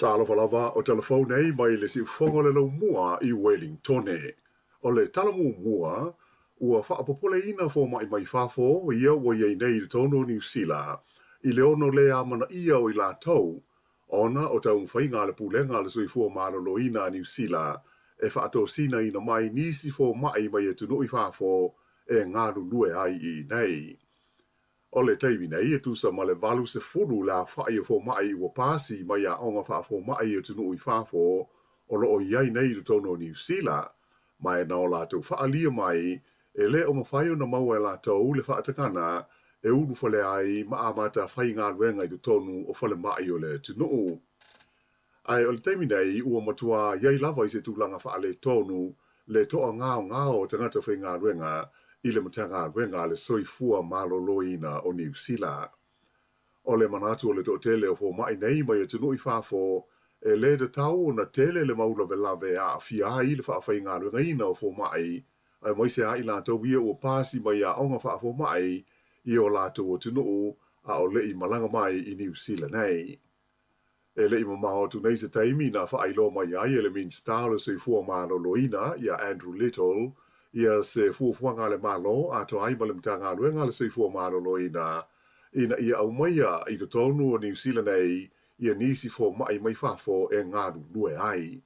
Tālawa lava o telefone nei mai le si fongo le lau mua I Wellingtone. O le talamu mua, ua whaapopole ina fo mai mai whafo ia ua iei nei le tono New Zealand. I le ono le amana ia o I la tau, ona o tau mwhai ngā le pulenga le sui fua maralo ina New Zealand, e whaato sina ina mai nisi fo mai mai e tunu I whafo e ngā lulue ai I nei. O le teimi nei e tusa ma le valu se fulu la whai o fo mai ua pasi mai a onga wha fo mai e tunu I whafo o lo o iai nei le tono New Zealand, mai na o la tau whaalia mai e le o mawhai o na maua e la tau le whaatakana e unu fale ai ma amata whai ngā ruenga i tu tonu o fale mai o le tunu. Ai o le teimi nei ua matua iai lava i se tūlanga whaale tonu le toa ngāo tangata whai ngā ruenga i le mata ngā ruenga le soifua maloloina o New Zealand. O le manatu o le to tele o fo mai nei mai e tunu i whafo e le de tau na tele le maula ve lave a fia i le whawhai ngā ruenga ina o fo mai ai mai se a i lātou wia o pāsi mai a onga whafo mai i o lātou o tunu a o le i malanga mai i New Zealand nei. E le i mamaho tu nei se taimi na whailo mai ai e le min stalo se fua malo loina ia Andrew Little ia se fuafuanga le malo a to ai ma le mtanga luenga le se fua malo loina ina ia au maia i to tonu o New Zealand nei ia nisi fo mai mai fafo e ngāru lue ai.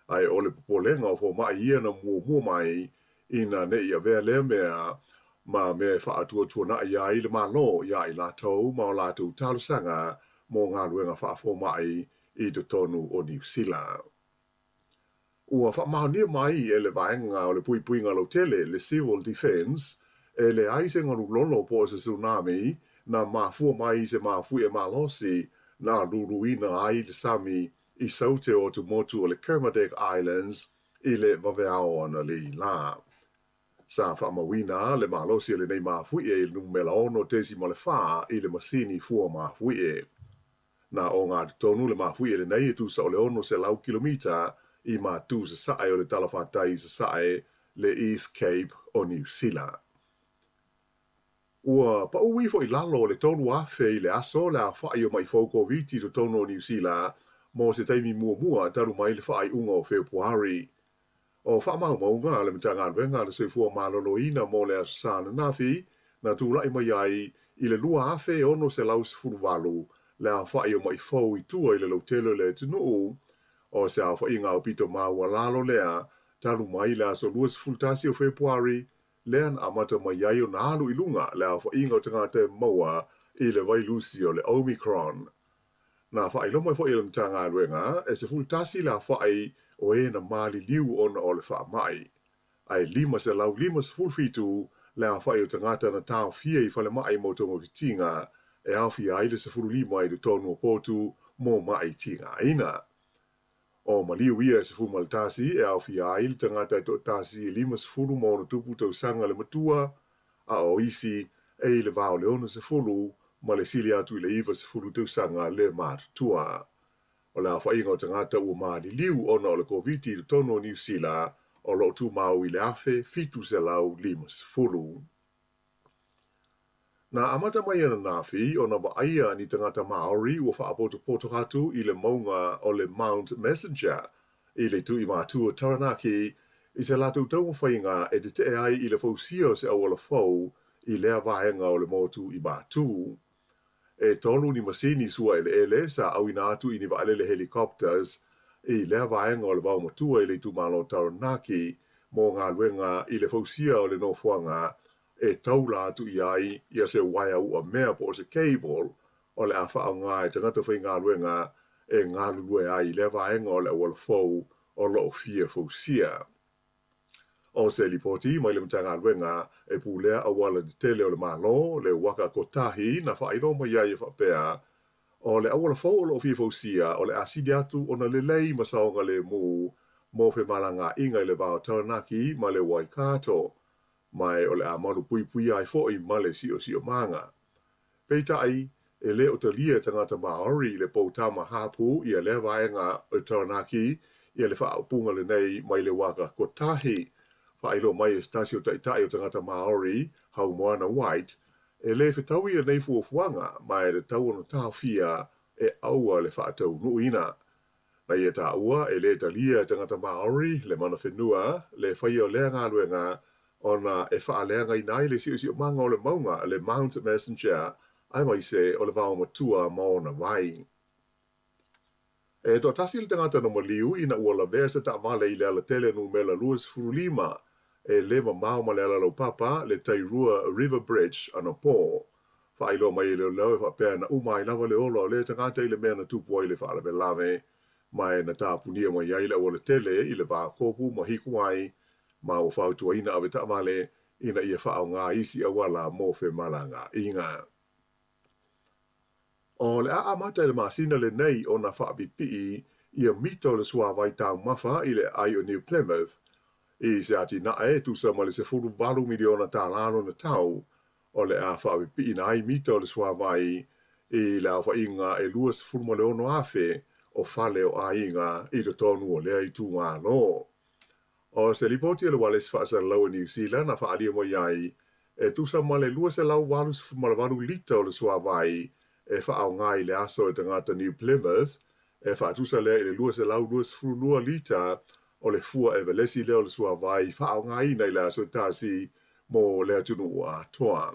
Ai o le popolenga o fo mai ia na mua mai ina ne ia vea le mea ma me whaatua na ia i le malo ia i lātou ma o lātou talusanga mō ngā ruenga whaafo mai i te tonu o New Zealand. Ua whaamahania mai e le vaenga o le puipuinga lo tele le Civil Defence e le aise ngaru lolo po se tsunami na mafua mai se mafui e malosi na luruina ai le Sami i saute o tu motu o le Kermadec Islands i le waweao ana le la. Sa whaamawina le malosi le nei mafui e il numela ono tesi mo le wha i le masini fua mafui e. Na o ngā tonu le mafui e le nei e tu sa o le ono se lau kilomita i ma tu se sae o le talawhatai se sae le East Cape o New Zealand. Ua pa ui fo i lalo le tonu afe i le aso le a whai o mai fauko viti to tonu o New Zealand mo se teimi mua taru mai le whai unga o Februari. O whamau maunga le mtanga wenga le soifua maloloina mo le aso sana nafi na tūlai mai ai i le lua afe ono se lau se furuwalu le a whai o mai fau i tua i le lautelo le tunu o se a whai ngā pito maua lalo lea taru mai le aso luas fultasi o Februari lean amata mai ai o na alu ilunga le a whai ngā tangata maua i le vailusi o le Omicron. Na whai lo mai whai le mtanga wenga e se fultasi le a whai o e na mali liu ona o le wha mai. Ai lima se lau lima se fulfitu le a whai o tangata na tau fia i whale mai mo tongo vitinga e awhi aile se furu lima i le tonu o potu mo mai tinga ina. O maliu ia se furu maltasi e awhi aile tangata i tasi i lima se furu mo na tupu tau sanga le matua a o isi e le vao leona se furu ma le sili atu i le iwa se furu tau sanga le matutua. O le awha ingo tangata ua maali liu ona o le koviti i le tonu o New Zealand o lo tu mau i le afe fitu se lau lima se furu. Na amata mai ana nafi o na waaia ni tangata Maori ua whaapoto hatu i le maunga o le Mount Messenger i le tu i mātua Taranaki i se latu tau whainga e te te ai i le fausia se awala fau i lea vaenga o le motu i mātu. E tolu ni masini sua ele sa awina atu i ni waale le helicopters i lea vaenga o le wau matua i le tu malo Taranaki mo ngā luenga i le fausia o le nofuanga e taula atu i ai ia se waia ua mea po se cable o le awha au ngā e tangata whai ngā luenga e ngā lue ai le vaenga o le awala fau o lo fia fausia. O se lipoti mai le mtanga luenga e pūlea awala di tele o le malo le waka kotahi na whairo mai ai e whapea o le awala fau o lo fia fausia o le asidi atu o na lelei masaonga le mu mo fe malanga inga i le vao Taranaki ma le Waikato. Mai o le a maru pui ai fo i male si o manga. Peita ai, e le o talia tangata Maori le poutama hapu i a le vaenga o Taranaki i a le whaapunga le nei mai le waka kotahi. Whailo mai e stasio taitai o tangata Maori, hau moana white, e le whetaui a nei fuafuanga mai le tau ono tāwhia e aua le whaatau nuina. Na i e tā ua e le talia tangata Maori le mana whenua le whaia o lea ngā luenga ona e whaaleanga i nai le si o manga o le maunga le Mount Messenger ai mai se o le wao matua maona vai. E to tasi le tangata no maliu ina ua la versa ta male i le ala tele no mela luas furulima e le mamau ma le ala lau papa le Tairua River Bridge ana po. Whailo mai le lau e whapea na umai lawa le olo le tangata i le mea na tupu ai le whaala me lave mai na tāpunia mai ai le ua le tele i le wā kopu ma hiku ai ma o whautua ina awe ta male ina ia wha o ngā isi a wala mō whe malanga inga. O le a amata le masina le nei o na wha pipi ia mito le sua vai tau mafa i le ai o New Plymouth, i se ati na e tu sa ma le se furu balu miliona tā lano na tau, o le a wha pipi na ai mito le sua vai i le a wha inga e lua se furu ma le ono afe o fale o a inga i le tonu o lea i tu ngā no. O se lipoti le wale se wha sa lau New Zealand na wha alia mo iai, e tu sa ma le lua se lau walu se furu ma le walu lita o le sua vai e wha au ngai le aso e tangata New Plymouth, e wha atusa lea i le lua se lau lua se furu lua lita o le fua e velesi leo le sua vai wha au ngai nei le aso e tasi mo le atunu o Atua.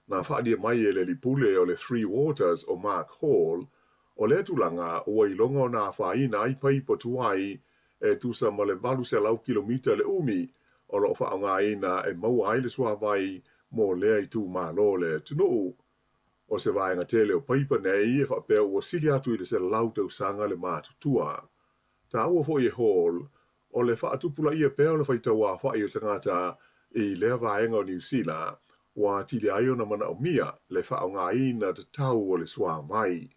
Na wha adia mai e le lipule o le Three Waters o Mark Hall, o le tulanga ua i longo na wha ina i pai po tuai e tusa ma le valu se lau kilomita le umi o lo wha au ngai na e mau ai le sua vai mo lea i tu malo le tunu. O se vaenga tele o paipa nei e whapea ua sili atu i le se lau tau sanga le mātutua. Ta ua fo i Hall, o le whaatupula ia peo le whaitau a whai o tangata i lea vaenga o New Zealand, wa tili aio na mana o mia le whao ngā ina te tau o le sua mai.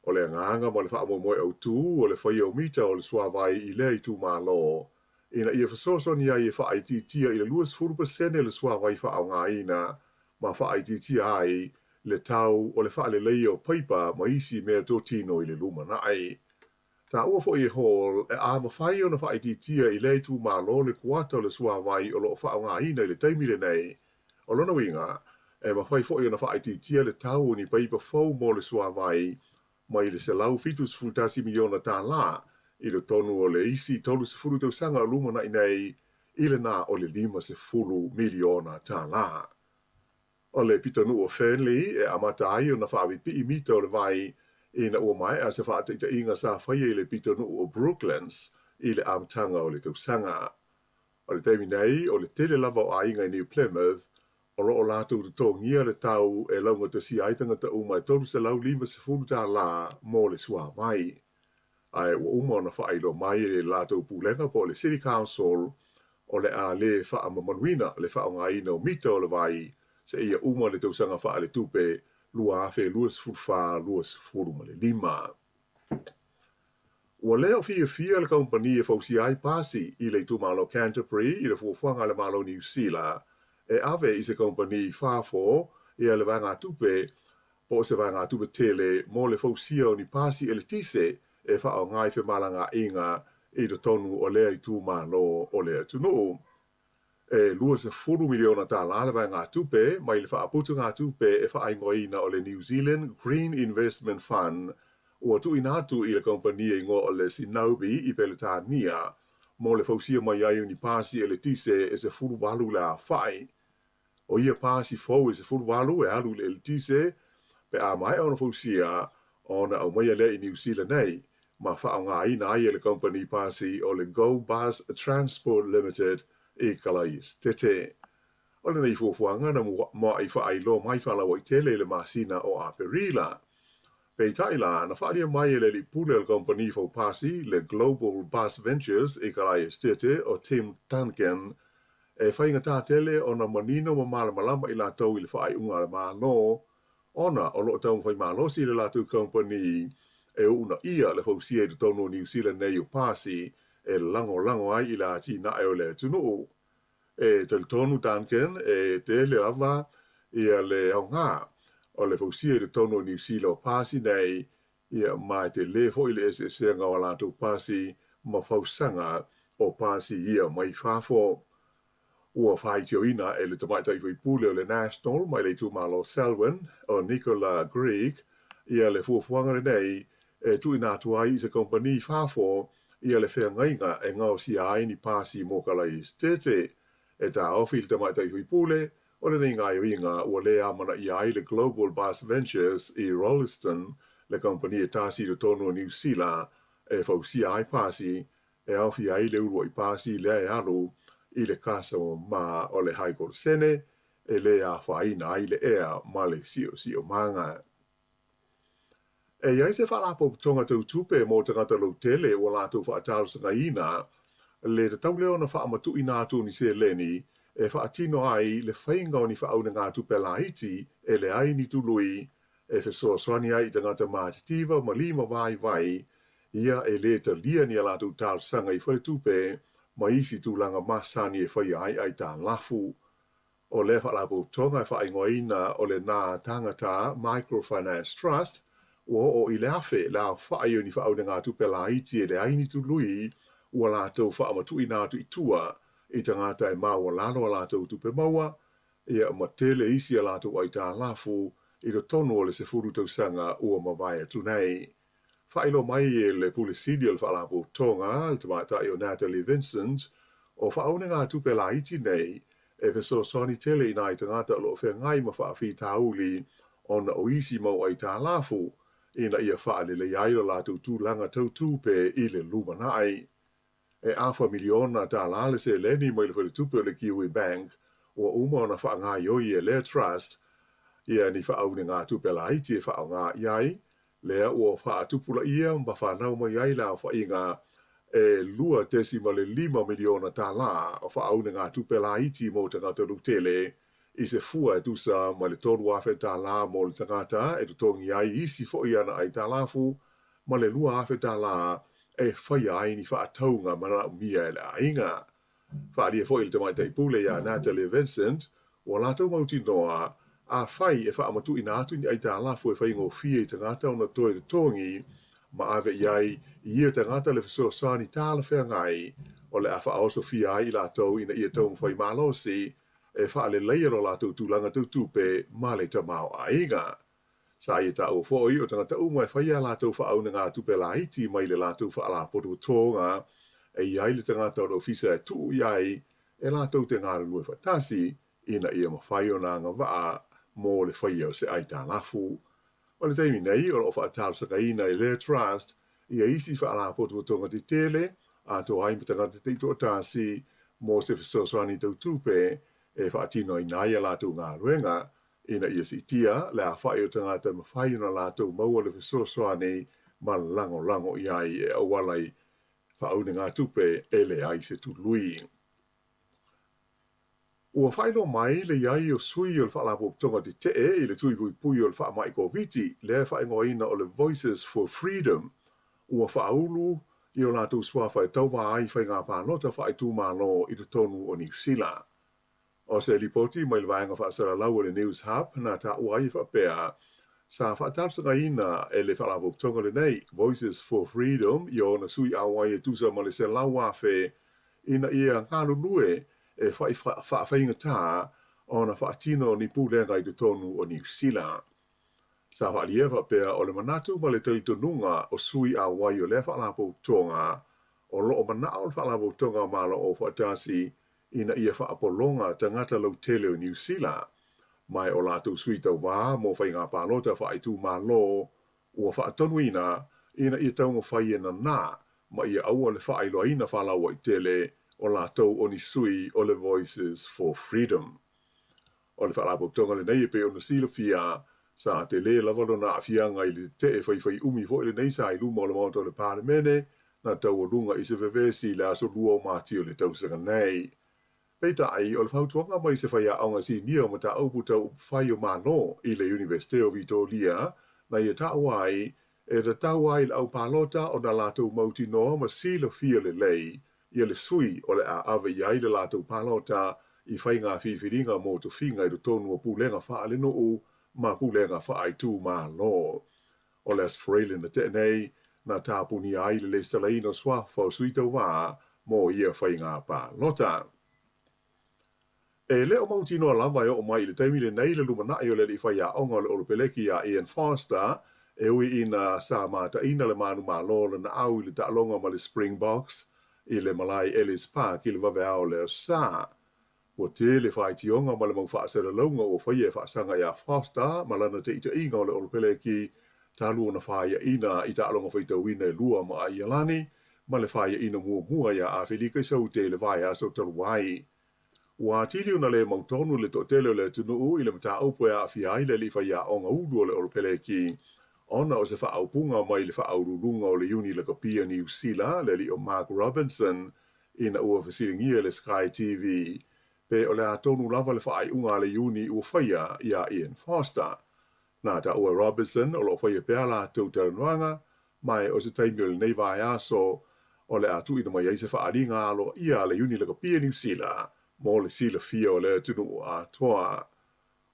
O le nganga mo le wha moe au tū o le whai o mita o le sua vai i lea i tū mā lo. Ina ia whasoso ni ai e wha ai titia i le 20% le sua vai whao ngā ina, ma wha ai titia ai le tau o le wha le lei o paipa ma isi mea tō tino i le luma na ai. Ta ua fo i Hall e a mawhai o na wha ai titia i lea i tū mā lo le kuata o le sua vai o lo whao ngā ina i le taimile nei. O lona winga, e mawhai fo i na wha ai titia le tau ni paipa fau mo le sua vai ma i le se lau fitus fultasi miliona tā la i le tonu o le isi tolu se furu tau sanga luma na inei i le na o le 5 miliona tā la. O le pitanu o Fenley e amata ai o na whaawipi i mita o le vai i na ua mai a se whaataita inga sa whaia i le pitanu o Brooklands i le amtanga o le tau sanga. O le teimi nei o le tele lava o a inga i New Plymouth o lo o lātou te tōngia le tau e launga te si aitanga ta umai tolu se lau 5 tā la mō le sua mai. Ai ua uma o na whailo mai le lātou pūlenga po le City Council o le a le wha manuina le wha o ngā ina o mita o le vai se ia uma le tausanga wha le tupe lua afe luas fulfa luas fuluma le 5. Ua leo fia le kompani e fausi ai pasi i le tumalo Canterbury i le fuafuanga le malo New Zealand e ave i se kompani fafo i le vanga tupe po se vanga tupe tele mo le fausia o ni pasi e le tise e wha o ngai fe malanga inga i le tonu o lea i tumalo o lea tunu. E lua se 4 miliona tā lālewa ngā tupe, mai le whaaputu ngā tupe e whaingoina o le New Zealand Green Investment Fund, ua tu inatu i le kompania ingo o le Sinaubi i Peletania, mo le fausia mai ai ni pasi e le tise e se furu walu la whai. O ia pasi fau e se furu walu e alu le tise, pe a mai ona fausia ona au mai le i New Zealand nei, ma whao ngā ina ai e le kompani pasi o le Go Bus Transport Limited, e kalai tete. O le nei fuafuanga na mua i whailo mai whalawa i tele le masina o Aperila. Pei taila na whaaria mai e le li pule le company fau pasi le Global Bus Ventures e kalai tete o Tim Duncan e whainga tā tele o na manino ma malamalama i la tau i le whaai unga le malo ona o lo tau whai malo si le latu company e una ia le fau sia i tono New Zealand nei o pasi e lango ai i la ti na e o le tunu. E te tonu Duncan e te le ava i le au ngā. O le fausia i tono New Zealand o pasi nei i mai te le fo i le ese ngā o lātou pasi ma fausanga o pasi ia mai whafo. Ua whai teo ina e le tamaita i pule o le National mai le tūmalo Selwyn o Nicola Greek i le fuafuanga nei e tu ina tuai i se kompani whafo ia le whea ngainga e ngau si ai ni pasi mo kalai stete e tā ofil te mai tai hui pule o le nei ngai winga ua le amana i ai le Global Bus Ventures i Rolleston le kompani e tāsi le tono New Zealand e fau si ai pasi e awhi ai le urua i pasi le e alu i le kasa ma o le High Court Sene e le a whaina ai le ea ma le sio manga. E iai se whalapo tonga tau tupe mō tangata lau tele o lātou whaatalo sa ngaina, le te tau leo na whaamatu i nātou ni se leni, e whaatino ai le whainga o ni whaau ngā tupela iti e le ai ni tului e fesoasoani ai tangata mātitiva ma lima vai ia e le ta lia ni ala tu tal sanga I whai tupe ma isi tūlanga masani e whai ai tā lafu. O le whalapo tonga e whaingoina o le nā tangata Microfinance Trust o I le afe la whai o ni whaau ngā tupela iti e le ai ni tului ua lātou whaamatu I nā tu itua I tangata e maua lalo a lātou tupe maua ia ma tele isi a lātou ai tā lafu I lo tonu o le se furu tausanga ua mawai atu nei. Whailo mai e le pulisidi o le whaalapo tonga, le tamatai o Natalie Vincent, o whaone ngā tupela iti nei, e feso soni tele I nai tangata o lo whengai ma whaafi tauli o na o isi mau ai tā lafu, ina ia whaale le iailo lātou tūlanga tautupe I le lumanai. E awha miliona tā lale se leni mai le whale tupe o le Kiwi Bank, o uma ona whaangai oi e le trust, ia ni whaaune ngā tupela iti e whaau ngā iai, lea ua whaatupula ia mba whanau mai iai la whainga e lua tesima le 5 miliona tā la o whaaune ngā tupela iti mo tangata lutele I se fua e tusa ma le tonu afe tā la mo le tangata e tutongi ai isi fo iana ai tā lafu, ma le lua afe tā la e whai ai ni whaataunga mana umia e le ainga. Whaalia fo ili tamai taipule ia Natalie Vincent, o lātou mauti noa, a whai e whaamatu ina atu ni ai tā lafu e whai ngō fie I tangata o na toe te tongi, ma ave iai I ia tangata le whasoa sani tāla whea ngai, o le a whaoso fia ai I lātou ina ia tau mwhai mālosi, e whaale leia lo lātou tūlanga tautupe ma le tamau a inga. Sa ia tā o fōi o tangata umai whai a lātou whaau na ngā tupela iti mai le lātou whaala potu tōnga, e iai le tangata o ofisa e tuu iai, e lātou te ngāra lue whatasi, ina ia mawhai o nā ngā waa, mō le whaia o se ai tā lafu. O le teimi nei, o wha atal sakaina I le trust, ia isi wha ala potu o tonga te tele, a tō ai mitanga te teito o tāsi, mō se whasosoani tau tupe, e wha atino I nai a lātou ngā ruenga, ina ia si tia, le a whai o tangata mawhai o na lātou maua le whasosoani, ma lango iai e awalai wha aune ngā tupe, e le ai se tului. Ua whailo mai le iai o sui o le whaalapo tonga te te I le tui pui o le wha mai koviti, le whaingoina o le Voices for Freedom, ua whaulu I o lātou swa whai tauwa ai whai ngā pānota whai tūmālo I te tonu o New Zealand. O se lipoti mai le vaenga whaasara lau o le News Hub, nā tā ua ai whapea, sa whaatalsanga ina e le whaalapo tonga le nei, Voices for Freedom, I o na sui awai e tusa ma le se lau afe, ina ia ngālu nue, e whainga tā o na whaatino ni pūlenga I te tonu o New Zealand. Sa whaaliewa pēr o le manatu ma le talitonunga o sui a wai o le whaalapo tonga, o loo mana o le whaalapo tonga malo o whaatasi ina ia whaapolonga tangata lau tele o New Zealand, mai o lātou sui tau wā mō whainga pālota whaaitu malo, ua whaatonuina ina ia taunga whaiena nā, ma ia aua le whaailoaina whalaua I tele, o lātou o ni sui o le Voices for Freedom. O le whaalapo tonga le nei e pe o na sila fia, sa te le lavalo na afianga I le te e whai umi fo I le nei sa I luma o le maunta o le pāremene, na tau o lunga I se vevesi le aso lua o māti o le tausanga nei. Peita ai, o le whautuanga mai se whai a aonga si nia o mata aupu tau whai o mano I le Universite o Vitoria, na ia tau ai, e da tau ai le au pālota o na lātou mauti noa ma sila fia le lei, ia le sui o le a ave iai le lātou pālota I whai ngā whiwhiringa mō tu whinga I tonu o pūlenga whaale nuu, ma pūlenga whaai tū mā lo. O le Australia na te nei, na tāpuni ai le stalaino swafa o suita wā, mō ia whai ngā pālota. E leo mauti noa lava o mai le taimi le nei le lumanai o le li whai a onga le olopeleki a Ian Foster, e ui ina sa mata ina le manu mā lo le na au I le ta'alonga ma le Springboks, I le Malai Ellis Park I le wawe ao le sa. Ua te le whai tionga ma le mau whaasera launga o whai e whaasanga ia Foster, ma lana te ita inga o le olopeleki, talu o na whaia ina I ta'alonga whai tauina e lua ma a ialani, ma le whaia ina mua ia a whilika sau te le vai aso taluai. Ua tili una le mautonu le totele o le tunuu I le mata aupoe a whiai le li whai a onga ulu o le olopeleki, ona o se whaaupunga mai le whaaururunga o le uni le kapia New Zealand, le li o Mark Robinson, ina ua whasiringia le Sky TV, pe o le a tonu lava le whaai unga le uni ua whaia ia Ian Foster. Nā ta ua Robertson o lo whaia pēr la tau taranuanga, mai o se taimi o le nei vai aso o le atu ina mai eise whaaringa alo ia le uni laka pia New Zealand, mo le sila fia o le tunu Atua.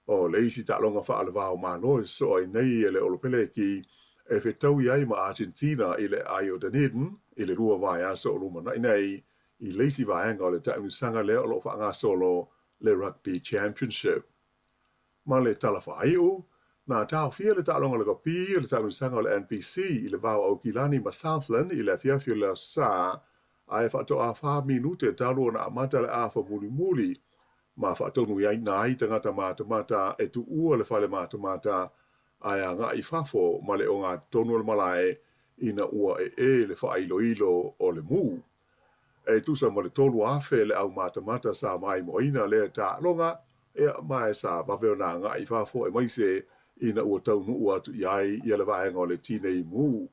O le isi ta longa whaale vau mālo e so ai nei e le olopele ki e whetau iai ma Argentina i le Io Dunedin, i le rua vai aso o luma nei i leisi vaenga o le taunisanga lea o lo whaanga solo le Rugby Championship. Ma le talawhaiu, nā tau fia le tālonga le kapi le taunisanga o le NPC i le vau au kilani ma Southland i le fiafio le sa ai whaato a 5 minute talu na amata le a muli ma whaatonu iai nai tangata mātamata e tu ua le whale mātamata ai a ngā i whafo ma le o ngā tonu le malae ina ua le whailo ilo o le mū. E tusa mo le tolu afe le au mātamata sa mai mo ina le ta longa e mai sa waweo nā ngā i whafo e maise ina ua taunu ua tu iai i le vaenga o le tinei mū.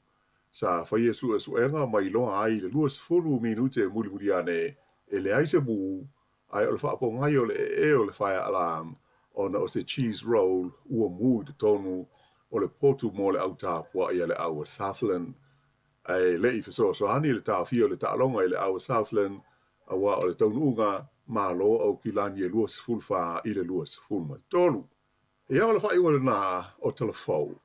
Sa whaia su suenga mai loa ai le 20 minute muli ane e le aise mū ai o le whaapo ngai o le o le fire alarm ona o se cheese roll ua mū te tonu o le potu mo le au tāpua i le au Southland. Ai le I fesoasoani le tāwhio le tālonga I le au Southland awa o le taununga malo au kilani e 20 I le 20 tolu. E au le whaiunga le nā o telefou.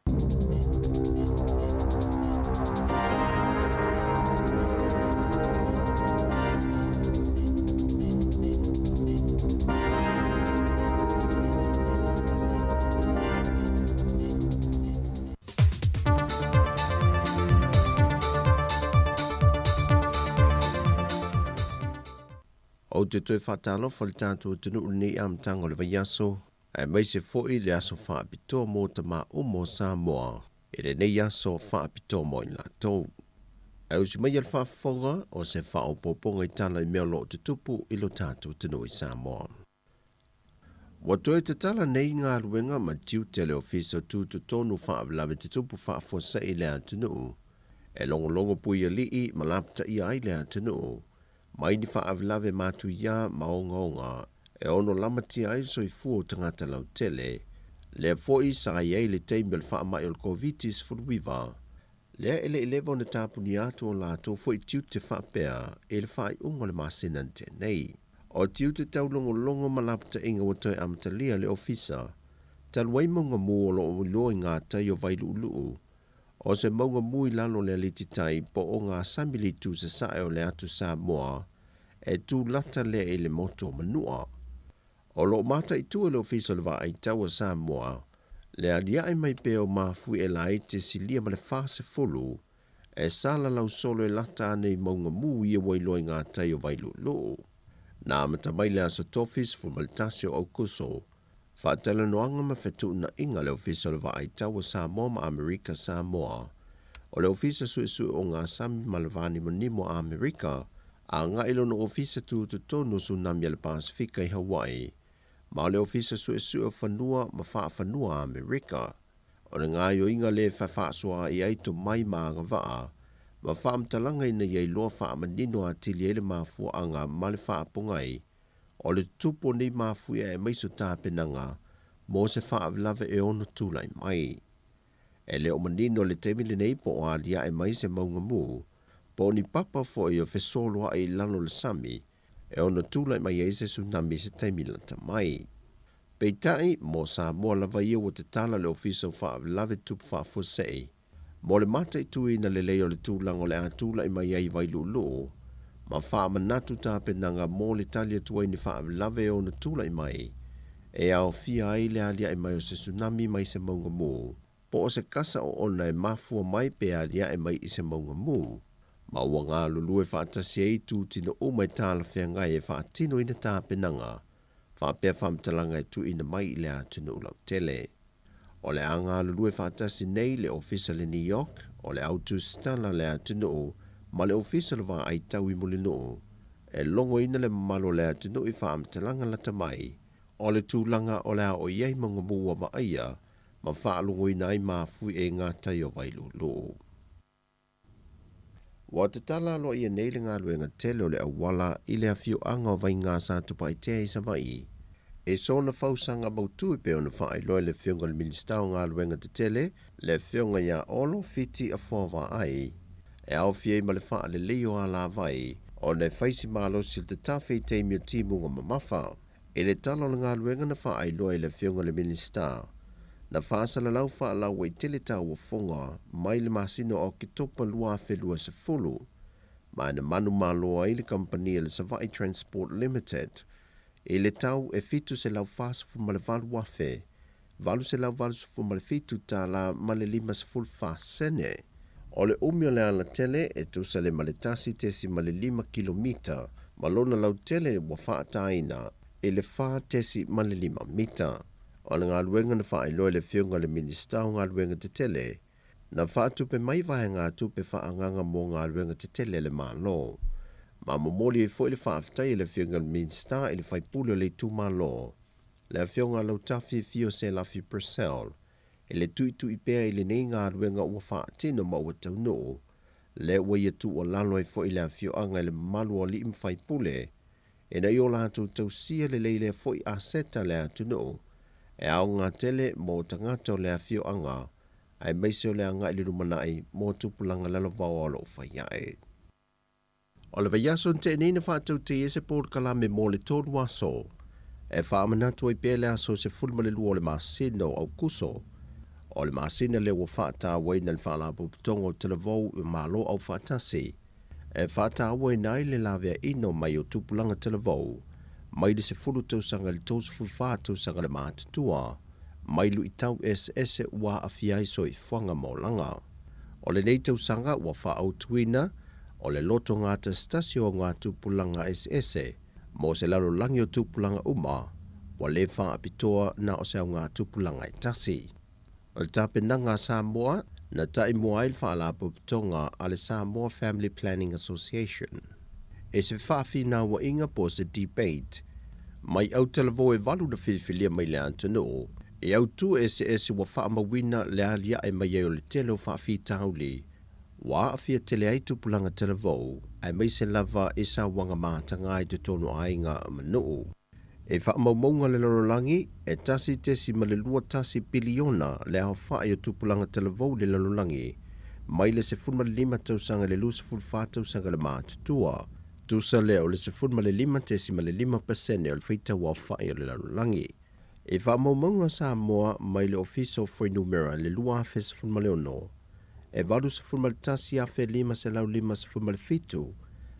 O te toi whatalo whale tātou tunu nei am tango le vaiaso, e mai se foi le aso whaapito mō ta mā umo Samoa, e le nei aso whaapito mo I lātou. E usi mai al whaafonga o se whaopoponga I tala I mea lo te tupu I lo tātou tunu I Samoa. Watoe te tala nei ngā ruenga ma tiu tele ofiso tu tu tonu whaavlawe te tupu whaafosa I le atunu, e longo pui a lii ma lapta I ai le atunu, mai ni whaavlawe mātu ia maonga e ono lamati ai so I fuo tangata lau tele, le foi sa ai le teimel whaamai o COVID-19 furuiva, le ele levo na tāpuni atu o lātou foi tiu te whaapea e le whai unga le māsenante nei. O tiu te tau longo malapta inga watoi amatalia le ofisa, talwai maunga mu o lo o loi ngā tai o vailu ulu, o se maunga mui lalo le alititai po o ngā samili tu se sae o le atu Samoa e tu lata le e le moto manua. O lo mata I tu le ofisa le va ai taua Samoa, le alia ai mai peo mafui e la te silia ma le fase fulu, e sala lau solo e lata anei maunga mui e wailoi ngā tai o vailu loo. Nā matamai le aso tofis fu maltasio au kuso, whaatala noanga ma whetu na inga le ofisa le va ai taua Samoa ma Amerika Samoa, o le ofisa sui o ngā sami malavani monimo a Amerika, a ngā ilo no ofisa tu tonu tsunami le Pasifika I Hawaii, ma o le ofisa sui o whanua ma wha whanua a Amerika, o le ngā yo inga le whawhasua I aitu mai ma ngawaa, ma whaamtalanga ina iei loa whaamanino a tili ele mafua anga ma le whaapungai, o le tupo nei mafuia e maiso tāpenanga, mo se whaavlawe e ono tūlai mai. E leo manino le temile nei po o alia e mai se maunga mū, po ni papa fo i o fesoloa I lano le sami, e ono tūlai mai e se tsunami se temilanta mai. Peitai, mo Samoa lava ia o te tala le ofiso whaavlawe tupu whaafosei, mo le mata I tui na le leo le tūlango le atūlai mai ai vailu loo, ma whaamanatu tāpenanga mō le talia tuai ni whaavlawe o na tūlai mai, e ao fia ai le alia e mai o se tsunami mai se maunga mū, po o se kasa o ona e mafua mai pe alia e mai I se maunga mū, ma ua ngā lulu e whaatasi e tu tino o mai tāla whea ngai e whaatino ina tāpenanga, whaapea whamtalanga e tu ina mai I le atunu ulau tele. O le anga lulu e whaatasi nei le ofisa le New York, o le autu stala le atunu ma le ofisa le wā ai tau I mulino, e longo ina le malo le atunu I whaamtalanga lata mai, o le tūlanga o le a o iei maunga mua wa aia, ma whaalongo ina ai mafui e ngā tai o vailu loo. Wa te tala lo ia nei le ngā luenga tele o le awala I le awhio anga o vai ngā sa tupa I te sa vai. E so na fausanga mautu I pe o na whaai loe le whiunga le minista o ngā luenga te tele, le whiunga ia olo fiti a whawa ai. E au whiei ma le wha le leo a la vai, o ne whaisi malo sil te tawhi te mio timunga mamafa. E le talo le ngā luenga na whaai loe le whiunga le minista. Na whaasala lau wha lau e tele tau o whonga, mai le masino o ki topa lua whelua se fulu. Mai na manu maloa I le company le Savai Transport Limited. E le tau e fitu se lau whaasufu ma le valu wafe. Valu se lau valusufu ma le fitu ta la ma le 5 sene. O le umio le ala tele e tusa le ma le tasi tesi ma le 5 kilomita. Ma lona lau tele wa whaataina e le wha tesi ma le 5 mita. O le ngā luenga na wha loe le whiunga le minista o ngā luenga te tele. Na wha tupe mai vai ngā tupe wha anganga mō ngā luenga te tele le mālo. Ma momoli e fo le wha aftai le whiunga le minista e le whaipule le tu mālo. Le whiunga lau tawhi fio se lafi Purcell. E le tuitu I pēa I le nei ngā luenga ua wha atino ma ua tau no. Le ua ia tu o lalo e fo I le whiunga le malu o li im whaipule. E na I o lātou tau sia le leile fo I aseta le atu no. E au ngā tele mō tangata o lea whio anga, ai meise o lea ngā iliru manai mō tupulanga lalo vau alo whaiae. O le vaiaso nte nina whātau te ese pōr kalame mō le tōru aso, e whaamanatu ai pēle aso se fulma le lua o le māsino au kuso, o le māsina le ua whaata waina le whaalapo putongo te le vau I mālo au whaatasi, e whaata waina I le lavea ino mai o tupulanga te le vau, mai le se fulu tausanga le tōsu fulwha tausanga le mātutua, mai lu I tau SS ua awhiai so I whanga maulanga. O le nei tausanga ua wha au tuina, o le loto ngā ta stasio o ngā tupulanga SS, mo se lalo langi o tupulanga uma, wa le wha apitoa na o se au ngā tupulanga I tasi. O le tāpenanga Samoa, na tai mua il wha ala puputonga a le Samoa Family Planning Association. E se whaafi nā wa inga po se debate, mai au telavo e valu na whiwhilia mai le antano, e au tu ese wa whaamawina le alia e mai o le telo whaafi tauli, wa awhia tele ai tupulanga telavo, ai mai se lava e sa wanga mātanga I te tono ainga manu. E whaamaumaunga le lalolangi, e tasi tesi ma le lua tasi biliona le au whae o tupulanga telavo le lalolangi, mai le se funma le 5 tausanga le lusa fulfa tausanga le mātutua, tusa lea o le se funma le 5 tesi ma le 5% o le whita wa whae o le lalolangi. E whaamaumaunga Samoa mai le ofiso foi numera le lua afe se funma le ono. E varu se funma le tasi afe 5 se lau 5 se funma le fitu.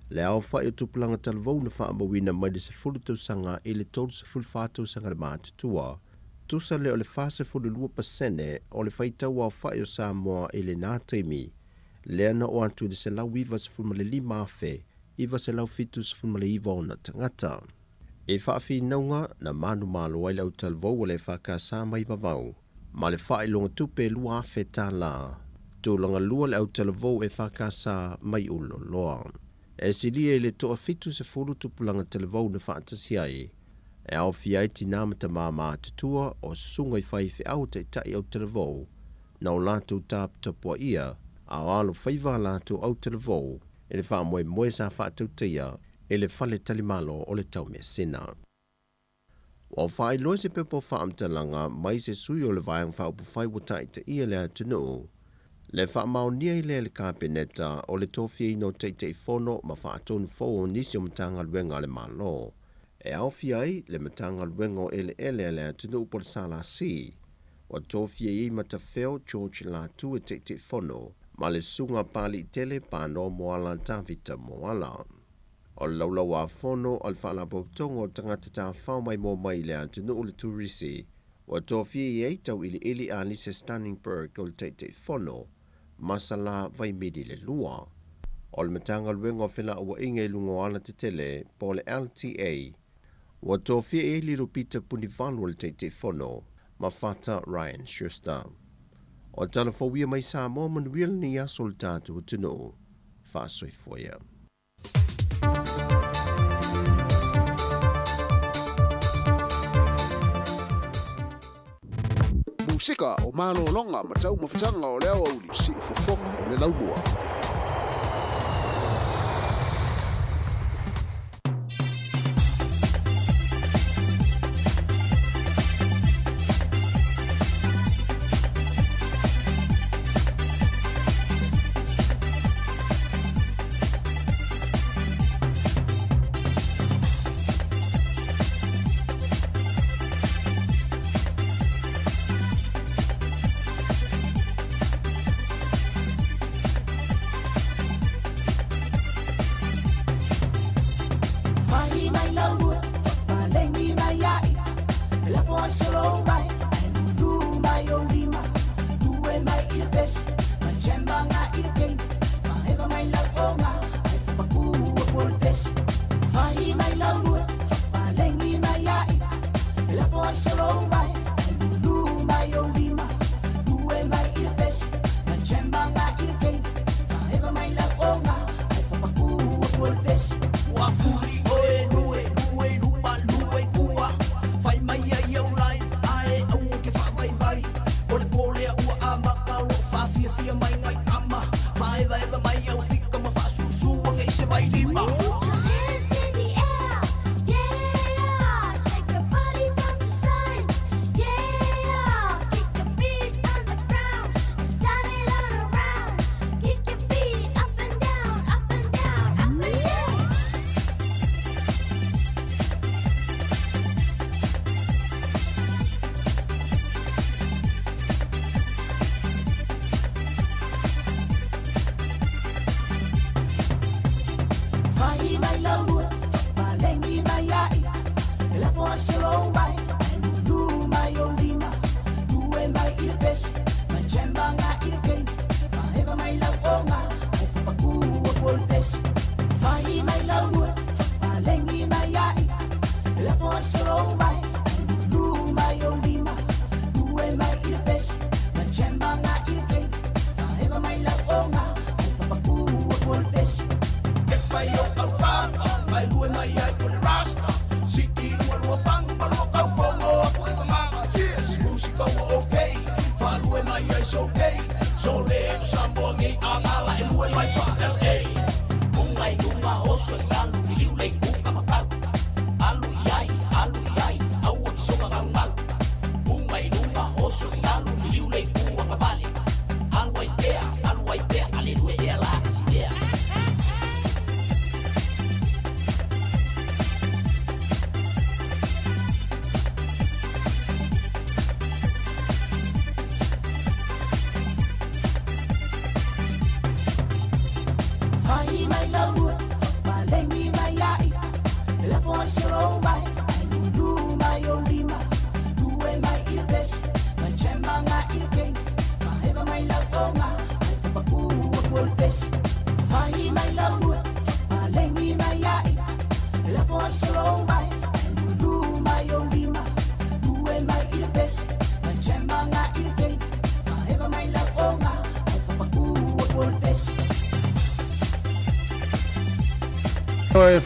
Le au whae o tupulanga talvou na whaamawina mai le se fulu tausanga I le tolu se fulu whātausanga le mātutua. Tusa lea o le whase fulu 2% o le whita wa whae o Samoa I le nātaimi. Lea na o antu le se lau iwa se funma le 5 afe. Iwa se lau fitu se funma le iwa o na tangata. E whaafi naunga na manu malo ai lau talvou o le whakasa mai vavau. Ma le whae longa tupe lua afe tā la. Tūlanga lua le au talvou e whakasa mai ulo loa. E silia I le toa fitu se fulu tupulanga talvou na whaatasi ai. E au fiai tinamata mā tutua o sunga I whaife au te tai au talvou. Na o lātou tāp tapua ia, a alo whaiva lātou au talvou. E le wha moe sa whaatau teia, e le whale talimalo o le tau mea sina. Wa whae loe se pepo whaamtalanga, mai se sui o le vaiang whaupu whai watai te ia le atunu. Le wha maonia I le kāpeneta o le tofia ino teitei whono ma whaatonu fōo nisi o matanga luenga le malo. E au fiai le matanga luenga o ele le atunu upo le sala si. Wa tofia I matawheo George Latu e teitei whono, ma le sunga pali tele pāno moala tāwita moala. O laula wa whono o le whaalapotongo tangata tā whao mai mō mai le atunu o le turisi. Wa tofia I eitau ili a Lisa Stanningberg o le teitei whono, masala vai midi le lua. O le matanga luenga o whila ua inga I lungo ala te tele, po le LTA. Wa tofia liru Peter Punivalu o le teitei whono, ma whata Ryan Schuster. O talafowia mai Samoa manuila ni aso le tātou tunu, whaasoi foia. Musika o malo longa matau mawhitanga o leo au li si ufofonga o le laumua. foi solo vai lu mai o lima due mai il pes ma chemba nga il game ma eva mai la oma fa ku por pes vai mai la lu pa lengi mai ai la foi solo vai lu mai o lima due mai il pes ma chemba nga il game ma eva mai la oma fa ku por pes wa furi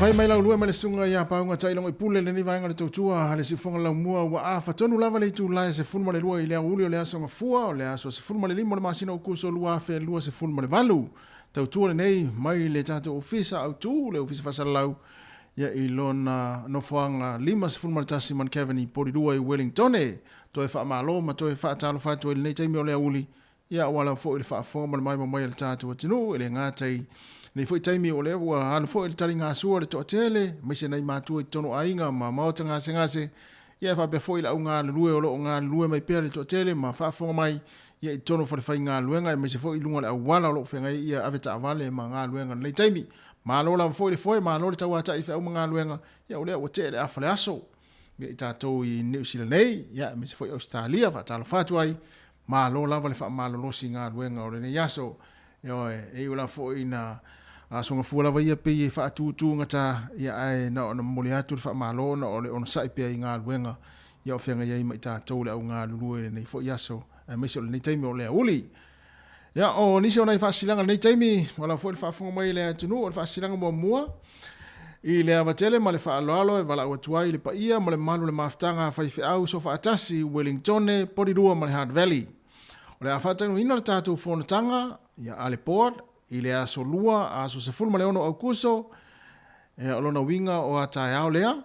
Fai mai lau lua ma le sunga ia paunga tai longo i pule le ni vaenga le tautua ha le sifonga lau mua ua a fatonu lava le tu lai se fulma le lua i lea uli o le aso ngafua o le aso se fulma le limo le masina o kuso lua fe lua se fulma le valu tautua le nei mai le tato ofisa au tu le ofisa fasa lau ia i lona nofoanga lima se fulma le tasi man Kevin i pori lua i Wellington to e faa malo ma to e faa talo fatu le nei taimi o le uli ia wala fo i le faa fonga ma le mai le tato atinu ele ngatai nei foi taimi o le ua anu foi le tari ngā sua le toa tele, meise nei mātua i tono ainga ma maota ngase, ia fa bea foi la au ngā lue o lo ngā lue mai pēr le toa tele, ma whaafonga mai, ia i tono whare ngā luenga, meise foi i lunga le au wala o lo whenga ia aveta avale ma ngā luenga nei taimi, ma lo la foi le foi, ma lo le tau ata i whau ma ngā luenga, ia o lea ua te le afa le aso, ia i tātou i New Zealand nei, ia meise foi Australia, whaatalo whātua ai, ma lo lava le wha malolosi ngā luenga o le nei aso, ia e ula foi na songa fua lava ia pe fa tutu ngata ia ai na ona moli atu fa malo na ole ona sai pe ngā luenga ia ofenga ia mai tātou le au ngā lulue nei fo iaso me se nei taimi o le uli ia o nisi ona fa silanga nei taimi wala fo fa fonga mai le tunu o fa silanga mo mua i le avatele ma le fa alo e wala watuai le pa ia ma le malu le maftanga fa ife au so fa atasi Wellington Porirua ma le Hard Valley o le afata no ina tātou fona tanga ia ale port i le aso lua, aso se fulma le ono au kuso, e olona winga o atai au lea,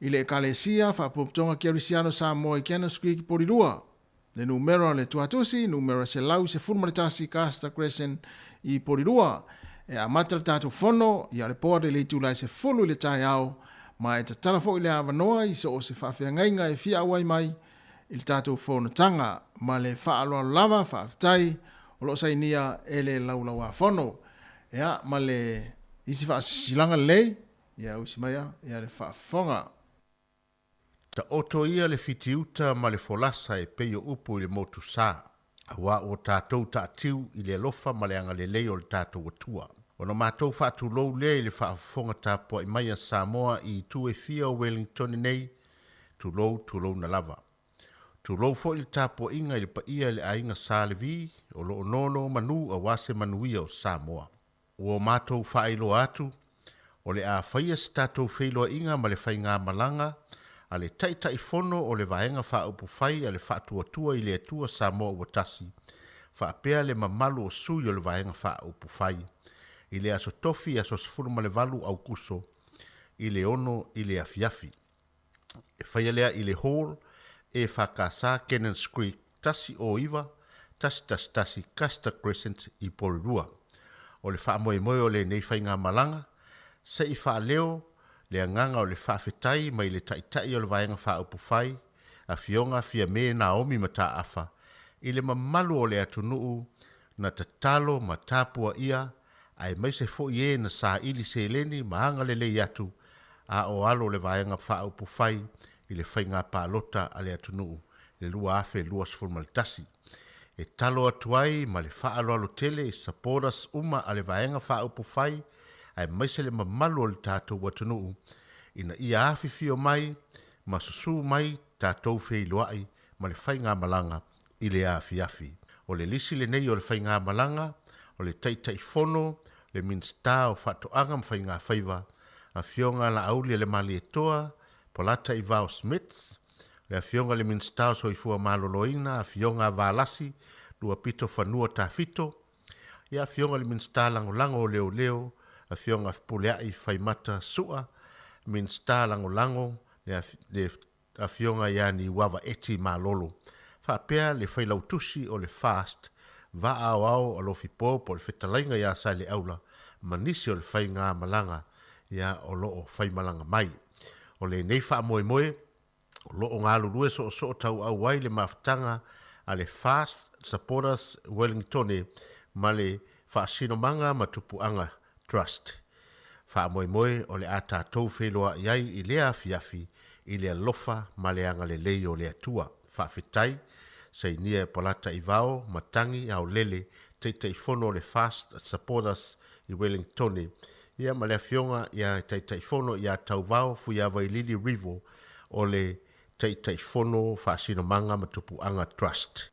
i le ekalesia, whapoptonga Kerisiano Samoa i Canis Creek Porirua. Le numero le tuatusi, numero se lau se fulma le tasi Casta Crescent i Porirua. E a matra tātou fono, i a le pōre le tūlai se fulu i le tai au, ma e ta talafo i le awanoa, i so o se whawhia ngainga e fia awai mai, i le tātou fono tanga, ma le whaaloa lava, whawhtai, o lo sai nia ele lau a fono ya ma le isi fa silanga lei ya usi maya ya le fa fonga Ta oto ia le fitiuta ma le folasa e peio upu i le motu sā. Awa o tātou tātiu i le alofa ma le anga le leo le tātou atua. Ono mātou whātu lou le i le whaafonga tāpua i mai a Samoa i tu e fia o Wellington nei, tu lou na lava. Tu lou fo i le tāpua inga i le paia le ainga sālevi o lo nono manu a wase manuia o Samoa. O mātou whailo atu, o le a whaia si tātou whailo inga ma le whainga malanga, a le taitai fono o le vaenga wha upu whai a le whaatua i le atua Samoa ua tasi. Whaapea le mamalu o sui o le vaenga wha upu whai. I le aso tofi aso sifuru ma le valu au kuso. I le ono i le afiafi. E whaia lea i le hall e whakasa Cannons Creek tasi o iwa, tasi Casta Crescent i Porirua. O le wha moe o le nei whainga malanga, se i wha leo le anganga o le whaafetai mai le taitai o le vaenga wha upu whai, a fionga fia me Naomi mata afa, i le mamalu o le atunuu na tatalo ma tāpua ia, ai mai se fo ie na sa ili se leni maanga le lei atu, a o alo le vaenga wha upu whai, i le whainga pālota a le atunuu, le lua afe lua sfurmalitasi. E talo atuai ma le wha alo tele i saporas uma a le vaenga wha upu whai, ai mai se le mamalu o le tātou watunuu, ina ia awhiwhi o mai, ma susu mai tātou wheiloai, ma le whainga malanga i le awhiawhi. O le lisi le nei o le whainga malanga, o le taitai fono, le minsta o whatoanga ma whainga whaiva, a fionga la auli le mali etoa, polata i Vau Smiths, le a fionga le minsta o soifua maloloina, a fionga valasi, lua pito whanua tā fito, ia a fionga le minsta lango o leo leo, a fionga puleai whaimata sua, min sta lango le a fionga ia ni wawa eti malolo. Whapea le whailautusi o le fast, va au o lo fipo po le whetalainga ia sa le aula, manisi o le whainga malanga ia o loo whaimalanga mai. O le nei wha moe, o loo ngā lurue so tau au wai le maftanga a le fast supporters Wellington ma le whaasino manga ma tupuanga trust. Wha moe o le ata tau wheloa iai i lea fiafi i le alofa ma le anga le lei o le atua. Wha fitai, sei nia polata i vao, matangi au lele, te fono le fast supporters i Wellington. Ia ma le fionga ia te fono ia tau vao fu ia vai Lili Rivo o le te fono whaasino manga ma tupuanga trust.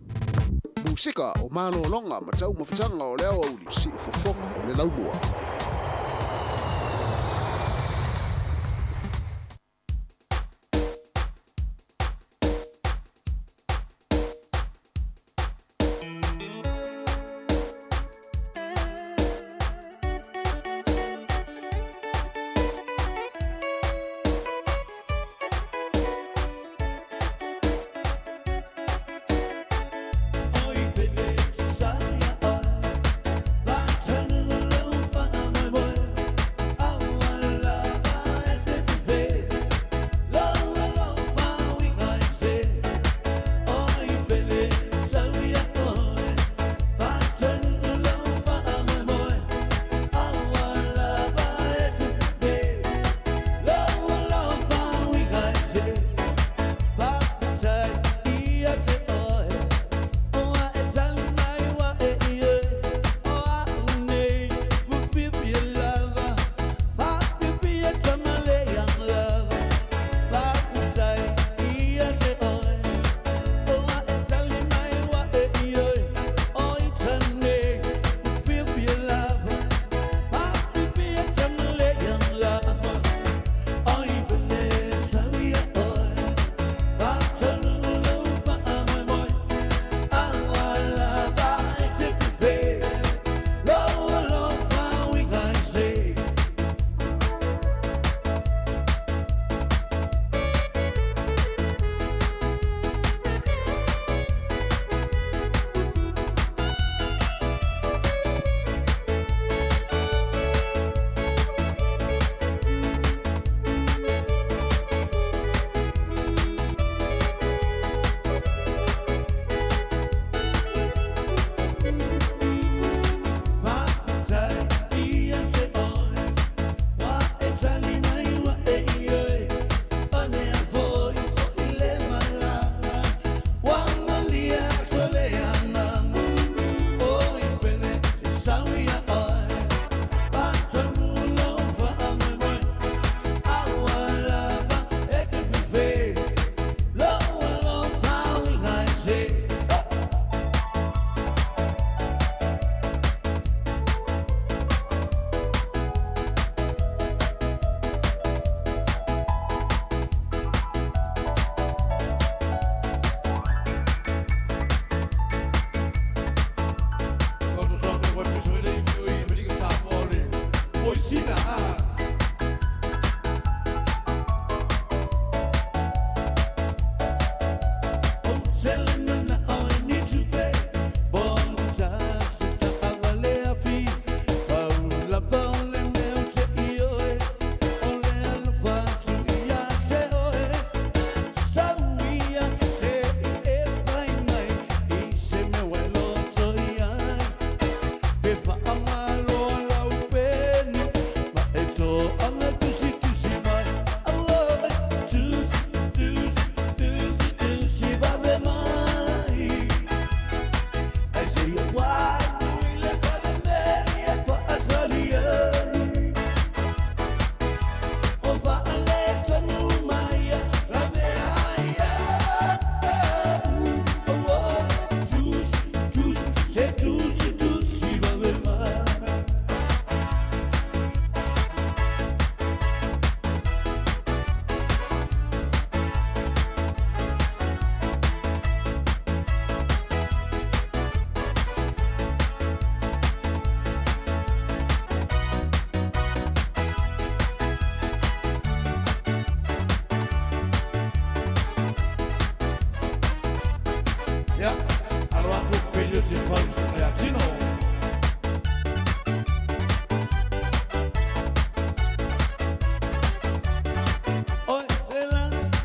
Musika o mano longa ma tau mawhitanga o leo au li si ufofonga o le laumua. Oi, baby, sorry, I turn a little fun.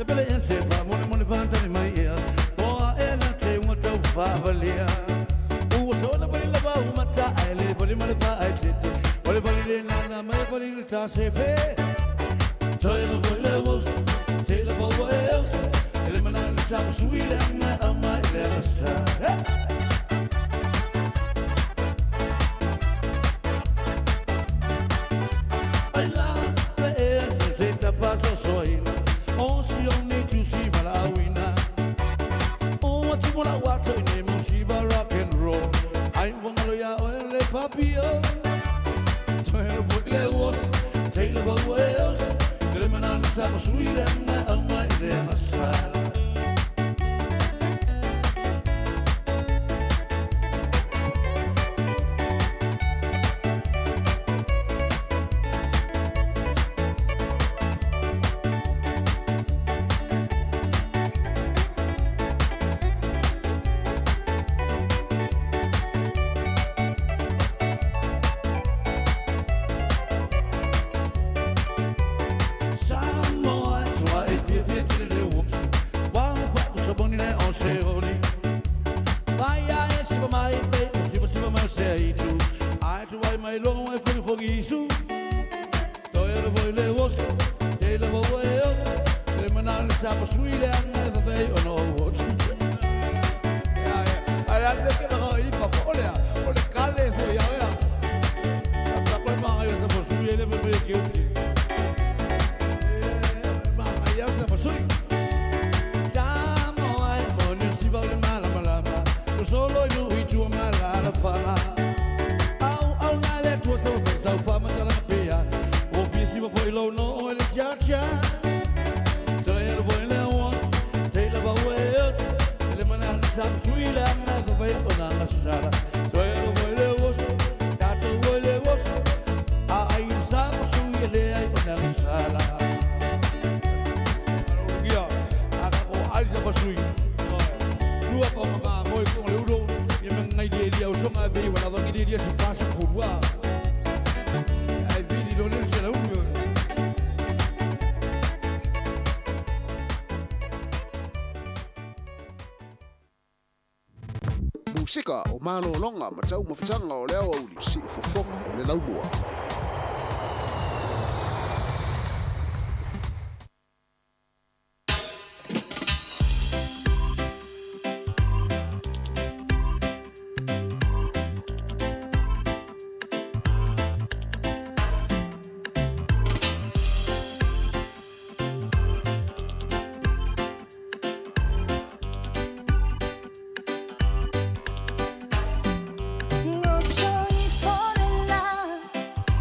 pele e se fa mone vanta ni mai ia. Oa e na te ua tau whaawalia. Ua sona pali lava umata aile pali male pa ai tete. Ole pali le nana mai pali le ta se fe. Toi lo voi le wos, te lo vo e o. Ele manana sa suile na ama ile sa. Papio, Taylor Woodley Taylor Wells, the man on the top of Sweden, and my damn side. Musika o malo longa ma tau mafutanga o leo au li si fofonga o le laumua. No choice for the love.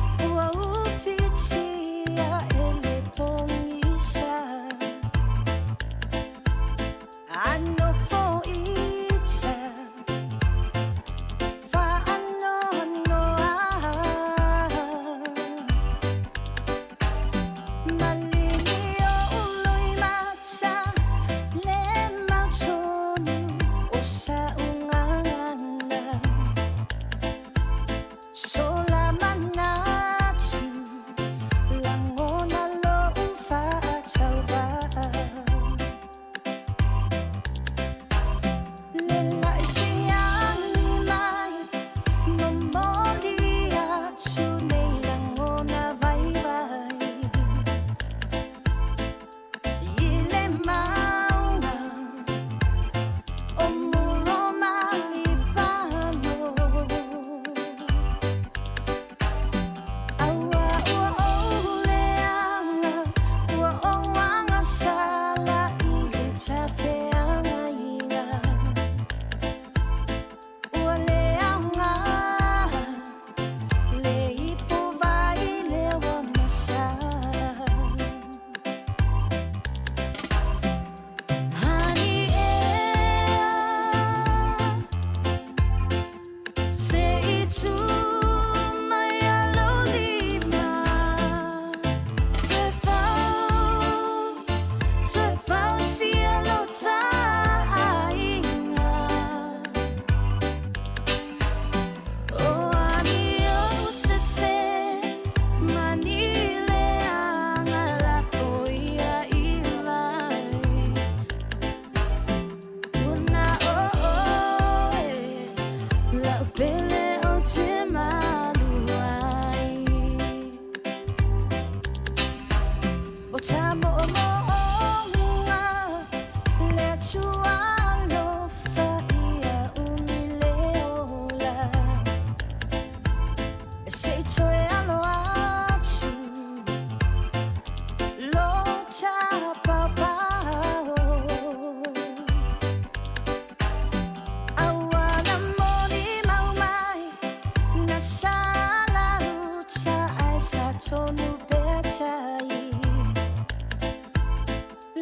tonu pechai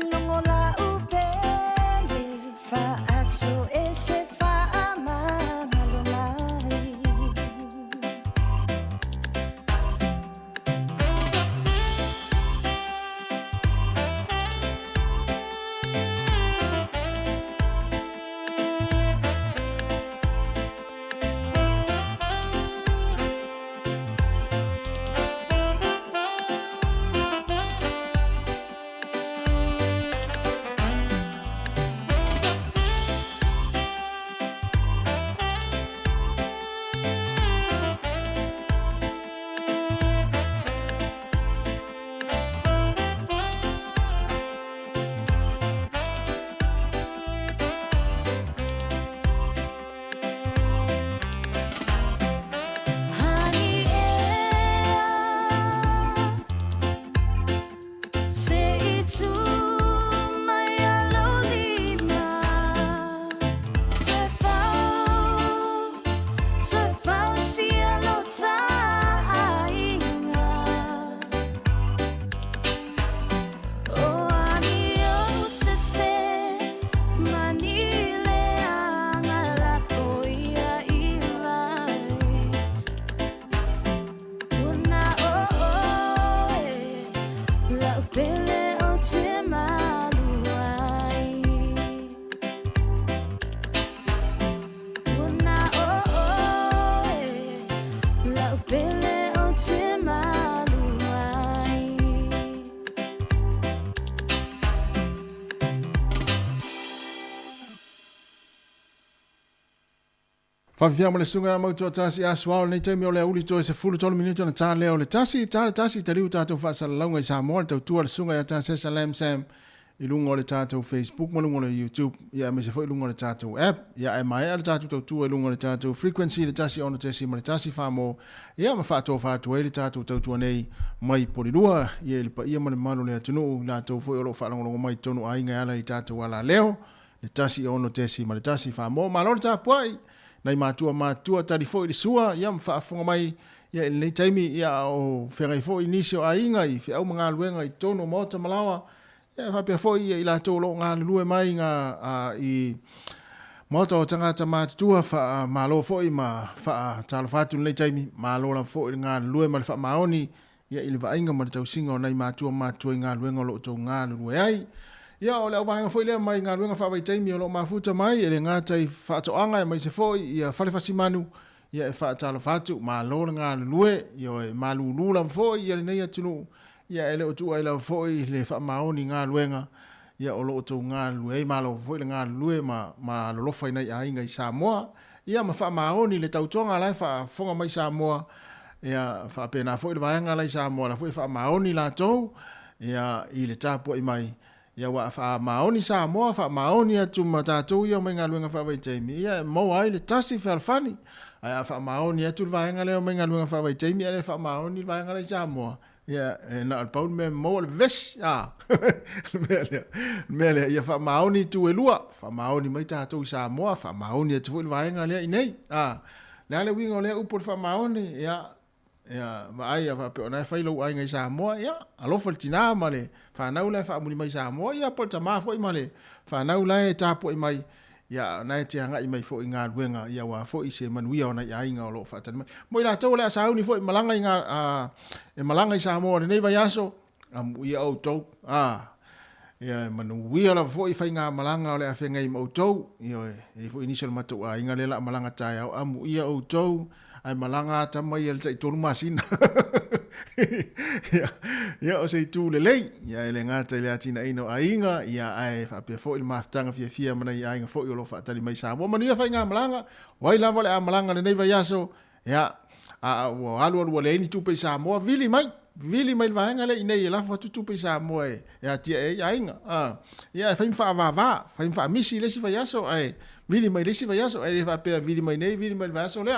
lungo la upele fa acho ese fa amalolai Whawhia mo le sunga mautua tasi aswao nei taimi o le uli toi se fulu tolu minuto na tā leo le tasi te riu tātou whaasala launga i Samoa le tautua le sunga ia tā sesa lam sam i lunga o le tātou Facebook ma lunga o le YouTube ia me se fo i lunga o le tātou app ia e mai ale tātou tautua i lunga o le tātou frequency le tasi ono tesi ma le tasi whamo ia ma whātua whātua e le tātou tautua nei mai porirua ia le pa ia ma le manu le atunu la tau fo i olo whalangolongo mai tonu ainga ala i tātou ala leo le tasi ono tesi ma le tasi whamo ma lo le tāpuai nei matua tari fo i le sua ia mwhaafunga mai ia nei taimi ia o whengai fo i nisio a inga i whiau mga luenga i tono mota malawa ia whapea fo i la tōlo ngā lue mai ngā i mota o tangata matua wha malo fo i ma wha talo whatu nei taimi malo la fo i ngā lue ma le wha maoni ia i le vainga ma le tausinga o nei matua i ngā luenga o lo tō ngā lue ai ia o le au vahenga foi lea mai ngā ruenga whawai taimi o lo mafuta mai e le ngātai whaatoanga e mai se foi ia whalewhasi manu ia e whaatalo whatu ma lora ngā lue ia e malulula foi ia le nei atunu ia e le otua i lau foi le whaamaoni ngā ruenga ia o lo otu ngā lue e malo foi le ngā lue ma lolofa i nei a inga i Samoa ia ma whaamaoni le tautonga lai whaafonga mai Samoa ia whaapena foi le vahenga lai Samoa la foi whaamaoni la tau ia i le tāpua i mai ia wa fa maoni Samoa fa maoni atu matatu ia mai ngaluenga fa vai taimi ia mo ai le tasi falfani ia fa maoni atu vaenga le mai ngaluenga fa vai taimi ia fa maoni vaenga le Samoa ia na al paul me mo le ves mele ia fa maoni tu elua fa maoni mai tatu Samoa fa maoni atu vaenga le nei na le wingo le upo fa maoni ia ma ai va pe ona fa ilo ai ngai Samoa ia alo faltina male fa na ula fa muli mai Samoa ia po tama fo i male fa na ula e tapo i mai ia na te anga i mai fo i ngā luenga ia wa fo i se manuia ona ia inga o lo fa tama mo ila to le sa uni fo i malanga i ngā e malanga i Samoa nei vai aso ia o to ia manuia la fo i fa ngā malanga o le afenga i mo to ia e fo initial matu a inga le la malanga tai au amu ia o to ai malanga tama ia le tonu masina ia o sei tu le lei ia le ngata le atina ino ainga ia ai fa pe fo il maftanga fia mana ia ainga fo i lo fa tali mai Samoa manu fa nga malanga wai la vole a malanga le nei vai aso ia o alu le ni tu pe Samoa vili mai le vaenga le nei la fa tu pe Samoa ia tia ainga ia fa fa misi le si vai aso ai vili mai lesi vai aso ai fa pe vili mai nei vili mai vai aso le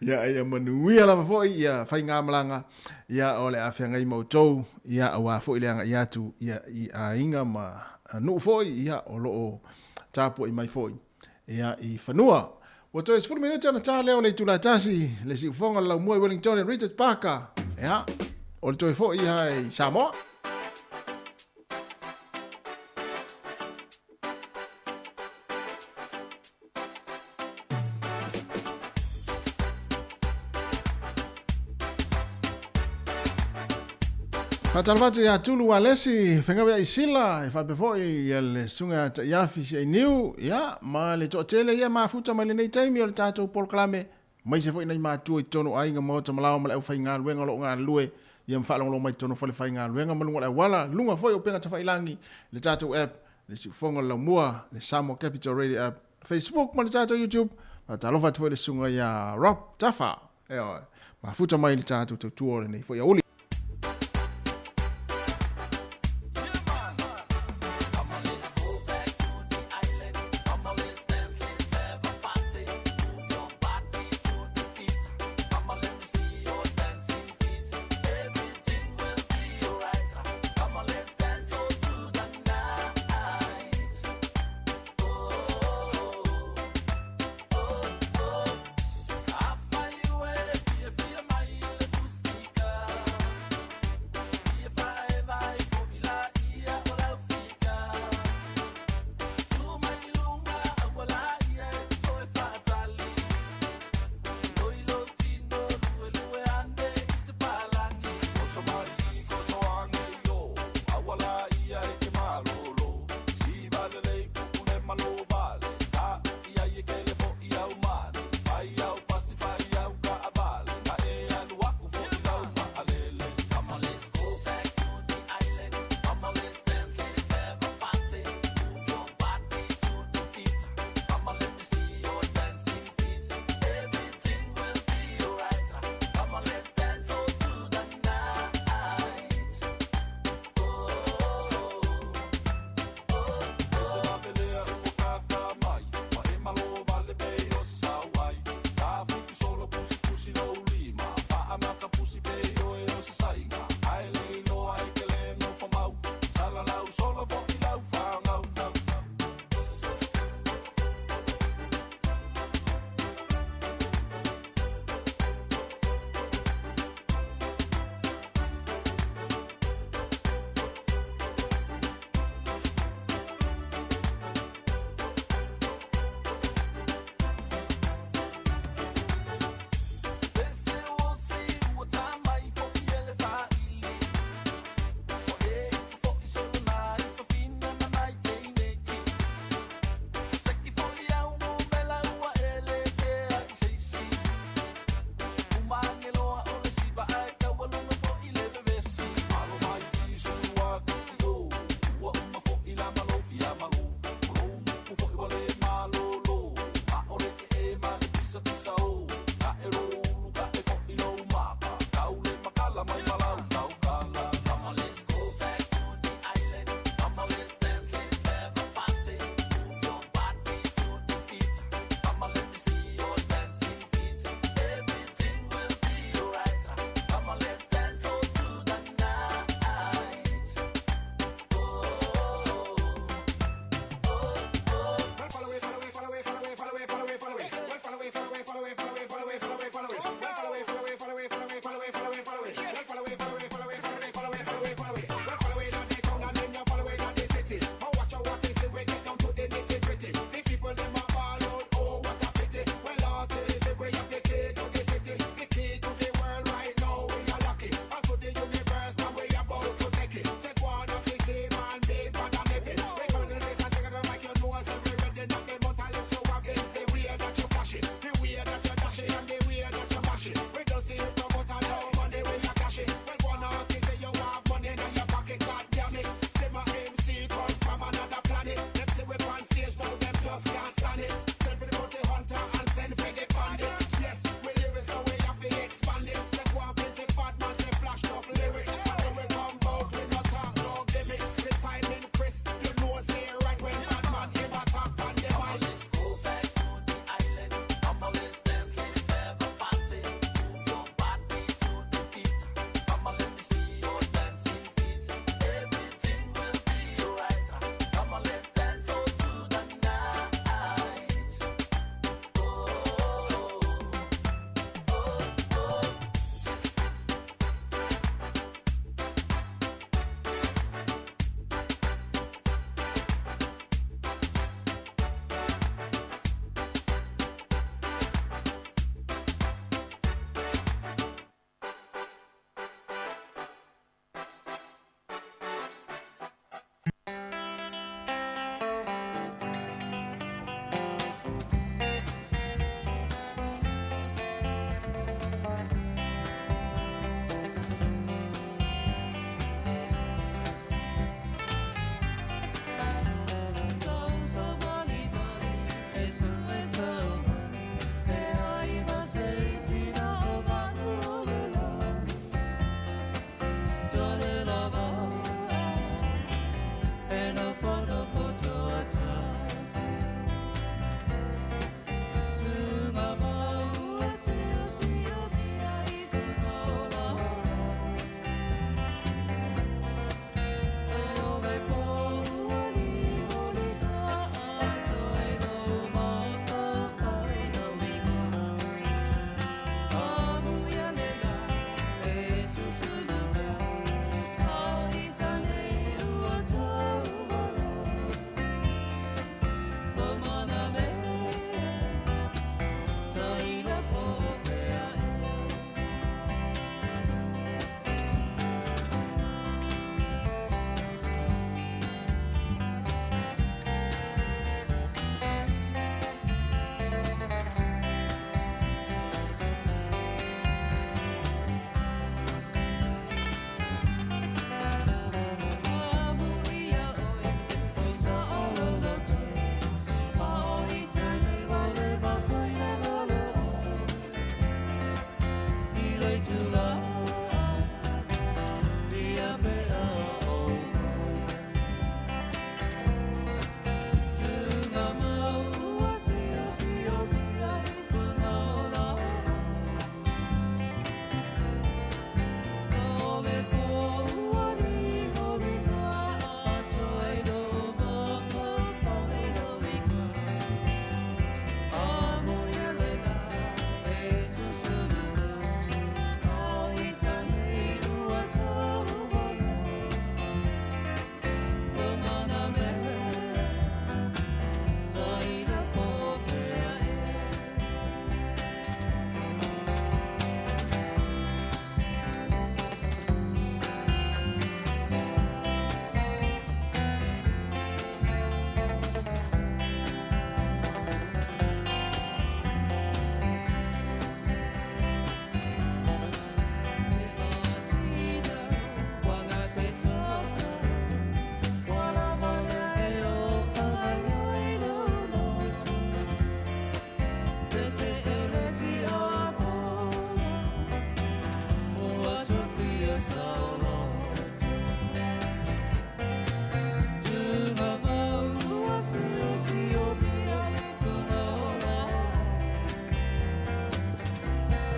ia manuia la fo ia fa nga malanga ia ole afenga i moto ia wa fo ile nga ia tu ia i ainga ma no fo ia o lo tapo i mai fo ia i fanua Wa toi 10 minuta na tā leo le tula tasi le si fonga la mua Wellington and Richard Parker. Ya. O le toi fo i hai Samoa. Fatalvatu ya tulu wa lesi whengawe i sila e whapefo i le sunga ta iafi si ai niu ya ma le to tele ia mafuta ma le nei taimi o le tātou polklame mai se fo i nei mātua i tono ai ngā mota malao ma le au whai ngā luenga lo ngā lue ia mwhalongo mai tono whale whai ngā luenga malunga le wala lunga fo i o penga ta whailangi le tātou app le si fonga la mua le Samoa Capital Radio app Facebook ma le tātou YouTube ma talofa tu le sunga ya Rob Tafa mafuta mai le tātou tuo le nei fo i auli.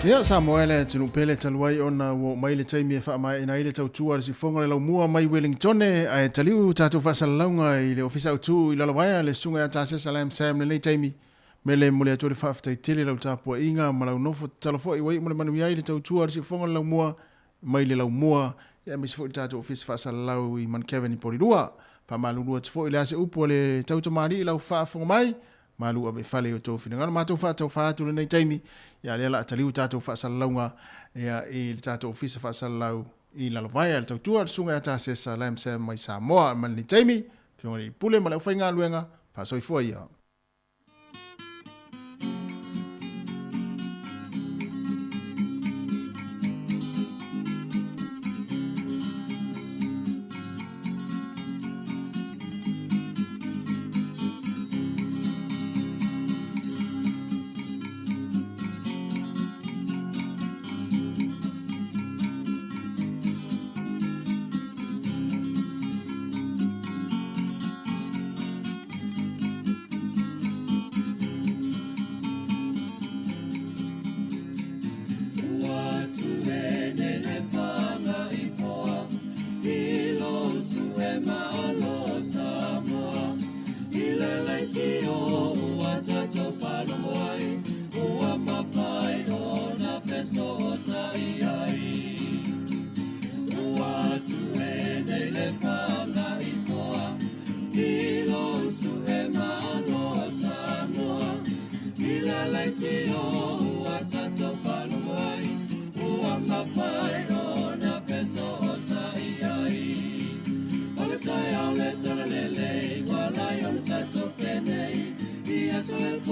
Ia Samoa le tunu pele taluai ona wo mai le taimi e wha mai ina ile tau tua le sifonga le lau mua mai Wellington ai taliu tātou whasalaunga i le ofisa utu i lalawaya le sunga a tāse salam sam le nei taimi me le mole atu le whaafitai tele lau tāpua inga ma lau nofo talafo i wai mole manu iai le tau tua le sifonga le lau mua mai le lau mua ia misi fo i tātou ofisa whasalau i man Kevin i porirua pa malurua tifo i le ase upo le tau tamari i lau whaafonga mai malu ave fale o tofi ngana matou fa tau fa tu nei taimi ya le la taliu tatou fa salunga ya i tatou ofisa fa salau i la lovaya tau tua sunga ta se salam se mai Samoa man ni taimi fiori pule mala fa nga luenga fa soi fo ia Yes, I'm